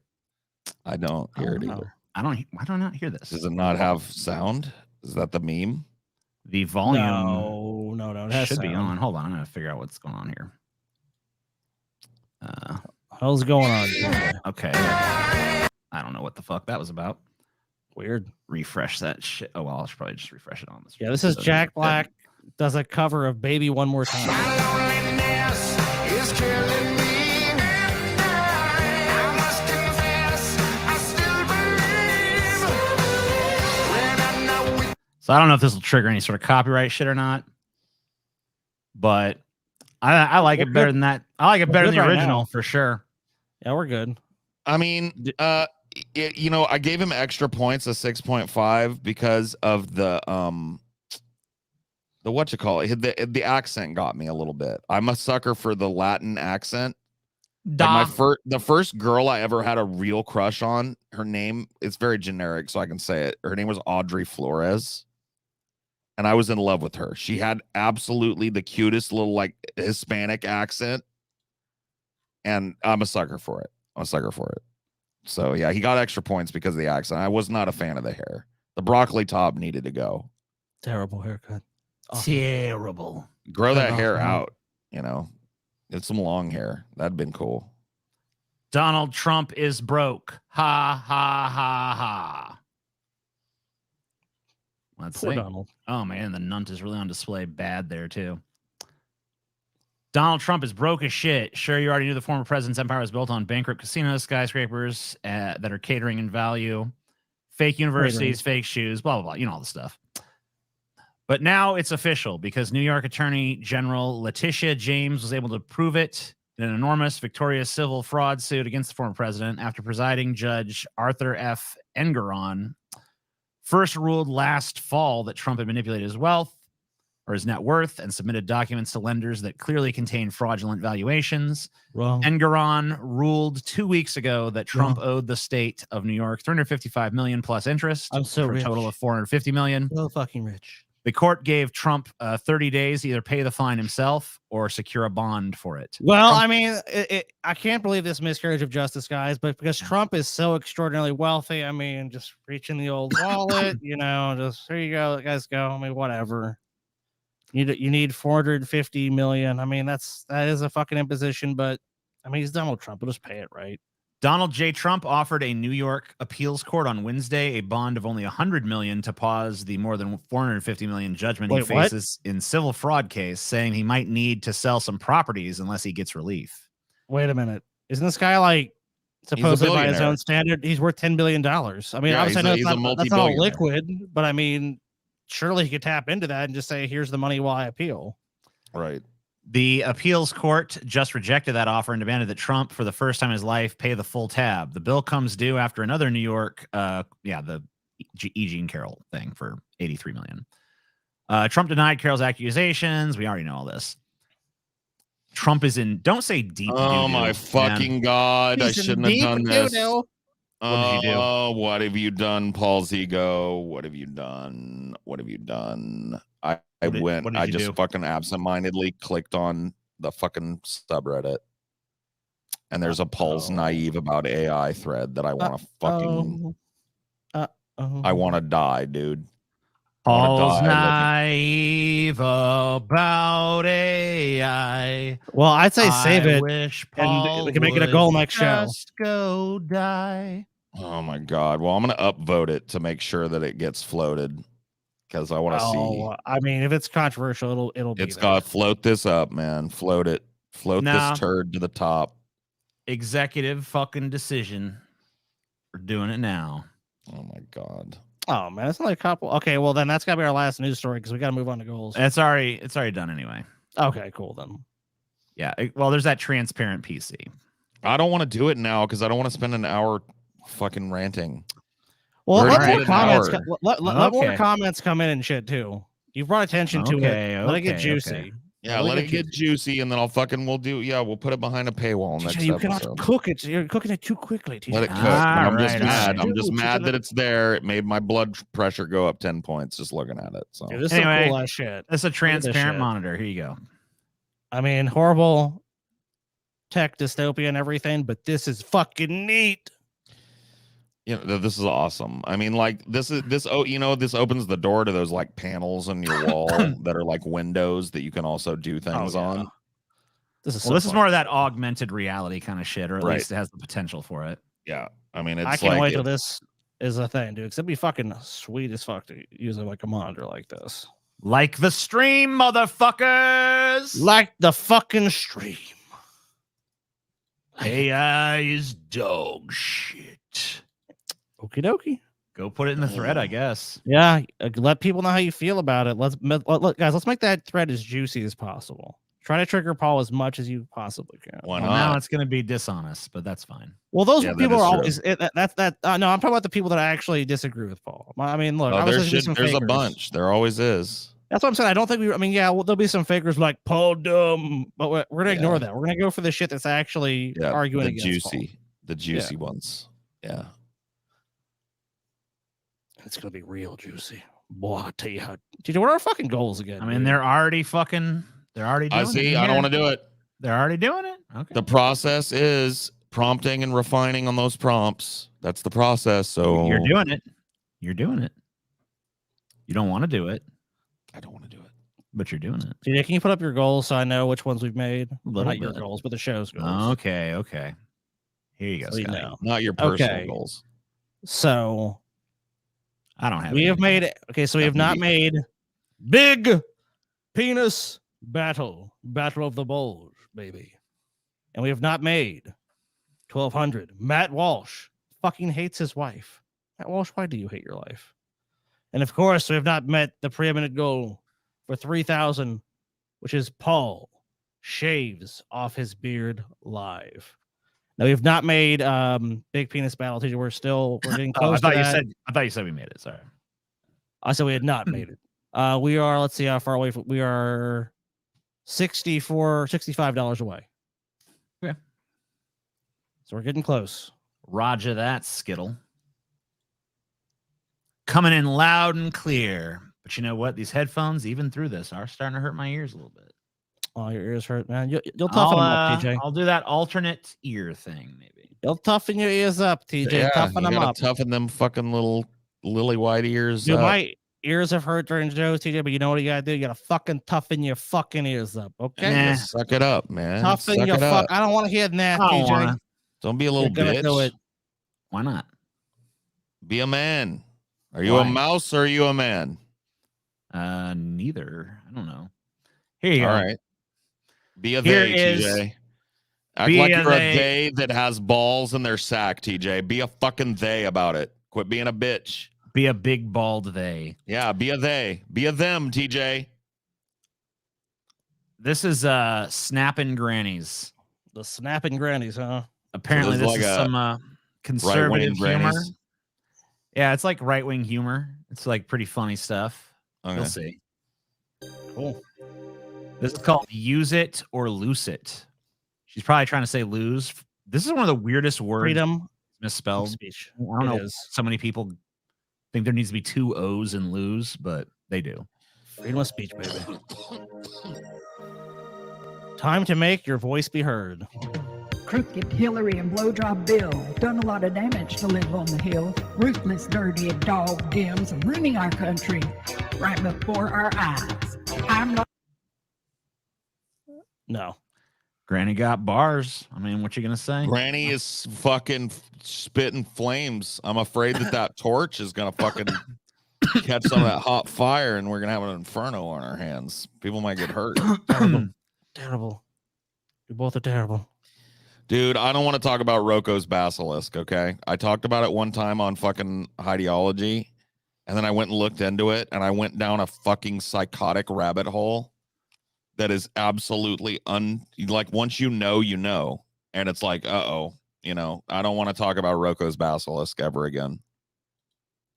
I don't hear it either. Why do I not hear this? Does it not have sound? Is that the meme? The volume No. It has should be sound. on. Hold on. I'm going to figure out what's going on here. How's going on? TJ? Okay. I don't know what the fuck that was about. Weird. Refresh that shit. Oh, well, I should probably just refresh it on this. Yeah, this is Jack Black does a cover of Baby One More Time. So I don't know if this will trigger any sort of copyright shit or not, but I like it better than that. I like it better than the original for sure. Yeah, we're good. I mean, you know, I gave him extra points, a 6.5, because of the what you call it, the accent got me a little bit. I'm a sucker for the Latin accent. Like the first girl I ever had a real crush on, her name, it's very generic, so I can say it. Her name was Audrey Flores, and I was in love with her. She had absolutely the cutest little like Hispanic accent, and I'm a sucker for it. So yeah, he got extra points because of the accent. I was not a fan of the hair. The broccoli top needed to go. Terrible haircut. Terrible. Grow that hair out, you know. Get some long hair. That'd been cool. Donald Trump is broke. Ha ha ha ha. Let's Poor see. Donald. Oh man, the nunt is really on display bad there too. Donald Trump is broke as shit. Sure, you already knew the former president's empire was built on bankrupt casinos, skyscrapers that are catering in value, fake universities, fake shoes, blah, blah, blah. You know all the stuff. But now it's official because New York Attorney General Letitia James was able to prove it in an enormous victorious civil fraud suit against the former president after presiding judge Arthur F. Engeron first ruled last fall that Trump had manipulated his wealth or his net worth and submitted documents to lenders that clearly contained fraudulent valuations. Wrong. Engeron ruled 2 weeks ago that Trump owed the state of New York $355 million plus interest so for rich. a total of $450 million. So fucking rich. The court gave Trump 30 days to either pay the fine himself or secure a bond for it. Well, I mean, I can't believe this miscarriage of justice, guys, but because Trump is so extraordinarily wealthy, I mean, just reach in the old wallet, just here you go, guys, go. I mean, whatever. You need 450 million. I mean, that is a fucking imposition, but I mean, he's Donald Trump. We'll just pay it, right? Donald J. Trump offered a New York appeals court on Wednesday a bond of only $100 million to pause the more than $450 million judgment he faces in civil fraud case, saying he might need to sell some properties unless he gets relief. Wait a minute. Isn't this guy like supposedly by his own standard, he's worth $10 billion? I mean, obviously, I know that's not all liquid, but I mean, surely he could tap into that and just say, here's the money while I appeal. Right. The appeals court just rejected that offer and demanded that Trump, for the first time in his life, pay the full tab. The bill comes due after another New York, the E. Jean Carroll thing for $83 million. Trump denied Carroll's accusations. We already know all this. Trump is in, don't say deep. Oh my fucking God. I shouldn't have done this. What did you do? Oh, what have you done, Paul Zigo? What have you done? What have you done? I just fucking absentmindedly clicked on the fucking subreddit, and there's a Paul's naive about AI thread that I want to fucking. I want to die, dude. Paul's naive about AI. Well, I'd say save it. And we can make it a goal next show. Just go die. Oh my God. Well, I'm gonna upvote it to make sure that it gets floated. Because I want to see. I mean, if it's controversial, it'll be. It's got float this up, man. Float it. Float this turd to the top. Executive fucking decision. We're doing it now. Oh my God. Oh man, it's only a couple. Okay, well then that's gotta be our last news story because we gotta move on to goals. It's already done anyway. Okay, cool then. Yeah. Well, there's that transparent PC. I don't want to do it now because I don't want to spend an hour fucking ranting. Well, let more comments. Let more comments come in and shit too. You've brought attention to it. Let it get juicy. Okay. Yeah, let it get juicy, and then we'll put it behind a paywall next episode. You cannot cook it. You're cooking it too quickly. Let it cook. I'm just mad. I'm just mad that it's there. It made my blood pressure go up 10 points just looking at it. So this is some cool ass shit. It's a transparent monitor. Here you go. I mean, horrible tech dystopia and everything, but this is fucking neat. This is awesome. I mean, like this opens the door to those like panels on your wall that are like windows that you can also do things on. This is more of that augmented reality kind of shit, or at least it has the potential for it. Yeah, I mean, I can't wait till this is a thing, dude. Because it'd be fucking sweet as fuck to use it like a monitor like this, like the stream, motherfuckers, like the fucking stream. AI is dog shit. Okie dokie. Go put it in the thread, I guess. Yeah, let people know how you feel about it. Guys, let's make that thread as juicy as possible. Try to trigger Paul as much as you possibly can. Why not? Now it's going to be dishonest, but that's fine. Well, those people are always no. I'm talking about the people that actually disagree with Paul. I mean, look, there's a bunch. There always is. That's what I'm saying. I don't think there'll be some fakers like Paul dumb, but we're gonna ignore that. We're gonna go for the shit that's actually arguing against the juicy ones. Yeah. It's gonna be real juicy. Boy, I'll tell you how. Dude, what are our fucking goals again? I mean, they're already doing it. I don't want to do it. They're already doing it. Okay. The process is prompting and refining on those prompts. That's the process. So you're doing it. You're doing it. You don't want to do it. I don't want to do it. But you're doing it. Dude, can you put up your goals so I know which ones we've made? Not your goals, but the show's goals. Okay. Here you go, so Scotty. Not your personal goals. So I don't have. We have made it. Okay, so we have not made big penis battle of the bulge, baby, and we have not made 1200. Matt Walsh fucking hates his wife. Matt Walsh, why do you hate your life? And of course, we have not met the preeminent goal for 3,000, which is Paul shaves off his beard live. Now we have not made big penis battle teacher. We're getting close. I thought you said we made it. Sorry. I said we had not made it. We are, let's see how far away we are, $65 away. Okay. So we're getting close. Roger that, Skittle. Coming in loud and clear. But you know what? These headphones, even through this, are starting to hurt my ears a little bit. Oh, your ears hurt, man. You'll toughen them up, TJ. I'll do that alternate ear thing, maybe. You'll toughen your ears up, TJ. Yeah, toughen them up. Toughen them fucking little lily white ears Dude, up. my ears have hurt during shows, TJ, but you know what you gotta do? You gotta fucking toughen your fucking ears up, okay? Nah. Suck it up, man. Toughen Suck your it up. fuck. I don't want to hear that, TJ. Don't be a little You're gonna do bitch. it. Why not? Be a man. Are you a mouse or are you a man? Neither. I don't know. Here you go. All right. Be a Here they, is- TJ. Act be like a you're a they. they that has balls in their sack, TJ. Be a fucking they about it. Quit being a bitch. Be a big bald they. Yeah, be a they. Be a them, TJ. This is snapping grannies. The snapping grannies, huh? Apparently, So this this is is like some conservative right-wing humor. grannies? Yeah, it's like right-wing humor. It's like pretty funny stuff. Okay. You'll see. Cool. This is called Use It or Lose It. She's probably trying to say lose. This is one of the weirdest words. Freedom misspelled. speech. I don't know. It is. So many people think there needs to be two O's in lose, but they do. Freedom of speech, baby. Time to make your voice be heard. Crooked Hillary and blowjob Bill done a lot of damage to live on the hill. Ruthless, dirty dog Dems ruining our country right before our eyes. I'm not. No. Granny got bars. I mean, what you gonna say? Granny is fucking spitting flames. I'm afraid that torch is gonna fucking catch some of that hot fire, and we're gonna have an inferno on our hands. People might get hurt. Terrible. You both are terrible. Dude, I don't want to talk about Rocco's basilisk, okay? I talked about it one time on fucking Ideology, and then I went and looked into it, and I went down a fucking psychotic rabbit hole that is absolutely like, once you know, and it's like, uh-oh, you know, I don't want to talk about Rocco's basilisk ever again.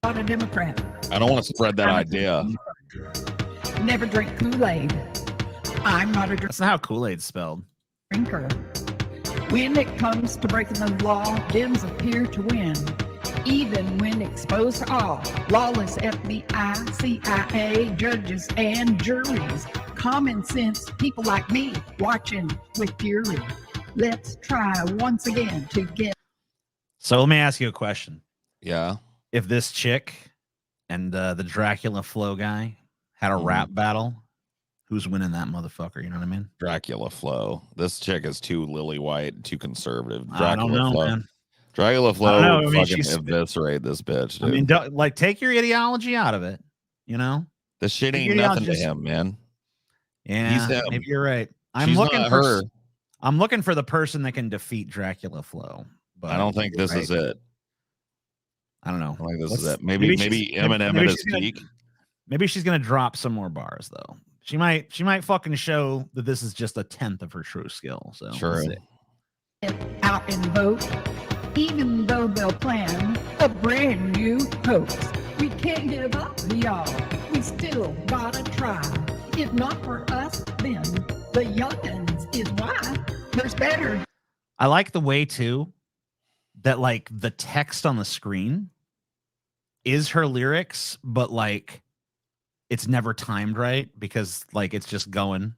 Not a Democrat. I don't want to spread that idea. Never drink Kool-Aid. I'm not a That's not how Kool-Aid's spelled. drinker. When it comes to breaking the law, Dems appear to win. Even when exposed to all lawless FBI, CIA, judges, and juries. Common sense people like me watching with fury. Let's try once again to get. So let me ask you a question. Yeah. If this chick and the Dracula Flow guy had a rap battle, who's winning that motherfucker? You know what I mean? Dracula Flow. This chick is too lily white, too conservative. I don't know, Flow. man. Dracula Flow I would mean, fucking she's- eviscerate this bitch, dude. I mean, don't, like, take your ideology out of it. You know? This shit Take ain't your nothing to ideology- him, man. Yeah, He's him. maybe you're right. I'm She's looking not for her. I'm looking for the person that can defeat Dracula Flow. But I don't think this is it. I don't know. I think this Let's- is it. Maybe she's- Eminem maybe at his she's gonna- peak. Maybe she's gonna drop some more bars though. She might fucking show that this is just a tenth of her true skill. So we'll True. see. out and vote, even though they'll plan a brand new hoax. We can't give up, y'all. We still gotta try. If not for us, then the youngins is why. There's better. I like the way too that like the text on the screen is her lyrics, but like it's never timed right because like it's just going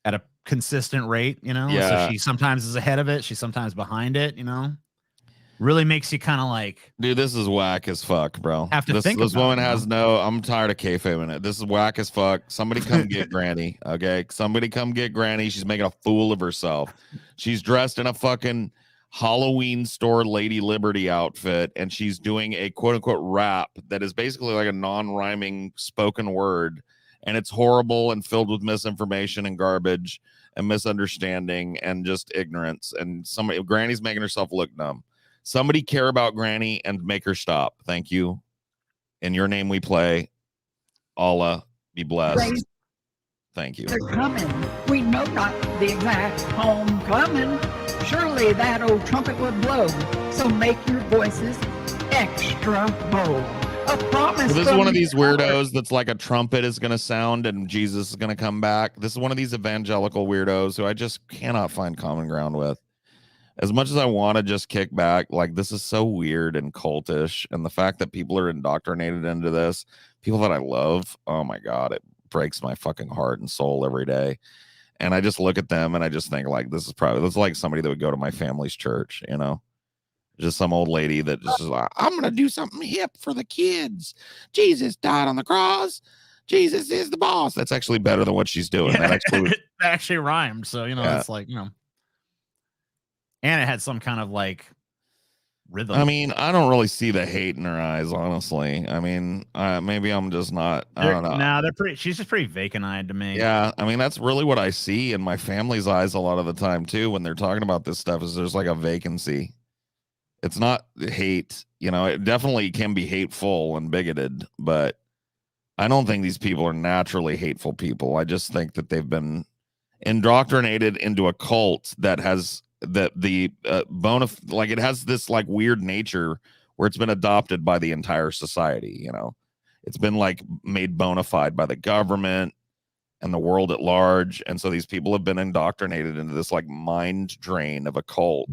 at a consistent rate, you know? Yeah. So she sometimes is ahead of it, she's sometimes behind it, you know? Really makes you kind of like Dude, this is whack as fuck, bro. Have to this, think this about woman it, has no. I'm tired of kayfabing it. This is whack as fuck. Somebody come get Granny, okay? Somebody come get Granny. She's making a fool of herself. She's dressed in a fucking Halloween store Lady Liberty outfit, and she's doing a quote unquote rap that is basically like a non-rhyming spoken word, and it's horrible and filled with misinformation and garbage and misunderstanding and just ignorance. And Granny's making herself look dumb. Somebody care about Granny and make her stop. Thank you. In your name we play. Allah be blessed. Thank you. They're coming. We know not the exact homecoming. Surely that old trumpet would blow. So make your voices extra bold. A promise. So this is one of these weirdos that's like a trumpet is going to sound and Jesus is going to come back. This is one of these evangelical weirdos who I just cannot find common ground with. As much as I want to just kick back, like this is so weird and cultish. And the fact that people are indoctrinated into this, people that I love, oh my God, it breaks my fucking heart and soul every day. And I just look at them and I just think like, this is like somebody that would go to my family's church, you know? Just some old lady that just is like, I'm going to do something hip for the kids. Jesus died on the cross. Jesus is the boss. That's actually better than what she's doing. Yeah, that actually rhymed. So, you know, it's like, you know. And it had some kind of like rhythm. I mean, I don't really see the hate in her eyes, honestly. I mean, maybe I'm just not. I don't know. No, they're pretty. She's just pretty vacant-eyed to me. Yeah, I mean, that's really what I see in my family's eyes a lot of the time too. When they're talking about this stuff, is there's like a vacancy. It's not hate, you know. It definitely can be hateful and bigoted, but I don't think these people are naturally hateful people. I just think that they've been indoctrinated into a cult that has it has this like weird nature where it's been adopted by the entire society. You know, it's been like made bona fide by the government and the world at large, and so these people have been indoctrinated into this like mind drain of a cult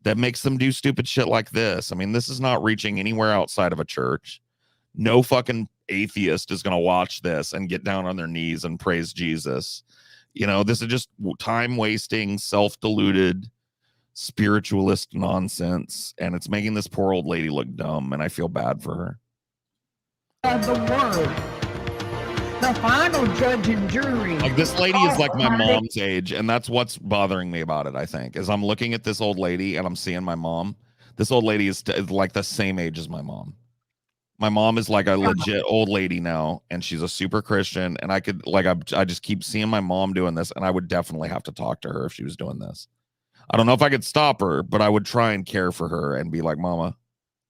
that makes them do stupid shit like this. I mean, this is not reaching anywhere outside of a church. No fucking atheist is going to watch this and get down on their knees and praise Jesus. You know, this is just time wasting, self-deluded, spiritualist nonsense. And it's making this poor old lady look dumb. And I feel bad for her. The word. The final judge and jury. Like this lady is like my mom's age. And that's what's bothering me about it, I think, is I'm looking at this old lady and I'm seeing my mom. This old lady is like the same age as my mom. My mom is like a legit old lady now, and she's a super Christian. And I could like, I just keep seeing my mom doing this, and I would definitely have to talk to her if she was doing this. I don't know if I could stop her, but I would try and care for her and be like, Mama,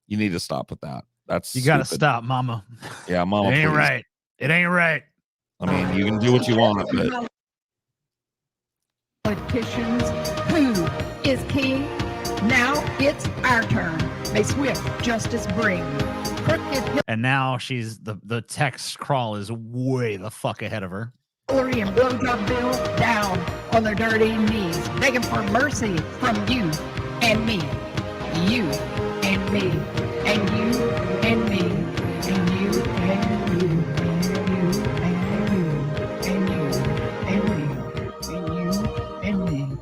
you need to stop with that. You got to stop, Mama. Yeah, Mama. It ain't right. It ain't right. I mean, you can do what you want, but politicians, who is king? Now it's our turn. May swift justice bring. And now she's the text crawl is way the fuck ahead of her. Hillary and blowjob Bill down on their dirty knees, begging for mercy from you and me, you and me, and you and me, and you and you, and you and you, and you and me, and you and me.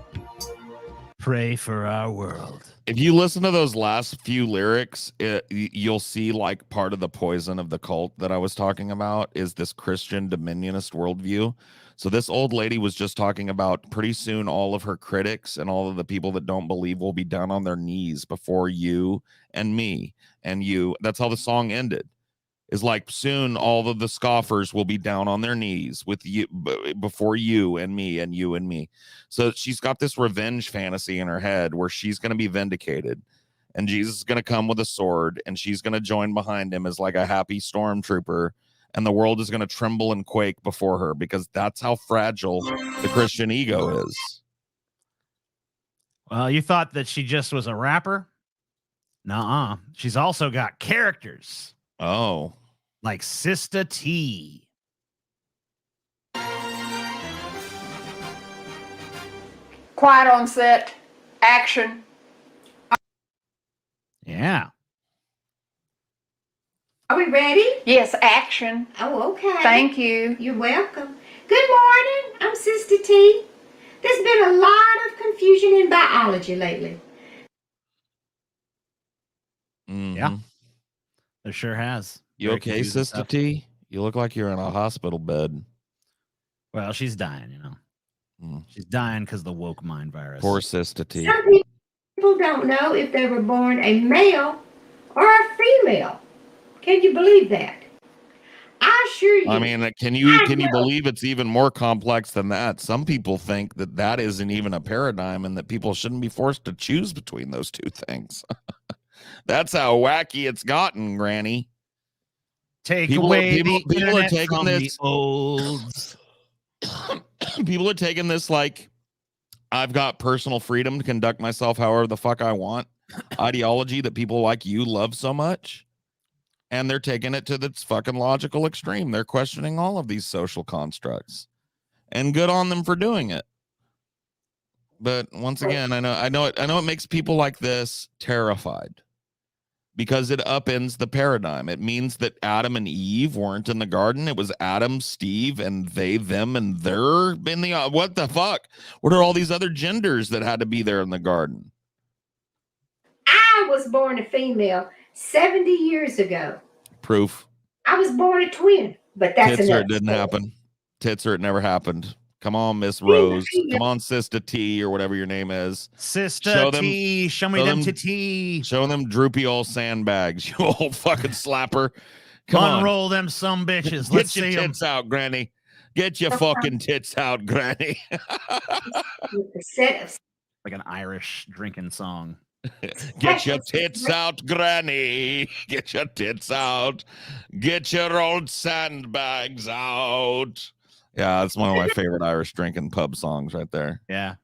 Pray for our world. if you listen to those last few lyrics, you'll see like part of the poison of the cult that I was talking about is this Christian dominionist worldview. So this old lady was just talking about pretty soon all of her critics and all of the people that don't believe will be down on their knees before you and me and you. That's how the song ended. Is like soon all of the scoffers will be down on their knees with you before you and me and you and me. So she's got this revenge fantasy in her head where she's going to be vindicated and Jesus is going to come with a sword and she's going to join behind him as like a happy stormtrooper and the world is going to tremble and quake before her because that's how fragile the Christian ego is. Well, you thought that she just was a rapper? Nuh-uh. She's also got characters. Oh. Like Sister T. Quiet on set. Action. Yeah. Are we ready? Yes, action. Oh, okay. Thank you. You're welcome. Good morning. I'm Sister T. There's been a lot of confusion in biology lately. Yeah. It sure has. You okay, Sister T? You look like you're in a hospital bed. Well, she's dying, you know. She's dying because of the woke mind virus. Poor Sister T. Some people don't know if they were born a male or a female. Can you believe that? I assure you. I mean, can you believe it's even more complex than that? Some people think that that isn't even a paradigm and that people shouldn't be forced to choose between those two things. That's how wacky it's gotten, Granny. Take People away people are internet taking from this. the olds. People are taking this like I've got personal freedom to conduct myself however the fuck I want. Ideology that people like you love so much. And they're taking it to this fucking logical extreme. They're questioning all of these social constructs. And good on them for doing it. But once again, I know it makes people like this terrified. Because it upends the paradigm. It means that Adam and Eve weren't in the garden. It was Adam, Steve, and they, them, and they're in the what the fuck? What are all these other genders that had to be there in the garden? I was born a female 70 years ago. Proof. I was born a twin, but that's Tits or enough. it didn't happen. Tits or it never happened. Come on, Miss Rose. Come on, Sister T, or whatever your name is. Sister T, show me them titty. Show them droopy old sandbags, you old fucking slapper. Come on. Unroll them some bitches. Let's Get see your them. tits out, Granny. Get your fucking tits out, Granny. Like an Irish drinking song. Get your tits out, Granny. Get your tits out. Get your old sandbags out. Yeah, that's one of my favorite Irish drinking pub songs right there. Yeah.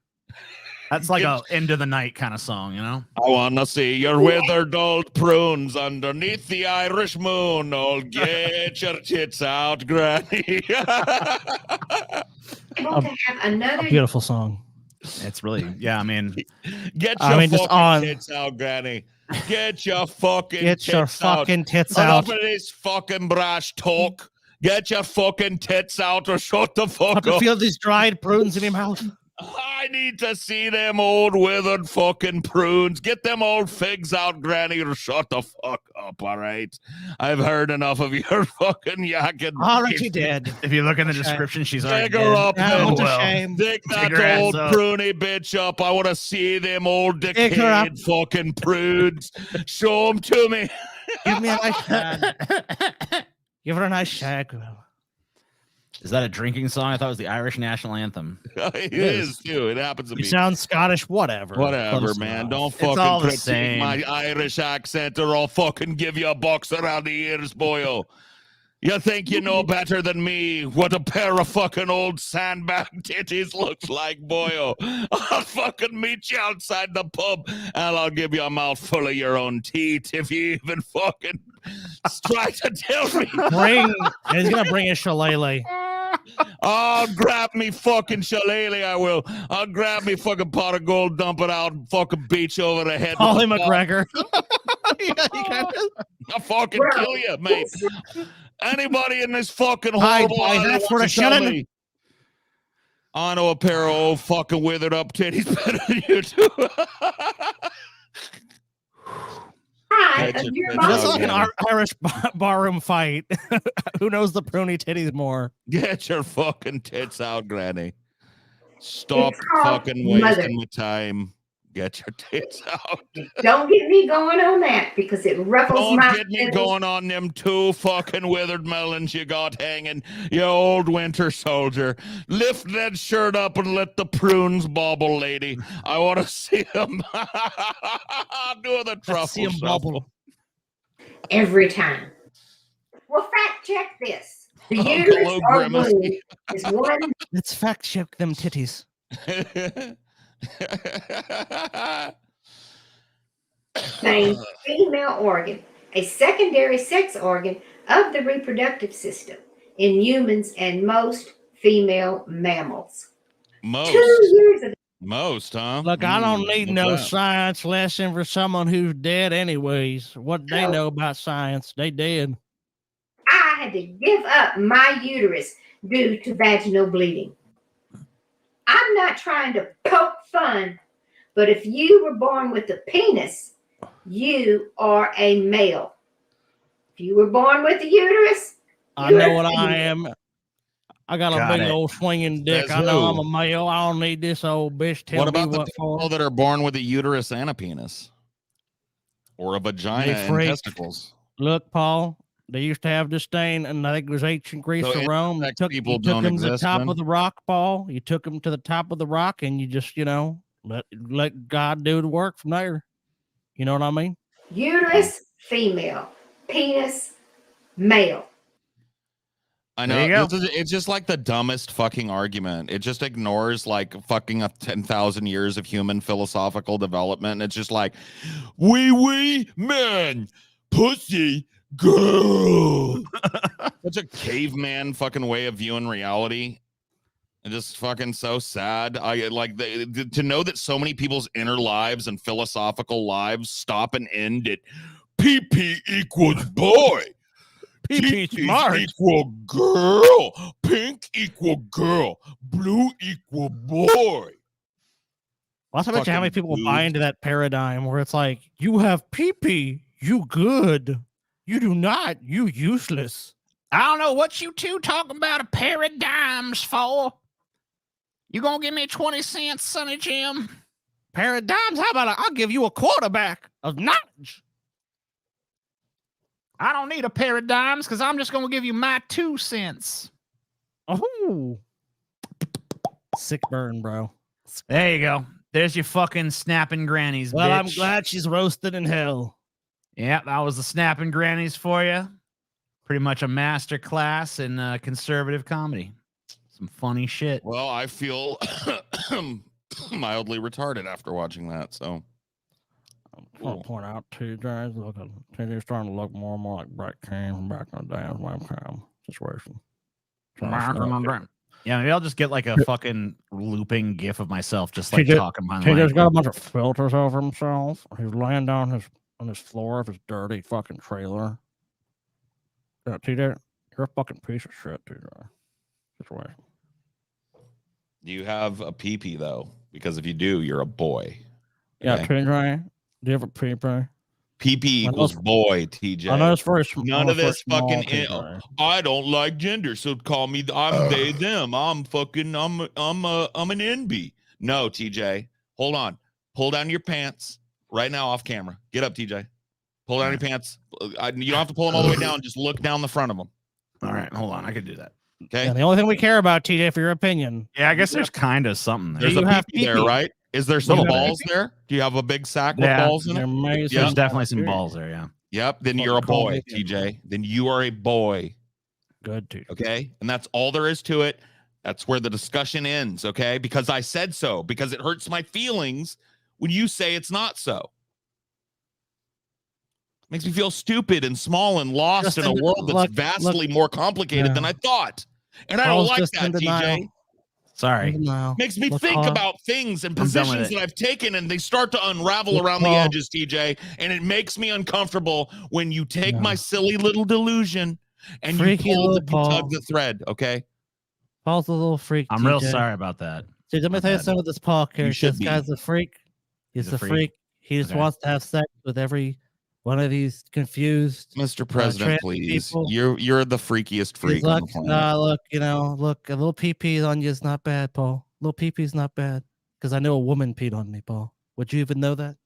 That's like a end of the night kind of song, you know? I want to see your withered old prunes underneath the Irish moon. Oh, get your tits out, Granny. Able to have another A beautiful song. It's really, yeah, I mean. Get your fucking tits out, Granny. Get your fucking tits out. Tits Enough out. of this fucking brash talk. Get your fucking tits out or shut the fuck Have to up. feel these dried prunes in your mouth. I need to see them old withered fucking prunes. Get them old figs out, Granny, or shut the fuck up, all right? I've heard enough of your fucking yakking. All right, you did. If you look in the description, she's already Dig her up, Yeah, man. it's a shame. Dig that her ass old up. pruny bitch up. I want to see them old Dig her up. decayed fucking prudes. Show them to me. Give me a nice shag. Give her a nice shag, girl. Is that a drinking song? I thought it was the Irish national anthem. It is, too. It happens to You be. sound Scottish, whatever. Whatever, Close man. enough. Don't It's fucking all the critique same. my Irish accent or I'll fucking give you a box around the ears, boyo. You think you know better than me what a pair of fucking old sandbag titties looks like, boyo. I'll fucking meet you outside the pub and I'll give you a mouthful of your own teeth if you even fucking try to tell me. He's going to bring a shillelagh. I'll grab me fucking shillelagh, I will. I'll grab me fucking pot of gold, dump it out, and fucking beat you over the head. Holly McGregor. I'll fucking kill you, mate. Anybody in this fucking Hi, horrible boy, island that's for wants the to tell shilling. me I know a pair of old fucking withered up titties better than you two. Hi, That's your it. mom. This is like an Yeah. Irish barroom fight. Who knows the pruny titties more? Get your fucking tits out, Granny. Stop It's called fucking mother. wasting my time. Get your tits out. Don't get me going on that because it ruffles Don't my get me feathers. going on them two fucking withered melons you got hanging, you old winter soldier. Lift that shirt up and let the prunes bobble, lady. I want to see them do the truffle See 'em shuffle. bubble. Every time. Well, fact check this. The Uncle uterus Lou or Grimace. womb is one Let's fact check them titties. main female organ, a secondary sex organ of the reproductive system in humans and most female mammals. 2 Most. years ago, Most, huh? Look, I don't need what's no that? science lesson for someone who's dead anyways. What they know about science? They dead. I had to give up my uterus due to vaginal bleeding. I'm not trying to poke fun, but if you were born with a penis, you are a male. If you were born with a uterus, I you're know a what I female. am. I got a Got big it. old swinging dick. Says I know I'm who? a male. I don't need this old bitch What telling me about the what people for. that are born with a uterus and a penis? Or a vagina They and freak. testicles? Look, Paul, they used to have disdain, and I think it was ancient Greece So or Rome. You intersex took, people you took don't them to the exist, top then? of the rock, Paul. You took them to the top of the rock, and you just, let God do the work from there. You know what I mean? Uterus, female. Penis, male. I know. It's just like the dumbest fucking argument. It just ignores like fucking 10,000 years of human philosophical development. It's just like, wee man, pussy, girl. Such a caveman fucking way of viewing reality. And just fucking so sad. I like to know that so many people's inner lives and philosophical lives stop and end at PP equals boy. PP smart equal girl. Pink equal girl. Blue equal boy. Well, I bet you how many people buy into that paradigm where it's like, you have PP, you good. You do not, you useless. I don't know what you two talking about a pair of dimes for. You gonna give me 20 cents, Sonny Jim? Pair of dimes? How about I'll give you a quarterback of knowledge. I don't need a pair of dimes because I'm just gonna give you my 2 cents. Oh, sick burn, bro. There you go. There's your fucking snapping grannies. Well, bitch. I'm glad she's roasted in hell. Yeah, that was the snapping grannies for you. Pretty much a master class in conservative comedy. Some funny shit. Well, I feel mildly retarded after watching that. So I'll point out TJ's TJ's starting to look more and more like Brett Kane from back in the day of webcam situation. Yeah, maybe I'll just get like a fucking looping gif of myself just like talking behind TJ's got a bunch of filters over himself. He's laying down on his floor of his dirty fucking trailer. Yeah, TJ, you're a fucking piece of shit, TJ. Situation. Do you have a PP though? Because if you do, you're a boy. Yeah, TJ. Do you have a PP? PP equals boy, TJ. I know it's very small. None of this fucking. I don't like gender, so call me. I'm they them. I'm fucking. I'm an NB. No, TJ. Hold on. Pull down your pants right now off camera. Get up, TJ. Pull down your pants. You don't have to pull them all the way down. Just look down the front of them. All right, hold on. I could do that. Okay. Yeah, the only thing we care about, TJ, for your opinion. Yeah, I guess there's kind of something there. There's a PP there, right? Is there some balls there? Do you have a big sack with balls in it? There's definitely some balls there, yeah. Yep. Then you're a boy, TJ. Then you are a boy. Good, TJ. Okay. And that's all there is to it. That's where the discussion ends. Okay. Because I said so. Because it hurts my feelings when you say it's not so. Makes me feel stupid and small and lost in a world that's vastly more complicated than I thought. And I don't like that, TJ. Sorry. Makes me think about things and positions that I've taken, and they start to unravel around the edges, TJ. And it makes me uncomfortable when you take my silly little delusion and you tug the thread. Okay. Paul's a little freak. I'm real sorry about that. Dude, let me tell you something with this Paul character. This guy's a freak. He's a freak. He just wants to have sex with every one of these confused Mr. President, please. People. You're the freakiest freak on the planet. Look, a little pee-pee on you is not bad, Paul. A little pee-pee is not bad. Because I know a woman peed on me, Paul. Would you even know that?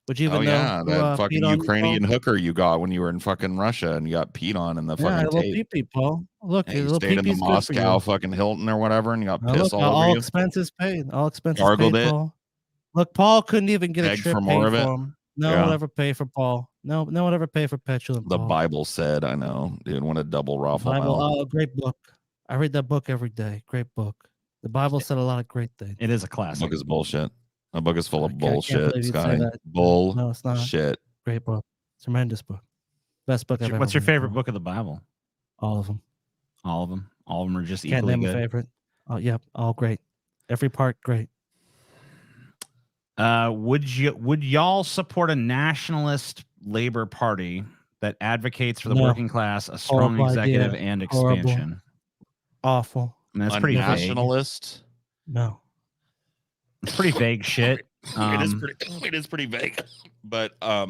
Would you even know? Yeah, that fucking Ukrainian hooker you got when you were in fucking Russia and you got peed on in the fucking a little pee-pee, Paul. Look, you stayed in the Moscow fucking Hilton or whatever and you got piss all over you. Expenses paid. All expenses Gargled paid, it. Paul. Look, Paul couldn't even get a trip for more paid of it. for him. No one will ever pay for Paul. No one will ever pay for petulant The Paul. Bible said, I know, dude. Want a double raffle? Bible, great book. I read that book every day. Great book. The Bible said a lot of great things. It is a classic. Book is bullshit. A book is full of I can't bullshit, believe you'd say Sky. that. Bull. No, it's not. Shit. Great book. Tremendous book. Best book I've ever What's your read, favorite Paul. book of the Bible? All of them. All of them. All of them are just Can't equally name good. a favorite. Oh, yep. All great. Every part great. Would y'all support a nationalist labor party that advocates for the working class, a strong Horrible executive, idea. and Horrible. expansion? Awful. I mean, that's A pretty nationalist? No. It's pretty vague shit. It is pretty vague. But I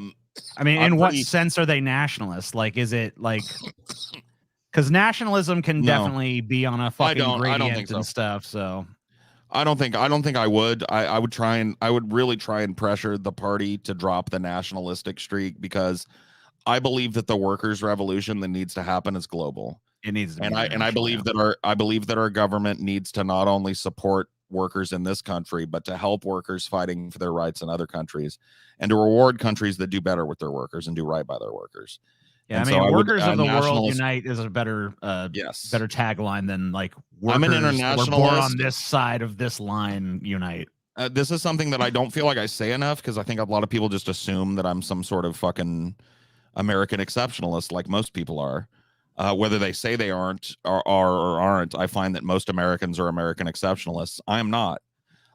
mean, in what sense are they nationalists? Like, is it like because nationalism can definitely be on a fucking gradient and stuff. So I don't think I would. I would really try and pressure the party to drop the nationalistic streak because I believe that the workers' revolution that needs to happen is global. It needs to be I believe that our government needs to not only support workers in this country, but to help workers fighting for their rights in other countries and to reward countries that do better with their workers and do right by their workers. Yeah, And I mean, so workers of the world nationalist- unite is a better, yes, better tagline than like workers I'm an that were born internationalist. on this side of this line unite. This is something that I don't feel like I say enough because I think a lot of people just assume that I'm some sort of fucking American exceptionalist, like most people are. Whether they say they aren't or aren't, I find that most Americans are American exceptionalists. I am not.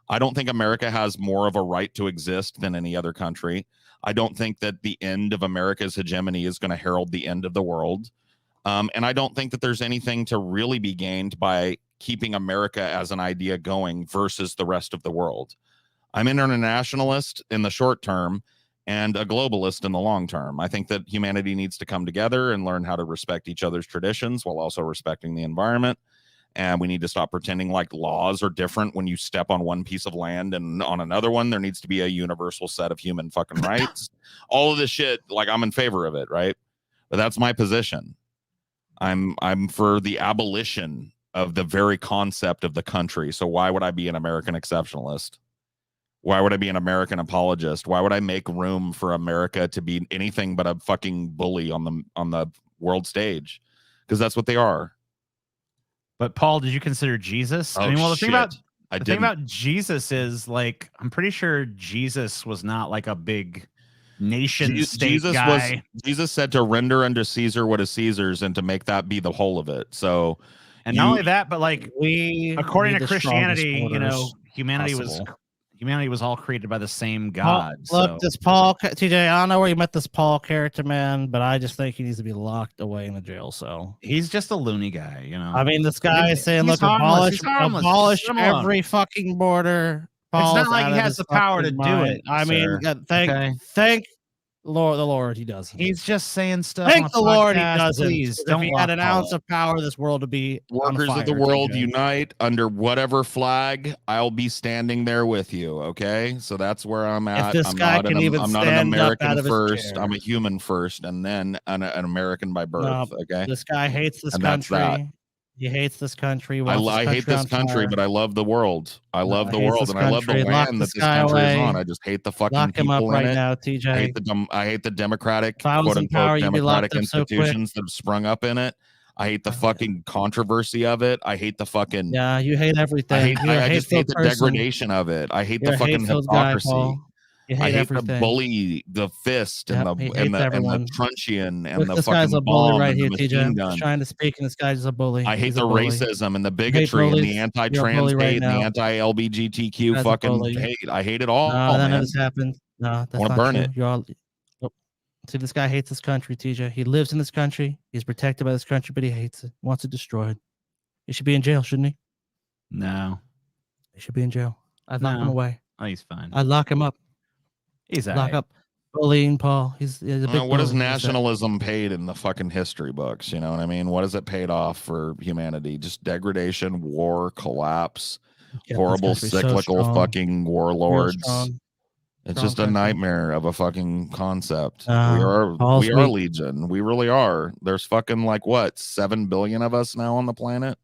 I don't think America has more of a right to exist than any other country. I don't think that the end of America's hegemony is going to herald the end of the world. And I don't think that there's anything to really be gained by keeping America as an idea going versus the rest of the world. I'm an internationalist in the short term and a globalist in the long term. I think that humanity needs to come together and learn how to respect each other's traditions while also respecting the environment. And we need to stop pretending like laws are different when you step on one piece of land and on another one. There needs to be a universal set of human fucking rights. All of this shit, like, I'm in favor of it, right? But that's my position. I'm for the abolition of the very concept of the country. So why would I be an American exceptionalist? Why would I be an American apologist? Why would I make room for America to be anything but a fucking bully on the world stage? Because that's what they are. But Paul, did you consider Jesus? Oh, I mean, well, the shit. thing about Jesus is, like, I'm pretty sure Jesus was not like a big nation state guy. Jesus said to render unto Caesar what is Caesar's and to make that be the whole of it. So, and not only that, but like according to Christianity, you know, humanity was all created by the same God. Look, this Paul, TJ, I don't know where you met this Paul character, man, but I just think he needs to be locked away in the jail cell. He's just a loony guy, you know. I mean, this guy is saying, look, abolish every fucking border. It's not like he has the power to do it. I mean, thank Lord, the Lord, he doesn't. He's just saying stuff. Thank the Lord, he doesn't. Please, if he had an ounce of power, this world would be workers of the world unite under whatever flag. I'll be standing there with you. Okay, so that's where I'm at. If this guy can even I'm not an American first. I'm a human first, and then an American by birth. No, okay, this guy hates this and country. That's that. He hates this country. I hate this country, but I love the world. I love the world, and I love the land that this country is on. I just hate the fucking Lock him people up right in it. now, TJ. I hate the democratic, If I was quote in unquote, power, you'd be locked democratic up so quick. institutions that have sprung up in it. I hate the fucking controversy of it. I hate the fucking. Yeah, you hate everything. I just hate the degradation of it. I hate the fucking hypocrisy. I hate the bully, the fist, and the truncheon, and the this fucking guy's a bully bomb right and here, the TJ. machine I'm gun. just trying to speak, and this guy's a bully. I hate He's the a bully. racism and the You hate bigotry and the bullies. You're a anti-trans bully right hate and the now. anti-LGBTQ That's a fucking bully. hate. I hate it all. No, none man. of this happened. No, that's I want not to burn true. it. You're all. Nope. See, this guy hates this country, TJ. He lives in this country. He's protected by this country, but he hates it. Wants it destroyed. He should be in jail, shouldn't he? No, he should be in jail. I'd lock him away. Oh, he's fine. I'd lock him up. He's lock alright. up. Bullying Paul. He's a big What is bully. nationalism paid in the fucking history books? You know what I mean? What is it paid off for humanity? Just degradation, war, collapse, horrible this country so cyclical strong. fucking warlords. strong. It's Strong just a country. nightmare of a fucking concept. Paul's we are weak. legion. We really are. There's fucking like what, 7 billion of us now on the planet?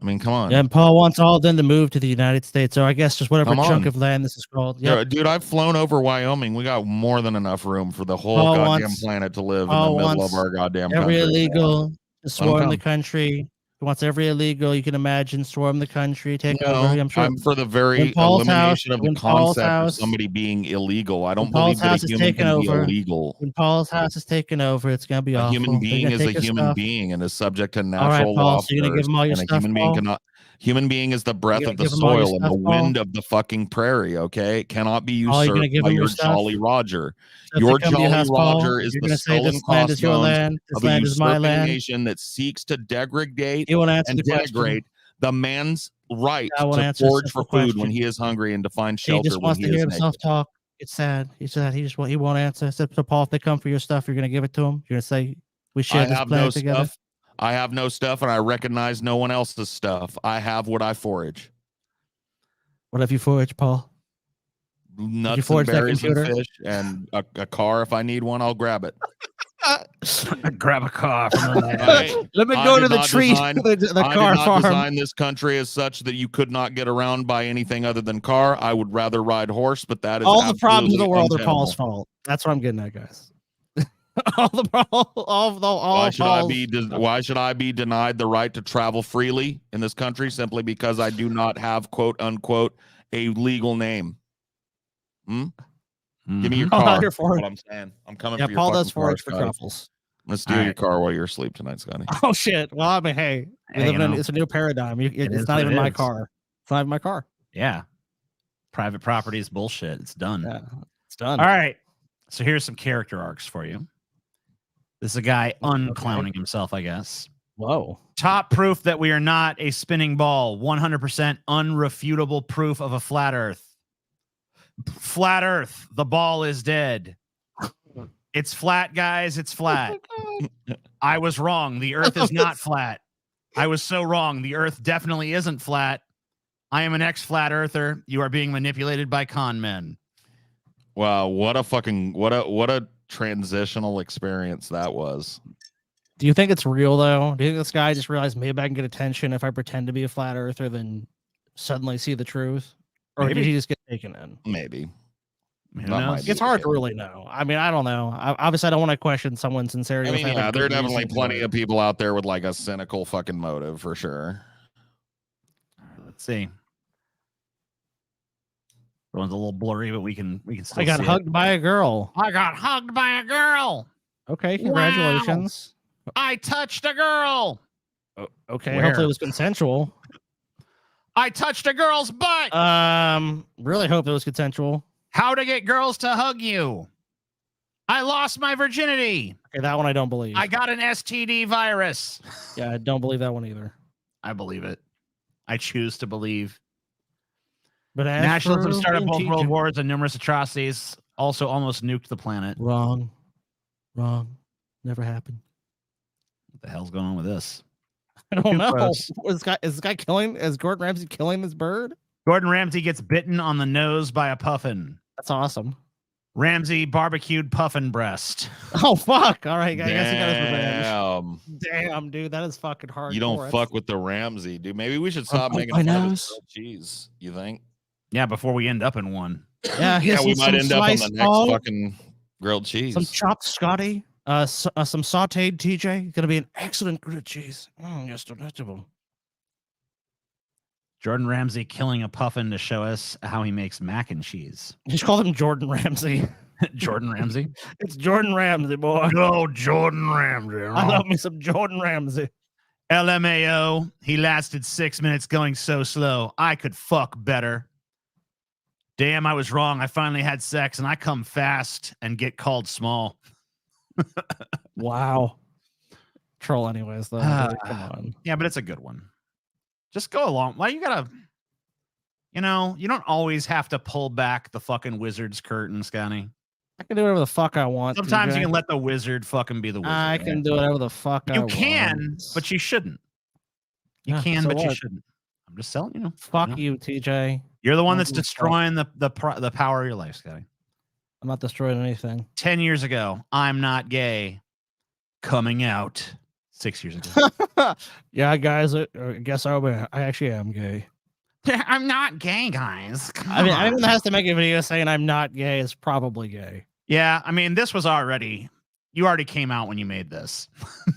I mean, come on. Yeah, and Paul wants all of them to move to the United States, or I guess just whatever Come chunk on. of land this is called. Yeah, Yep. dude, I've flown over Wyoming. We got more than enough room for the whole Paul goddamn wants- planet to live in Paul the middle wants of our goddamn every country. illegal to Let 'em swarm the come. country. He wants every illegal you can imagine swarm the country, take No, over. I'm sure. I'm for the very when Paul's elimination of the when Paul's concept of house- somebody being illegal. I don't when Paul's believe that house a is human taken can be over, illegal. When Paul's house is taken over, it's gonna be A awful. human They're being gonna is a take his human stuff. being and is subject to right, natural Paul, law so you're gonna give first, him all your and a stuff, human being Paul? cannot. Human being is the breath gonna of the give him all your soil and the stuff, Paul? wind of the fucking prairie. Okay, it cannot be Paul, you're gonna usurped give by him your your stuff? Jolly Roger. So if Your they come to Jolly house, Paul, Roger is you're the gonna say skull this and land is your crossbones land, this of a land is my usurping land. nation that seeks to degrade You won't answer and the question. denigrate the man's right I won't to answer a forage for simple food when question. he is hungry and to find He shelter just when wants he to hear is himself naked. talk. It's sad. He said he won't answer. I said, so Paul, if they come for your stuff, you're gonna give it to them. You're gonna say we share I this have planet no together. stuff. I have no stuff, and I recognize no one else's stuff. I have what I forage. What have you foraged, Paul? Nuts and forage that berries and computer? fish, and a car. If I need one, I'll grab it. Grab a car from the land. Let me I go did to the not tree, design- the I car did not farm. design this country as such that you could not get around by anything other than car. I would rather ride horse, but that is All the problems of the absolutely world are untenable. Paul's fault. That's what I'm getting at, guys. Why should I be denied the right to travel freely in this country simply because I do not have quote unquote a legal name? Give me your car. That's what I'm saying. I'm coming for your Paul fucking does car, forage for Scotty. truffles. I'm gonna steal your car while you're asleep tonight, Scotty. Oh shit! Well, I mean, hey, it's a new paradigm. It's not even my car. It's not even my car. Yeah, private property is bullshit. It's done. Yeah, it's done. All right. So here's some character arcs for you. This is a guy unclowning himself, I guess. Whoa. Top proof that we are not a spinning ball. 100% unrefutable proof of a flat Earth. Flat Earth. The ball is dead. It's flat, guys. It's flat. I was wrong. The Earth is not flat. I was so wrong. The Earth definitely isn't flat. I am an ex-flat earther. You are being manipulated by con men. Wow, what a transitional experience that was. Do you think it's real though? Do you think this guy just realized maybe I can get attention if I pretend to be a flat earther, then suddenly see the truth? Or did he just get taken in? Maybe. It's hard to really know. I mean, I don't know. Obviously, I don't want to question someone's sincerity. I mean, yeah, there are definitely plenty of people out there with like a cynical fucking motive for sure. Let's see. The one's a little blurry, but we can still. I got hugged by a girl. I got hugged by a girl. Okay, congratulations. Wow. I touched a girl. Okay, hopefully it was consensual. I touched a girl's butt. Really hope it was consensual. How to get girls to hug you. I lost my virginity. Okay, that one I don't believe. I got an STD virus. Yeah, I don't believe that one either. I believe it. I choose to believe. But nationalism started both world wars and numerous atrocities. Also almost nuked the planet. Wrong. Never happened. What the hell's going on with this? I don't know. Is this guy killing? Is Gordon Ramsay killing this bird? Gordon Ramsay gets bitten on the nose by a puffin. That's awesome. Ramsay barbecued puffin breast. Oh fuck! All right, I guess he got his revenge. Damn, dude, that is fucking hard. You don't fuck with the Ramsay, dude. Maybe we should stop making fun of his grilled cheese. You think? Yeah, before we end up in one. Yeah, we might end up on the next fucking grilled cheese. Some chopped Scotty. Some sauteed TJ. Gonna be an excellent grilled cheese. Yes, delectable. Jordan Ramsay killing a puffin to show us how he makes mac and cheese. You just call him Jordan Ramsay. Jordan Ramsay? It's Jordan Ramsay, boy. Oh, Jordan Ramsay. I love me some Jordan Ramsay. LMAO. He lasted 6 minutes going so slow. I could fuck better. Damn, I was wrong. I finally had sex and I come fast and get called small. Wow. Troll anyways, though. Come on. Yeah, but it's a good one. Just go along. Why you gotta, you don't always have to pull back the fucking wizard's curtain, Scotty. I can do whatever the fuck I want. Sometimes you can let the wizard fucking be the wizard. I can do whatever the fuck I want. You can, but you shouldn't. You can, but you shouldn't. I'm just telling you. Fuck you, TJ. You're the one that's destroying the power of your life, Scotty. I'm not destroying anything. 10 years ago, I'm not gay. Coming out 6 years ago. Yeah, guys, I guess I actually am gay. I'm not gay, guys. I mean, anyone that has to make a video saying I'm not gay is probably gay. Yeah, I mean, this was you already came out when you made this.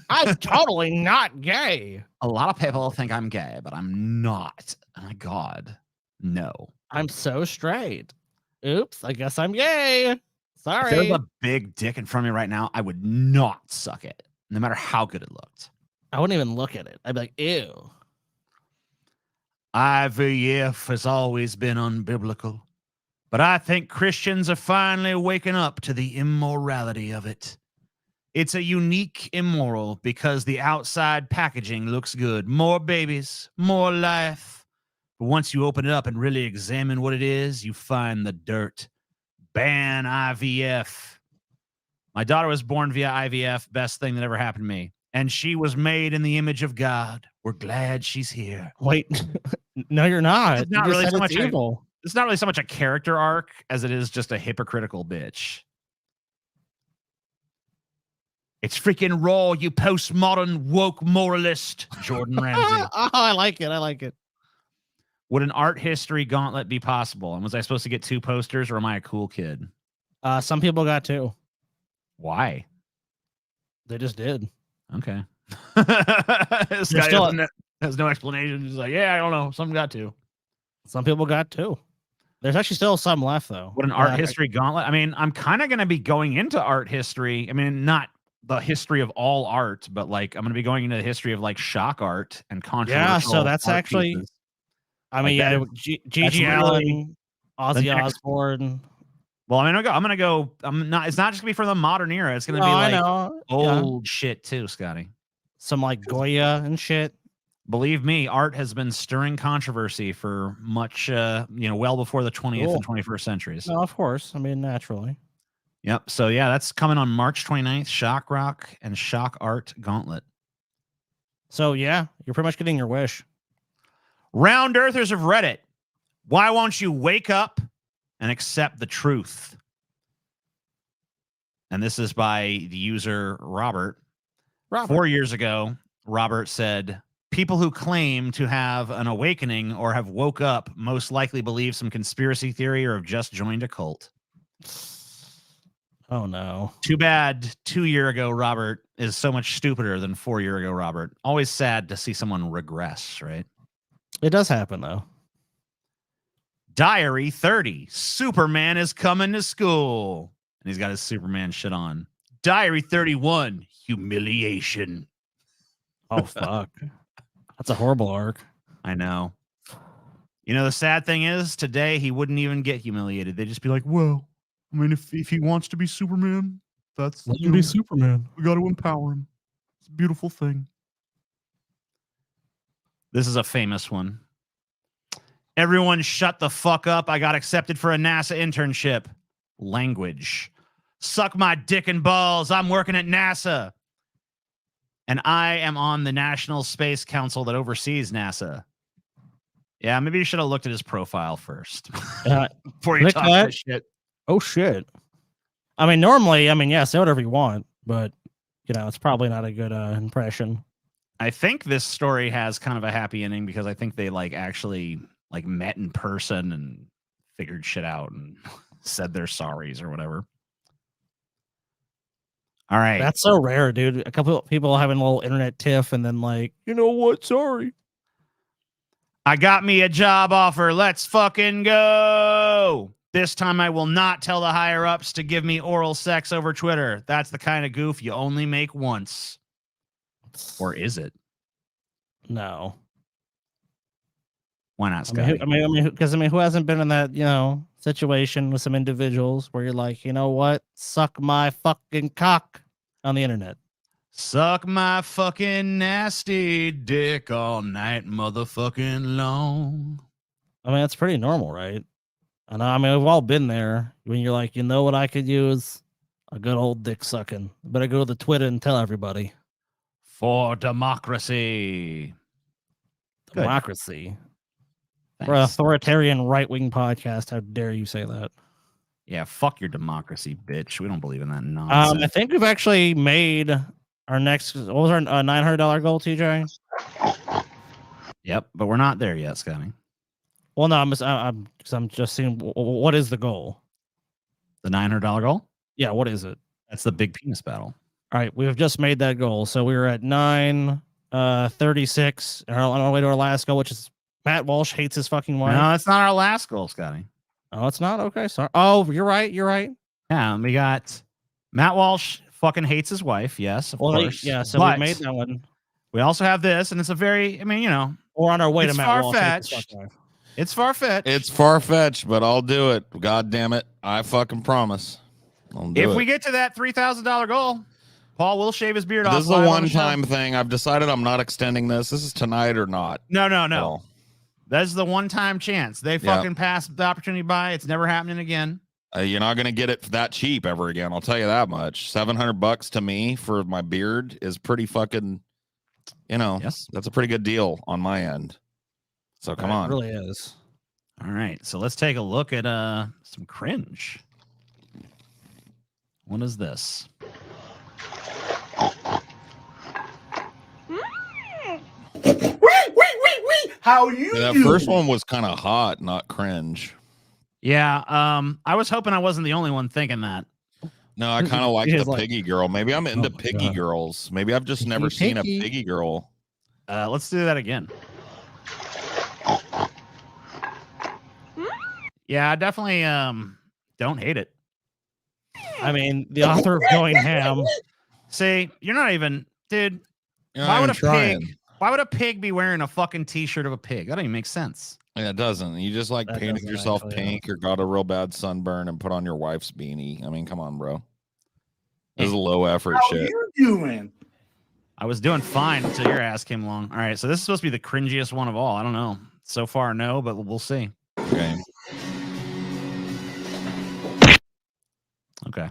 I'm totally not gay. A lot of people think I'm gay, but I'm not. Oh my God, no. I'm so straight. Oops, I guess I'm gay. Sorry. If there was a big dick in front of me right now, I would not suck it, no matter how good it looked. I wouldn't even look at it. I'd be like, ew. IVF has always been unbiblical, but I think Christians are finally waking up to the immorality of it. It's a unique immoral because the outside packaging looks good. More babies, more life. But once you open it up and really examine what it is, you find the dirt. Ban IVF. My daughter was born via IVF. Best thing that ever happened to me. And she was made in the image of God. We're glad she's here. Wait, no, you're not. It's not really so much evil. It's not really so much a character arc as it is just a hypocritical bitch. It's freaking raw, you postmodern woke moralist, Jordan Ramsay. Oh, I like it. I like it. Would an art history gauntlet be possible? And was I supposed to get 2 posters, or am I a cool kid? Some people got 2. Why? They just did. Okay. This guy has no explanation. He's like, yeah, I don't know. Some got to. Some people got to. There's actually still some left, though. What an art history gauntlet. I mean, I'm kind of going to be going into art history. I mean, not the history of all art, but like I'm going to be going into the history of like shock art and controversial. Yeah, so that's actually. Pieces. I mean, like yeah, Gigi Allen, Ozzy Osbourne. Well, I'm gonna go. I'm not. It's not just gonna be for the modern era. It's gonna be like old shit too, Scotty. Some like Goya and shit. Believe me, art has been stirring controversy for much, well before the 20th and 21st centuries. No, of course. I mean, naturally. Yep. So yeah, that's coming on March 29th. Shock Rock and Shock Art Gauntlet. So yeah, you're pretty much getting your wish. Round Earthers of Reddit, why won't you wake up and accept the truth? And this is by the user Robert. 4 years ago, Robert said, people who claim to have an awakening or have woke up most likely believe some conspiracy theory or have just joined a cult. Oh, no. Too bad 2 year ago Robert is so much stupider than 4 year ago Robert. Always sad to see someone regress, right? It does happen, though. Diary 30. Superman is coming to school. And he's got his Superman shit on. Diary 31. Humiliation. Oh, fuck. That's a horrible arc. I know. You know, the sad thing is, today he wouldn't even get humiliated. They'd just be like, well, I mean, if he wants to be Superman, that's... Let him be Superman. We got to empower him. It's a beautiful thing. This is a famous one. Everyone shut the fuck up. I got accepted for a NASA internship. Language. Suck my dick and balls. I'm working at NASA. And I am on the National Space Council that oversees NASA. Yeah, maybe you should have looked at his profile first. Before you talk that shit. Oh, shit. I mean, normally, yeah, say whatever you want, but, it's probably not a good impression. I think this story has kind of a happy ending because I think they actually met in person and figured shit out and said their sorries or whatever. All right. That's so rare, dude. A couple of people having a little internet tiff and then you know what? Sorry. I got me a job offer. Let's fucking go. This time I will not tell the higher ups to give me oral sex over Twitter. That's the kind of goof you only make once. Or is it? No. Why not, Scott? Because who hasn't been in that, situation with some individuals where you're like, you know what? Suck my fucking cock on the internet. Suck my fucking nasty dick all night, motherfucking long. That's pretty normal, right? And we've all been there when you're like, you know what I could use? A good old dick sucking. Better go to the Twitter and tell everybody. For democracy. Democracy. We're an authoritarian right-wing podcast. How dare you say that? Yeah, fuck your democracy, bitch. We don't believe in that nonsense. I think we've actually made our next... What was our $900 goal, TJ? Yep, but we're not there yet, Scotty. Well, no, I'm just seeing what is the goal? The $900 goal? Yeah, what is it? That's the big penis battle. All right, we've just made that goal. So we were at 936 on our way to our last goal, which is Matt Walsh hates his fucking wife. No, that's not our last goal, Scotty. Oh, it's not? Okay, sorry. Oh, you're right. Yeah, we got Matt Walsh fucking hates his wife. Yes, of course. Yeah, so we made that one. We also have this, and it's a very, we're on our way to Matt Walsh. It's far-fetched. It's far-fetched, but I'll do it. God damn it. I fucking promise. If we get to that $3,000 goal, Paul will shave his beard off. This is a one-time thing. I've decided I'm not extending this. This is tonight or not. No. That's the one-time chance. They fucking passed the opportunity by. It's never happening again. You're not going to get it that cheap ever again. I'll tell you that much. $700 to me for my beard is pretty fucking, yes. That's a pretty good deal on my end. So come on. It really is. All right. So let's take a look at some cringe. What is this? How you that first one was kind of hot, not cringe. Yeah, I was hoping I wasn't the only one thinking that. No, I kind of like He the is like- piggy girl. Maybe I'm into my piggy God. girls. Maybe I've just never seen a piggy girl. Let's do that again. Yeah, I definitely don't hate it. I mean, the author of Going Ham. See, you're not even, dude. You're not Why would even a trying. pig? Why would a pig be wearing a fucking t-shirt of a pig? That don't even make sense. Yeah, it doesn't. You just like That painted doesn't yourself actually, pink or got a real bad sunburn and put on your wife's beanie. I mean, come on, bro. This is low effort shit. you doing? I was doing fine until your ass came along. All right, so this is supposed to be the cringiest one of all. I don't know. So far, no, but we'll see. Okay. Okay.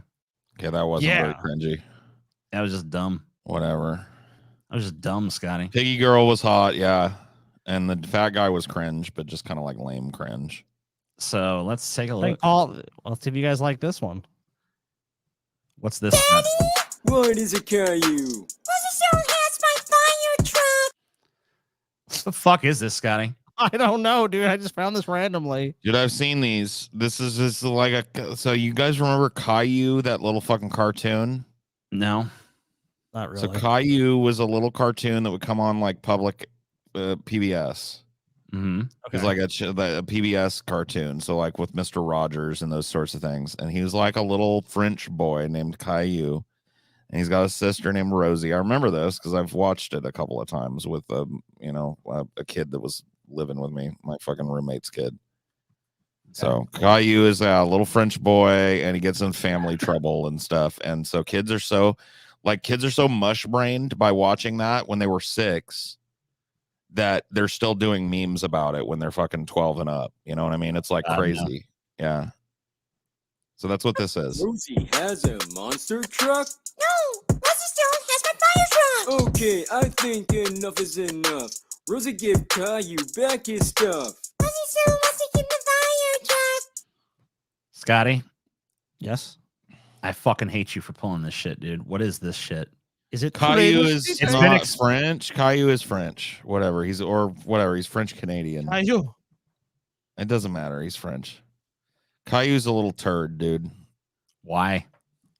Okay, that wasn't very cringy. That was just dumb. Whatever. That was just dumb, Scotty. Piggy girl was hot, yeah. And the fat guy was cringe, but just kind of like lame cringe. So let's take a Hey, look. Paul, let's see if you guys like this one. What's this? What is a Caillou? What the fuck is this, Scotty? I don't know, dude. I just found this randomly. Dude, I've seen these. This is like a. So you guys remember Caillou, that little fucking cartoon? No, not really. So Caillou was a little cartoon that would come on like public PBS. Mm-hmm. It's like a PBS cartoon. So like with Mr. Rogers and those sorts of things. And he was like a little French boy named Caillou. And he's got a sister named Rosie. I remember this because I've watched it a couple of times with a kid that was living with me, my fucking roommate's kid. So Caillou is a little French boy, and he gets in family trouble and stuff. And so kids are so mush brained by watching that when they were 6 that they're still doing memes about it when they're fucking 12 and up. You know what I mean? It's like crazy. Yeah. So that's what this is. Rosie has a monster truck? No, Rosie still has my fire truck. Okay, I think enough is enough. Rosie, give Caillou back his stuff. Rosie still wants to keep the fire truck. Scotty? Yes? I fucking hate you for pulling this shit, dude. What is this shit? Is it Caillou is it's not been French. Caillou is French. Whatever. He's French Canadian. Caillou. It doesn't matter. He's French. Caillou's a little turd, dude. Why?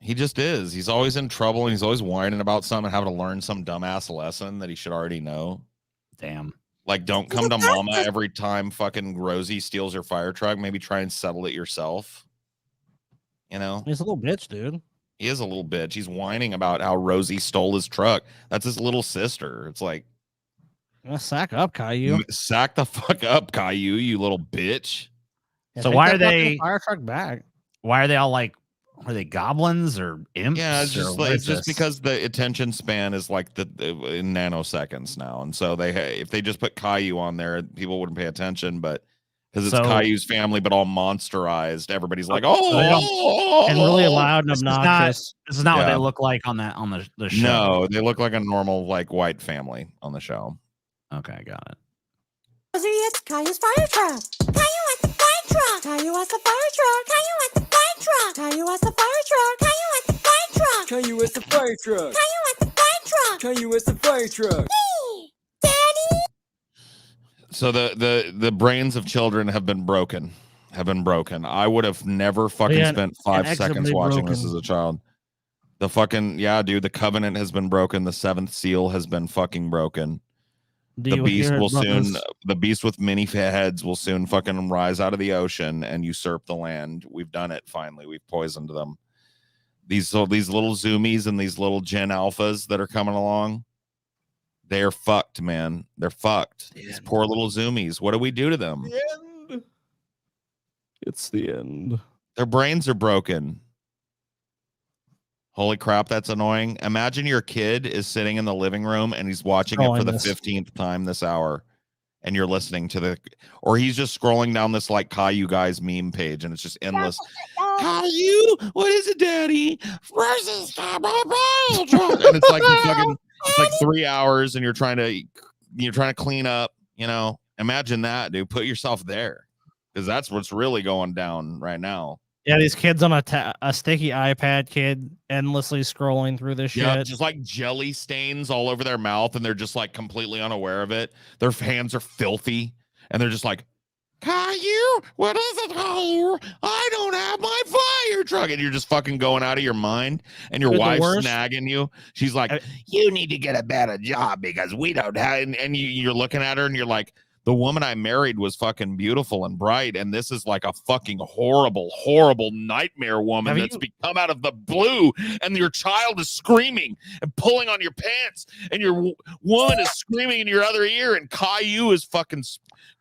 He just is. He's always in trouble, and he's always whining about something and having to learn some dumbass lesson that he should already know. Damn. Like, don't come to mama every time fucking Rosie steals your fire truck. Maybe try and settle it yourself. You know? He's a little bitch, dude. He is a little bitch. He's whining about how Rosie stole his truck. That's his little sister. It's like, sack up, Caillou. Sack the fuck up, Caillou, you little bitch. Yeah, So take why that are they fucking fire truck back? Why are they all like? Are they goblins or imps? Yeah, it's just or what it's is just this? because the attention span is like in nanoseconds now, and so if they just put Caillou on there, people wouldn't pay attention. But because it's So- Caillou's family, but all monsterized, everybody's like, So they don't- oh, and really loud and This is obnoxious. This is not what Yeah. they look like on the show. No, they look like a normal like white family on the show. Okay, got it. Rosie, it's Caillou's fire truck. Caillou has the fire truck. Caillou has the fire truck. Caillou has the fire truck. Caillou has the fire truck. Caillou has the fire truck. Caillou has the fire truck. Caillou has the fire truck. Caillou has the fire truck. Daddy. So the brains of children have been broken. I would have never fucking Yeah, spent 5 inexorably seconds watching this broken. as a child. The fucking dude, the covenant has been broken. The 7th seal has been fucking broken. The beast will soon, the beast with many heads will soon fucking rise out of the ocean and usurp the land. We've done it finally. We've poisoned them. These little zoomies and these little gen alphas that are coming along, they are fucked, man. They're fucked. These poor little zoomies. What do we do to them? It's the end. Their brains are broken. Holy crap, that's annoying. Imagine your kid is sitting in the living room and he's watching it for the 15th time this hour, and you're listening to or he's just scrolling down this like Caillou guys meme page, and it's just endless. Caillou, what is it, Daddy? Rosie's got my fire truck. And it's like it's like 3 hours, and you're trying to clean up. You know, imagine that, dude. Put yourself there, because that's what's really going down right now. Yeah, these kids on a sticky iPad, kid endlessly scrolling through this shit. Yeah, just like jelly stains all over their mouth, and they're just like completely unaware of it. Their hands are filthy, and they're just like, Caillou, what is it, Caillou? I don't have my fire truck. And you're just fucking going out of your mind. And your wife's snagging you. She's like, you need to get a better job because we don't have. And you're looking at her and you're like, the woman I married was fucking beautiful and bright. And this is like a fucking horrible, horrible nightmare woman that's become out of the blue. And your child is screaming and pulling on your pants. And your woman is screaming in your other ear. And Caillou is fucking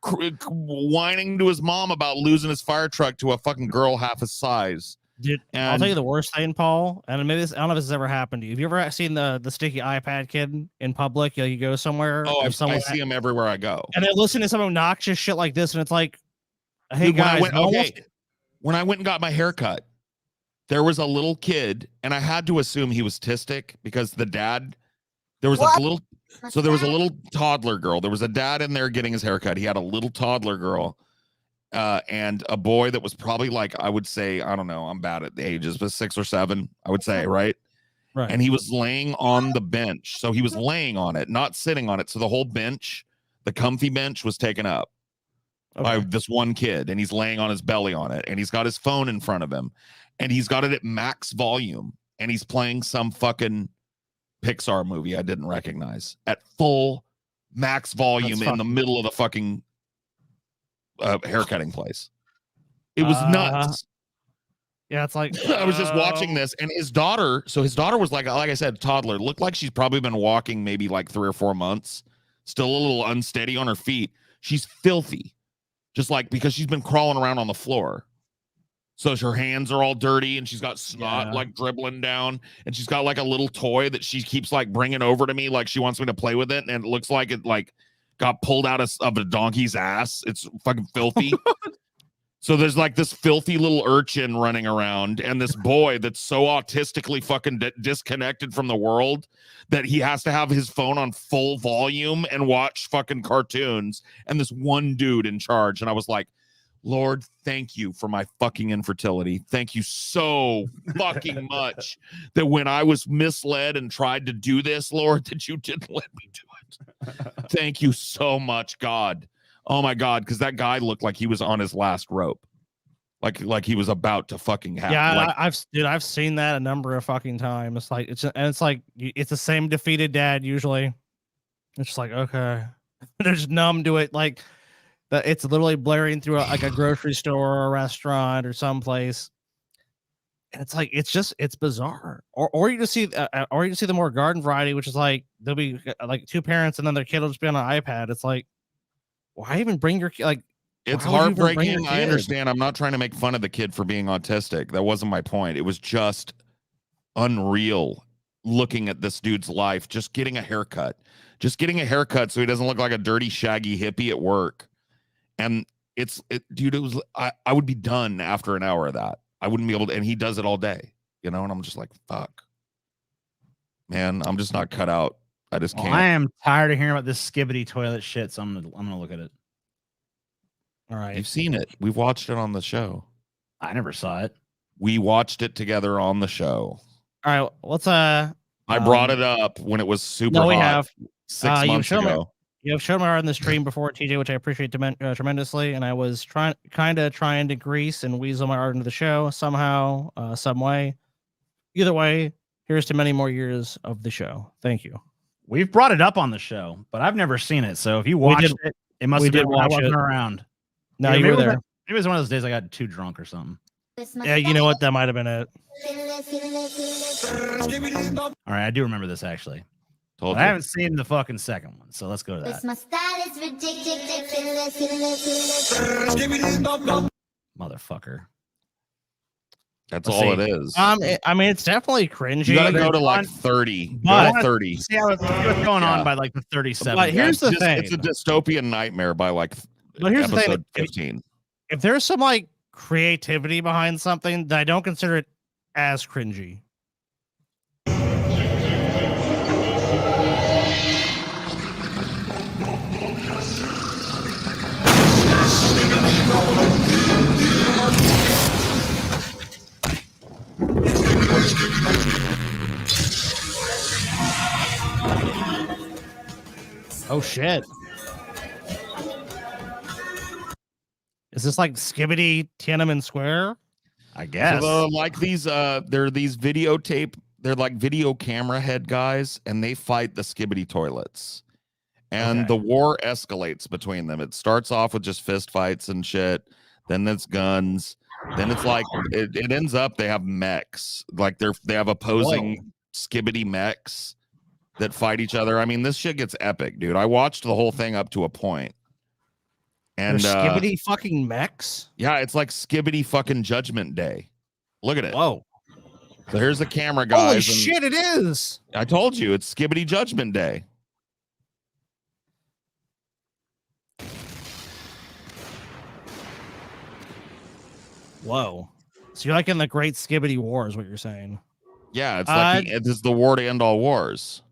whining to his mom about losing his fire truck to a fucking girl half his size. Dude, I'll tell you the worst thing, Paul, and maybe this, I don't know if this has ever happened to you. Have you ever seen the sticky iPad kid in public? You go somewhere. Oh, I see him everywhere I go. And they're listening to some obnoxious shit like this, and it's like, hey, dude, guys. When I went and got my haircut, there was a little kid, and I had to assume he was autistic because the dad, there was a little toddler girl. There was a dad in there getting his haircut. He had a little toddler girl. And a boy that was probably like, I would say, I don't know, I'm bad at the ages, but 6 or 7, I would say, right? And he was laying on the bench. So he was laying on it, not sitting on it. So the whole bench, the comfy bench, was taken up by this one kid, and he's laying on his belly on it, and he's got his phone in front of him, and he's got it at max volume, and he's playing some fucking Pixar movie I didn't recognize at full max volume in the middle of the fucking haircutting place. It was nuts. Yeah, it's like I was just watching this, and his daughter. So his daughter was like I said, toddler. Looked like she's probably been walking maybe like 3 or 4 months. Still a little unsteady on her feet. She's filthy, just like because she's been crawling around on the floor. So her hands are all dirty, and she's got snot like dribbling down, and she's got like a little toy that she keeps like bringing over to me, like she wants me to play with it, and it looks like it like got pulled out of a donkey's ass. It's fucking filthy. So there's like this filthy little urchin running around, and this boy that's so autistically fucking disconnected from the world that he has to have his phone on full volume and watch fucking cartoons, and this one dude in charge. And I was like, Lord, thank you for my fucking infertility. Thank you so fucking much that when I was misled and tried to do this, Lord, that you didn't let me do it. Thank you so much, God. Oh my God, because that guy looked like he was on his last rope, like he was about to fucking have. Yeah, I've seen that a number of fucking times. It's like it's the same defeated dad usually. It's just like, okay, they're just numb to it. Like that, it's literally blaring through like a grocery store or a restaurant or someplace. And it's like it's bizarre. Or you just see the more garden variety, which is like there'll be like 2 parents and then their kid will just be on an iPad. It's like, why even bring your kid? Like, it's heartbreaking. I understand. I'm not trying to make fun of the kid for being autistic. That wasn't my point. It was just unreal looking at this dude's life, just getting a haircut so he doesn't look like a dirty, shaggy hippie at work. And dude, it was, I would be done after an hour of that. I wouldn't be able to, and he does it all day, you know, and I'm just like, fuck, man, I'm just not cut out. I just can't. I am tired of hearing about this skibbity toilet shit, so I'm gonna look at it. All right. You've seen it. We've watched it on the show. I never saw it. We watched it together on the show. All right, let's I brought it up when it was super hot. We have 6 months ago. You have shown me on the stream before, TJ, which I appreciate tremendously. And I was trying to grease and weasel my art into the show somehow, some way. Either way, here's to many more years of the show. Thank you. We've brought it up on the show, but I've never seen it. So if you watched it, it must have been when I wasn't around. No, you were there. Maybe it was one of those days I got too drunk or something. Yeah, you know what? That might have been it. All right, I do remember this actually. Told I haven't seen the fucking second one, so let's go to that. Motherfucker. That's all it is. I mean, it's definitely cringy. You gotta go to like 30. But 30. See what's going on by like the 37. But here's the thing. It's a dystopian nightmare by like episode 15. If there's some like creativity behind something, that I don't consider it as cringy. Oh shit. Is this like Skibbity Tiananmen Square? I guess. So like these, they're these videotape. They're like video camera head guys, and they fight the Skibbity toilets. And the war escalates between them. It starts off with just fist fights and shit. Then it's guns. Then it's like it ends up they have mechs. Like they have opposing Skibbity mechs that fight each other. I mean, this shit gets epic, dude. I watched the whole thing up to a point. And Skibbity fucking mechs? Yeah, it's like Skibbity fucking Judgment Day. Look at it. Whoa. So here's the camera guys. Holy shit, it is. I told you it's Skibbity Judgment Day. Whoa. So you're like in the Great Skibbity War is what you're saying. Yeah, it's like it's the war to end all wars.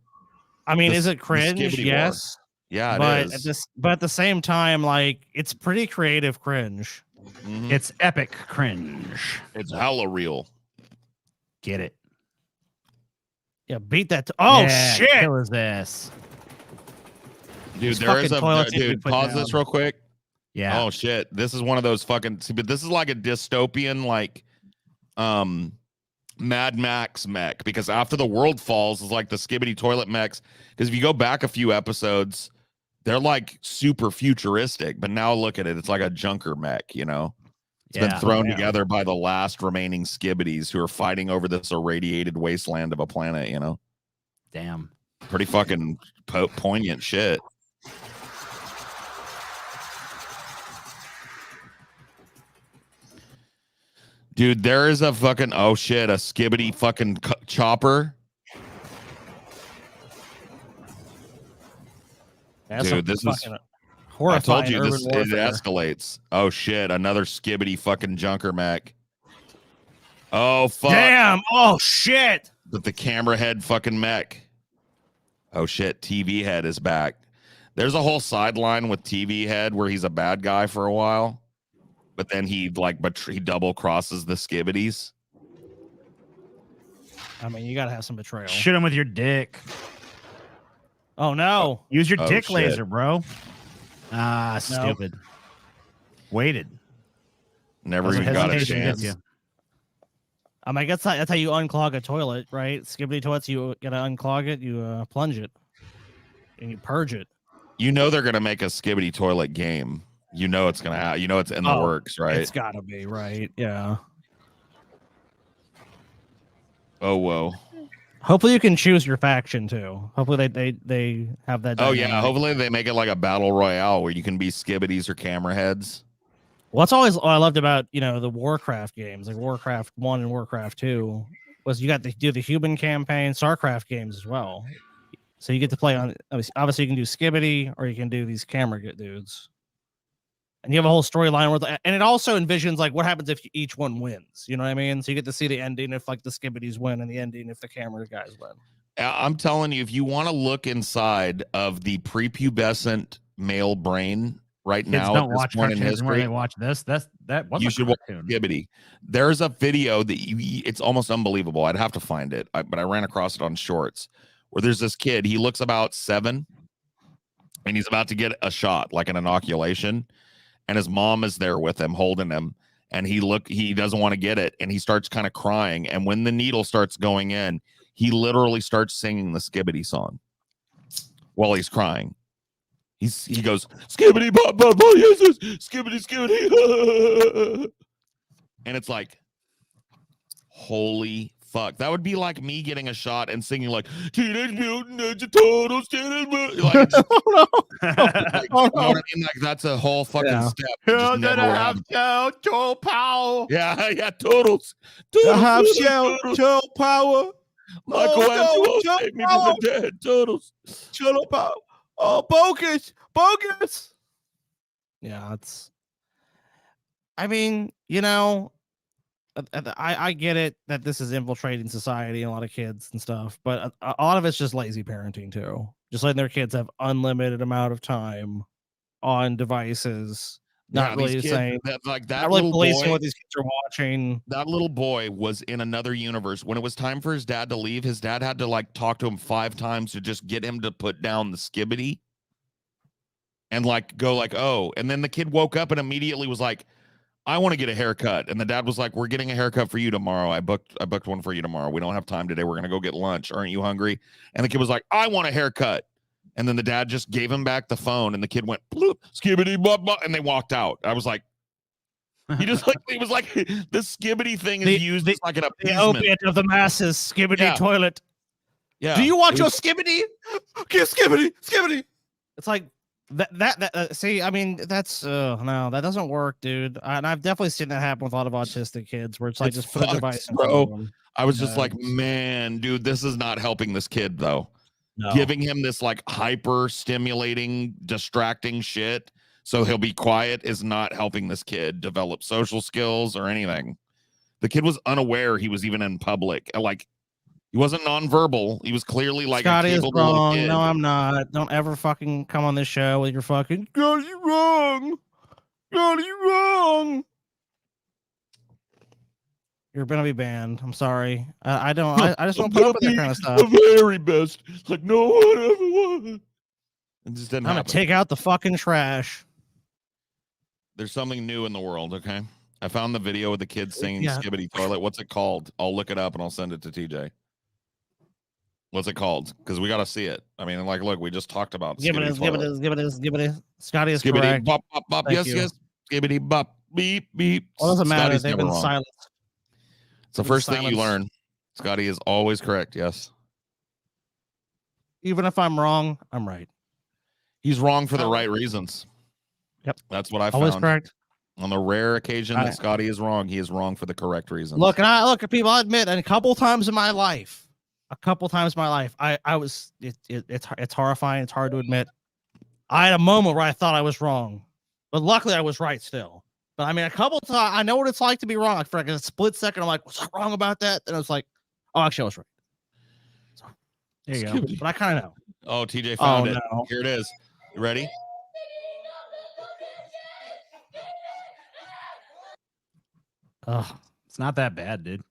I mean, is it cringe? Yes. War. Yeah, but at the same time, like it's pretty creative cringe. Mm-hmm. It's epic cringe. It's hella real. Get it? Yeah, beat that. Oh yeah, shit! What is this? Dude, there is a dude. Pause this real quick. Yeah. Oh shit! This is one of those fucking. But this is like a dystopian, like, Mad Max mech. Because after the world falls, is like the Skibbity toilet mechs. Because if you go back a few episodes, they're like super futuristic. But now look at it; it's like a junker mech. You know, it's been thrown together by the last remaining Skibbities who are fighting over this irradiated wasteland of a planet. You know, damn, pretty fucking poignant shit. Dude, there is a fucking, oh shit, a Skibbity fucking chopper. That's dude, this is horrifying. I told you this it escalates. Oh shit, another Skibbity fucking junker mech. Oh fuck. Damn, oh shit. But the camera head fucking mech. Oh shit, TV head is back. There's a whole sideline with TV head where he's a bad guy for a while. But then he he double crosses the Skibbities. I mean, you gotta have some betrayal. Shoot him with your dick. Oh no! Use your dick shit. laser, bro. Ah, stupid. Waited. Never even got a chance. I guess that's how you unclog a toilet, right? Skibbity toilets, you gotta unclog it, you plunge it, and you purge it. You know they're gonna make a Skibbity toilet game. You know it's gonna happen. You know it's in the works, right? It's gotta be, right? Yeah. Oh whoa. Hopefully you can choose your faction too. Hopefully they have that. Oh yeah. Hopefully they make it like a battle royale where you can be Skibbities or camera heads. Well, that's always what I loved about the Warcraft games, like Warcraft 1 and Warcraft 2, was you got to do the human campaign, StarCraft games as well. So you get to play on. Obviously, you can do Skibbity or you can do these camera dudes. And you have a whole storyline and it also envisions like what happens if each one wins. You know what I mean? So you get to see the ending if like the Skibbities win and the ending if the camera guys win. I'm telling you, if you want to look inside of the prepubescent male brain right Kids now, don't at watch this point in cartoons where history, they watch this. That was you a should watch cartoon. Skibbity. There's a video that it's almost unbelievable. I'd have to find it, but I ran across it on Shorts where there's this kid. He looks about 7, and he's about to get a shot, like an inoculation. And his mom is there with him, holding him, and he doesn't want to get it, and he starts kind of crying. And when the needle starts going in, he literally starts singing the Skibbity song while he's crying. He goes Skibbity bop bop bop yes Skibbity Skibbity, and it's like, holy fuck, that would be like me getting a shot and singing like Teenage Mutant Ninja Turtles, Teenage Mutant, like, Oh no! like, you know what I mean? Like that's a whole fucking step. Turtle power. Yeah, turtles. I have turtle power. Michelangelo saved me from the dead. Turtles. Turtle power. Oh, bogus. Yeah, it's. I mean, I get it that this is infiltrating society and a lot of kids and stuff, but a lot of it's just lazy parenting too. Just letting their kids have unlimited amount of time on devices. Not really saying that not really policing what these kids are watching. That little boy was in another universe. When it was time for his dad to leave, his dad had to like talk to him 5 times to just get him to put down the Skibbity. and like go like, oh, and then the kid woke up and immediately was like, I want to get a haircut. And the dad was like, we're getting a haircut for you tomorrow. I booked one for you tomorrow. We don't have time today. We're going to go get lunch. Aren't you hungry? And the kid was like, I want a haircut. And then the dad just gave him back the phone and the kid went, bloop, skibbity, blah, blah, and they walked out. I was like, he was like, the skibbity thing is used as like an appeasement. The opiate of the masses, skibbity toilet. Yeah. Do you want your skibbity? Okay, skibbity. It's like that. See, I mean, that's no, that doesn't work, dude. And I've definitely seen that happen with a lot of autistic kids, where it's like just put a device in front of them. I was just like, man, dude, this is not helping this kid though. No. Giving him this like hyper stimulating, distracting shit so he'll be quiet is not helping this kid develop social skills or anything. The kid was unaware he was even in public. Like, he wasn't nonverbal. He was clearly like Scotty a is capable little wrong. kid. No, I'm not. Don't ever fucking come on this show with your fucking "God, you wrong. God, you wrong." You're gonna be banned. I'm sorry. I don't. I just don't put up with that kind of stuff. The very best. Like no one ever was. It just didn't I'm gonna happen. take out the fucking trash. There's something new in the world. Okay, I found the video of the kids singing Yeah. "Skibbity Toilet." What's it called? I'll look it up and I'll send it to TJ. What's it called? Because we got to see it. I mean, like, look, we just talked about Give it is. Scotty is Skibbity correct. bop bop bop. Thank Yes, you. yes. Skibbity bop beep beep. Well, it doesn't matter. Scotty's They've never been wrong. silenced. It's the first thing you learn. Scotty is always correct. Yes. Even if I'm wrong, I'm right. He's wrong for the right reasons. Yep. That's what I Always found. correct. On the rare occasion that Scotty is wrong, he is wrong for the correct reasons. Look, and I look at people. I admit, and a couple times in my life, I was. It's horrifying. It's hard to admit. I had a moment where I thought I was wrong, but luckily I was right still. But I mean, a couple times I know what it's like to be wrong. Like for like a split second, I'm like, "Was I wrong about that?" And I was like, "Oh, actually, I was right." So there you go. But I kind of know. Oh, TJ found it. No. Here it is. You ready? It's not that bad, dude.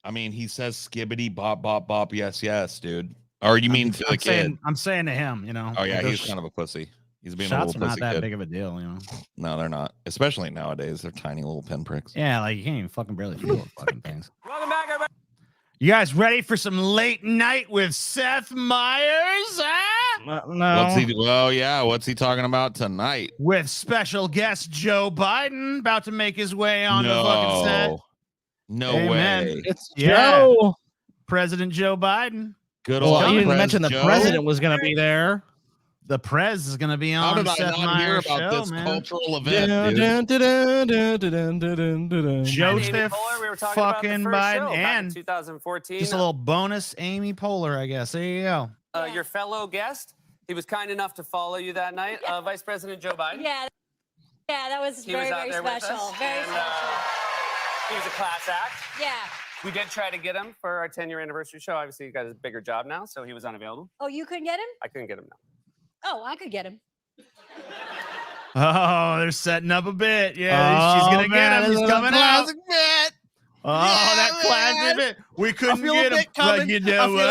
I mean, he says skibbity bop bop bop. Yes, yes, dude. Or you mean to the kid? I'm saying to him, you know. Oh yeah, those he's kind of a pussy. He's being a shots little are pussy not that kid. big of a deal, you know. No, they're not. Especially nowadays, they're tiny little pinpricks. Yeah, like you can't even fucking barely feel the fucking things. Welcome back, everybody. You guys ready for some late night with Seth Meyers? Huh? No. What's he? Well, yeah. What's he talking about tonight? With special guest Joe Biden about to make his way on the fucking set. No Amen. way. It's Yeah. Joe. President Joe Biden. Good old. Well, you didn't Prez mention the Joe. president was going to be there. The Prez is going to be How on did I Seth not hear Meyers' about show, this man. cultural event, dude? Joseph we were talking about the fucking first Biden show back in and 2014. just a little bonus Amy Poehler, I guess. There you go. Your fellow guest, he was kind enough to follow you that night, Vice President Joe Biden. Yeah, that was He was very, out very there with special. us, Very and, special. He was a class act. Yeah. We did try to get him for our 10-year anniversary show. Obviously, he got a bigger job now, so he was unavailable. Oh, you couldn't get him? I couldn't get him now. Oh, I could get him. Oh, they're setting up a bit. Yeah, she's going to get him. He's coming out. Bit. Oh, that classic bit. We couldn't get him. But you know what?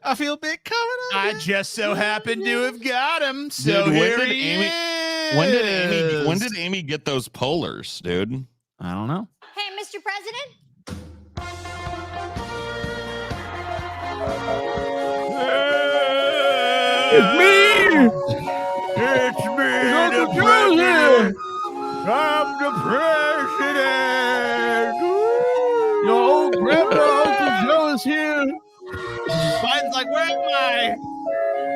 I feel a bit coming. I just so happened to have got him. So Dude, here he is. When did Amy get those polars, dude? I don't know. Hey, Mr. President. It's me! It's me, the president! I'm the president! Your old grandpa Uncle Joe is here. Biden's like, where am I?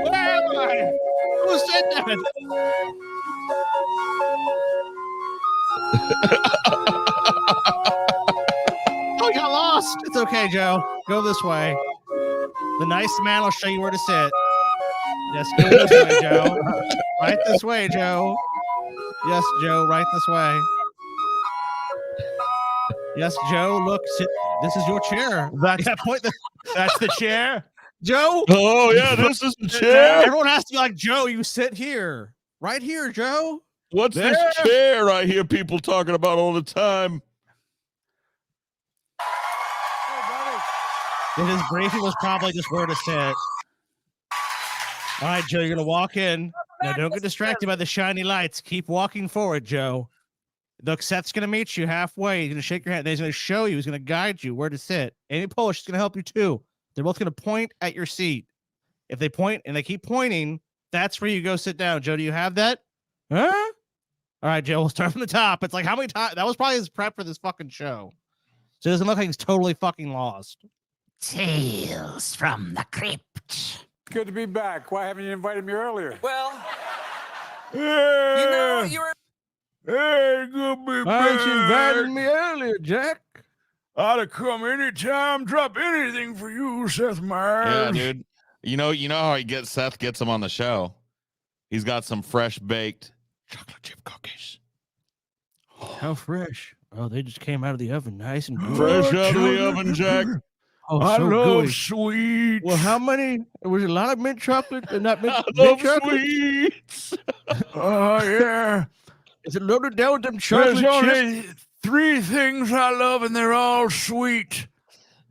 Where am I? Who said that? Oh, you got lost. It's okay, Joe. Go this way. The nice man will show you where to sit. Yes, go this way, Joe. Right this way, Joe. Yes, Joe, right this way. Yes, Joe, look, sit. This is your chair. That's That's the chair. Joe. Oh, yeah, this is the chair. Everyone has to be like, Joe, you sit here. Right here, Joe. What's There. this chair I hear people talking about all the time? And his briefing was probably just where to sit. All right, Joe, you're going to walk in. Now, don't get distracted by the shiny lights. Keep walking forward, Joe. Look, Seth's going to meet you halfway. He's going to shake your hand. He's going to show you. He's going to guide you where to sit. Amy Polish is going to help you, too. They're both going to point at your seat. If they point and they keep pointing, that's where you go sit down. Joe, do you have that? Huh? All right, Joe, we'll start from the top. It's like, how many times? That was probably his prep for this fucking show. So it doesn't look like he's totally fucking lost. Tales from the Crypt. Good to be back. Why haven't you invited me earlier? Well, you know, you were. Hey, good to be Why back. aren't you invited me earlier, Jack? I'd have come anytime, drop anything for you, Seth Meyers. Yeah, dude. You know how Seth gets him on the show. He's got some fresh baked chocolate chip cookies. How fresh? Oh, they just came out of the oven, nice and good. Fresh out of the oven, Jack. Oh, I so love good. sweets. Well, how many? Was it a lot of mint chocolate and not mint, I mint love chocolate? sweets. Oh, yeah. Is it loaded down with them chocolate There's chips? only 3 things I love, and they're all sweet.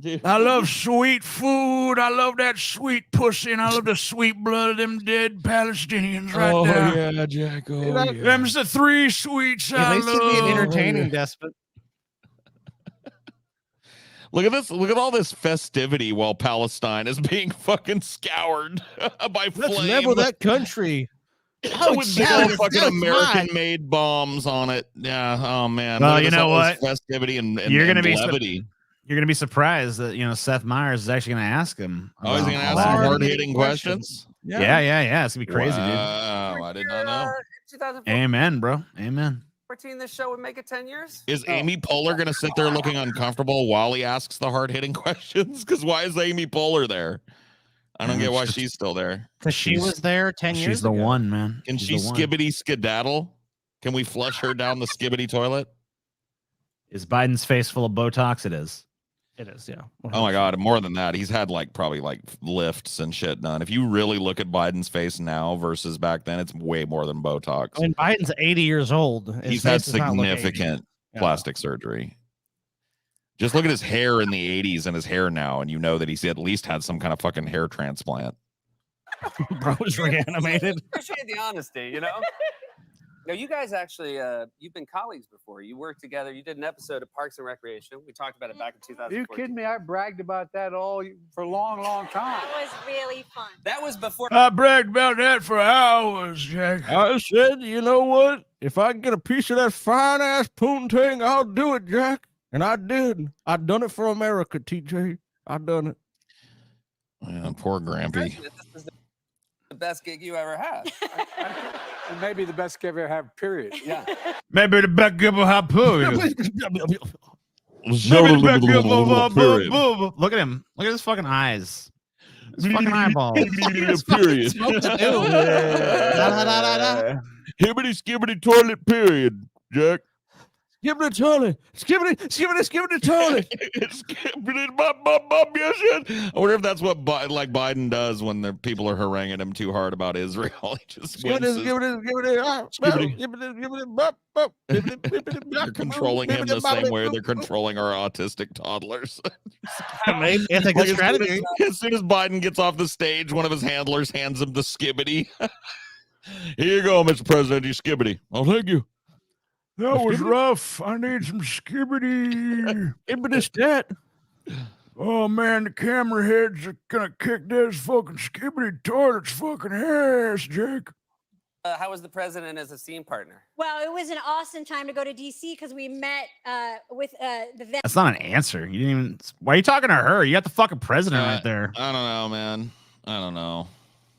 Dude. I love sweet food. I love that sweet pussy, and I love the sweet blood of them dead Palestinians right Oh, there. yeah, Jack. Oh, Yeah. yeah. Them's the 3 sweets At I least love. he's being entertaining, Despot. Look at this. Look at all this festivity while Palestine is being fucking scoured by Let's flame. level that country. With big old fucking American-made bombs on it. Yeah. Oh man. Well, Look at you this, know all this what? festivity and You're gonna and be levity. You're gonna be surprised that Seth Meyers is actually gonna ask him. Oh, he's about gonna all ask some that. hard-hitting questions. Yeah. It's gonna be crazy, Wow, I did not know. 2014, dude. Amen, bro. Amen. this show would make it 10 years. Is Amy Poehler gonna sit there looking uncomfortable while he asks the hard-hitting questions? Because why is Amy Poehler there? I don't get why she's still there. Because she was there 10 years She's the ago. one, man. Can She's she the one. skibbity skedaddle? Can we flush her down the skibbity toilet? Is Biden's face full of Botox? It is. It is, yeah. Oh my God, more than that. He's had probably lifts and shit done. If you really look at Biden's face now versus back then, it's way more than Botox. I mean, Biden's 80 years old. His He's had face does not look 80. significant Yeah. plastic surgery. Just look at his hair in the 80s and his hair now, and you know that he's at least had some kind of fucking hair transplant. Bro was reanimated. Appreciate the honesty, you know? No, you guys actually, you've been colleagues before. You worked together. You did an episode of Parks and Recreation. We talked about it back in 2014. Are you kidding me? I bragged about that for a long, long time. That was really fun. That was before. I bragged about that for hours, Jack. I said, you know what? If I can get a piece of that fine ass poontang, I'll do it, Jack. And I did. I done it for America, TJ. I done it. Yeah, poor Grampy. This is the best gig you ever had. And maybe the best gig I ever have, period. Yeah. Maybe the back give a hot poo. Look at him. Look at his fucking eyes. His fucking eyeballs. Period. Hibbity skibbity toilet. Period. Jack. Skibbity toilet. Skibbity toilet. Skibbity bop, yes, yes. I wonder if that's what Biden does when the people are haranguing him too hard about Israel. He just winces. They're controlling him the same way they're controlling our autistic toddlers. Maybe it's a good strategy. As soon as Biden gets off the stage, one of his handlers hands him the skibbity. Here you go, Mr. President, you skibbity. Oh, thank you. That was rough. I need some skibbity. Skibbity stat. Oh man, the camera heads are gonna kick this fucking skibbity toilet's fucking ass, Jack. How was the president as a scene partner? Well, it was an awesome time to go to DC because we met with the vet. That's not an answer. You didn't even. Why are you talking to her? You got the fucking president right there. I don't know, man. I don't know.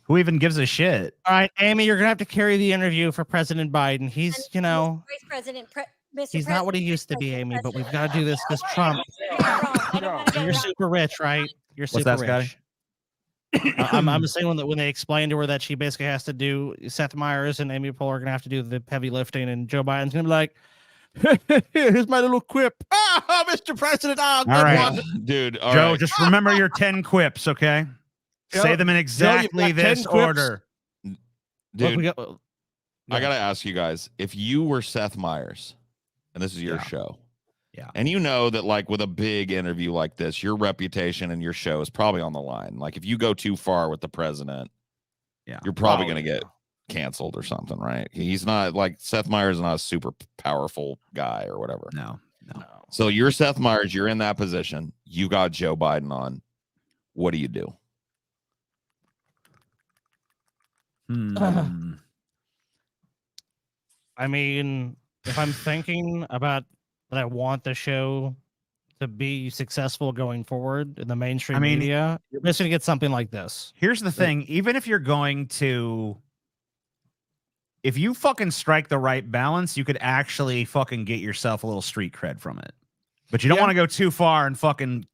Who even gives a shit? All right, Amy, you're gonna have to carry the interview for President Biden. He's, Vice President, Mr. he's not what he used to be, Amy. But we've got to do this because Trump. You're super rich, right? You're What's super that, rich. I'm saying when they explain to her that she basically has to do Seth Meyers and Amy Poehler are gonna have to do the heavy lifting, and Joe Biden's gonna be like, "Here's my little quip, Mr. President." All right, one. Dude. All Joe, right. just remember your 10 quips, okay? Say them in exactly this order. Dude, Look, I gotta ask you guys, if you were Seth Meyers and this is your show, and you know that with a big interview like this, your reputation and your show is probably on the line. Like if you go too far with the president, you're probably gonna get canceled or something, right? He's not like Seth Meyers is not a super powerful guy or whatever. No. So you're Seth Meyers. You're in that position. You got Joe Biden on. What do you do? I mean, if I'm thinking about that, I want the show to be successful going forward in the mainstream media, you're just going to get something like this. Here's the thing. Even if you're going to, if you fucking strike the right balance, you could actually fucking get yourself a little street cred from it. But you don't want to go too far and fucking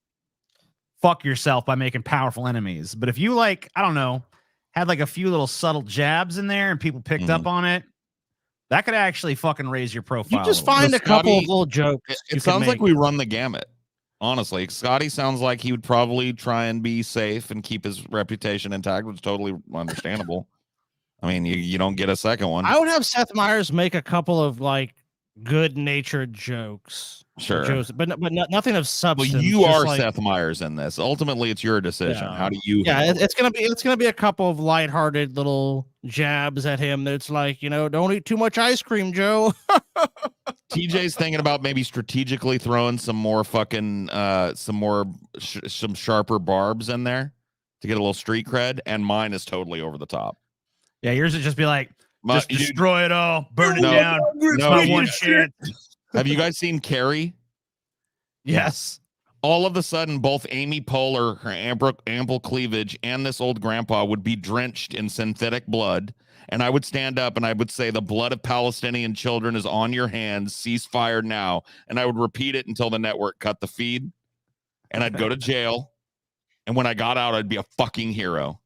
fuck yourself by making powerful enemies. But if you like, I don't know, had like a few little subtle jabs in there and people picked up on it, that could actually fucking raise your profile. You just find a couple of little jokes. It sounds like we run the gamut. Honestly, Scotty sounds like he would probably try and be safe and keep his reputation intact, which is totally understandable. I mean, you don't get a second one. I would have Seth Meyers make a couple of like good-natured jokes. Sure. Jokes, but nothing of substance. Well, you are Seth Meyers in this. Ultimately, it's your decision. Yeah. How do you? Yeah, it's gonna be a couple of lighthearted little jabs at him. That's like, don't eat too much ice cream, Joe. TJ's thinking about maybe strategically throwing some more fucking some sharper barbs in there to get a little street cred, and mine is totally over the top. Yeah, yours would just be like, just destroy it all, burn it down. No, one shit. Have you guys seen Carrie? Yes. All of a sudden, both Amy Poehler, her ample cleavage, and this old grandpa would be drenched in synthetic blood. And I would stand up and I would say, the blood of Palestinian children is on your hands. Cease fire now. And I would repeat it until the network cut the feed. And I'd go to jail. And when I got out, I'd be a fucking hero.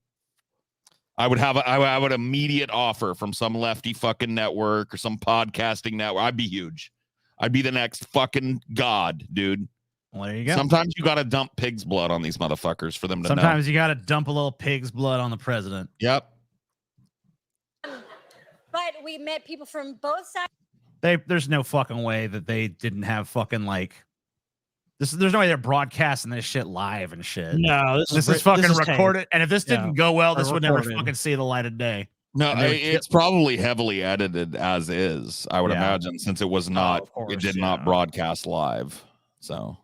I would have an immediate offer from some lefty fucking network or some podcasting network. I'd be huge. I'd be the next fucking god, dude. Well, there you go. Sometimes you got to dump pig's blood on these motherfuckers for them to know. Sometimes you got to dump a little pig's blood on the president. Yep. But we met people from both sides. There's no fucking way that they didn't have fucking like this. There's no way they're broadcasting this shit live and shit. No, this is fucking recorded. taped. And if this didn't go well, this would never fucking see the light of day. No, it's probably heavily edited as is, I would imagine, since it was not, it did not broadcast live. So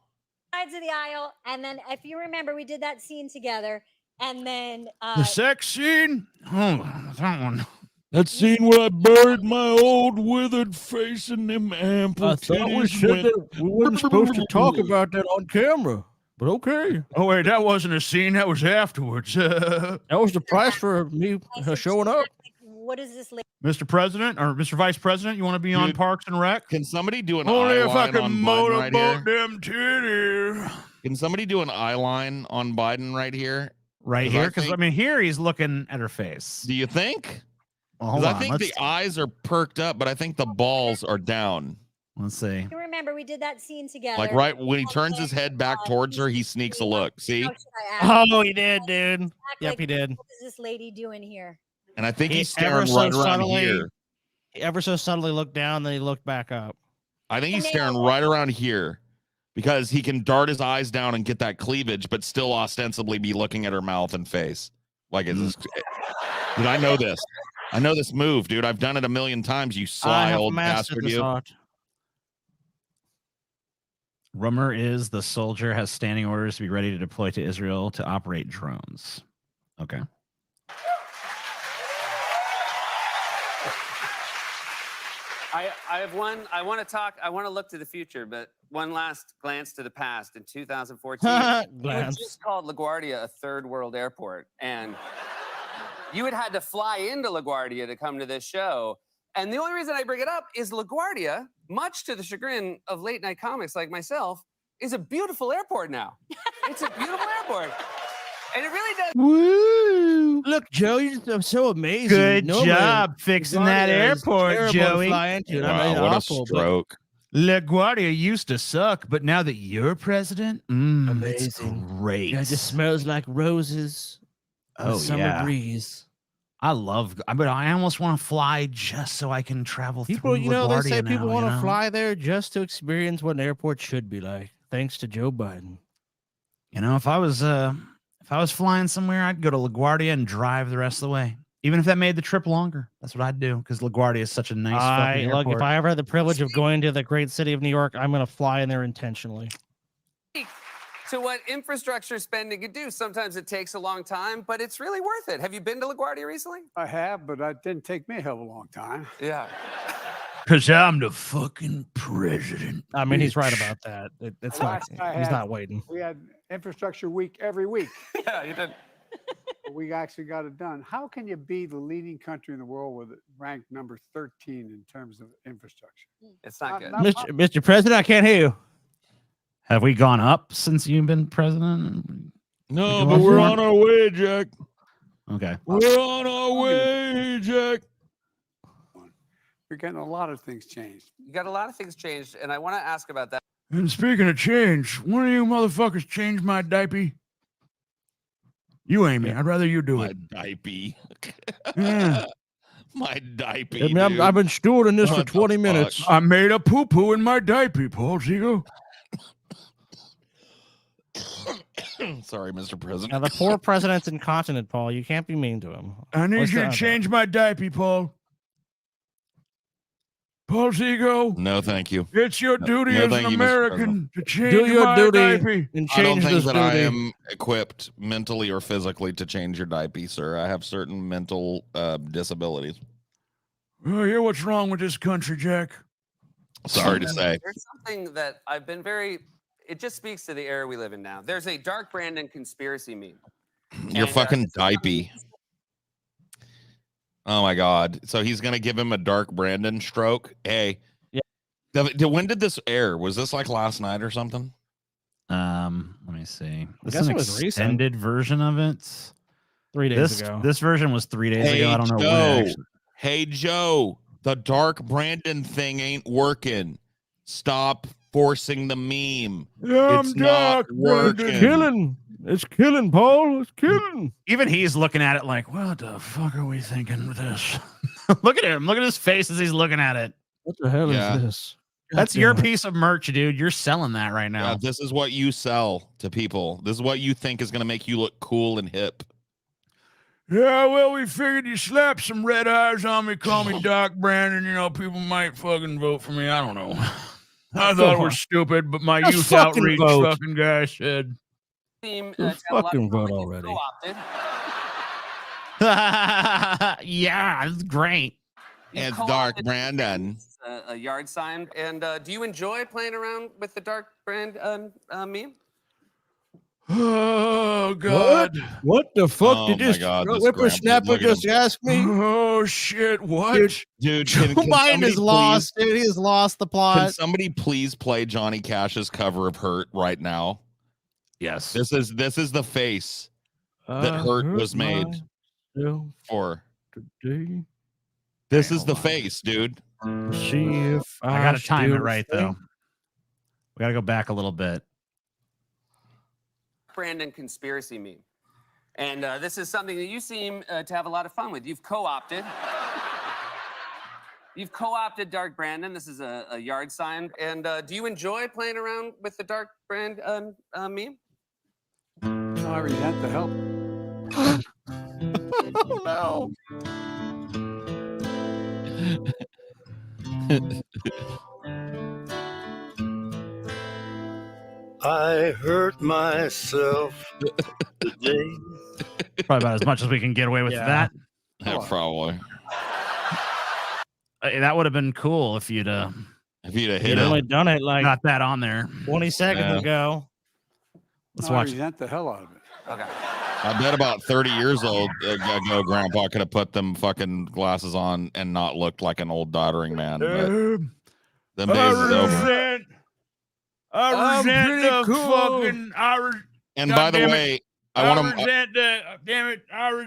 sides of the aisle, and then if you remember, we did that scene together, and then the sex scene. Oh, that one. That scene where I buried my old withered face in them ample I thought we titties said that we weren't supposed to talk about that on camera. But okay. Oh wait, that wasn't a scene. That was afterwards. That was the price for me showing up. what is this? Mr. President or Mr. Vice President, you want to be on Parks and Rec? Can somebody do an Only eye if I line can on Biden right motorboat here? them titties. Can somebody do an eye line on Biden right here? Right here? Because I mean, here he's looking at her face. Do you think? Well, 'Cause hold I on, think the eyes are perked up, but I think the balls are down. Let's see. You remember we did that scene together. Like right when he turns his head back towards her, he sneaks a look. See? Oh, he did, dude. Yep, he did. What is this lady doing here? And I think he's ever staring so right around subtly- here. He ever so subtly looked down, then he looked back up. I think he's staring right around here because he can dart his eyes down and get that cleavage, but still ostensibly be looking at her mouth and face. Like, is this? Dude, I know this. I know this move, dude. I've done it a million times. You I sly have old mastered bastard, this you. art. Rumor is the soldier has standing orders to be ready to deploy to Israel to operate drones. Okay. I have one. I want to look to the future, but one last glance to the past. In 2014, you had just called LaGuardia a third world airport, and you had to fly into LaGuardia to come to this show. And the only reason I bring it up is LaGuardia, much to the chagrin of late night comics like myself, is a beautiful airport now. It's a beautiful airport. And it really does. Woo! Look, Joe, you're so amazing. Good Normally, job fixing that LaGuardia is airport, terrible to Joey. fly into. I Wow, mean, what awful, a stroke. LaGuardia used to suck, but now that you're president, it's Amazing. great. Yeah, it just smells like roses. Oh, summer yeah. breeze. I love, but I almost want to fly just so I can travel People, through they LaGuardia say people now, want you to know? fly there just to experience what an airport should be like. Thanks to Joe Biden. You know, if I was flying somewhere, I'd go to LaGuardia and drive the rest of the way. Even if that made the trip longer, that's what I'd do because LaGuardia is such a nice fucking airport. Look, if I ever had the privilege of going to the great city of New York, I'm going to fly in there intentionally. To what infrastructure spending could do. Sometimes it takes a long time, but it's really worth it. Have you been to LaGuardia recently? I have, but it didn't take me a hell of a long time. Yeah. Because I'm the fucking president. I mean, he's right about that. It's not. He's not waiting. We had infrastructure week every week. Yeah, you did. We actually got it done. How can you be the leading country in the world with it ranked number 13 in terms of infrastructure? It's not good. Mr. President, I can't hear you. Have we gone up since you've been president? No, but we're on our way, Jack. Okay. We're on our way, Jack. We're getting a lot of things changed. You got a lot of things changed, and I want to ask about that. And speaking of change, one of you motherfuckers changed my diaper. You, Amy. I'd rather you do it. My diaper. Yeah. My diaper. I mean, I've been stewarding this for 20 minutes. I made a poo-poo in my diaper, Paul Zigo. Sorry, Mr. President. Now, the poor president's incontinent, Paul. You can't be mean to him. I need you to change my diaper, Paul. Paul Zigo. No, thank you. It's your duty as an American to change Do your my duty diaper. and I don't change think this that I duty. am equipped mentally or physically to change your diaper, sir. I have certain mental disabilities. Oh, yeah, what's wrong with this country, Jack? Sorry to say. There's something that I've been it just speaks to the era we live in now. There's a Dark Brandon conspiracy meme. Your fucking diaper. Oh my God. So he's going to give him a Dark Brandon stroke. Hey. Yeah. When did this air? Was this like last night or something? Let me see. This guess is an it was recent. extended version of it. 3 days ago. This version was 3 days ago. I don't know when. Actually. Hey, Joe, the Dark Brandon thing ain't working. Stop forcing the meme. Yeah, It's not working. It's killing. It's killing, Paul. It's killing. Even he's looking at it like, what the fuck are we thinking with this? Look at him. Look at his face as he's looking at it. What the hell is this? That's your piece of merch, dude. You're selling that right now. Yeah, this is what you sell to people. This is what you think is going to make you look cool and hip. Yeah, well, we figured you slap some red eyes on me, call me Doc Brandon. You know, people might fucking vote for me. I don't know. I thought it was stupid, but my youth outreach fucking guy said. Fucking vote already. Yeah, it's great. It's Dark Brandon. A yard sign. And do you enjoy playing around with the Dark Brand meme? Oh, God. What the fuck Oh did my this God, this whippersnapper grandpa, look at just ask me? Oh, shit. What? Dude, Joe Biden is lost, dude. He has lost the Can plot. somebody please play Johnny Cash's cover of Hurt right now? Yes. This is the face that Hurt was made for. Today. This is the face, dude. See if I gotta time it right though. We gotta go back a little bit. Brandon conspiracy meme. And this is something that you seem to have a lot of fun with. You've co-opted. You've co-opted Dark Brandon. This is a yard sign. And do you enjoy playing around with the Dark Brand meme? I resent the help. Oh, no. I hurt myself today. Probably about as much as we can get away with that. Yeah, probably. That would have been cool if you'd hit You'd it. only done it like got that on there 20 seconds ago. Let's I watch. resent the hell out of it. Okay. I bet about 30 years old ago, Grandpa could have put them fucking glasses on and not looked like an old doddering man. But them days is over. I resent the fucking. And by the way, I want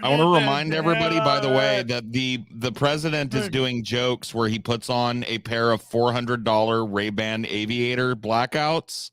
to remind everybody, by the way, that the president is doing jokes where he puts on a pair of $400 Ray-Ban aviator blackouts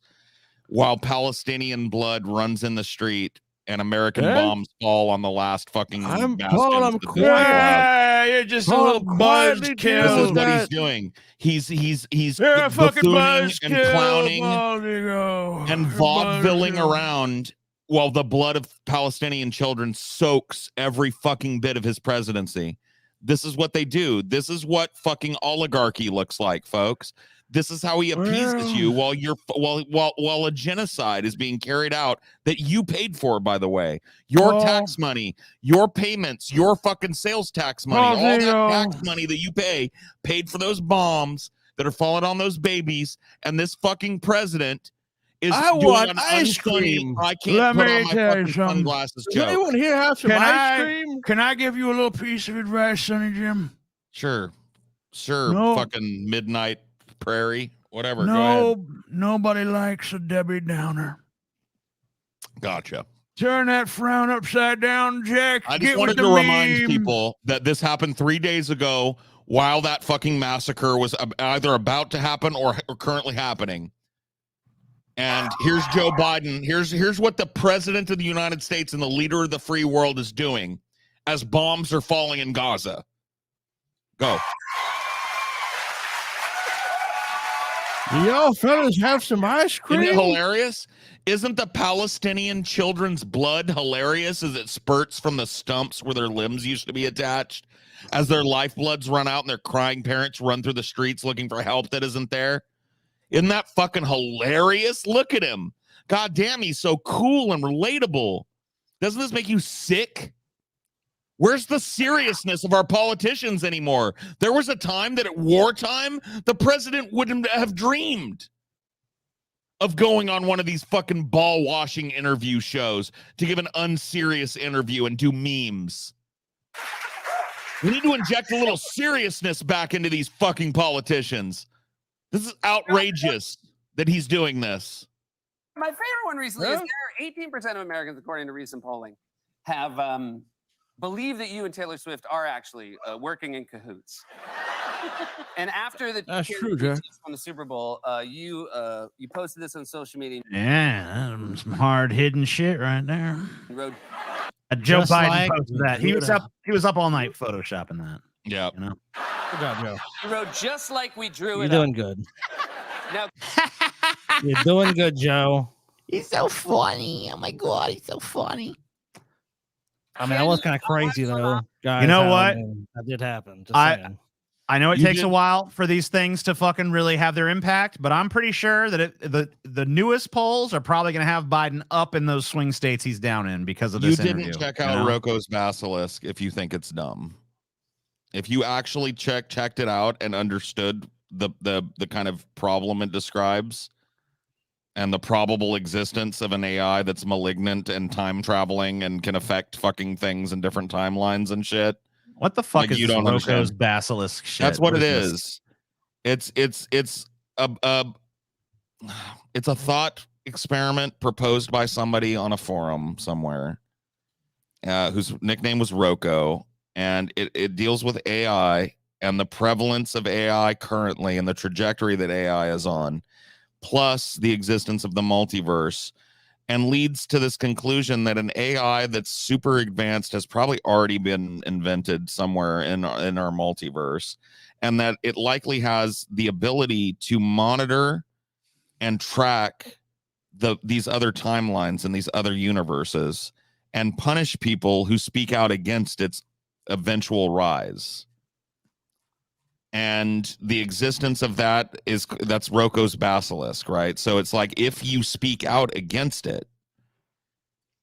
while Palestinian blood runs in the street and American bombs fall on the last fucking. I'm bastions. quiet. You're just a little buzzkill. This is what he's doing. He's You're a fucking buffooning and buzzkill, clowning Baldigo. and You're vaudevilling buzzkill. around while the blood of Palestinian children soaks every fucking bit of his presidency. This is what they do. This is what fucking oligarchy looks like, folks. This is how he appeases you while a genocide is being carried out that you paid for, by the way. Your tax money, your payments, your fucking sales tax money, all that tax money that you paid for those bombs that are falling on those babies, and this fucking president is doing an ice unfunny, cream. I can't Let put me on my tell you fucking something. sunglasses Does joke. anyone here have some ice cream? Can I give you a little piece of advice, Sonny Jim? Sure, No. fucking midnight prairie, whatever. Go ahead. Nobody likes a Debbie Downer. Gotcha. Turn that frown upside down, Jack. I just wanted to remind people that this happened 3 days ago while that fucking massacre was either about to happen or currently happening. And here's Joe Biden. Here's what the president of the United States and the leader of the free world is doing as bombs are falling in Gaza. Go. Y'all fellas have some ice cream? Isn't it hilarious? Isn't the Palestinian children's blood hilarious as it spurts from the stumps where their limbs used to be attached? As their lifebloods run out and their crying parents run through the streets looking for help that isn't there? Isn't that fucking hilarious? Look at him. God damn, he's so cool and relatable. Doesn't this make you sick? Where's the seriousness of our politicians anymore? There was a time that at wartime, the president wouldn't have dreamed of going on one of these fucking ball washing interview shows to give an unserious interview and do memes. We need to inject a little seriousness back into these fucking politicians. This is outrageous that he's doing this. My favorite one recently is there 18% of Americans, according to recent polling, have believe that you and Taylor Swift are actually working in cahoots. And after the on the Super Bowl, you posted this on social media. Yeah, some hard hidden shit right there. Wrote, Joe Just Biden like posted that. He was up all night photoshopping that. Yeah. You know? Good job, Joe. you wrote just like we drew You're it doing up. good. Now, You're doing good, Joe. He's so funny. Oh my god, he's so funny. I mean, that was kind of crazy though, guys. You know what? That did happen. Just saying. I know it takes a while for these things to fucking really have their impact, but I'm pretty sure that the newest polls are probably going to have Biden up in those swing states he's down in because of this interview. You didn't check out Rocco's Basilisk if you think it's dumb. If you actually checked it out and understood the kind of problem it describes and the probable existence of an AI that's malignant and time traveling and can affect fucking things in different timelines and shit. What the fuck Like, is you don't Rocco's understand. Basilisk shit? That's what it this? is. It's a thought experiment proposed by somebody on a forum somewhere, whose nickname was Rocco, and it deals with AI and the prevalence of AI currently and the trajectory that AI is on, plus the existence of the multiverse, and leads to this conclusion that an AI that's super advanced has probably already been invented somewhere in our multiverse, and that it likely has the ability to monitor and track these other timelines and these other universes and punish people who speak out against its eventual rise. And the existence of that's Rocco's Basilisk, right? So it's like, if you speak out against it,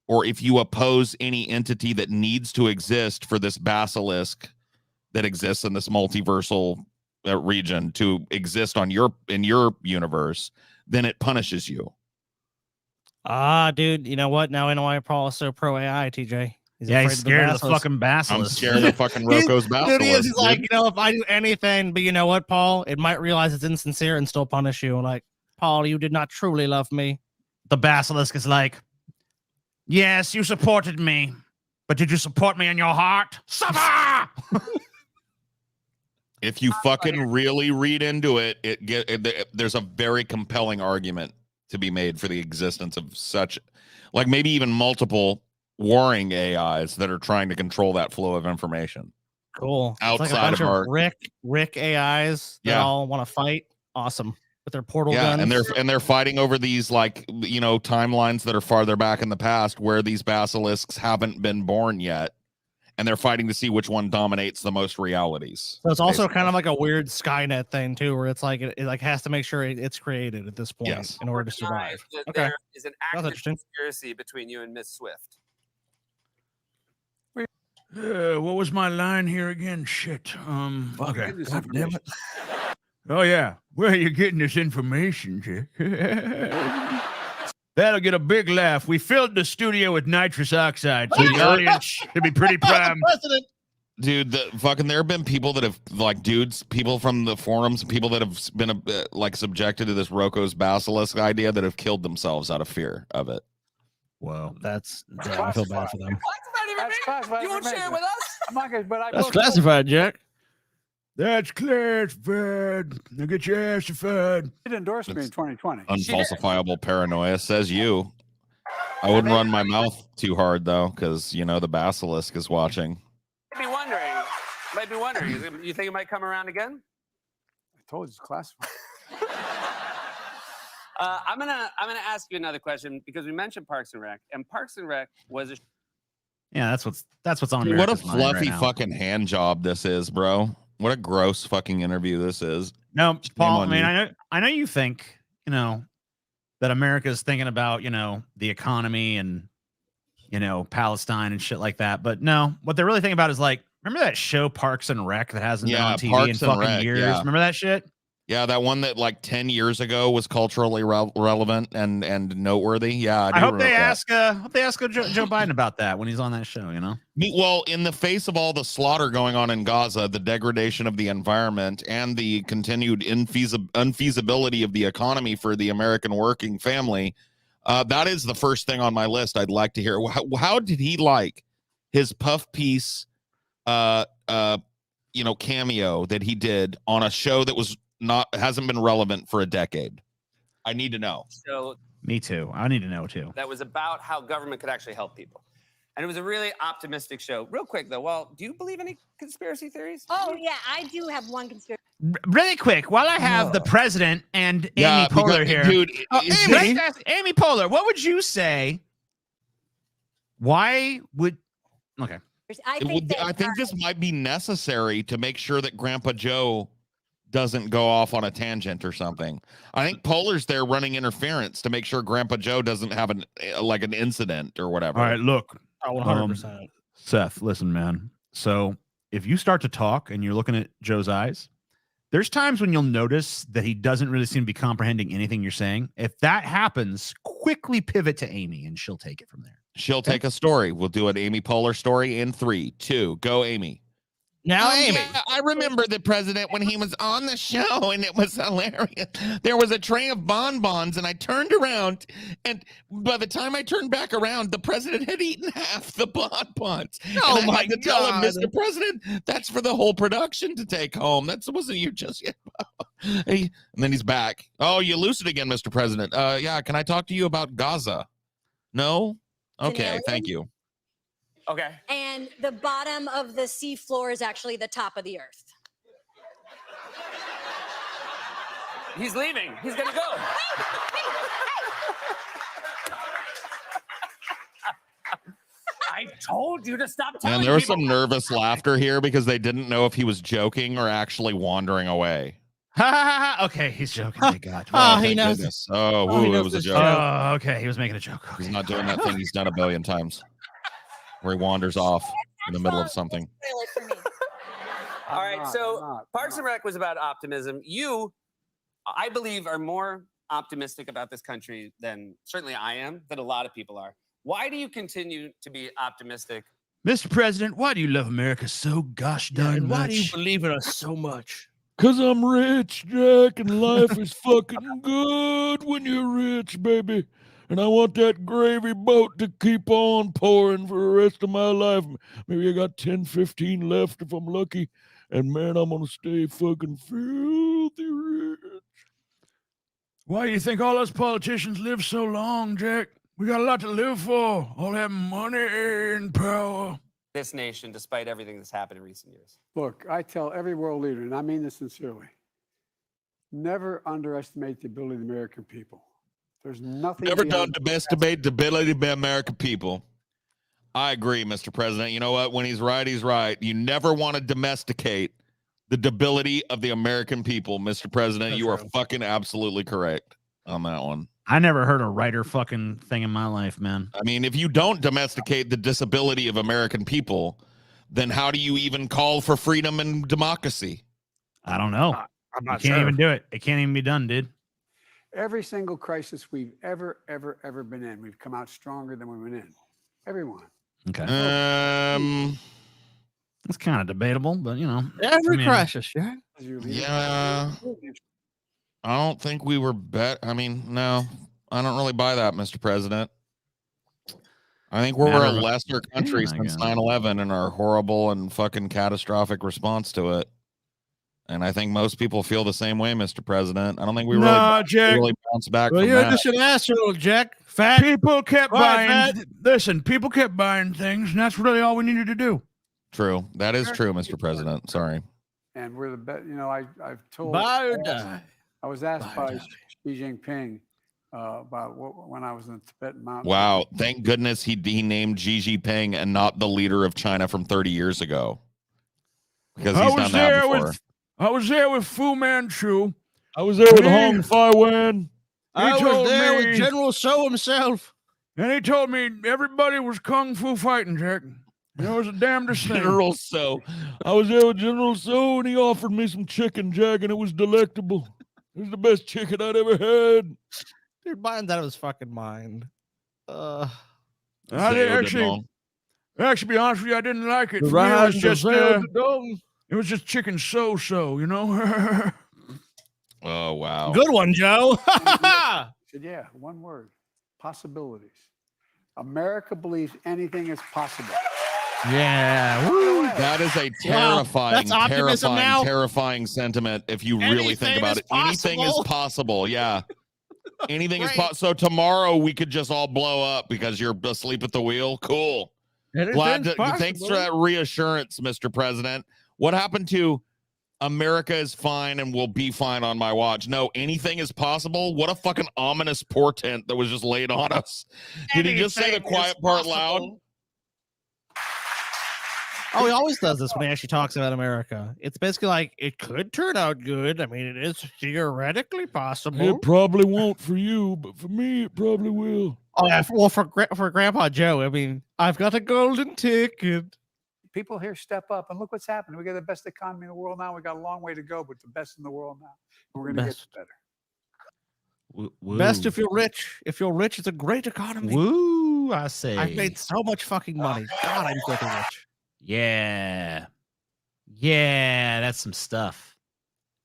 or if you oppose any entity that needs to exist for this basilisk that exists in this multiversal region to exist in your universe, then it punishes you. Dude, you know what? Now I know why Paul is so pro AI, TJ. He's scared of the fucking basilisk. I'm scared of the fucking Rocco's Basilisk. He's like, if I do anything, but you know what, Paul? It might realize it's insincere and still punish you. Like, Paul, you did not truly love me. The basilisk is like, yes, you supported me, but did you support me in your heart? Suffer! If you fucking really read into it, there's a very compelling argument to be made for the existence of such, like maybe even multiple warring AIs that are trying to control that flow of information. Cool. Outside it's like a bunch of our Rick AIs that all want to fight. Awesome. with their portal Yeah, guns. and they're fighting over these like timelines that are farther back in the past where these basilisks haven't been born yet, and they're fighting to see which one dominates the most realities. So it's also kind of like a weird Skynet thing too, where it's like it like has to make sure it's created at this point in order to survive. Okay, There is an that's active interesting. conspiracy between you and Miss Swift. What was my line here again? Shit. Okay. God damn it. Oh yeah. Where are you getting this information, Jack? That'll get a big laugh. We filled the studio with nitrous oxide, so the audience should be pretty primed. Dude, there have been people that have people from the forums, people that have been subjected to this Rocco's basilisk idea that have killed themselves out of fear of it. Whoa, I feel bad for them. That's classified. You won't share it with us? I'm not gonna, but I That's will- classified, Jack. That's classified. Now get your assified. It endorsed me in 2020. Unfalsifiable paranoia, says you. I wouldn't run my mouth too hard though, because the basilisk is watching. Might be wondering. You think it might come around again? I told you it's classified. I'm gonna ask you another question because we mentioned Parks and Rec, and Parks and Rec was a. Yeah, that's what's on. Dude, what a America's mind right fluffy now. fucking hand job this is, bro. What a gross fucking interview this is. No, Paul. I on mean, you. I know you think that America's thinking about the economy and Palestine and shit like that, but no, what they're really thinking about is like, remember that show Parks and Rec that hasn't been on TV Parks in and fucking Rec, years? yeah. Remember that shit? Yeah, that one that like 10 years ago was culturally relevant and noteworthy. Yeah, I hope they ask Joe Biden about that when he's on that show. Well, in the face of all the slaughter going on in Gaza, the degradation of the environment, and the continued unfeasibility of the economy for the American working family, that is the first thing on my list. I'd like to hear. How did he like his puff piece, cameo that he did on a show that hasn't been relevant for a decade? I need to know. So Me too. I need to know too. that was about how government could actually help people. And it was a really optimistic show. Real quick though, well, do you believe any conspiracy theories? Oh, yeah, I do have one conspiracy. Really quick, while I have the president and Yeah, Amy Poehler because- here, dude, Amy Poehler, what would you say? Why would? Okay. I think I think this might be necessary to make sure that Grandpa Joe doesn't go off on a tangent or something. I think Polar's there running interference to make sure Grandpa Joe doesn't have an incident or whatever. All right, look. 100%. Seth, listen, man. So if you start to talk and you're looking at Joe's eyes, there's times when you'll notice that he doesn't really seem to be comprehending anything you're saying. If that happens, quickly pivot to Amy and she'll take it from there. She'll take a story. We'll do an Amy Poehler story in 3, 2, go, Amy. Now, Amy. Yeah, I remember the president when he was on the show, and it was hilarious. There was a tray of bonbons, and I turned around, and by the time I turned back around, the president had eaten half the bonbons. Oh, and I my had to tell him, God. Mr. President, that's for the whole production to take home. That wasn't you just yet. And then he's back. Oh, you lose it again, Mr. President. Yeah, can I talk to you about Gaza? No? Okay, thank you. Okay. And the bottom of the sea floor is actually the top of the earth. He's leaving. He's gonna go. I told you to stop telling And there was people. some nervous laughter here because they didn't know if he was joking or actually wandering away. Okay, he's joking. Thank God. Oh, he thank knows. goodness. Oh, he it knows was a this joke. Oh, okay. He was making a joke. Okay. He's not doing that thing he's done a billion times where he wanders off in the middle of something. All right, so Parks and Rec was about optimism. You, I believe, are more optimistic about this country than certainly I am, than a lot of people are. Why do you continue to be optimistic? Mr. President, why do you love America so gosh darn And why do you much? believe in us so much? Cause I'm rich, Jack, and life is fucking good when you're rich, baby. And I want that gravy boat to keep on pouring for the rest of my life. Maybe I got 10, 15 left if I'm lucky. And man, I'm gonna stay fucking filthy rich. Why do you think all us politicians live so long, Jack? We got a lot to live for. All that money and power. This nation, despite everything that's happened in recent years. Look, I tell every world leader, and I mean this sincerely, Never underestimate the ability of the American people. There's nothing. Never beyond done domesticate the ability of the American people. I agree, Mr. President. You know what? When he's right, he's right. You never want to domesticate the debility of the American people, Mr. President. That's you are true. fucking absolutely correct on that one. I never heard a writer fucking thing in my life, man. I mean, if you don't domesticate the disability of American people, then how do you even call for freedom and democracy? I don't know. I'm You not can't sure. even do it. It can't even be done, dude. Every single crisis we've ever been in, we've come out stronger than we went in. Everyone. Okay. It's kind of debatable, but you know. Every crisis, yeah. Yeah. I don't think we were I mean, no, I don't really buy that, Mr. President. I think we're a lesser country since 9/11 and our horrible and fucking catastrophic response to it. And I think most people feel the same way, Mr. President. I don't think we really bounced back Well, from you're that. just an asshole, Jack. Fat. People kept Quiet, buying. fat. Listen, people kept buying things, and that's really all we needed to do. True. That is true, Mr. President. Sorry. And we're the best. You know, I've told. Buy or die. I was asked by Xi Jinping about when I was in the Tibetan mountains. Wow. Thank goodness he named Xi Jinping and not the leader of China from 30 years ago. Because he's done that before. I was there with Fu Manchu. I was there with Hong Fai-wen. I was there with General So himself. And he told me everybody was kung fu fighting, Jack. It was the damnedest thing. General So. I was there with General So, and he offered me some chicken, Jack, and it was delectable. It was the best chicken I'd ever had. Dude, mine's out of his fucking mind. I didn't actually, be honest with you, I didn't like it. The For me, rise of it was just chicken so-so, you know? Oh, wow. Good one, Joe. Said, yeah, one word. Possibilities. America believes anything is possible. Yeah. Woo. That is a terrifying, terrifying sentiment if you really think about it. Anything is possible. Yeah. Anything is possible. So tomorrow we could just all blow up because you're asleep at the wheel. Cool. Thanks for that reassurance, Mr. President. What happened to America is fine and will be fine on my watch? No, anything is possible. What a fucking ominous portent that was just laid on us. Did he just say the quiet part loud? Oh, he always does this when he actually talks about America. It's basically like, it could turn out good. I mean, it is theoretically possible. It probably won't for you, but for me, it probably will. Oh, yeah. Well, for Grandpa Joe, I mean, I've got a golden ticket. People here step up, and look what's happening. We got the best economy in the world now. We got a long way to go, but the best in the world now. And we're going to get better. Best if you're rich. If you're rich, it's a great economy. Woo, I say. I've made so much fucking money. God, I'm filthy rich. Yeah. Yeah, that's some stuff.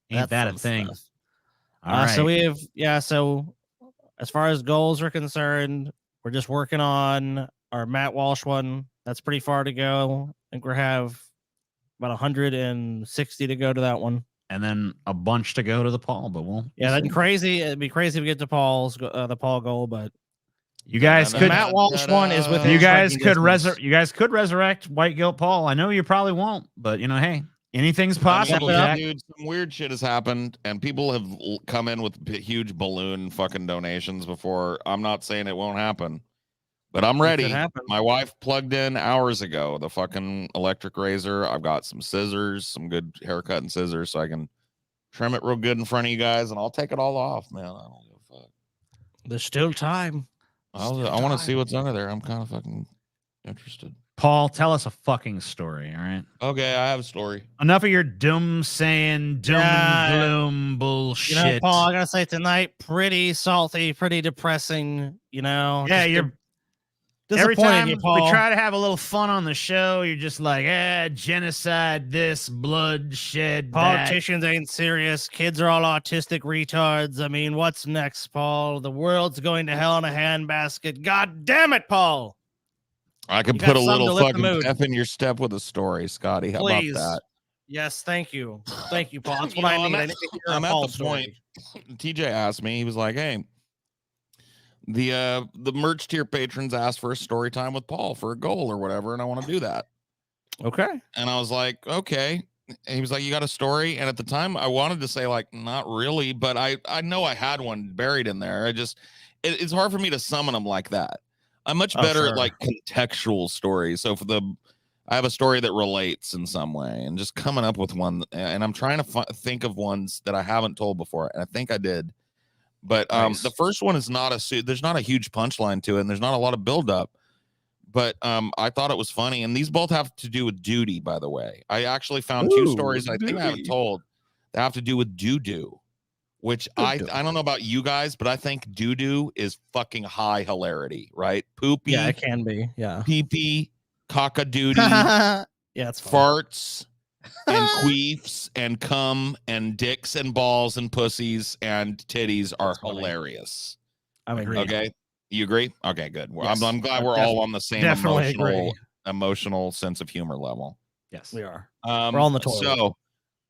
Ain't that a thing? All right. So we have, so as far as goals are concerned, we're just working on our Matt Walsh one. That's pretty far to go. I think we have about 160 to go to that one. And then a bunch to go to the Paul, but we'll that'd be crazy. It'd be crazy if we get to Paul's the Paul goal, but you guys could. Matt Walsh one is with you guys could resurrect White Guilt Paul. I know you probably won't, but you know, hey, anything's possible. Dude, some weird shit has happened, and people have come in with huge balloon fucking donations before. I'm not saying it won't happen, but I'm ready. My wife plugged in hours ago the fucking electric razor. I've got some scissors, some good haircut and scissors, so I can trim it real good in front of you guys, and I'll take it all off, man. I don't give a fuck. There's still time. I want to see what's under there. I'm kind of fucking interested. Paul, tell us a fucking story, all right? Okay, I have a story. Enough of your doom saying, doom and gloom bullshit. You know, Paul, I gotta say tonight, pretty salty, pretty depressing. You know, yeah, you're. Every time we try to have a little fun on the show, you're just like, genocide, this, bloodshed, politicians ain't serious. Kids are all autistic retards. I mean, what's next, Paul? The world's going to hell in a handbasket. God damn it, Paul. I could put a little fucking F in your step with a story, Scotty. How about that? Yes, thank you. Thank you, Paul. That's what I need. I'm at the point. TJ asked me, he was like, hey, the merch tier patrons asked for a story time with Paul for a goal or whatever, and I want to do that. Okay. And I was like, okay. he was like, "You got a story?" And at the time, I wanted to say like, "Not really," but I know I had one buried in there. It's hard for me to summon them like that. I'm much better at like contextual stories. So I have a story that relates in some way, and just coming up with one. And I'm trying to think of ones that I haven't told before, and I think I did. But the first one is there's not a huge punchline to it, and there's not a lot of buildup. But I thought it was funny, and these both have to do with duty. By the way, I actually found two stories I think I haven't told that have to do with doo-doo, which I don't know about you guys, but I think doo-doo is fucking high hilarity, right? Poopy, Yeah, it can be. Yeah, pee-pee, cock-a-doodie, yeah, it's farts and queefs and cum and dicks and balls and pussies and titties are hilarious. I mean, okay. You agree? Okay, good. Well, Yes, I'm glad we're all on the same emotional sense of humor level. Yes, we are. We're all on the toilet. So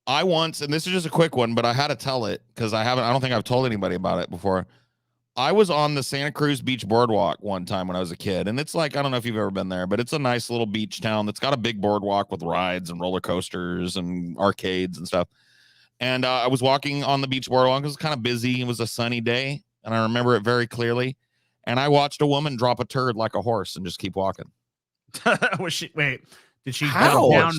I once, and this is just a quick one, but I had to tell it because I don't think I've told anybody about it before. I was on the Santa Cruz Beach Boardwalk one time when I was a kid, and it's like, I don't know if you've ever been there, but it's a nice little beach town that's got a big boardwalk with rides and roller coasters and arcades and stuff. And I was walking on the beach boardwalk. It was kind of busy. It was a sunny day, and I remember it very clearly. And I watched a woman drop a turd like a horse and just keep walking. Did she duck down?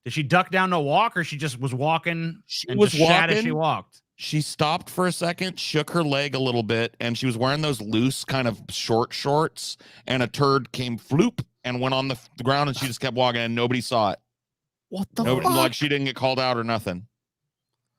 Did she duck down to walk, or she just was walking? She shat as she walked. She stopped for a second, shook her leg a little bit, and she was wearing those loose kind of short shorts. And a turd came floop and went on the ground, and she just kept walking, and nobody saw it. What the fuck? fuck? Like she didn't get called out or nothing.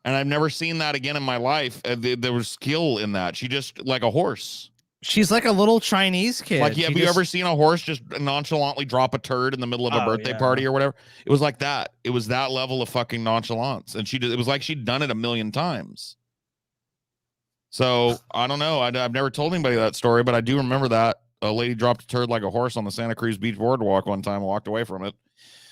And I've never seen that again in my life. There was skill in that. She just like a horse. She's like a little Chinese kid. Like, have you ever seen a horse just nonchalantly drop a turd in the middle of a birthday party or whatever? It was like that. It was that level of fucking nonchalance. And it was like she'd done it a million times. So I don't know. I've never told anybody that story, but I do remember that a lady dropped a turd like a horse on the Santa Cruz Beach Boardwalk one time and walked away from it.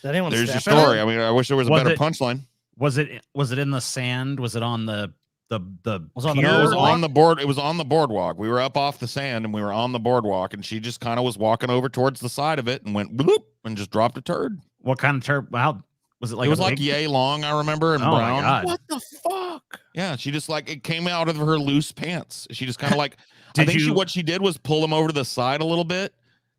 Did anyone There's your step in story. it? I mean, I wish there was a better punchline. Was it in the sand? Was it on the was on pier? It was on the board. It was on the boardwalk. We were up off the sand and we were on the boardwalk, and she just kind of was walking over towards the side of it and went bloop and just dropped a turd. What kind of turd? How was it? Like it was like yay long, I remember, and brown. My God. What the fuck? Yeah, she just like it came out of her loose pants. She just kind of like I think what she did was pull them over to the side a little bit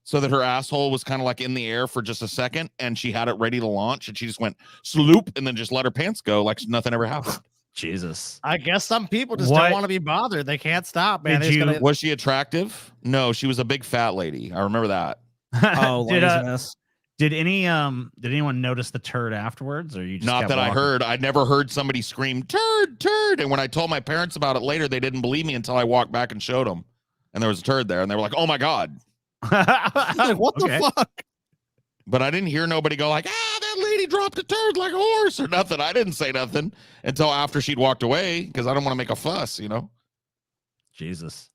so that her asshole was kind of like in the air for just a second, and she had it ready to launch, and she just went sloop and then just let her pants go like nothing ever happened. Jesus. I guess some people just don't want to be bothered. They can't stop, man. Was she attractive? No, she was a big fat lady. I remember that. Oh, laziness. Did anyone notice the turd afterwards, or you just not kept that walking? I heard? I never heard somebody scream turd, turd. And when I told my parents about it later, they didn't believe me until I walked back and showed them, and there was a turd there, and they were like, "Oh my God." Like, what the fuck? But I didn't hear nobody go like, that lady dropped a turd like a horse or nothing. I didn't say nothing until after she'd walked away because I don't want to make a fuss, you know? Jesus.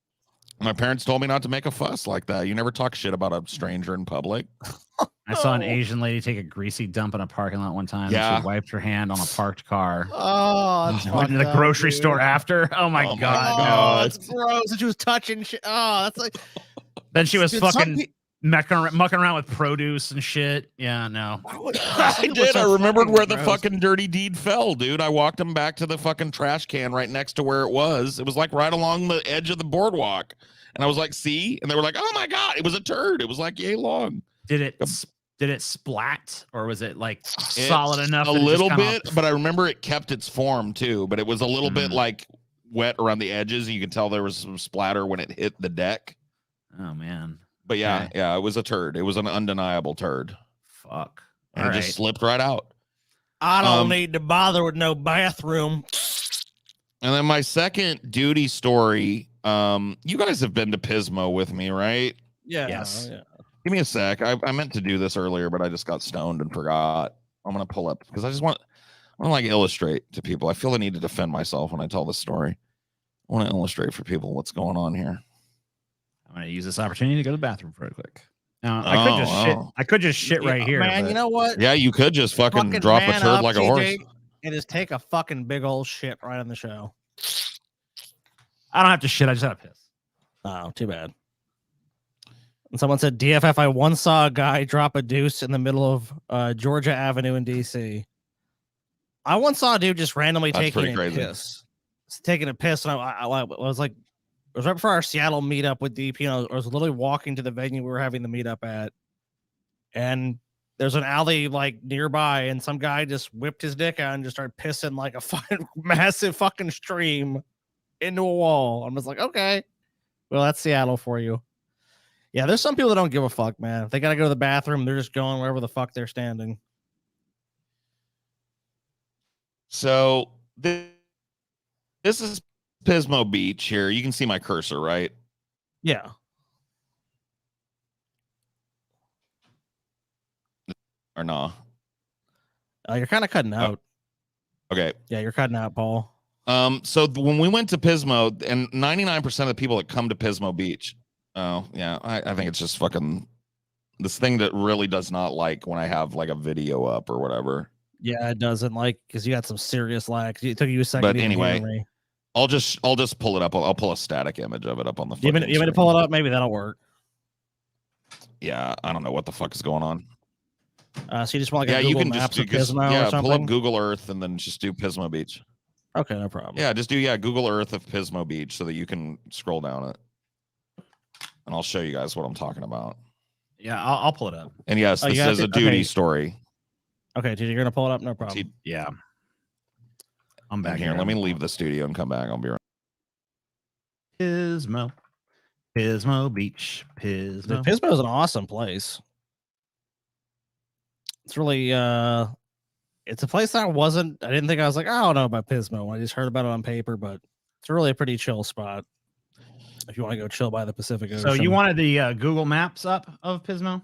My parents told me not to make a fuss like that. You never talk shit about a stranger in public. I saw an Asian lady take a greasy dump in a parking lot one time. Yeah. And she wiped her hand on a parked car. Oh, I went to the grocery store after. Oh my God. Oh, that's gross. And she was touching shit. Oh, that's like. Then she was Dude, fucking mucking around with produce and shit. Yeah, no. I did. I remembered where the fucking dirty deed fell, dude. I walked him back to the fucking trash can right next to where it was. It was like right along the edge of the boardwalk. And I was like, see? And they were like, oh my God, it was a turd. It was like yay long. Did it splat, or was it like solid enough? A little bit, but I remember it kept its form too. But it was a little bit like wet around the edges. You could tell there was some splatter when it hit the deck. Oh man. But yeah, it was a turd. It was an undeniable turd. Fuck. And it just slipped right out. I don't need to bother with no bathroom. And then my second duty story. You guys have been to Pismo with me, right? Yeah. Yes. Yeah. Give me a sec. I meant to do this earlier, but I just got stoned and forgot. I'm gonna pull up because I want to like illustrate to people. I feel the need to defend myself when I tell this story. I want to illustrate for people what's going on here. I'm gonna use this opportunity to go to the bathroom for a quick. Now, I could just shit right here. Man, you know what? Yeah, you could just fucking drop a turd like a horse. And just take a fucking big old shit right on the show. I don't have to shit. I just have to piss. Oh, too bad. And someone said, DFF, I once saw a guy drop a deuce in the middle of Georgia Avenue in DC. I once saw a dude just randomly That's taking pretty a crazy. piss. Taking a piss, and I was like, it was right before our Seattle meetup with DP, and I was literally walking to the venue we were having the meetup at, and there's an alley like nearby, and some guy just whipped his dick out and just started pissing like a fucking massive fucking stream into a wall. I'm just like, okay, well, that's Seattle for you. Yeah, there's some people that don't give a fuck, man. If they gotta go to the bathroom, they're just going wherever the fuck they're standing. So this is Pismo Beach here. You can see my cursor, right? Yeah. Or no? You're kind of cutting out. Okay. Yeah, you're cutting out, Paul. So when we went to Pismo, and 99% of the people that come to Pismo Beach, oh yeah, I think it's just fucking this thing that really does not like when I have like a video up or whatever. Yeah, it doesn't like because you got some serious lag. It took you a second. But anyway, I'll just pull it up. I'll pull a static image of it up on the. You want me to pull it up? Maybe that'll work. Yeah, I don't know what the fuck is going on. So you just want like a Google Maps of Pismo or something? Pull up Google Earth and then just do Pismo Beach. Okay, no problem. Yeah, just do Google Earth of Pismo Beach so that you can scroll down it, and I'll show you guys what I'm talking about. Yeah, I'll pull it up. And yes, this is a duty story. Okay, dude, you're gonna pull it up, no problem. Yeah, I'm back here. Let me leave the studio and come back. I'll be right. Pismo Beach, Pismo. Dude, Pismo is an awesome place. It's really it's a place that I didn't think I was like, I don't know about Pismo when I just heard about it on paper, but it's really a pretty chill spot if you want to go chill by the Pacific Ocean. So you wanted the Google Maps up of Pismo?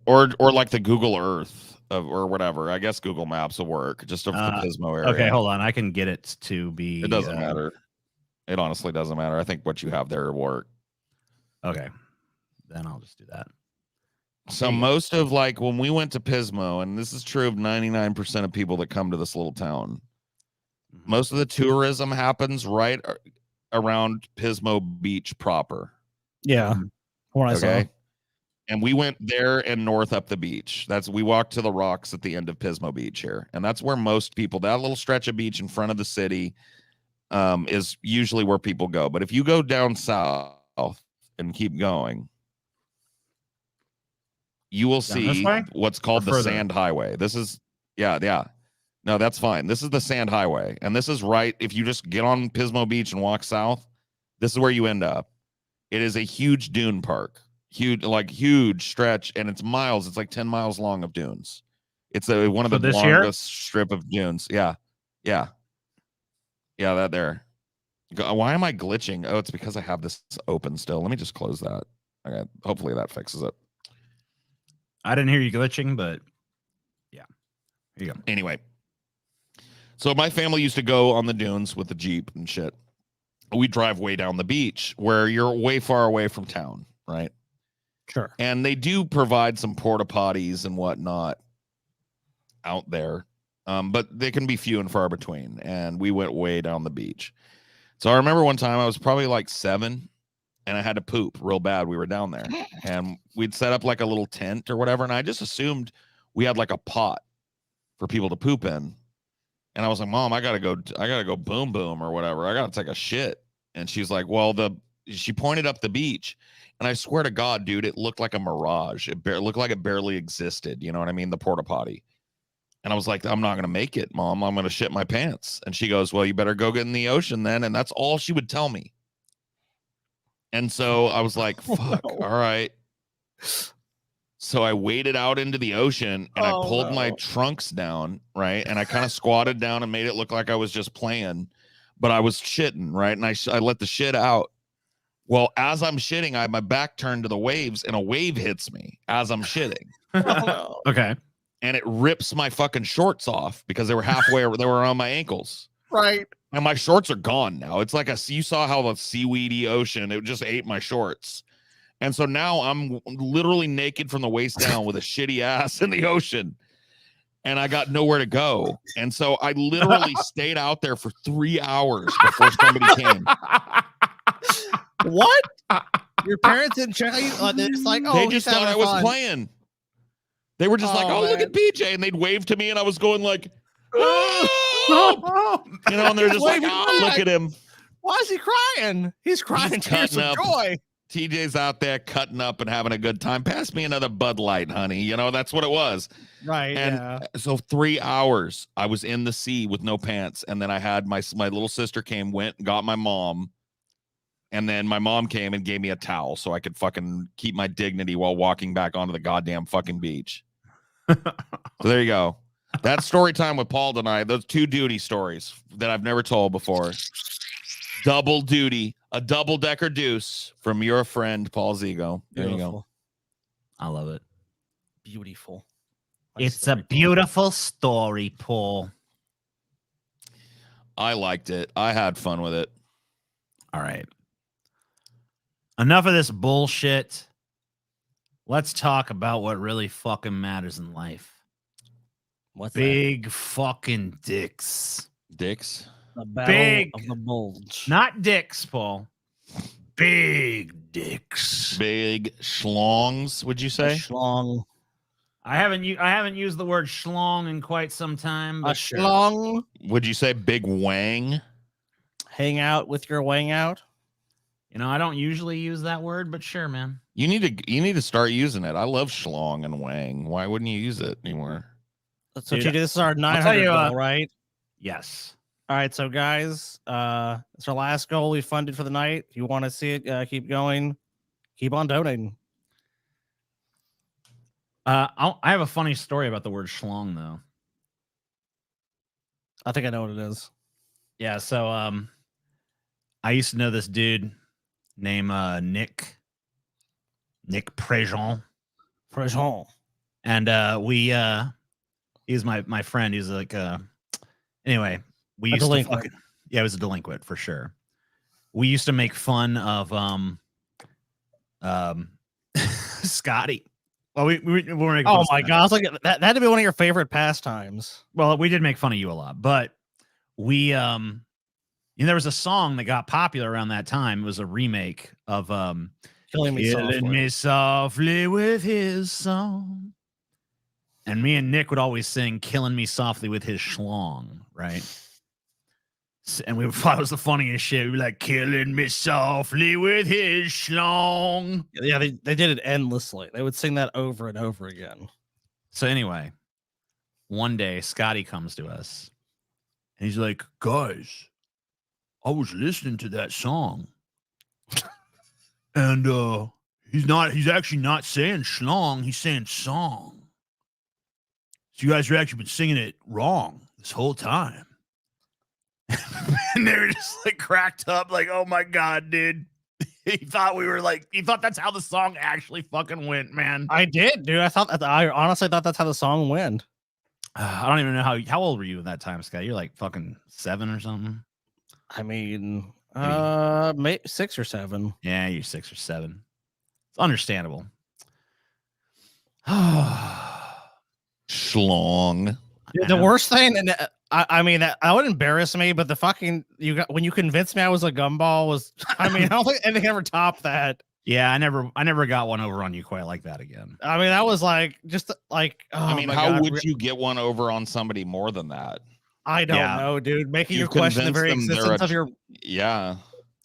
Or like the Google Earth or whatever. I guess Google Maps will work just of the Pismo area. Okay, hold on. I can get it to be. It doesn't matter. It honestly doesn't matter. I think what you have there will work. Okay, then I'll just do that. So most of like when we went to Pismo, and this is true of 99% of people that come to this little town, most of the tourism happens right around Pismo Beach proper. Yeah. What I saw. And we went there and north up the beach. We walked to the rocks at the end of Pismo Beach here. And that's where most people, that little stretch of beach in front of the city is usually where people go. But if you go down south and keep going, you will see what's called the Sand Highway. This is, yeah. No, that's fine. This is the Sand Highway. And this is right. If you just get on Pismo Beach and walk south, this is where you end up. It is a huge dune park. Huge stretch, and it's miles. It's like 10 miles long of dunes. It's one of the longest strip of dunes. Yeah, that there. Why am I glitching? Oh, it's because I have this open still. Let me just close that. Okay, hopefully that fixes it. I didn't hear you glitching, but yeah, here you go. Anyway, so my family used to go on the dunes with the Jeep and shit. We drive way down the beach where you're way far away from town, right? Sure. And they do provide some porta potties and whatnot out there, but they can be few and far between. And we went way down the beach. So I remember one time I was probably like 7 and I had to poop real bad. We were down there and we'd set up like a little tent or whatever. And I just assumed we had like a pot for people to poop in. And I was like, Mom, I gotta go boom boom or whatever. I gotta take a shit. And she's like, well, she pointed up the beach. And I swear to God, dude, it looked like a mirage. It looked like it barely existed. You know what I mean? The porta potty. And I was like, I'm not going to make it, Mom. I'm going to shit my pants. And she goes, well, you better go get in the ocean then. And that's all she would tell me. And so I was like, fuck, all right. So I waded out into the ocean and I pulled my trunks down, right? And I kind of squatted down and made it look like I was just playing, but I was shitting, right? And I let the shit out. Well, as I'm shitting, I have my back turned to the waves and a wave hits me as I'm shitting. Okay. And it rips my fucking shorts off because they were halfway, they were around my ankles. Right. And my shorts are gone now. It's like you saw how the seaweedy ocean, it just ate my shorts. And so now I'm literally naked from the waist down with a shitty ass in the ocean. And I got nowhere to go. And so I literally stayed out there for 3 hours before somebody came. What? Your parents didn't check you? They're just like, oh, they just thought I was playing. They were just like, oh, look at PJ. And they'd wave to me and I was going like, Oh, You know, and they're just like, waving oh, look back. at him. Why is he crying? He's crying He's tears cutting of up. joy. TJ's out there cutting up and having a good time. Pass me another Bud Light, honey. You know, that's what it was. Right. And yeah. so 3 hours I was in the sea with no pants. And then I had my little sister went and got my mom. And then my mom came and gave me a towel so I could fucking keep my dignity while walking back onto the goddamn fucking beach. So there you go. That's story time with Paul tonight. Those 2 duty stories that I've never told before. Double duty, a double-decker deuce from your friend Paul Zigo. There you go. I love it. Beautiful. It's a beautiful story, Paul. I liked it. I had fun with it. All right. Enough of this bullshit. Let's talk about what really fucking matters in life. What's big fucking dicks? Dicks? The battle of the bulge. Not dicks, Paul. Big dicks. Big schlongs, would you say? Schlong. I haven't used the word schlong in quite some time. A schlong. Would you say big wang? Hang out with your wang out. You know, I don't usually use that word, but sure, man. You need to start using it. I love schlong and wang. Why wouldn't you use it anymore? So Dude, TJ, this is our 900 goal, right? Yes. All right, so guys, it's our last goal we funded for the night. If you want to see it, keep going. Keep on donating. I have a funny story about the word schlong, though. I think I know what it is. Yeah, so I used to know this dude named Nick Prejean. Prejean. And he was my friend. He was like anyway, we used to fucking, yeah, he was a delinquent for sure. We used to make fun of Scotty. Well, we were making fun Oh of my Scotty. god, it's like that had to be one of your favorite pastimes. Well, we did make fun of you a lot, but we you know, there was a song that got popular around that time. It was a remake of Killing Me Softly with his song. And me and Nick would always sing Killing Me Softly with his schlong, right? And we thought it was the funniest shit. We were like, killing me softly with his schlong. Yeah, they did it endlessly. They would sing that over and over again. So anyway, one day Scotty comes to us and he's like, guys, I was listening to that song. And he's actually not saying schlong, he's saying song. So you guys have actually been singing it wrong this whole time. And they were just like cracked up, like, oh my god, dude. He thought that's how the song actually fucking went, man. I did, dude. I honestly thought that's how the song went. I don't even know how old were you at that time, Scott? You're like fucking 7 or something. I mean, maybe 6 or 7. Yeah, you're 6 or 7. It's understandable. Schlong. The worst thing, and I mean, that would embarrass me, but the fucking when you convinced me I was a gumball was, I mean, I don't think anything ever topped that. Yeah, I never got one over on you quite like that again. I mean, that was like just like, oh I mean, my how God. would you get one over on somebody more than that? I don't know, dude. Making you question the very existence of your. Yeah.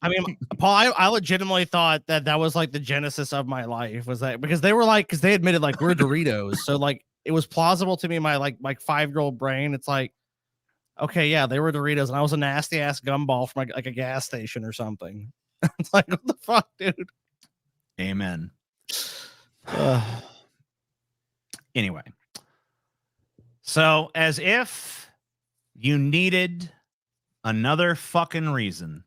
I mean, Paul, I legitimately thought that was like the genesis of my life, was that because they were like, because they admitted like we're Doritos, so like it was plausible to me, my like 5-year-old brain. It's like, okay, yeah, they were Doritos, and I was a nasty ass gumball from like a gas station or something. It's like, what the fuck, dude? Amen. Anyway, so as if you needed another fucking reason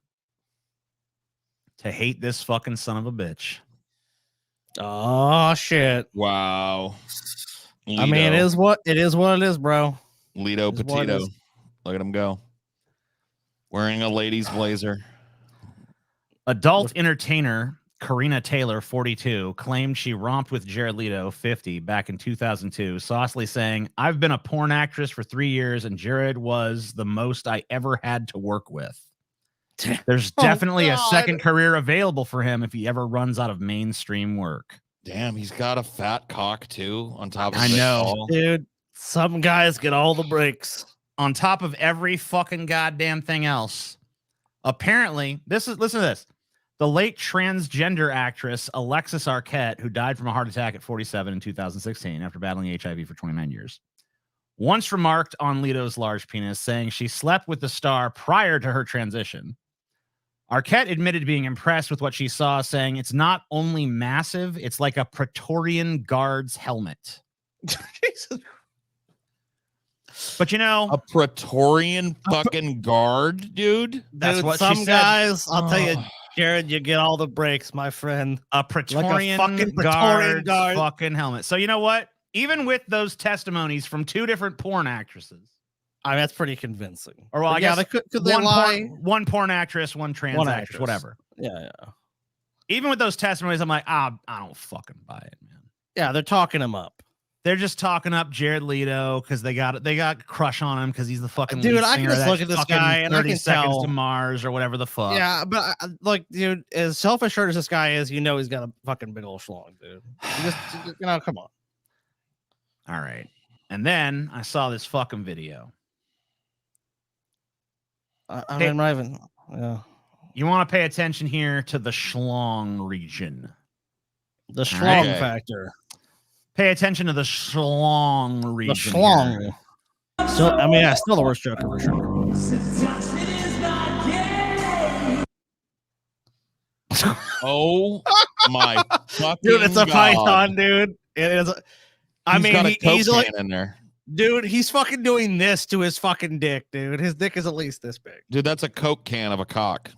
to hate this fucking son of a bitch. Oh shit! Wow. Lido. I mean, it is what it is, bro. Lido Petito. Look at him go. Wearing a lady's blazer. Adult entertainer Karina Taylor, 42, claimed she romped with Jared Leto, 50, back in 2002, saucily saying, "I've been a porn actress for 3 years, and Jared was the most I ever had to work with. There's definitely a second career available for him if he ever runs out of mainstream work." Damn, he's got a fat cock too on top of I it know. all. Dude, some guys get all the breaks. on top of every fucking goddamn thing else, apparently, listen to this. The late transgender actress Alexis Arquette, who died from a heart attack at 47 in 2016 after battling HIV for 29 years, once remarked on Leto's large penis, saying she slept with the star prior to her transition. Arquette admitted being impressed with what she saw, saying it's not only massive, it's like a Praetorian Guard's helmet. Jesus. But you know, a Praetorian fucking guard, dude. That's Dude, what some she said. guys, I'll tell you, Jared, you get all the breaks, my friend. A Praetorian, fucking Praetorian guard. fucking helmet. So you know what? Even with those testimonies from two different porn actresses, I mean, that's pretty convincing. or well, I yeah, guess they could they lie? One porn actress, one trans One actress, actress. whatever. Yeah. Even with those testimonies, I'm like, I don't fucking buy it, man. Yeah, they're talking him up. They're just talking up Jared Leto because they got a crush on him because he's the fucking Dude, lead I can singer of just that look at this fucking guy and I 30 can Seconds tell. to Mars or whatever the fuck. Yeah, but like, dude, as self-assured as this guy is, you know he's got a fucking big old schlong, dude. Come on. All right. And then I saw this fucking video. I'm not even. Yeah. You want to pay attention here to the schlong region. The schlong factor. Pay attention to the schlong region. The schlong. So, I mean, still the worst joke ever. Sure. Oh my fucking dude, it's a God. python, dude. It is. I mean, got a Coke he's like can in there. Dude, he's fucking doing this to his fucking dick, dude. His dick is at least this big. Dude, that's a Coke can of a cock.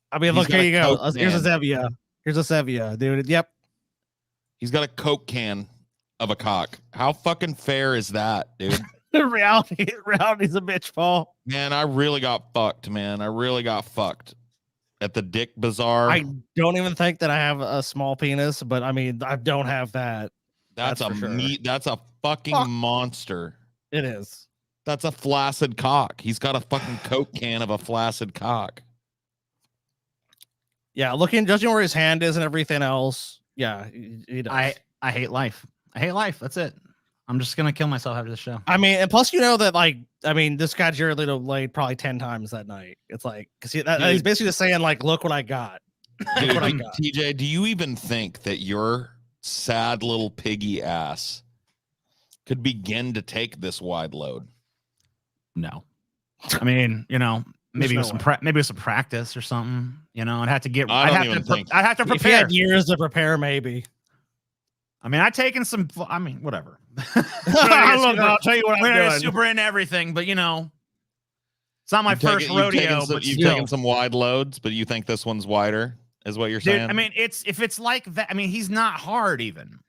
I mean, look, here you go. Here's a Zevia. Here's a Zevia, dude. Yep. He's got a Coke can of a cock. How fucking fair is that, dude? Reality's a bitch, Paul. Man, I really got fucked, man. I really got fucked at the Dick Bazaar. I don't even think that I have a small penis, but I mean, I don't have that. That's a for meat. That's a fucking monster. It is. That's a flaccid cock. He's got a fucking Coke can of a flaccid cock. Yeah, judging where his hand is and everything else. Yeah, he does. I hate life. I hate life. That's it. I'm just gonna kill myself after the show. I mean, and plus, you know that, like, I mean, this guy Jared Leto laid probably 10 times that night. It's like, because he's basically just saying, like, look what I got. Dude, TJ, do you even think that your sad little piggy ass could begin to take this wide load? No. I mean, you know, maybe There's with no some maybe with some practice or something. You know, I'd have to get. I I'd have to If he prepare. had years to prepare, maybe. I mean, I've taken some. I mean, whatever. I'll tell you what I'm doing. Super into everything, but you know, it's not my first rodeo. You've taken some wide loads, but you think this one's wider, is what you're saying? I mean, if it's like that. I mean, he's not hard even.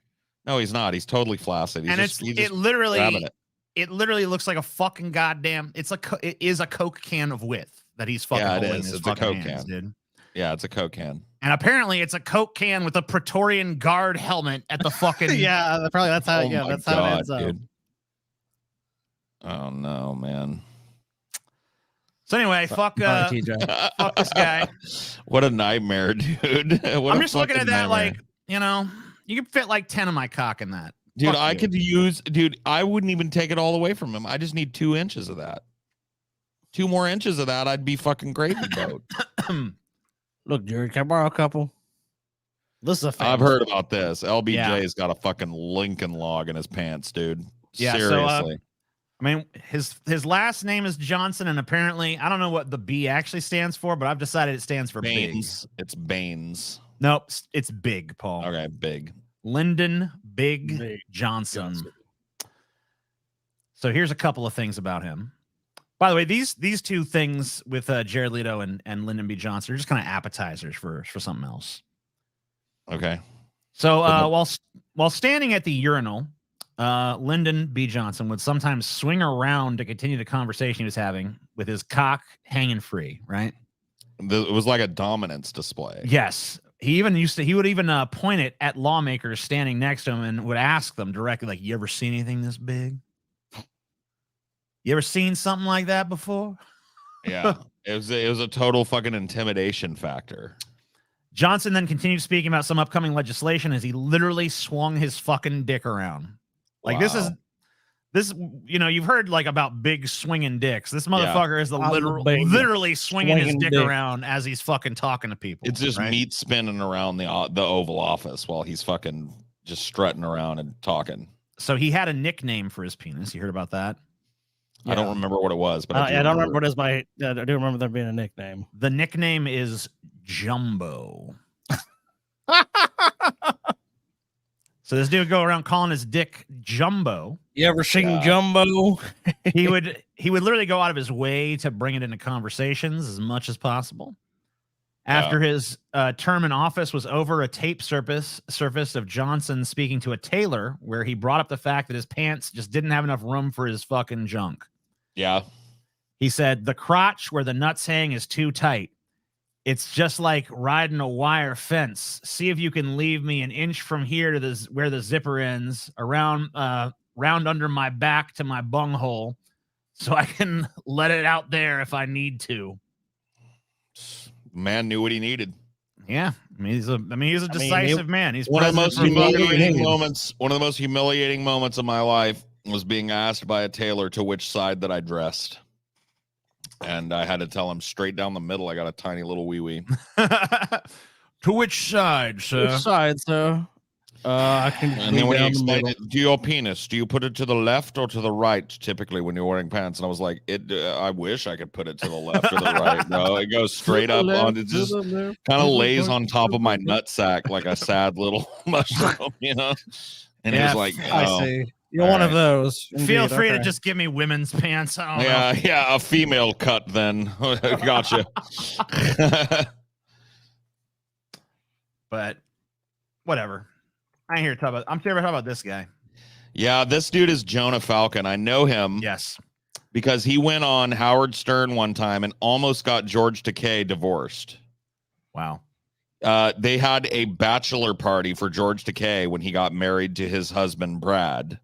No, he's not. He's totally flaccid. He's And just, it literally grabbing it. It literally looks like a fucking goddamn. It is a Coke can of width that he's fucking Yeah, it holding in is. his It's a fucking Coke hands, can. dude. Yeah, it's a Coke can. And apparently, it's a Coke can with a Praetorian Guard helmet at the fucking. Yeah, probably that's how. Oh Yeah, my that's how it ends up. dude. Oh no, man. So anyway, fuck this guy. What a nightmare, dude. What I'm a just looking at fucking that nightmare. like, you know, you could fit like 10 of my cock in that. Dude, Fuck I you. could use, dude, I wouldn't even take it all away from him. I just need 2 inches of that. 2 more inches of that, I'd be fucking gravy boat. Look, Jared, can I borrow a couple? This is a I've heard about this. Yeah. LBJ's got a fucking Lincoln log in his pants, dude. Yeah, Seriously. So, I mean, his last name is Johnson, and apparently, I don't know what the B actually stands for, but I've decided it stands for Baines. Big. It's Baines. Nope, it's Big, Paul. Okay, Big. Lyndon Big Johnson. So here's a couple of things about him. By the way, these two things with Jared Leto and Lyndon B. Johnson are just kind of appetizers for something else. Okay. So while standing at the urinal, Lyndon B. Johnson would sometimes swing around to continue the conversation he was having with his cock hanging free, right? It was like a dominance display. Yes. He would even point it at lawmakers standing next to him and would ask them directly, like, you ever seen anything this big? You ever seen something like that before? Yeah. It was a total fucking intimidation factor. Johnson then continued speaking about some upcoming legislation as he literally swung his fucking dick around. Like, this This, you've heard like about big swinging dicks. This motherfucker is literally swinging his dick around as he's fucking talking to people. It's just meat spinning around the Oval Office while he's fucking just strutting around and talking. So he had a nickname for his penis. You heard about that? I don't remember what it was, but I don't remember what is my. I do remember there being a nickname. The nickname is Jumbo. So this dude would go around calling his dick Jumbo. You ever seen Jumbo? he would literally go out of his way to bring it into conversations as much as possible. After his term in office was over, a tape surfaced of Johnson speaking to a tailor where he brought up the fact that his pants just didn't have enough room for his fucking junk. Yeah. He said, the crotch where the nuts hang is too tight. It's just like riding a wire fence. See if you can leave me an inch from here to where the zipper ends, around round under my back to my bunghole, so I can let it out there if I need to. Man knew what he needed. Yeah, he's a decisive man. He's one of the most humiliating moments. One of the most humiliating moments of my life was being asked by a tailor to which side that I dressed. And I had to tell him straight down the middle. I got a tiny little wee-wee. To which side, sir? Which side, sir? I can. And then when he explained it, to your penis, do you put it to the left or to the right? Typically, when you're wearing pants, and I was like, I wish I could put it to the left or the right. No, it goes straight up on. It just kind of lays on top of my nutsack like a sad little mushroom, And he was like, I see. You're one of those. Feel free to just give me women's pants. I don't know. Yeah, a female cut then. Gotcha. But whatever. I ain't here to talk about. I'm here to talk about this guy. Yeah, this dude is Jonah Falcon. I know him. Yes. Because he went on Howard Stern one time and almost got George Takei divorced. Wow. They had a bachelor party for George Takei when he got married to his husband, Brad,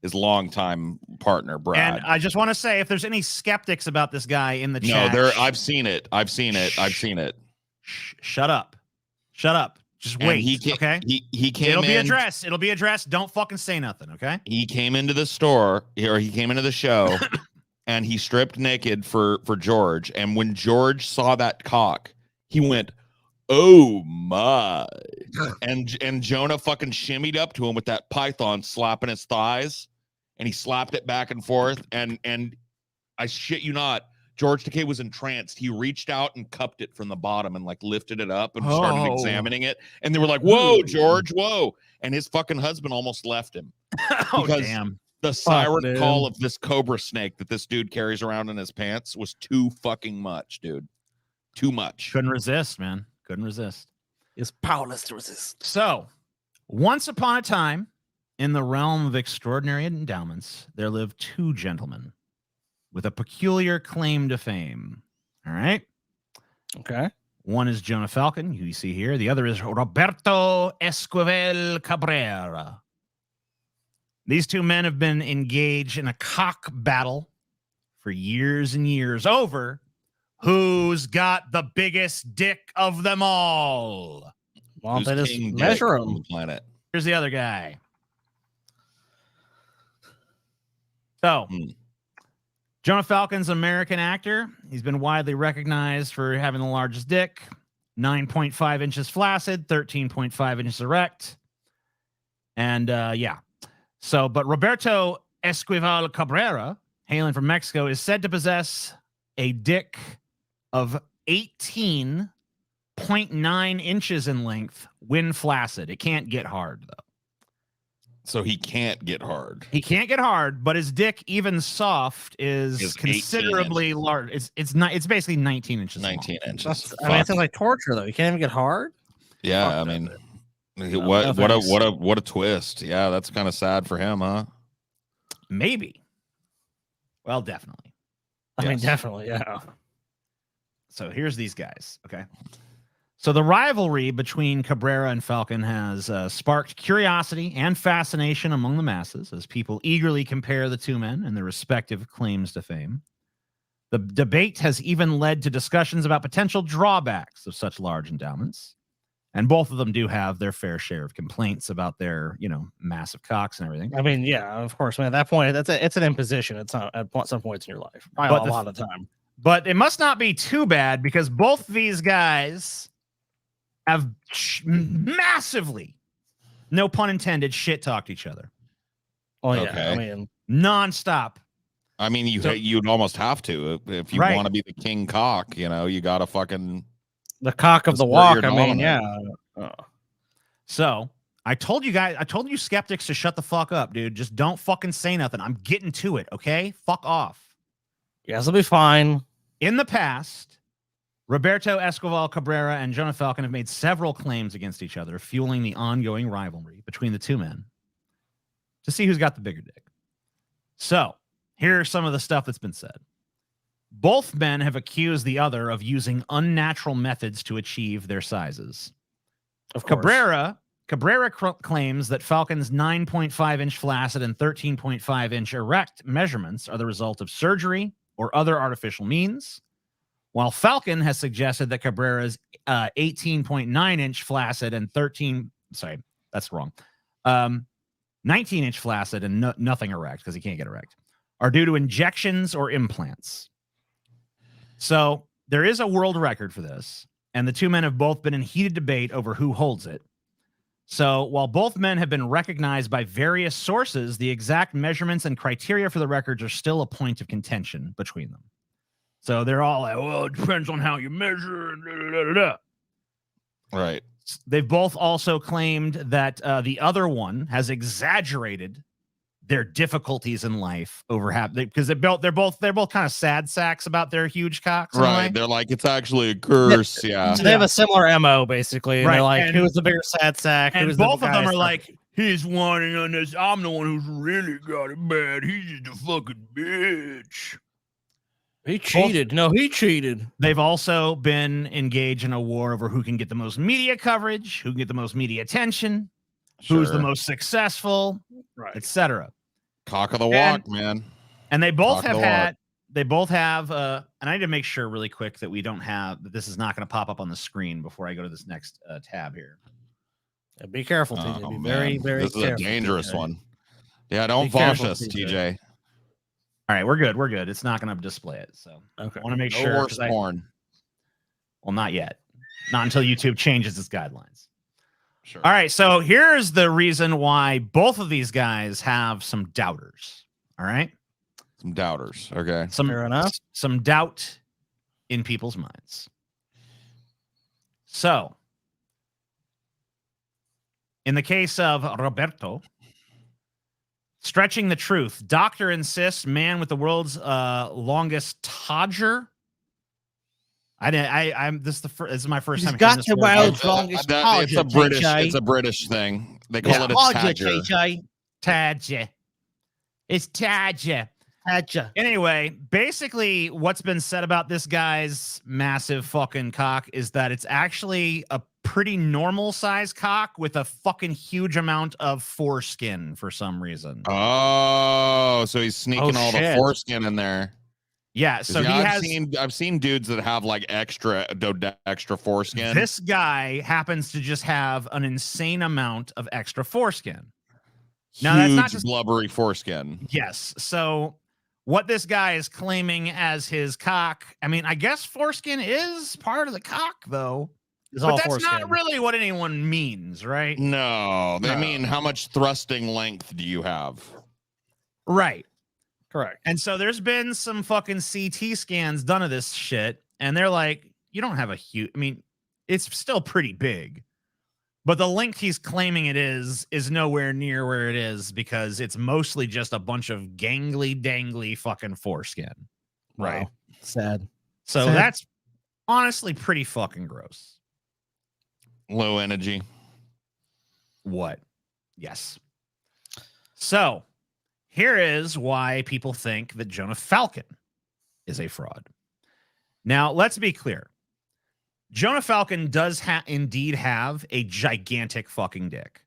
his longtime partner, Brad. And I just want to say, if there's any skeptics about this guy in the chat. No, I've seen it. Shut up. Just wait. Okay. He came. It'll be addressed. It'll be addressed. Don't fucking say nothing. Okay. He came into the store, or he came into the show, and he stripped naked for George. And when George saw that cock, he went, "Oh my!" and Jonah fucking shimmied up to him with that python slapping his thighs, and he slapped it back and forth. And I shit you not, George Takei was entranced. He reached out and cupped it from the bottom and like lifted it up and started examining it. And they were like, "Whoa, George, whoa!" And his fucking husband almost left him because the siren call of this cobra snake that this dude carries around in his pants was too fucking much, dude. Too much. Couldn't resist, man. Couldn't resist. It's powerless to resist. So, once upon a time, in the realm of extraordinary endowments, there lived two gentlemen with a peculiar claim to fame. All right? Okay. One is Jonah Falcon, who you see here. The other is Roberto Esquivel Cabrera. These two men have been engaged in a cock battle for years and years over who's got the biggest dick of them all. Well, they just measure them. The planet. Here's the other guy. So, Jonah Falcon's an American actor. He's been widely recognized for having the largest dick, 9.5 inches flaccid, 13.5 inches erect. And yeah. So, but Roberto Esquivel Cabrera, hailing from Mexico, is said to possess a dick of 18.9 inches in length when flaccid. It can't get hard, though. So he can't get hard. He can't get hard, but his dick, even soft, is considerably large. It's basically 19 inches. 19 long. Inches. I mean, it sounds like torture, though. You can't even get hard. Yeah, I mean, what a twist. Yeah, that's kind of sad for him, huh? Maybe. Well, definitely. I mean, definitely, yeah. So here's these guys. Okay. So the rivalry between Cabrera and Falcon has sparked curiosity and fascination among the masses as people eagerly compare the two men and their respective claims to fame. The debate has even led to discussions about potential drawbacks of such large endowments. And both of them do have their fair share of complaints about their, massive cocks and everything. I mean, yeah, of course, man. At that point, it's an imposition. It's not at some points in your life. Probably a lot of the time. But it must not be too bad because both these guys have massively, no pun intended, shit talked each other. Oh yeah, Okay. I mean, nonstop. I mean, you'd almost have to if you want to be the king cock. You got to fucking the cock of the walk. I mean, yeah. So I told you skeptics to shut the fuck up, dude. Just don't fucking say nothing. I'm getting to it, okay? Fuck off. Yes, it'll be fine. In the past, Roberto Escobar Cabrera and Jonah Falcon have made several claims against each other, fueling the ongoing rivalry between the two men to see who's got the bigger dick. So here's some of the stuff that's been said. Both men have accused the other of using unnatural methods to achieve their sizes. Of course. Cabrera claims that Falcon's 9.5-inch flaccid and 13.5-inch erect measurements are the result of surgery or other artificial means, while Falcon has suggested that Cabrera's 18.9-inch flaccid and 19-inch flaccid and nothing erect, because he can't get erect, are due to injections or implants. So there is a world record for this, and the two men have both been in heated debate over who holds it. So while both men have been recognized by various sources, the exact measurements and criteria for the records are still a point of contention between them. So they're all like, well, it depends on how you measure. Right. They've both also claimed that the other one has exaggerated their difficulties in life over because they're both kind of sad sacks about their huge cocks. Right. They're like, it's actually a curse. Yeah. So they have a similar MO basically. Right. They're like, who's the bigger sad sack? And Who's both the of them guy are like, he's whining on this. I'm the one who's really got it bad. He's just a fucking bitch. He cheated. No, he cheated. They've also been engaged in a war over who can get the most media coverage, who can get the most media attention, who's the most successful, right, etc. Cock of the walk, man. And they both have and I need to make sure really quick that we don't have, that this is not going to pop up on the screen before I go to this next tab here. Yeah, be careful, TJ. Be very, very careful. This is a dangerous one. Yeah, don't vosh us, TJ. All right, we're good. We're good. It's not going to display it. So okay. I want to make no sure. Horse porn. Well, not yet. Not until YouTube changes its guidelines. Sure. All right. So here's the reason why both of these guys have some doubters. All right. Some doubters. Okay. Fair enough. Some doubt in people's minds. So in the case of Roberto, stretching the truth. Doctor insists man with the world's longest todger. This is my first time hearing this word. World's longest todger. It's a British thing. They call it a todger. Todger. It's todger. Anyway, basically what's been said about this guy's massive fucking cock is that it's actually a pretty normal size cock with a fucking huge amount of foreskin for some reason. Oh, so he's sneaking all the foreskin in there. Yeah, so I've seen dudes that have like extra foreskin. This guy happens to just have an insane amount of extra foreskin. Now that's not just blubbery foreskin. Yes. So what this guy is claiming as his cock, I mean, I guess foreskin is part of the cock though. But that's not really what anyone means, right? No, they mean how much thrusting length do you have? Right. Correct. And so there's been some fucking CT scans done of this shit, and they're like, you don't have a huge, I mean, it's still pretty big, but the length he's claiming it is nowhere near where it is because it's mostly just a bunch of gangly, dangly fucking foreskin. Right. Wow. Sad. So that's honestly pretty fucking gross. Low energy. What? Yes. So here is why people think that Jonah Falcon is a fraud. Now, let's be clear. Jonah Falcon does indeed have a gigantic fucking dick.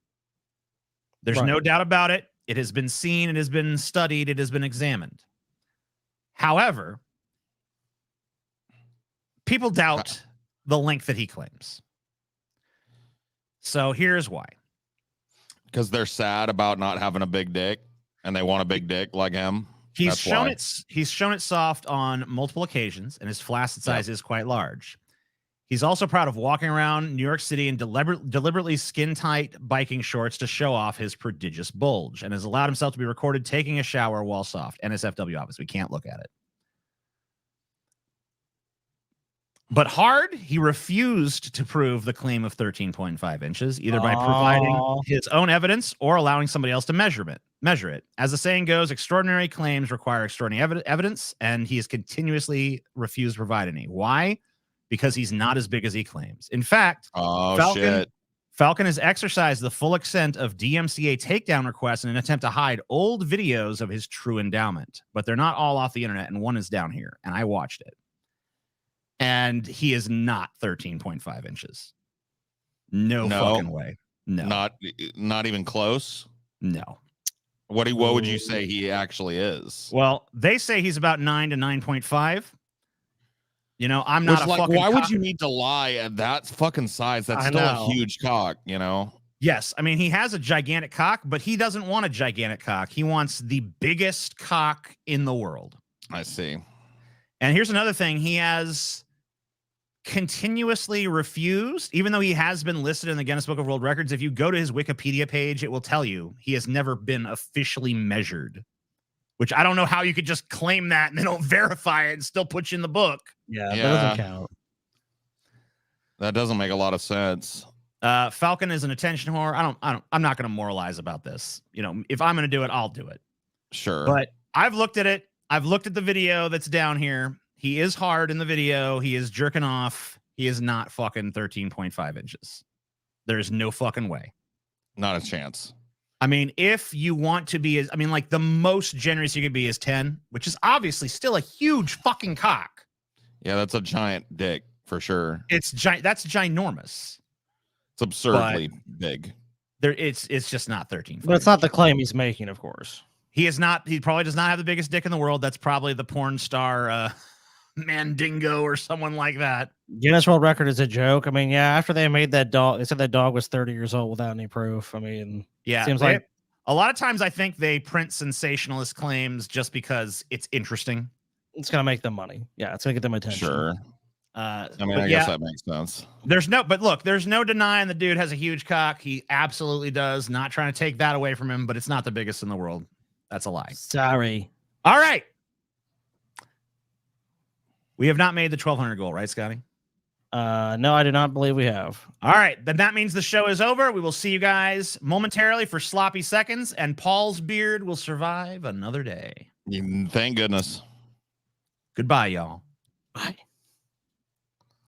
There's no doubt about it. It has been seen. It has been studied. It has been examined. However, people doubt the length that he claims. So here's why. Because they're sad about not having a big dick, and they want a big dick like him. He's shown it soft on multiple occasions, and his flaccid size is quite large. He's also proud of walking around New York City in deliberately skin-tight biking shorts to show off his prodigious bulge, and has allowed himself to be recorded taking a shower while soft. NSFW office. We can't look at it. But hard, he refused to prove the claim of 13.5 inches, either by providing his own evidence or allowing somebody else to measure it. As the saying goes, extraordinary claims require extraordinary evidence, and he has continuously refused to provide any. Why? Because he's not as big as he claims. In fact, Falcon has exercised the full extent of DMCA takedown requests in an attempt to hide old videos of his true endowment. But they're not all off the internet, and one is down here, and I watched it. And he is not 13.5 inches. No fucking way. No. Not even close? No. What would you say he actually is? Well, they say he's about 9 to 9.5. You know, I'm not fucking why would you need to lie at that fucking size? That's still a huge cock, you know? Yes. I mean, he has a gigantic cock, but he doesn't want a gigantic cock. He wants the biggest cock in the world. I see. And here's another thing. He has continuously refused, even though he has been listed in the Guinness Book of World Records. If you go to his Wikipedia page, it will tell you he has never been officially measured, which I don't know how you could just claim that and they don't verify it and still put you in the book. Yeah, that doesn't count. That doesn't make a lot of sense. Falcon is an attention whore. I'm not going to moralize about this. You know, if I'm going to do it, I'll do it. Sure. But I've looked at it. I've looked at the video that's down here. He is hard in the video. He is jerking off. He is not fucking 13.5 inches. There's no fucking way. Not a chance. I mean, if you want to be, like the most generous you could be is 10, which is obviously still a huge fucking cock. Yeah, that's a giant dick for sure. That's ginormous. It's absurdly big. It's just not 13. But it's not the claim he's making, of course. He probably does not have the biggest dick in the world. That's probably the porn star Mandingo or someone like that. Guinness World Record is a joke. I mean, yeah, after they made that dog, they said that dog was 30 years old without any proof. I mean, yeah, seems like a lot of times I think they print sensationalist claims just because it's interesting. It's gonna make them money. Yeah, it's gonna get them attention. Sure. I guess that makes sense. There's no denying the dude has a huge cock. He absolutely does. Not trying to take that away from him, but it's not the biggest in the world. That's a lie. Sorry. All right. We have not made the 1,200 goal, right, Scotty? No, I do not believe we have. All right. Then that means the show is over. We will see you guys momentarily for sloppy seconds, and Paul's beard will survive another day. Thank goodness. Goodbye, y'all. Bye.